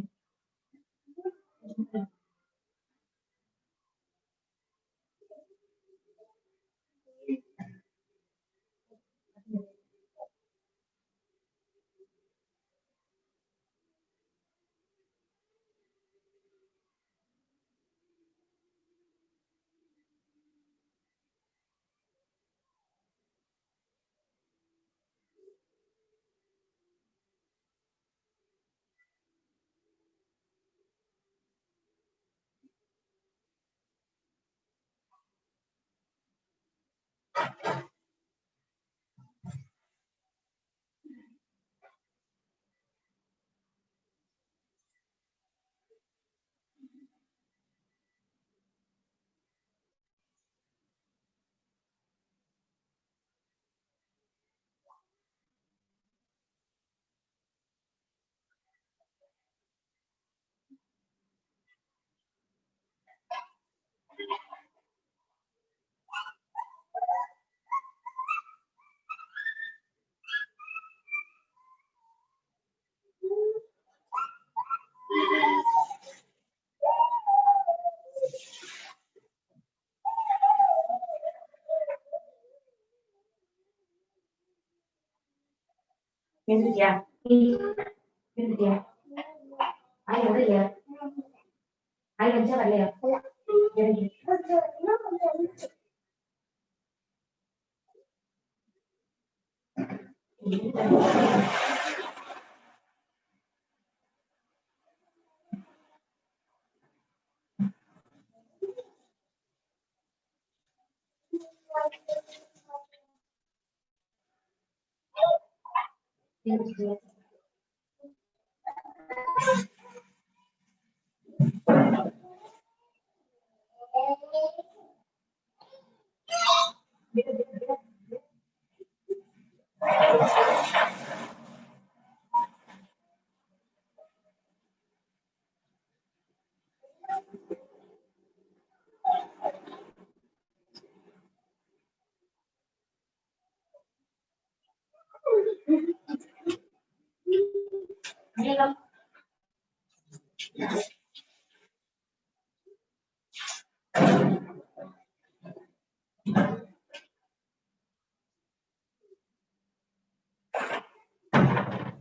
எழுந்தியா எழுந்தியா ஆய் வரலையா, ஆய் வச்சா வரலையா, எழுதி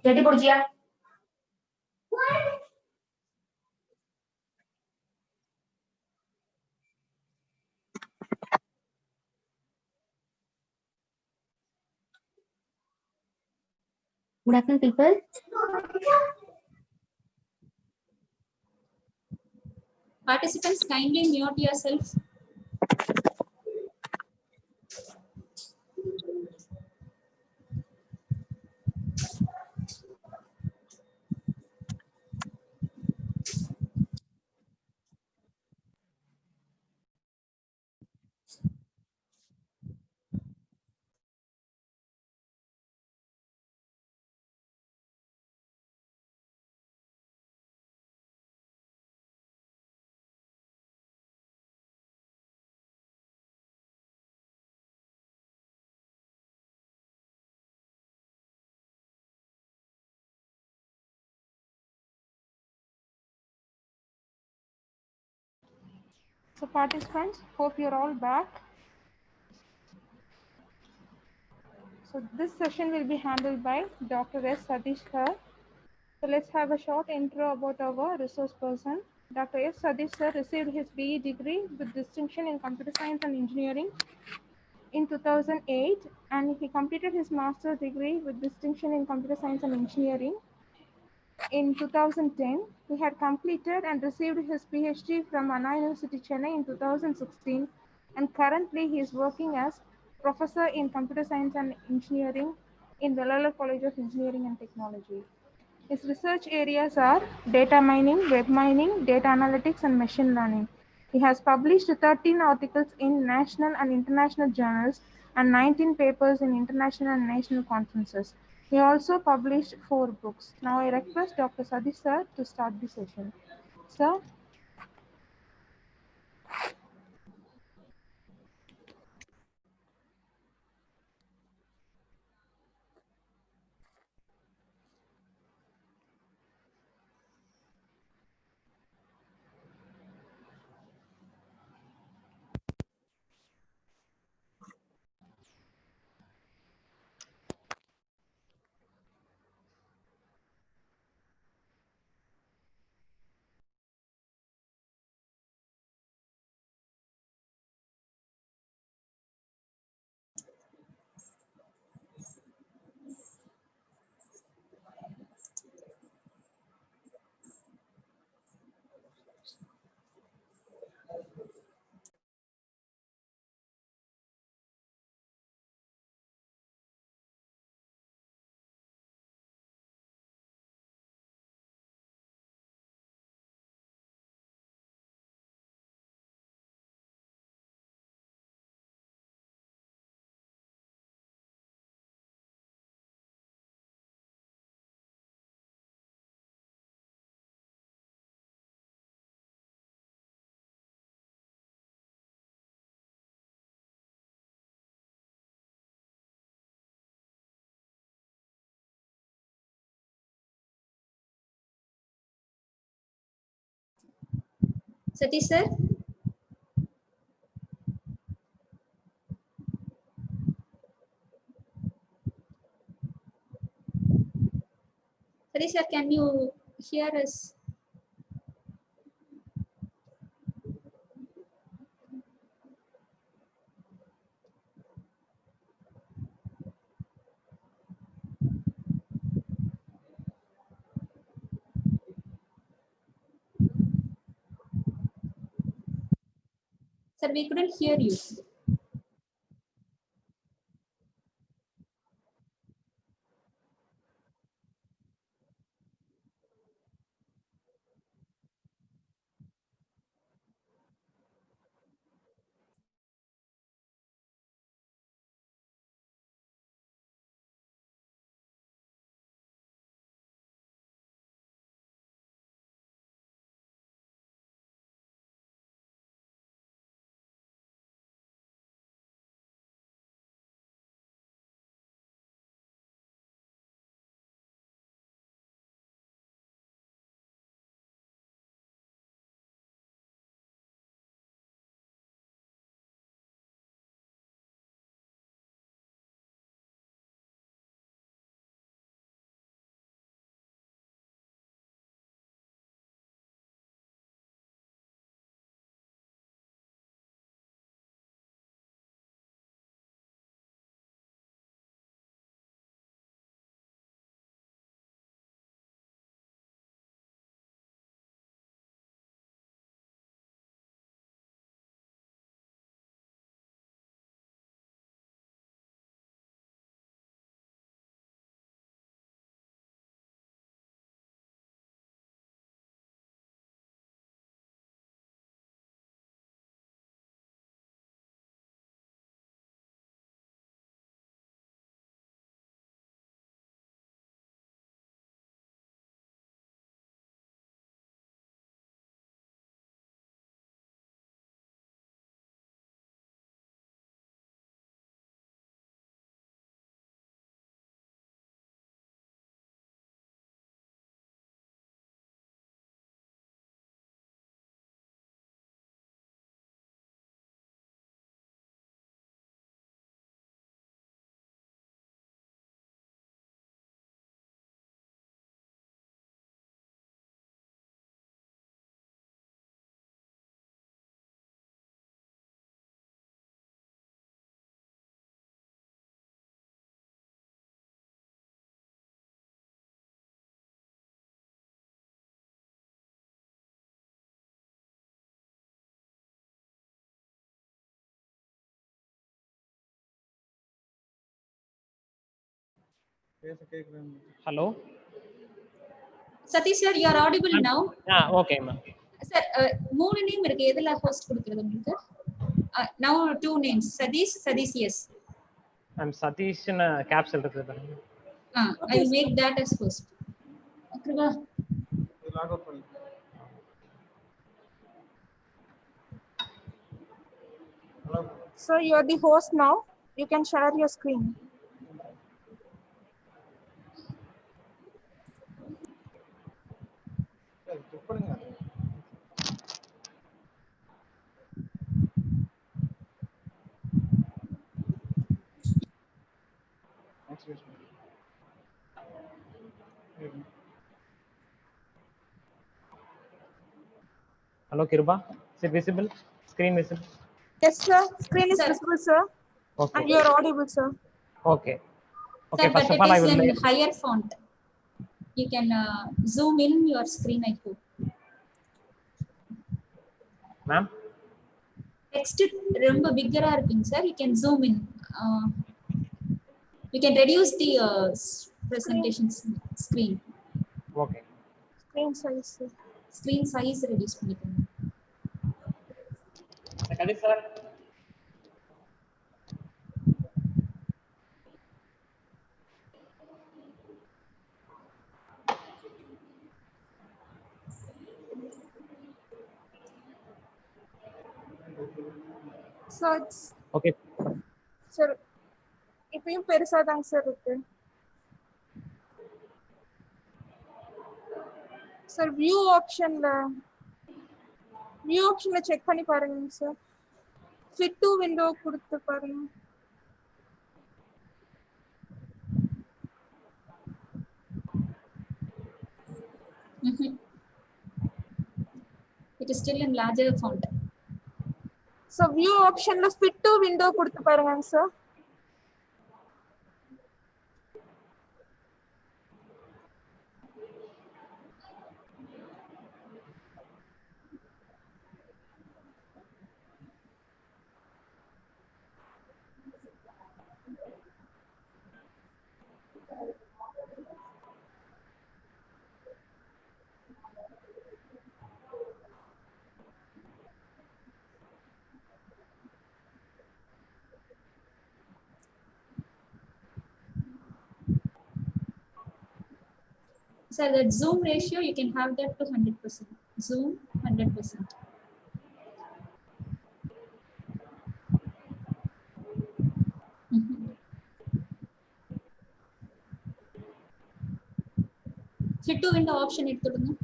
செடி பிடிச்சியா. Good afternoon, people. Participants, kindly mute yourself. So participants, hope you're all back. So this session will be handled by Dr. S. Satish sir. So let's have a short intro about our resource person. Dr. S. Satish sir received his BE degree with distinction in computer science and engineering in 2008, and he completed his master's degree with distinction in computer science and engineering in 2010. He had completed and received his PhD from Anna University, Chennai in 2016, and currently he is working as professor in computer science and engineering in Vellalar College of Engineering and Technology. His research areas are data mining, web mining, data analytics, and machine learning. He has published 13 articles in national and international journals and 19 papers in international and national conferences. He also published 4 books. Now I request Dr. Satish sir to start the session. Sir? Satish sir? Satish sir, can you hear us? Sir, we couldn't hear you. Hello. Satish sir, you are audible now. Okay ma'am. Sir, மூணு name இருக்கு, எதுல host கொடுக்கிறது உங்களுக்கு? Now two names, Satish, yes. I'm Satish in a capsule இருக்கு பாருங்க. I will make that as host. Kriva. Log out பண்ணு. So you are the host now. You can share your screen. Hello Kiruba, is it visible? Screen visible? Yes, sir. Screen is visible, sir. Okay. And you are audible, sir. Okay. Okay, Sir, first but of all, I it will is in make... higher font. You can zoom in your screen, I hope. Ma'am? Text ரொம்ப bigger இருக்குங்க sir. You can zoom in. You can reduce the presentation screen. Okay. Screen size. Screen size reduce பண்ணிக்கோங்க. Kadip sir. So it's Okay. sir. இப்பயும் பெருசா தாங்க sir இருக்கு. Sir view ஆப்ஷன்ல check பண்ணி பாருங்க சார். ஃபிட் டு விண்டோ கொடுத்து பாருங்க. It is still in larger font. So view optionல fit to window கொடுத்து பாருங்க sir. Sir, that zoom ratio, you can have that to 100%. Zoom 100%. Fit to window option எடுத்துடுங்க.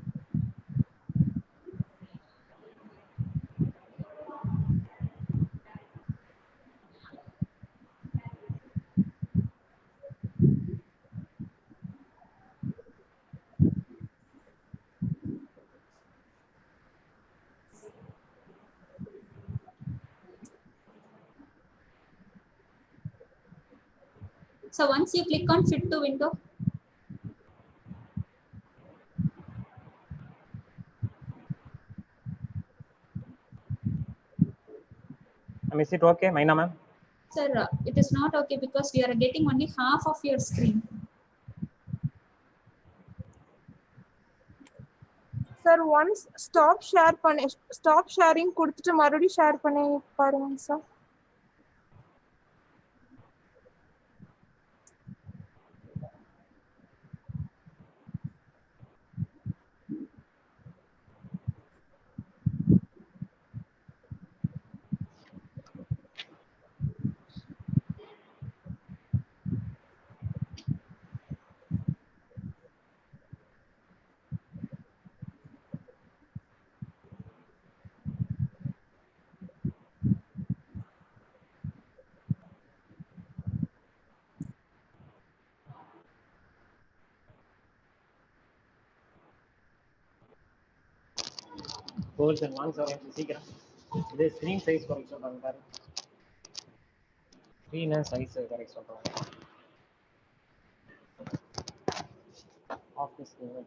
So once you click on fit to window, Is it okay, Maina ma'am? sir, it is not okay because we are getting only half of your screen. Sir, once stop sharing கொடுத்துட்டு மறுபடியும் share பண்ணி பாருங்க sir. Goals and ones are சீக்கிரம். இது screen size குறைக்க சொல்றாங்க பாரு. Screen size குறைக்க சொல்றாங்க. Off the screen.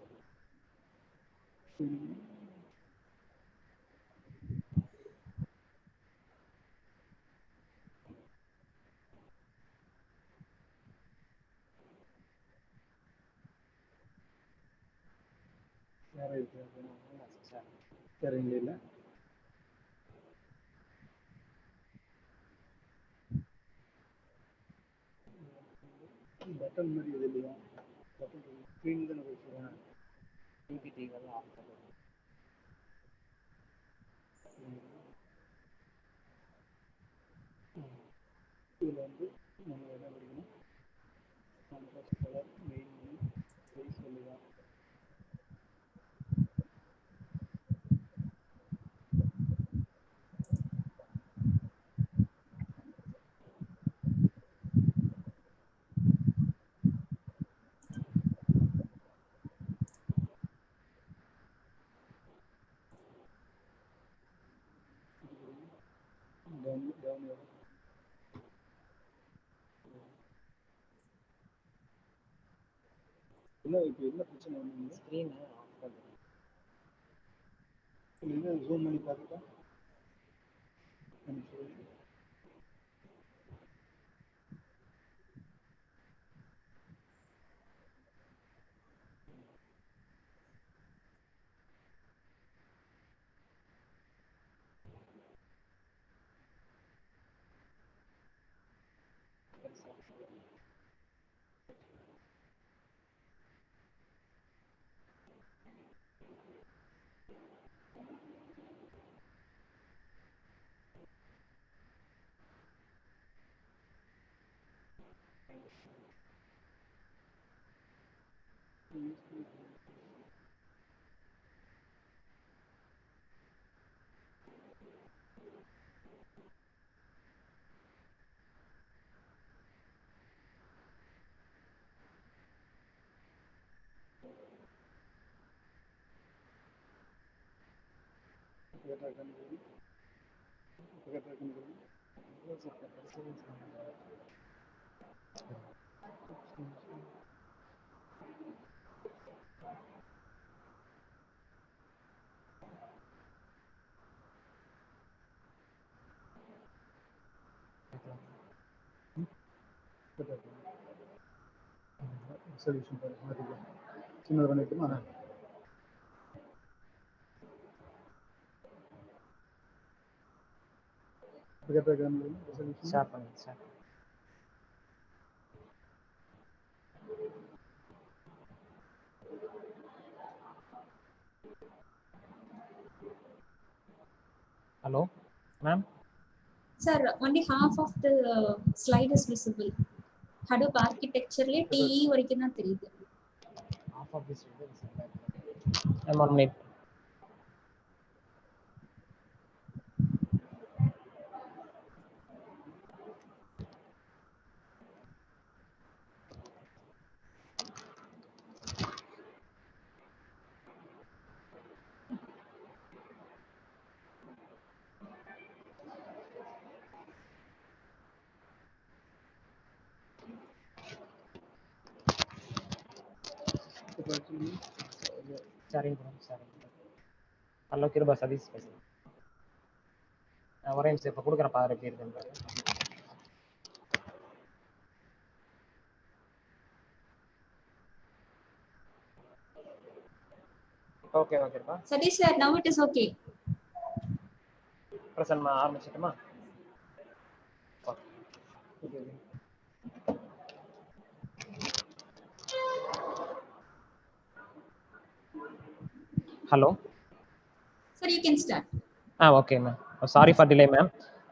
சரிங்களா பட்டன் மாதிரி இது இல்லையா பட்டன் ஸ்க்ரீன் தானே வச்சுருவேன் பிபிடி எல்லாம் ஆஃப் பண்ணுறேன் இதில் வந்து நம்ம என்ன படிக்கணும் கான்ட்ராஸ்ட் கலர் மெயின் சைஸ் சொல்லுதா டவுன் என்ன இப்போ என்ன பிரச்சனை வந்து ஸ்க்ரீன் ஆஃப் பண்ணுறேன் என்ன ஜூம் பண்ணி பார்த்துட்டா சொல்யூஷன் மாற்றிக்கலாம் சின்னது பண்ணிட்டுமா ஷேர் பண்ணி share hello ma'am Sir, only half of the slide is visible. Hadoop architecture le TE வரைக்கும் தான் தெரியுது. half of this is I'm on minute. sharing hello Kirupa Satish பேசுகிறேன் ஒரே நிமிஷம் இப்போ கொடுக்குறேன் பாரு எப்படி இருக்குன்னு ஓகே ஓகேப்பா Satish sir, now it is okay. Present ஆரம்பிச்சிட்டுமா hello Sir, you can start. Okay ma'am. Sorry for delay ma'am.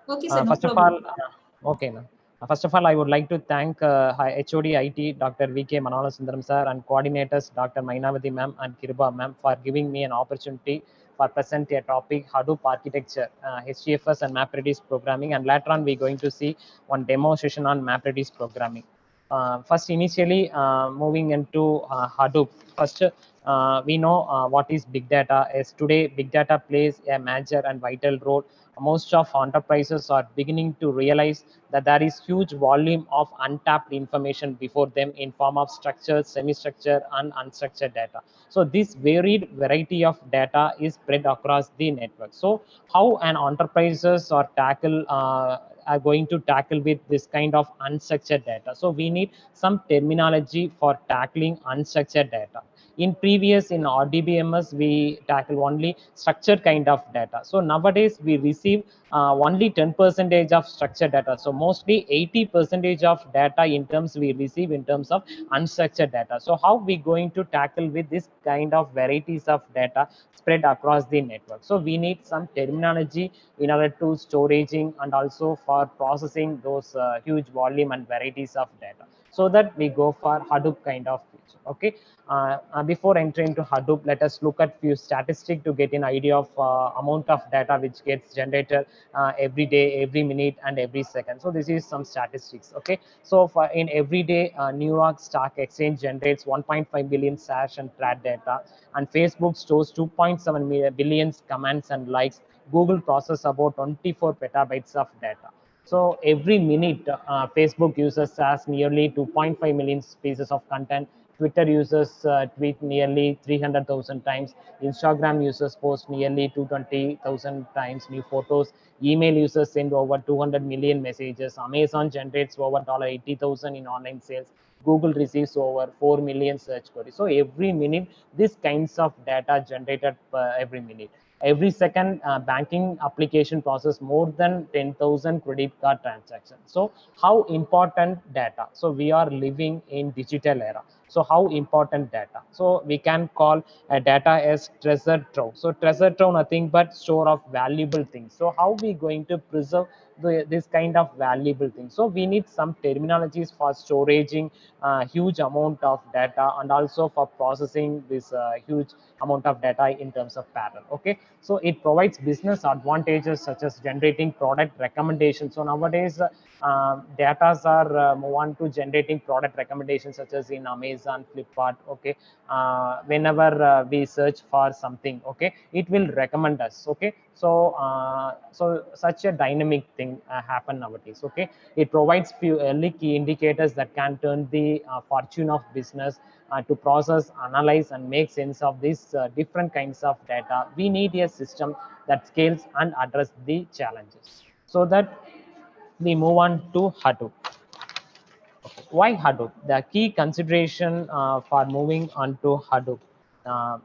Okay sir, no First problem. of all, okay ma'am. First of all, I would like to thank HOD IT Dr. VK Manala Sundaram sir and coordinators Dr. Mainavati ma'am and Kiruba ma'am for giving me an opportunity for present a topic Hadoop architecture, HDFS and MapReduce programming, and later on we're going to see one demo session on MapReduce programming. First, initially moving into Hadoop. First, we know what is big data is. Today big data plays a major and vital role. Most of enterprises are beginning to realize that there is huge volume of untapped information before them in form of structured, semi-structured and unstructured data. So this varied variety of data is spread across the network. So how an enterprises or tackle are going to tackle with this kind of unstructured data. So we need some terminology for tackling unstructured data. In previous, in RDBMS, we tackle only structured kind of data. So nowadays we receive only 10% of structured data. So mostly 80% of data in terms we receive in terms of unstructured data. So how we going to tackle with this kind of varieties of data spread across the network? So we need some terminology in order to storaging and also for processing those huge volume and varieties of data, so that we go for Hadoop kind of feature. Okay. Before entering to Hadoop, let us look at few statistics to get an idea of amount of data which gets generated every day, every minute, and every second. So this is some statistics. Okay. So for in every day, New York Stock Exchange generates 1.5 billion search and thread data, and Facebook stores 2.7 billion comments and likes. Google processes about 24 petabytes of data. So every minute, Facebook users has nearly 2.5 million pieces of content. Twitter users tweet nearly 300,000 times. Instagram users post nearly 220,000 times new photos. Email users send over 200 million messages. Amazon generates over $80,000 in online sales. Google receives over 4 million search queries. So every minute, this kinds of data generated every minute. Every second, banking application process more than 10,000 credit card transactions. So how important data? So we are living in digital era. So how important data? So we can call a data as treasure trove. So treasure trove nothing but store of valuable things. So how we going to preserve this kind of valuable things? So we need some terminologies for storaging huge amount of data, and also for processing this huge amount of data in terms of parallel. Okay. So it provides business advantages such as generating product recommendations. So nowadays, data are move on to generating product recommendations such as in Amazon, Flipkart. Okay. Whenever we search for something, okay, it will recommend us. Okay. So so such a dynamic thing happen nowadays. Okay. It provides few early key indicators that can turn the fortune of business. To process, analyze, and make sense of these different kinds of data, we need a system that scales and address the challenges. So that we move on to Hadoop. Why Hadoop? The key consideration for moving on to Hadoop,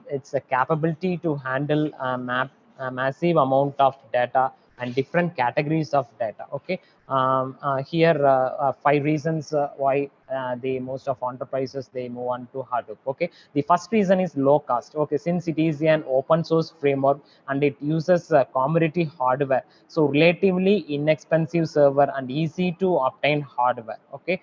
it's a capability to handle a massive amount of data and different categories of data. Okay. Here 5 reasons why the most of enterprises they move on to Hadoop. Okay. The first reason is low cost. Okay. Since it is an open source framework and it uses commodity hardware, so relatively inexpensive server and easy to obtain hardware. Okay.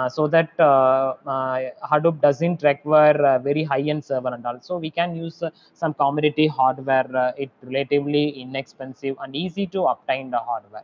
So that Hadoop doesn't require very high-end server, and also we can use some commodity hardware. It relatively inexpensive and easy to obtain the hardware.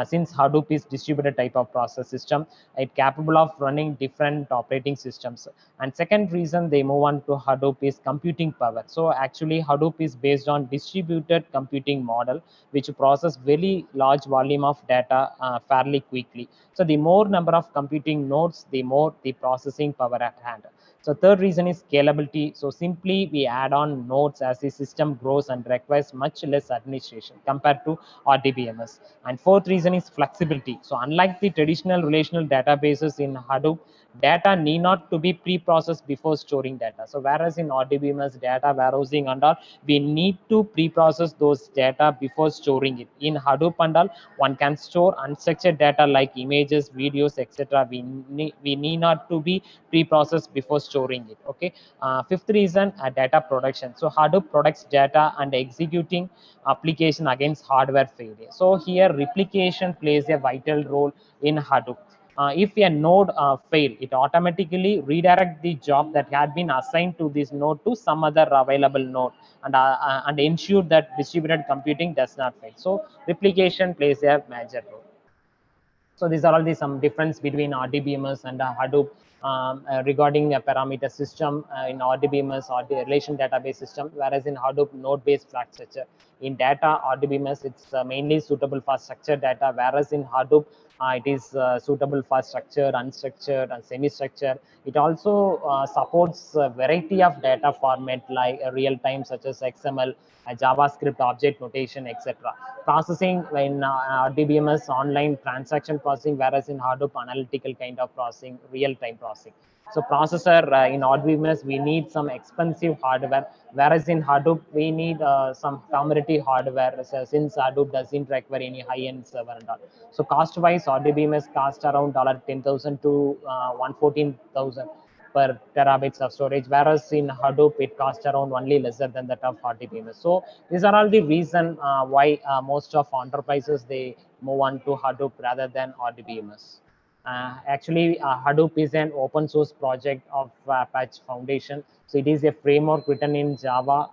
Since Hadoop is distributed type of process system, it capable of running different operating systems. And second reason they move on to Hadoop is computing power. So actually Hadoop is based on distributed computing model, which process very large volume of data fairly quickly. So the more number of computing nodes, the more the processing power at hand. So third reason is scalability. So simply we add on nodes as the system grows and requires much less administration compared to RDBMS. And fourth reason is flexibility. So unlike the traditional relational databases in Hadoop, data need not to be pre-processed before storing data. So whereas in RDBMS data warehousing and all, we need to pre-process those data before storing it. In Hadoop and all, one can store unstructured data like images, videos, etc. We need not to be pre-processed before storing it. Okay. Fifth reason, data production. So Hadoop products data and executing application against hardware failure. So here replication plays a vital role in Hadoop. If a node fail, it automatically redirect the job that had been assigned to this node to some other available node, and ensure that distributed computing does not fail. So replication plays a major role. So these are all the some difference between RDBMS and Hadoop regarding a parameter system in RDBMS or the relation database system, whereas in Hadoop node-based flat structure. In data RDBMS, it's mainly suitable for structured data, whereas in Hadoop It is suitable for structured, unstructured, and semi-structured. It also supports a variety of data format like real time, such as XML, JavaScript, object notation, etc. Processing in RDBMS, online transaction processing, whereas in Hadoop, analytical kind of processing, real time processing. So processor in RDBMS, we need some expensive hardware, whereas in Hadoop, we need some commodity hardware, since Hadoop doesn't require any high-end server and all. So cost-wise, RDBMS cost around $10,000 to 114,000 per terabytes of storage, whereas in Hadoop it costs around only lesser than that of RDBMS. So these are all the reason why most of enterprises they move on to Hadoop rather than RDBMS. Actually, Hadoop is an open source project of Apache Foundation. So it is a framework written in Java,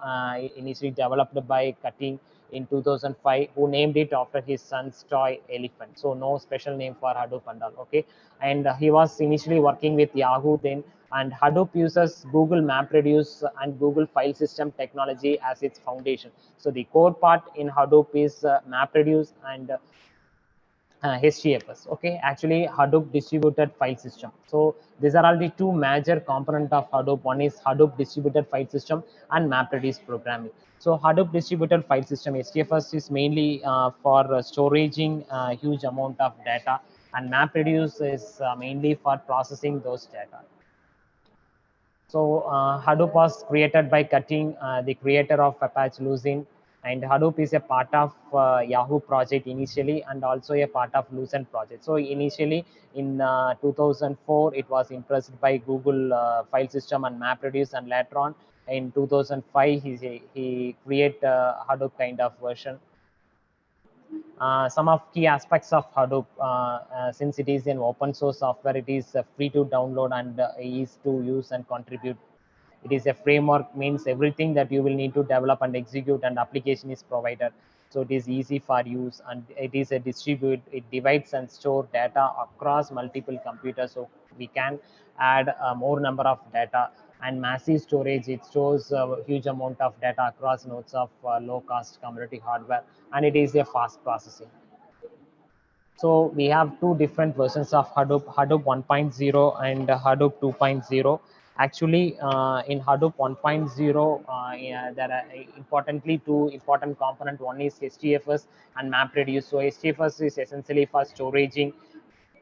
initially developed by Cutting in 2005, who named it after his son's toy elephant. So no special name for Hadoop and all. Okay, and he was initially working with Yahoo then, and Hadoop uses Google MapReduce and Google File System technology as its foundation. So the core part in Hadoop is MapReduce and HDFS. Okay, actually Hadoop distributed file system. So these are all the two major component of Hadoop. One is Hadoop distributed file system and MapReduce programming. So Hadoop distributed file system, HDFS, is mainly for storaging huge amount of data, and MapReduce is mainly for processing those data. So Hadoop was created by Cutting, the creator of Apache Lucene, and Hadoop is a part of Yahoo project initially, and also a part of Lucene project. So initially in 2004, it was impressed by Google file system and MapReduce, and later on in 2005, he create Hadoop kind of version. Some of key aspects of Hadoop, since it is an open source software, it is free to download and easy to use and contribute. It is a framework, means everything that you will need to develop and execute, and application is provided. So it is easy for use, and it is a distribute. It divides and store data across multiple computers, so we can add more number of data. And massive storage, it stores a huge amount of data across nodes of low cost commodity hardware, and it is a fast processing. So we have two different versions of Hadoop, Hadoop 1.0 and Hadoop 2.0. Actually, in Hadoop 1.0, yeah, there are importantly two important component. One is HDFS and MapReduce. So HDFS is essentially for storaging,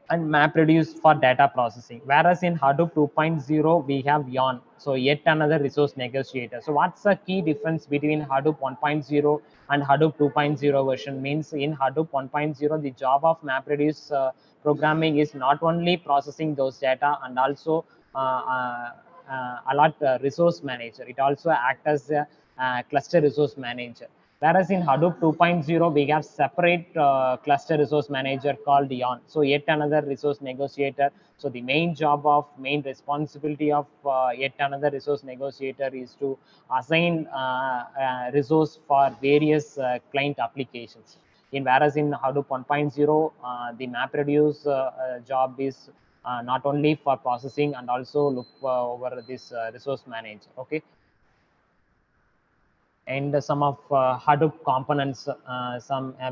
and MapReduce for data processing. Whereas in Hadoop 2.0, we have Yarn, so yet another resource negotiator. So what's the key difference between Hadoop 1.0 and Hadoop 2.0 version? Means in Hadoop 1.0, the job of MapReduce programming is not only processing those data and also allot resource manager. It also acts as a cluster resource manager. Whereas in Hadoop 2.0, we have separate cluster resource manager called Yarn. So yet another resource negotiator. So the main responsibility of yet another resource negotiator is to assign resource for various client applications. Whereas in Hadoop 1.0, the MapReduce job is not only for processing and also look over this resource manager. Okay. And some of Hadoop components,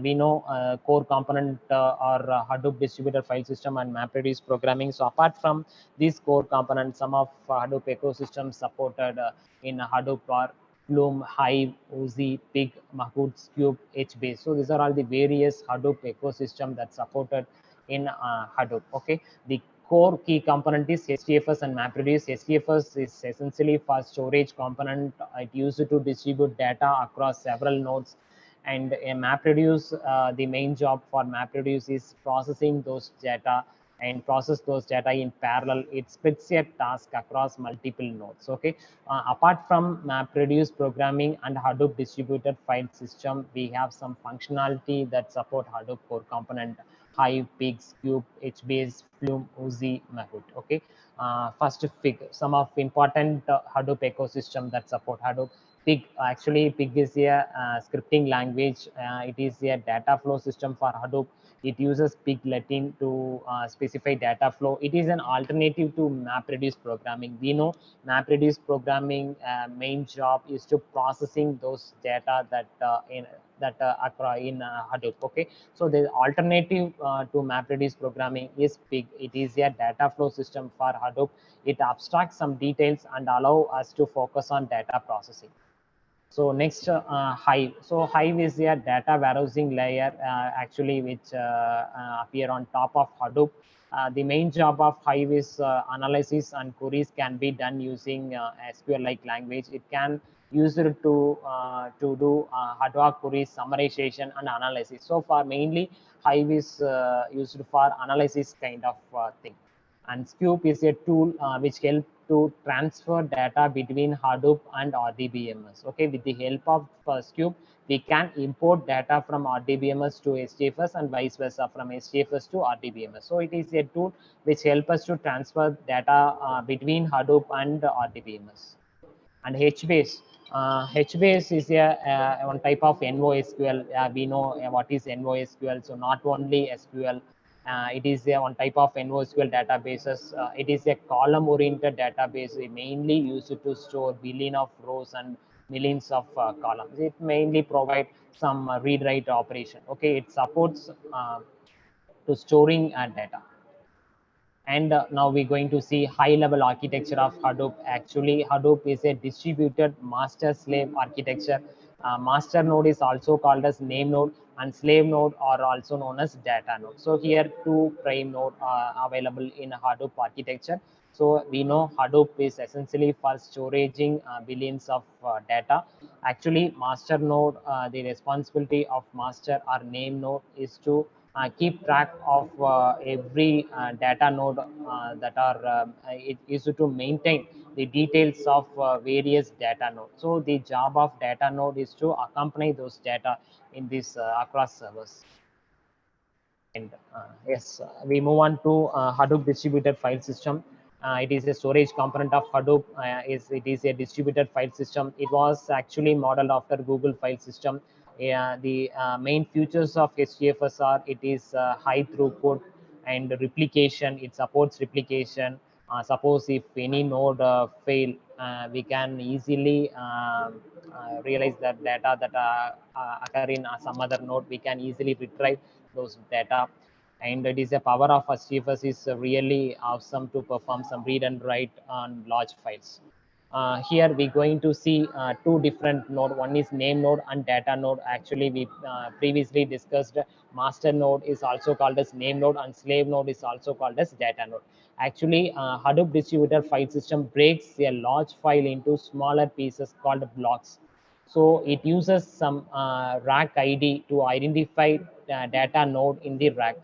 we know core component are Hadoop distributed file system and MapReduce programming. So apart from these core components, some of Hadoop ecosystems supported in Hadoop are Flume, Hive, Uzi, Pig, Mahoots, Cube, HBase. So these are all the various Hadoop ecosystem that supported in Hadoop. Okay, the core key component is HDFS and MapReduce. HDFS is essentially for storage component. It used to distribute data across several nodes. And MapReduce, the main job for MapReduce is processing those data and process those data in parallel. It splits a task across multiple nodes. Okay. Apart from MapReduce programming and Hadoop distributed file system, we have some functionality that support Hadoop core component: Hive, Pigs, Cube, HBase, Flume, Uzi, Mahout. Okay. First, Pig. Some of important Hadoop ecosystem that support Hadoop. Pig, actually, Pig is a scripting language. It is a data flow system for Hadoop. It uses Pig Latin to specify data flow. It is an alternative to MapReduce programming. We know MapReduce programming main job is to processing those data that in Hadoop. Okay, so the alternative to MapReduce programming is Pig. It is a data flow system for Hadoop. It abstracts some details and allow us to focus on data processing. So next, Hive. So Hive is a data warehousing layer actually which appear on top of Hadoop. The main job of Hive is analysis and queries can be done using SQL-like language. It can use it to do Hadoop queries, summarization, and analysis. So for mainly, Hive is used for analysis kind of thing. And Scoop is a tool which helps to transfer data between Hadoop and RDBMS. Okay, with the help of Scoop, we can import data from RDBMS to HDFS and vice versa from HDFS to RDBMS. So it is a tool which helps us to transfer data between Hadoop and RDBMS. And HBase. HBase is a one type of NoSQL. We know what is NoSQL. So not only SQL, it is one type of NoSQL databases. It is a column-oriented database. We mainly use it to store billion of rows and millions of columns. It mainly provides some read-write operation. Okay, it supports to storing data. And now we're going to see high level architecture of Hadoop. Actually, Hadoop is a distributed master slave architecture. Master node is also called as name node, and slave node are also known as data node. So here two prime node are available in Hadoop architecture. So we know Hadoop is essentially for storing billions of data. Actually, master node, the responsibility of master or name node is to keep track of every data node that are it is to maintain the details of various data nodes. So the job of data node is to accompany those data in this across servers. And yes, we move on to Hadoop distributed file system. It is a storage component of Hadoop. It is a distributed file system. It was actually modeled after Google file system. The main features of HDFS are it is high throughput and replication. It supports replication. Suppose if any node fail, we can easily realize that data that occur in some other node, we can easily retrieve those data. And it is a power of HDFS is really awesome to perform some read and write on large files. Here we're going to see two different node. One is name node and data node. Actually, we previously discussed master node is also called as name node and slave node is also called as data node. Actually, Hadoop distributed file system breaks a large file into smaller pieces called blocks. So it uses some rack ID to identify data node in the rack.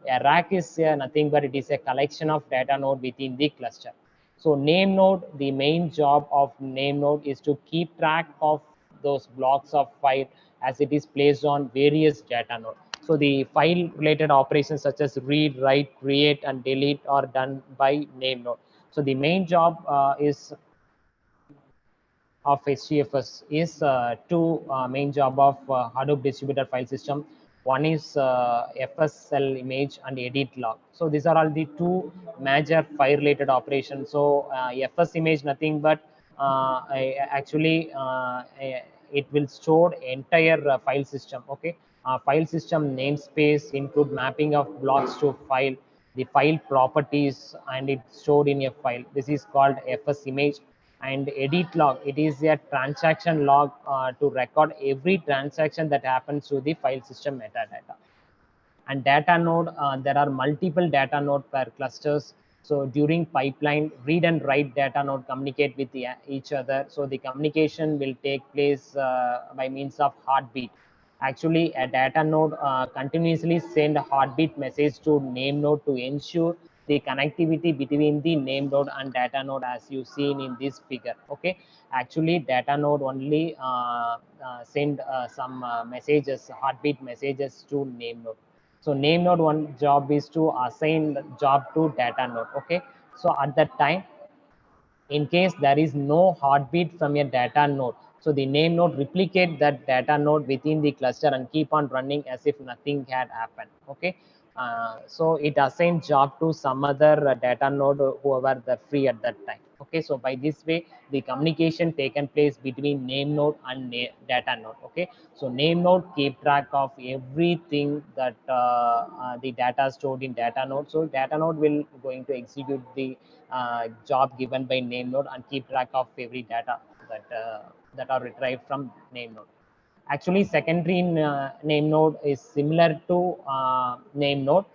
A rack is nothing but it is a collection of data node within the cluster. So name node, the main job of name node is to keep track of those blocks of file as it is placed on various data node. So the file related operations such as read, write, create, and delete are done by name node. So the main job is of HDFS is two main job of Hadoop distributed file system. One is FSL image and edit log. So these are all the two major file related operations. So FS image nothing but actually it will store entire file system. Okay, file system namespace include mapping of blocks to file, the file properties, and it's stored in a file. This is called FS image. And edit log, it is a transaction log to record every transaction that happens to the file system metadata. And data node, there are multiple data node per clusters. So during pipeline, read and write data node communicate with each other. So the communication will take place by means of heartbeat. Actually, a data node continuously send a heartbeat message to name node to ensure the connectivity between the name node and data node as you seen in this figure. Okay, actually data node only send some messages, heartbeat messages to name node. So name node one job is to assign job to data node. Okay, so at that time, in case there is no heartbeat from a data node, so the name node replicate that data node within the cluster and keep on running as if nothing had happened. Okay, so it assigns job to some other data node whoever the free at that time. Okay. Okay, so by this way, the communication taken place between name node and data node. Okay, so name node keep track of everything that the data stored in data node. So data node will going to execute the job given by name node and keep track of every data that are retrieved from name node. Actually, secondary name node is similar to name node.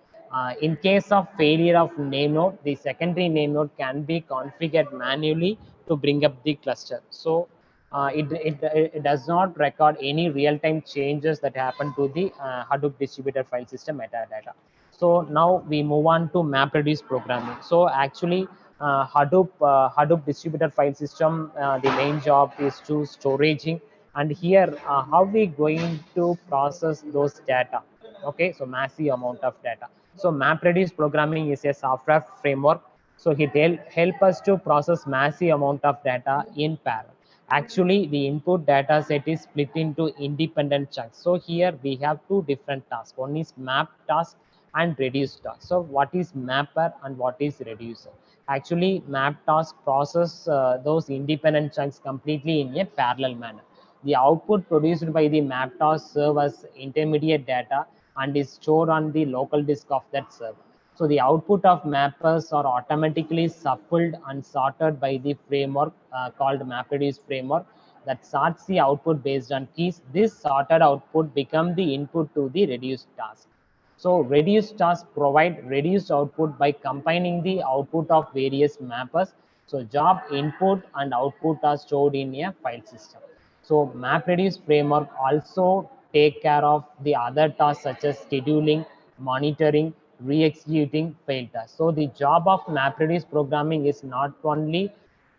In case of failure of name node, the secondary name node can be configured manually to bring up the cluster. So it does not record any real-time changes that happen to the Hadoop distributed file system metadata. So now we move on to MapReduce programming. So actually, Hadoop distributed file system, the main job is to storaging, and here how we going to process those data. Okay, so massive amount of data. So MapReduce programming is a software framework. So it help us to process massive amount of data in parallel. Actually, the input data set is split into independent chunks. So here we have two different tasks. One is map task and reduce task. So what is mapper and what is reducer? Actually, map task process those independent chunks completely in a parallel manner. The output produced by the map task serve as intermediate data and is stored on the local disk of that server. So the output of mappers are automatically shuffled and sorted by the framework called MapReduce framework that sorts the output based on keys. This sorted output become the input to the reduced task. So reduced tasks provide reduced output by combining the output of various mappers. So job input and output are stored in a file system. So MapReduce framework also take care of the other tasks such as scheduling, monitoring, re-executing failed tasks. So the job of MapReduce programming is not only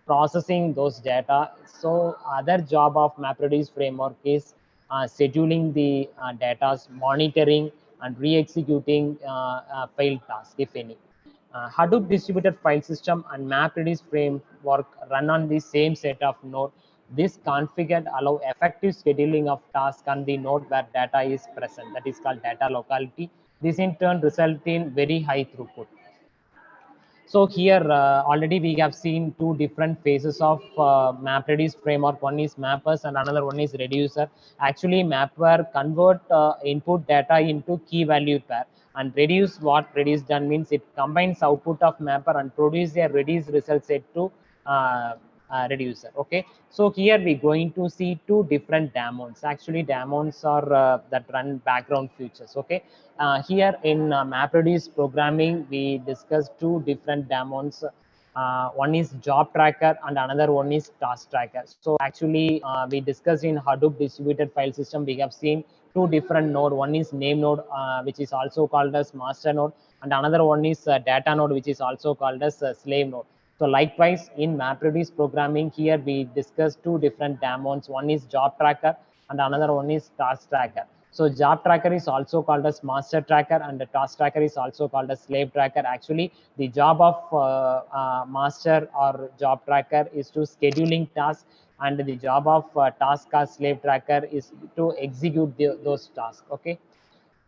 processing those data. So other job of MapReduce framework is scheduling the data, monitoring and re-executing failed tasks, if any. Hadoop distributed file system and MapReduce framework run on the same set of node. This configured allow effective scheduling of tasks on the node where data is present. That is called data locality. This in turn result in very high throughput. So here already we have seen two different phases of MapReduce framework. One is mappers and another one is reducer. Actually, mapper convert input data into key value pair, and reduce, what reduce done means it combines output of mapper and produce a reduced result set to reducer. Okay, so here we going to see two different daemons. Actually, daemons are that run background features. Okay, here in MapReduce programming, we discussed two different daemons. One is job tracker and another one is task tracker. So actually, we discussed in Hadoop distributed file system, we have seen two different node. One is name node, which is also called as master node, and another one is data node, which is also called as slave node. So likewise, in MapReduce programming, here we discussed two different daemons. One is job tracker and another one is task tracker. So job tracker is also called as master tracker, and the task tracker is also called as slave tracker. Actually, the job of master or job tracker is to scheduling tasks, and the job of task or slave tracker is to execute those tasks. Okay.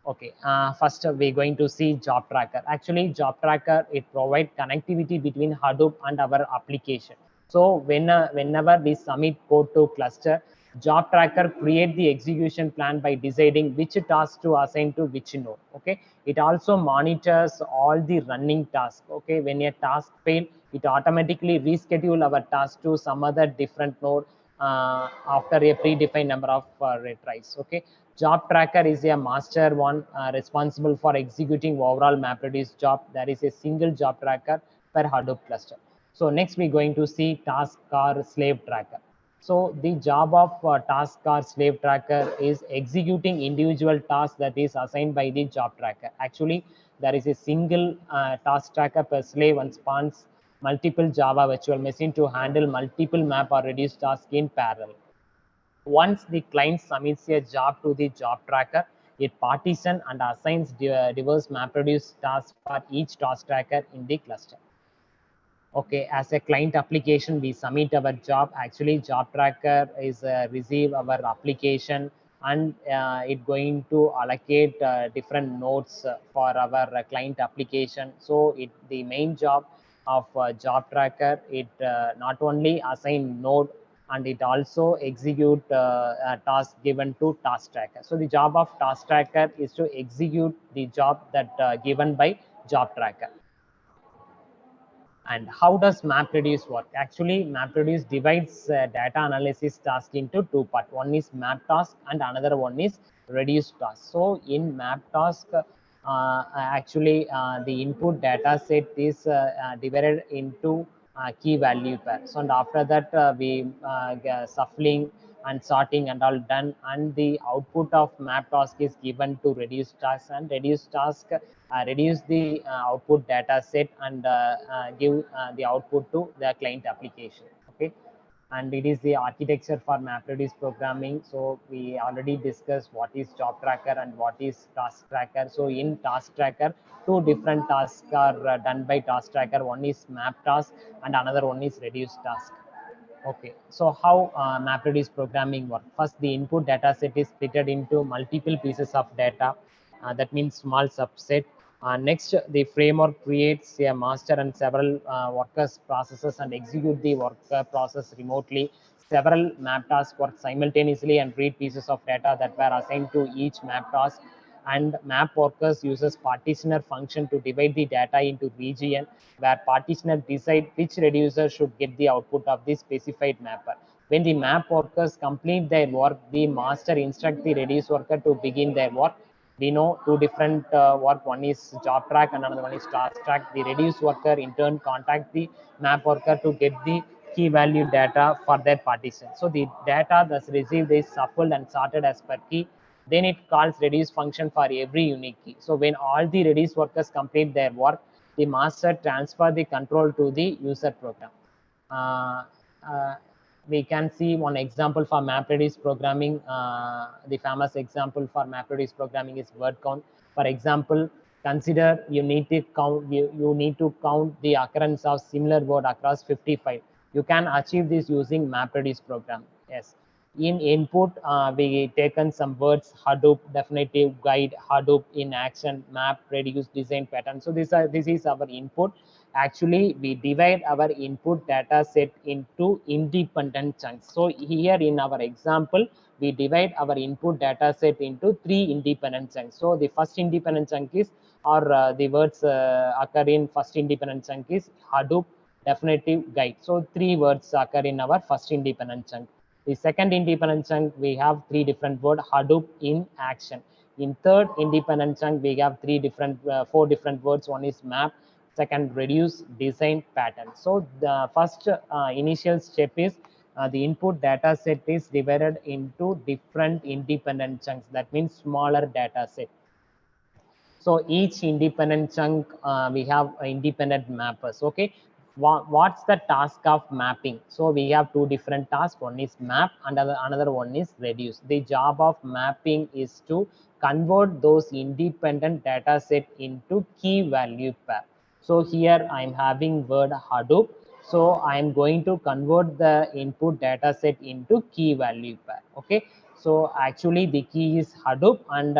Okay, first we're going to see job tracker. Actually, job tracker, it provides connectivity between Hadoop and our application. So whenever we submit code to cluster, job tracker create the execution plan by deciding which task to assign to which node. Okay, it also monitors all the running tasks. Okay, when a task fail, it automatically reschedule our task to some other different node after a predefined number of retries. Okay, job tracker is a master one responsible for executing overall MapReduce job. There is a single job tracker per Hadoop cluster. So next we're going to see task or slave tracker. So the job of task or slave tracker is executing individual tasks that is assigned by the job tracker. Actually, there is a single task tracker per slave and spans multiple Java virtual machine to handle multiple map or reduce tasks in parallel. Once the client submits a job to the job tracker, it partitions and assigns diverse MapReduce tasks for each task tracker in the cluster. Okay, as a client application, we submit our job. Actually, job tracker is receive our application, and it going to allocate different nodes for our client application. So the main job of job tracker, it not only assign node and it also execute a task given to task tracker. So the job of task tracker is to execute the job that given by job tracker. And how does MapReduce work? Actually, MapReduce divides data analysis task into two parts. One is map task and another one is reduce task. So in map task, actually the input data set is divided into key value pairs. So, and after that we shuffling and sorting and all done, and the output of map task is given to reduce task, and reduce task reduce the output data set and give the output to the client application. Okay, and it is the architecture for MapReduce programming. So we already discussed what is job tracker and what is task tracker. So in task tracker, two different tasks are done by task tracker. One is map task and another one is reduce task. Okay, so how MapReduce programming works? First, the input data set is split into multiple pieces of data. That means small subset. Next, the framework creates a master and several workers processes and execute the worker process remotely. Several map tasks work simultaneously and read pieces of data that were assigned to each map task. And map workers uses partitioner function to divide the data into region, where partitioner decide which reducer should get the output of the specified mapper. When the map workers complete their work, the master instruct the reduce worker to begin their work. We know two different work. One is job track and another one is task track. The reduce worker in turn contact the map worker to get the key value data for their partition. So the data thus received is shuffled and sorted as per key. Then it calls reduce function for every unique key. So when all the reduce workers complete their work, the master transfer the control to the user program. Uh, uh, we can see one example for MapReduce programming. The famous example for MapReduce programming is word count. For example, consider you need to count the occurrence of similar word across 55. You can achieve this using MapReduce program. Yes. In input, we taken some words: Hadoop, definitive, guide, Hadoop, in action, map, reduce, design, pattern. So this is our input. Actually, we divide our input data set into independent chunks. So here in our example, we divide our input data set into three independent chunks. So the first independent chunk is, or the words occur in first independent chunk is Hadoop, definitive, guide. So three words occur in our first independent chunk. The second independent chunk, we have three different words: Hadoop, in action. In third independent chunk, we have four different words. One is map, second reduce, design, pattern. So the first initial step is the input data set is divided into different independent chunks. That means smaller data set. So each independent chunk, we have independent mappers. Okay, what's the task of mapping? So we have two different tasks. One is map and another one is reduce. The job of mapping is to convert those independent data set into key value pair. So here I'm having word Hadoop. So I'm going to convert the input data set into key value pair. Okay, so actually the key is Hadoop, and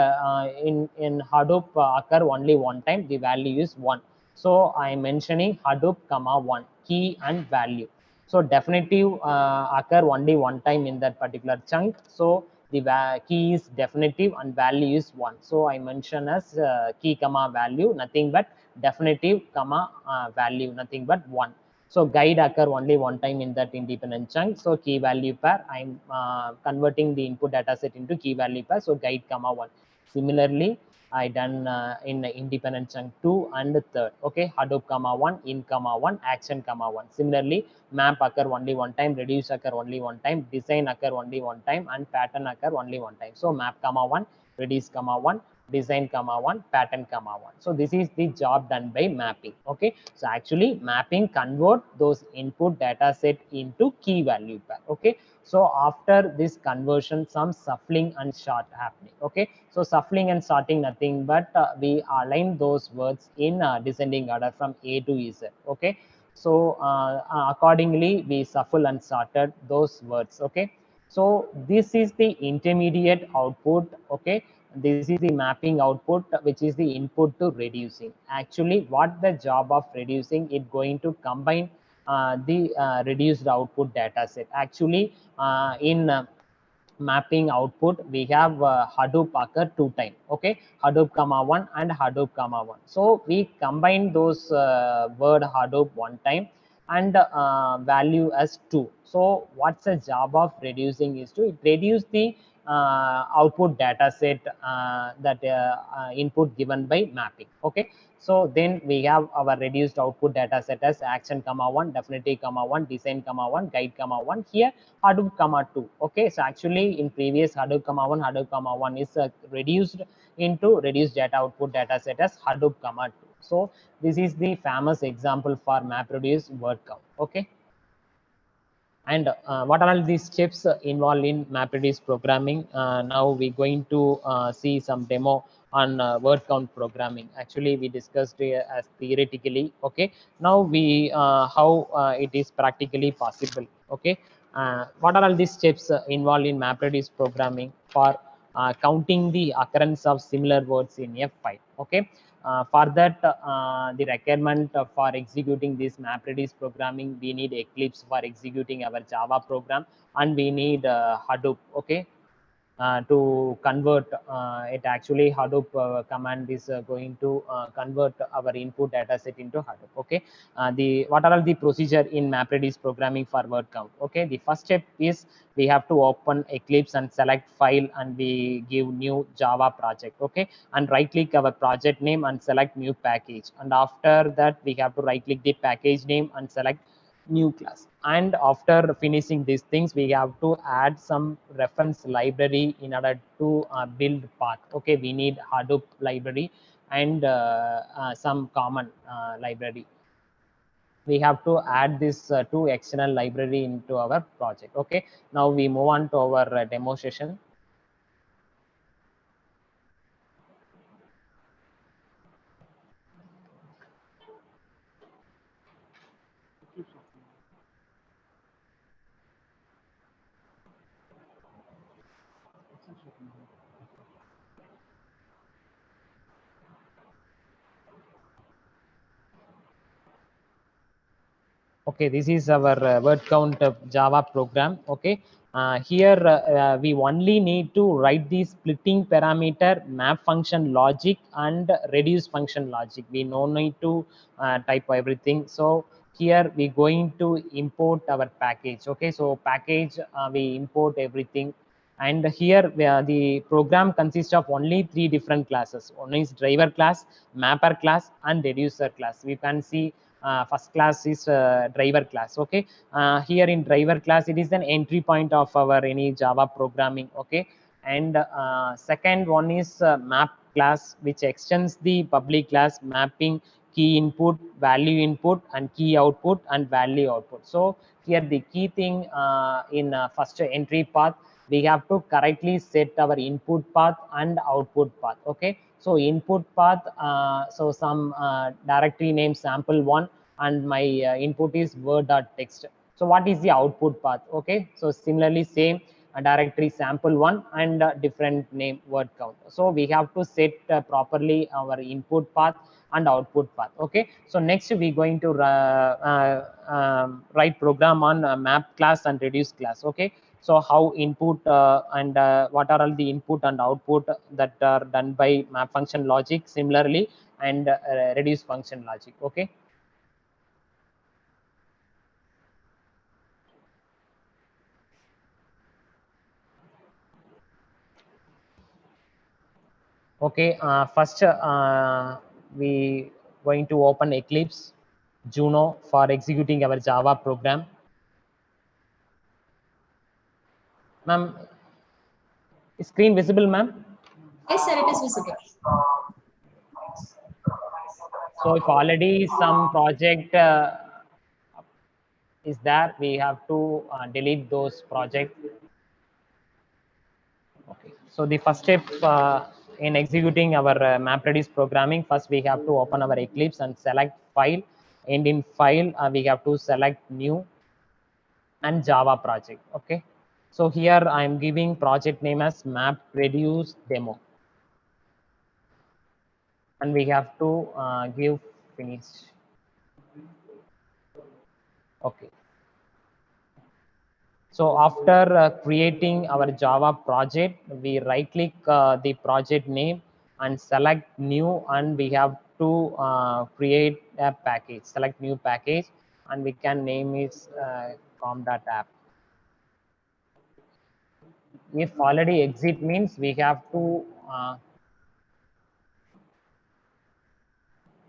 in Hadoop occur only one time. The value is 1. So I'm mentioning Hadoop comma 1, key and value. So definitive occur only one time in that particular chunk. So the key is definitive and value is 1. So I mention as key comma value, nothing but definitive comma value, nothing but 1. So guide occur only one time in that independent chunk. So key value pair, I'm converting the input data set into key value pair. So guide comma 1. Similarly, I done in independent chunk 2 and 3rd. Okay, Hadoop comma 1, in comma 1, action comma 1. Similarly, map occur only one time, reduce occur only one time, design occur only one time, and pattern occur only one time. So map comma 1, reduce comma 1, design comma 1, pattern comma 1. So this is the job done by mapping. Okay, so actually mapping convert those input data set into key value pair. Okay, so after this conversion, some shuffling and sort happening. Okay, so shuffling and sorting, nothing but we align those words in descending order from A to Z. Okay, so accordingly we shuffle and sorted those words. Okay, so this is the intermediate output. Okay, this is the mapping output, which is the input to reducing. Actually, what the job of reducing, it going to combine the reduced output data set. Actually, in mapping output, we have Hadoop occur 2 times. Okay, Hadoop comma 1 and Hadoop comma 1. So we combine those word Hadoop 1 time and value as 2. So what's the job of reducing is to it reduce the output data set that input given by mapping. Okay, so then we have our reduced output data set as action comma 1, definitive comma 1, design comma 1, guide comma 1. Here Hadoop comma 2. Okay, so actually in previous Hadoop comma 1, Hadoop comma 1 is reduced into reduced data output data set as Hadoop comma 2. So this is the famous example for MapReduce word count. Okay, and what are all these steps involved in MapReduce programming? Now we're going to see some demo on word count programming. Actually, we discussed it as theoretically. Okay, now we how it is practically possible. Okay, what are all these steps involved in MapReduce programming for counting the occurrence of similar words in a file? Okay, for that, the requirement for executing this MapReduce programming, we need Eclipse for executing our Java program, and we need Hadoop. Okay, to convert it. Actually, Hadoop command is going to convert our input data set into Hadoop. Okay, the what are all the procedure in MapReduce programming for word count? Okay, the first step is we have to open Eclipse and select file, and we give new Java project. Okay, and right click our project name and select new package, and after that we have to right click the package name and select new class. And after finishing these things, we have to add some reference library in order to build path. Okay, we need Hadoop library and some common library. We have to add this two external library into our project. Okay, now we move on to our demo session. Okay, this is our word count Java program. Okay, here we only need to write the splitting parameter, map function logic, and reduce function logic. We no need to type everything. So here we going to import our package. Okay, so package we import everything, and here the program consists of only 3 different classes. One is driver class, mapper class, and reducer class. We can see first class is driver class. Okay, here in driver class, it is an entry point of our any Java programming. Okay, and second one is map class, which extends the public class mapping key input, value input, and key output and value output. So here the key thing in first entry path, we have to correctly set our input path and output path. Okay, so input path, so some directory name sample1, and my input is word.txt. So what is the output path? Okay, so similarly same directory sample1 and different name word count. So we have to set properly our input path and output path. Okay, so next we going to write program on map class and reduce class. Okay, so how input and what are all the input and output that are done by map function logic similarly, and reduce function logic. Okay, okay, first we going to open Eclipse Juno for executing our Java program. Ma'am, is screen visible, ma'am? Yes, sir, it is visible. So if already some project is there, we have to delete those projects. Okay, so the first step in executing our MapReduce programming, first we have to open our Eclipse and select file, and in file we have to select new and Java project. Okay, so here I am giving project name as MapReduce demo. and we have to give finish. Okay. So after creating our Java project, we right click the project name and select new, and we have to create a package, select new package, and we can name it com.app. If already exit means we have to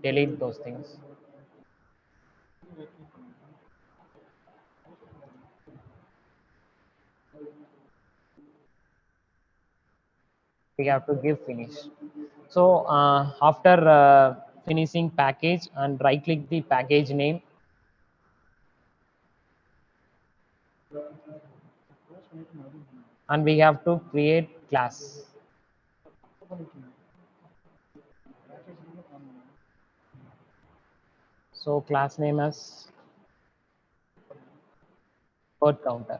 delete those things. We have to give finish. So after finishing package and right click the package name, and we have to create class. So class name as word counter.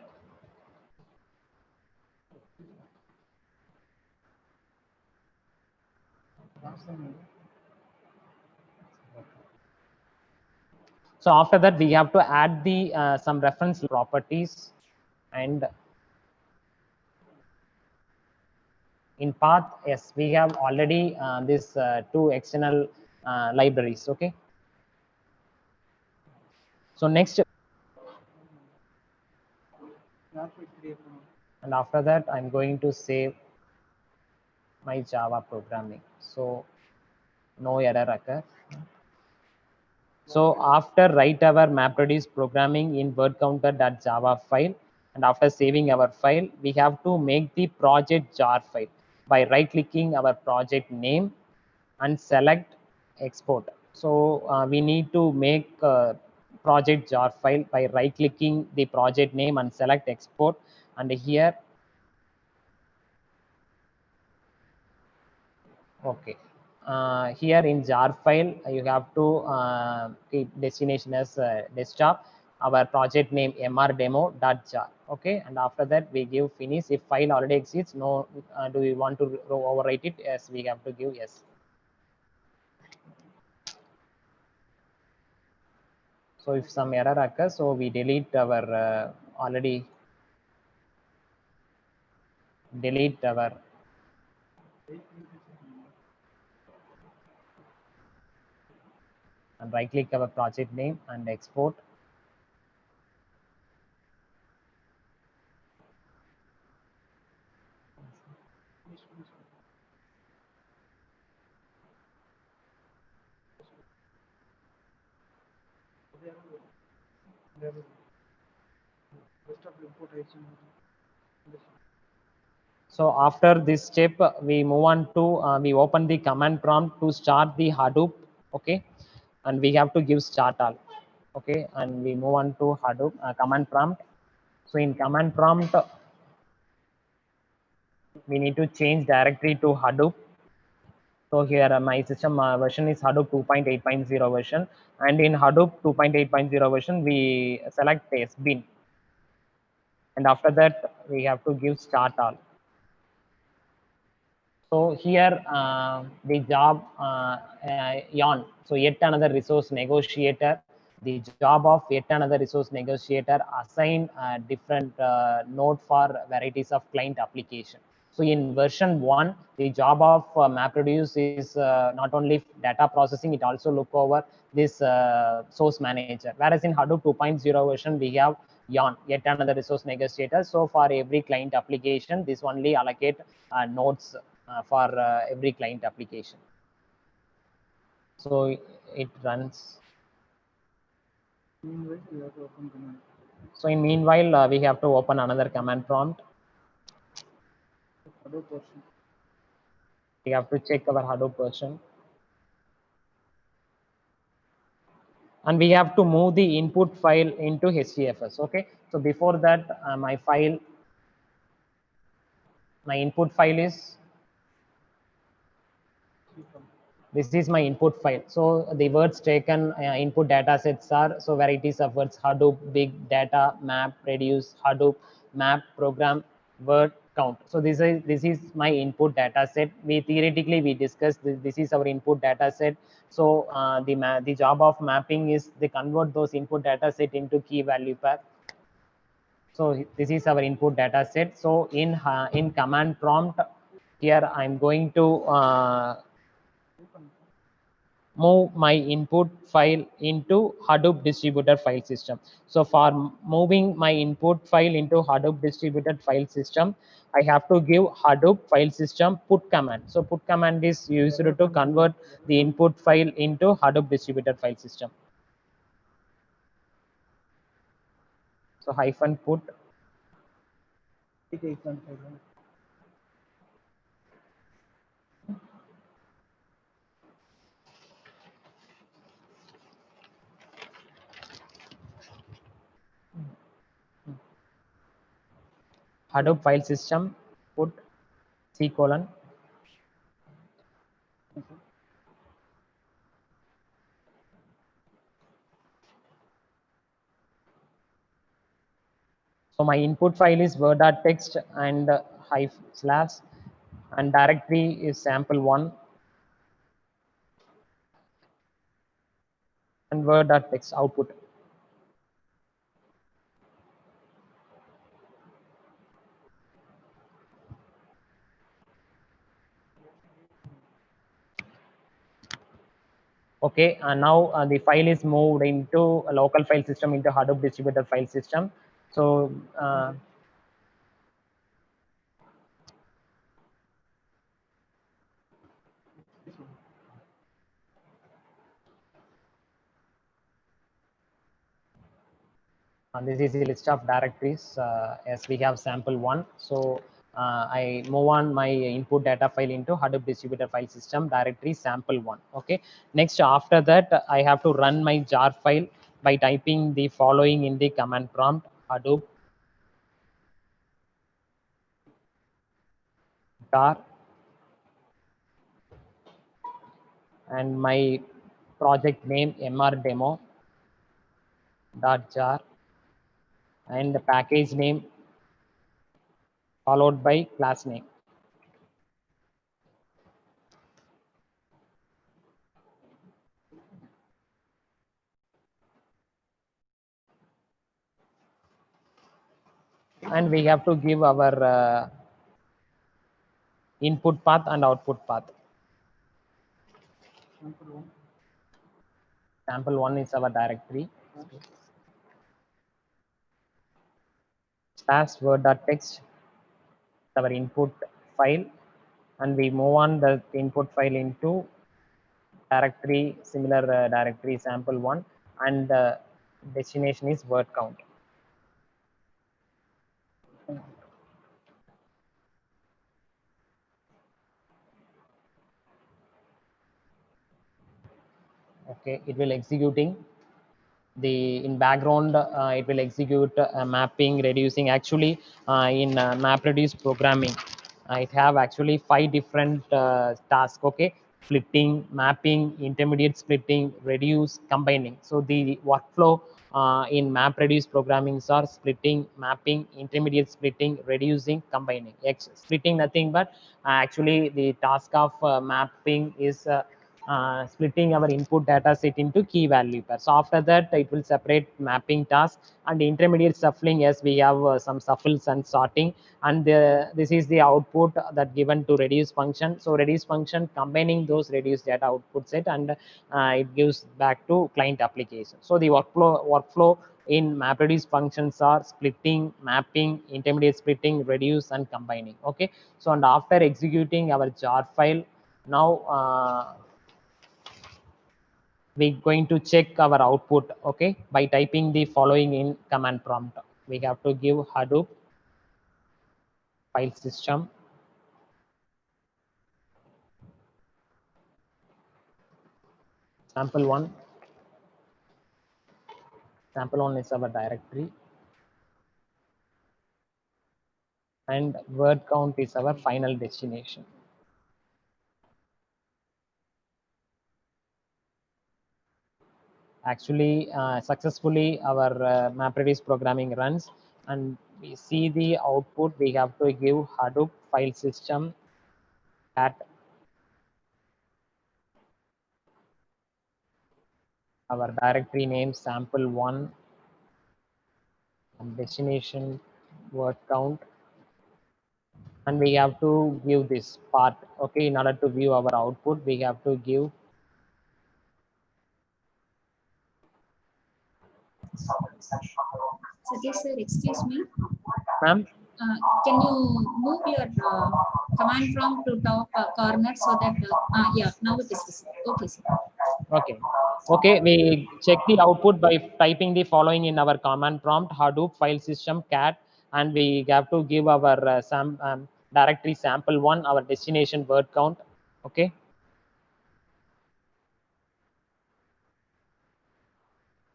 So after that, we have to add the some reference properties, and in path, yes, we have already this two external libraries. Okay. So next, and after that, I'm going to save my Java programming. So no error occur. So after write our MapReduce programming in word counter.java file, and after saving our file, we have to make the project jar file by right clicking our project name and select export. So we need to make project jar file by right clicking the project name and select export, and here, okay. Here in jar file, you have to keep destination as desktop, our project name mrdemo.jar. Okay, and after that we give finish. If file already exists, no, do we want to overwrite it? Yes, we have to give yes. So if some error occurs, so we delete our already delete our and right click our project name and export. So after this step, we move on to we open the command prompt to start the Hadoop. Okay, and we have to give start all. Okay, and we move on to Hadoop command prompt. So in command prompt, we need to change directory to Hadoop. So here my system version is Hadoop 2.8.0 version, and in Hadoop 2.8.0 version, we select bin, and after that we have to give start all. So here the job yawn. So yet another resource negotiator. The job of yet another resource negotiator assign different node for varieties of client application. So in version 1, the job of MapReduce is not only data processing, it also look over this source manager. Whereas in Hadoop 2.0 version, we have yawn, yet another resource negotiator. So for every client application, this only allocate nodes for every client application. So it runs. So in meanwhile, we have to open another command prompt. We have to check our Hadoop version. And we have to move the input file into HDFS. Okay. So before that, my input file is, this is my input file. So the words taken input data sets are, so varieties of words: Hadoop, big data, map, reduce, Hadoop, map, program, word, count. So this is my input data set. We theoretically we discussed this is our input data set. So the job of mapping is they convert those input data set into key value pair. So this is our input data set. So in command prompt here I'm going to move my input file into Hadoop distributed file system. So for moving my input file into Hadoop distributed file system, I have to give Hadoop file system put command. So put command is used to convert the input file into Hadoop distributed file system. So hyphen put Hadoop file system put C colon. So my input file is word.txt and hyphen slash, and directory is sample1 and word.txt output. Okay, and now the file is moved into a local file system into Hadoop distributed file system. So this is the list of directories as we have sample1. So I move on my input data file into Hadoop distributed file system directory sample1. Okay, next after that I have to run my jar file by typing the following in the command prompt: Hadoop jar, and my project name mrdemo dot jar, and the package name followed by class name. And we have to give our input path and output path. Sample1 is our directory. Slash word.txt our input file, and we move on the input file into directory, similar directory sample1, and the destination is word count. Okay, it will executing the in background it will execute mapping, reducing. Actually in MapReduce programming it have actually 5 different tasks. Okay, splitting, mapping, intermediate splitting, reduce, combining. So the workflow in MapReduce programming are splitting, mapping, intermediate splitting, reducing, combining. Splitting nothing but actually the task of mapping is splitting our input data set into key value pair. So after that it will separate mapping task, and the intermediate shuffling, as we have some shuffles and sorting, and this is the output that given to reduce function. So reduce function combining those reduced data output set, and it gives back to client application. So the workflow in MapReduce functions are splitting, mapping, intermediate splitting, reduce, and combining. Okay, so and after executing our jar file, now we're going to check our output, okay, by typing the following in command prompt. We have to give Hadoop file system sample1. Sample1 is our directory, and word count is our final destination. Actually successfully our MapReduce programming runs. and we see the output. We have to give Hadoop file system at our directory name sample1 and destination word count, and we have to give this part. Okay, in order to view our output, we have to give Satish sir, excuse me. ma'am. Can you move your command prompt to top corner so that, yeah, now it is visible. Okay, sir. Okay. Okay, we check the output by typing the following in our command prompt: Hadoop file system cat, and we have to give our directory sample1, our destination word count. Okay.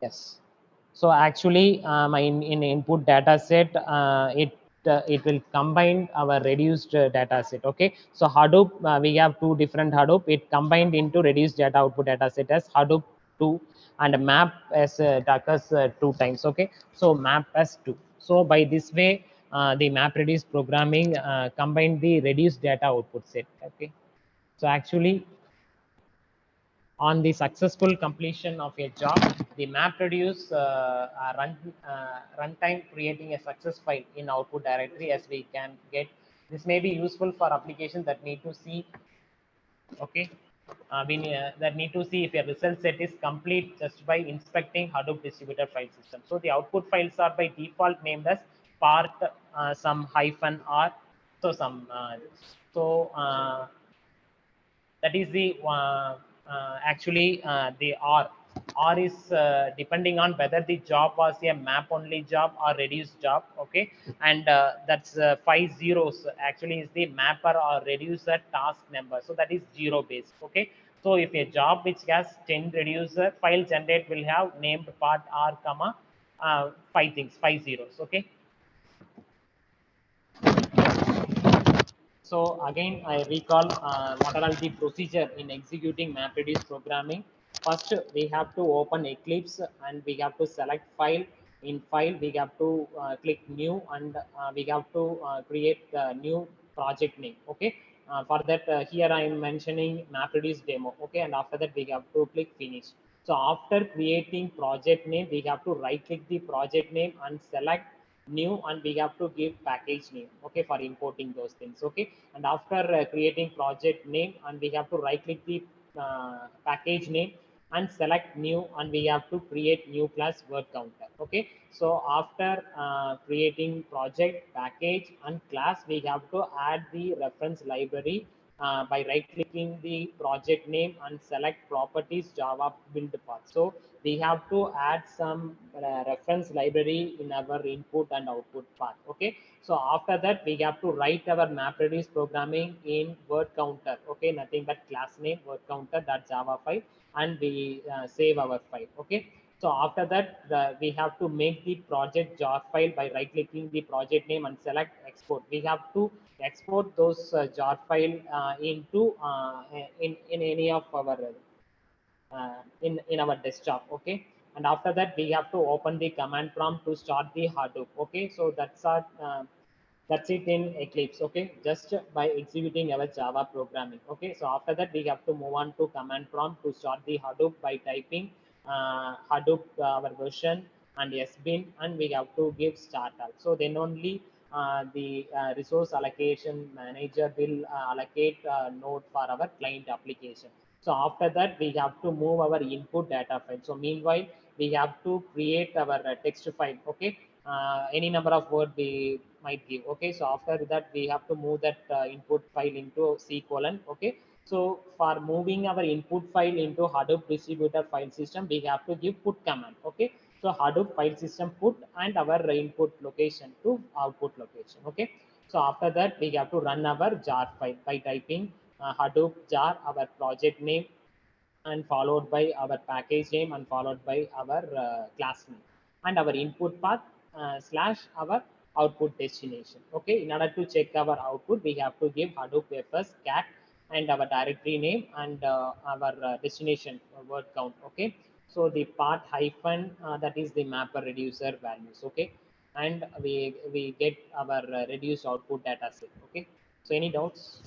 Yes. So actually, in input data set, it will combine our reduced data set. Okay. So Hadoop, we have two different Hadoop. It combined into reduced data output data set as Hadoop 2, and map as occurs 2 times. Okay. So map as 2. So by this way, the map reduce programming combined the reduced data output set. Okay. So actually, on the successful completion of a job, the MapReduce runtime creating a success file in output directory as we can get. This may be useful for applications that need to see, okay, that need to see if a result set is complete just by inspecting Hadoop distributed file system. So the output files are by default named as part some hyphen r. So some that is the actually the R is depending on whether the job was a map only job or reduced job. Okay, and that's 5 zeros actually is the mapper or reducer task number, so that is 0 base. Okay, so if a job which has 10 reducer, file generate will have named part R comma 5 zeros. Okay. So again, I recall what are the procedure in executing MapReduce programming. First, we have to open Eclipse and we have to select file. In file, we have to click new, and we have to create a new project name. Okay. For that, here I am mentioning MapReduce demo. Okay, and after that, we have to click finish. So after creating project name, we have to right click the project name and select new, and we have to give package name. Okay, for importing those things. Okay, and after creating project name, and we have to right click the package name and select new, and we have to create new class word counter. Okay, so after creating project, package and class, we have to add the reference library by right clicking the project name and select properties Java build path. So we have to add some reference library in our input and output path. Okay, so after that, we have to write our MapReduce programming in word counter. Okay, nothing but class name word counter that Java file, and we save our file. Okay, so after that, we have to make the project jar file by right clicking the project name and select export. We have to export those jar file into in any of our in our desktop. Okay, and after that, we have to open the command prompt to start the Hadoop. Okay, so that's it in Eclipse. Okay, just by executing our Java programming. Okay, so after that, we have to move on to command prompt to start the Hadoop by typing Hadoop our version and sbin, and we have to give start all. So then only the resource allocation manager will allocate node for our client application. So after that, we have to move our input data file. So meanwhile, we have to create our text file. Okay, any number of word we might give. Okay, so after that, we have to move that input file into C colon. Okay, so for moving our input file into Hadoop distributed file system, we have to give put command. Okay, so Hadoop file system put and our input location to output location. Okay, so after that, we have to run our jar file by typing Hadoop jar, our project name, and followed by our package name, and followed by our class name, and our input path slash our output destination. Okay, in order to check our output, we have to give Hadoop fs cat and our directory name and our destination word count. Okay, so the path hyphen that is the mapper reducer values. Okay, and we get our reduced output data set. Okay, so any doubts?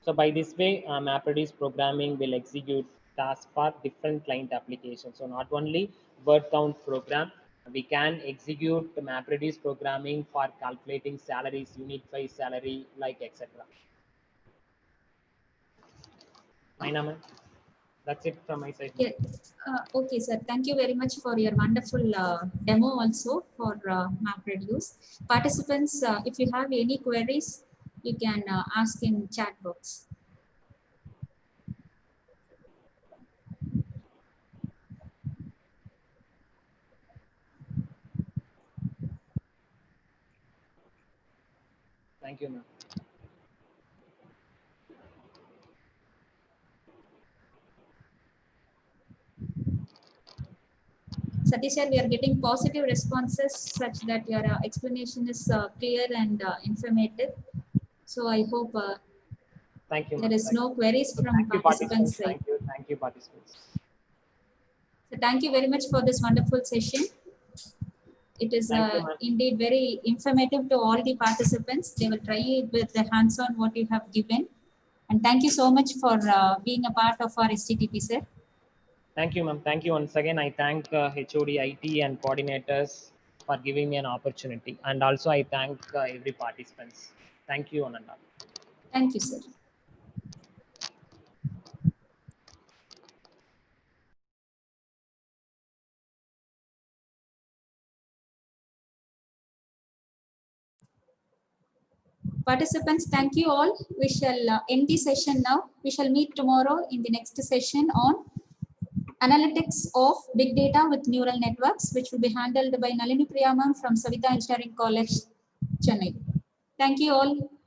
So by this way, MapReduce programming will execute tasks for different client applications. So not only word count program, we can execute the MapReduce programming for calculating salaries, unit wise salary, like etc. Maina ma'am, that's it from my side. Yeah. Okay, sir. Thank you very much for your wonderful demo also for MapReduce. Participants, if you have any queries, you can ask in chat box. Thank you, ma'am. Satish sir, we are getting positive responses such that your explanation is clear and informative. So I hope Thank you, there ma'am. is no queries So from thank you, participants' participants. side. Thank you, participants. So thank you very much for this wonderful session. It is Thank you, ma'am. indeed very informative to all the participants. They will try it with the hands-on what you have given. And thank you so much for being a part of our STTP, sir. Thank you, ma'am. Thank you once again. I thank HOD, IT, and coordinators for giving me an opportunity. And also, I thank every participants. Thank you, Ananda. Thank you, sir. Participants, thank you all. We shall end the session now. We shall meet tomorrow in the next session on analytics of big data with neural networks, which will be handled by Nalini Priya ma'am from Savita Engineering College, Chennai. Thank you all.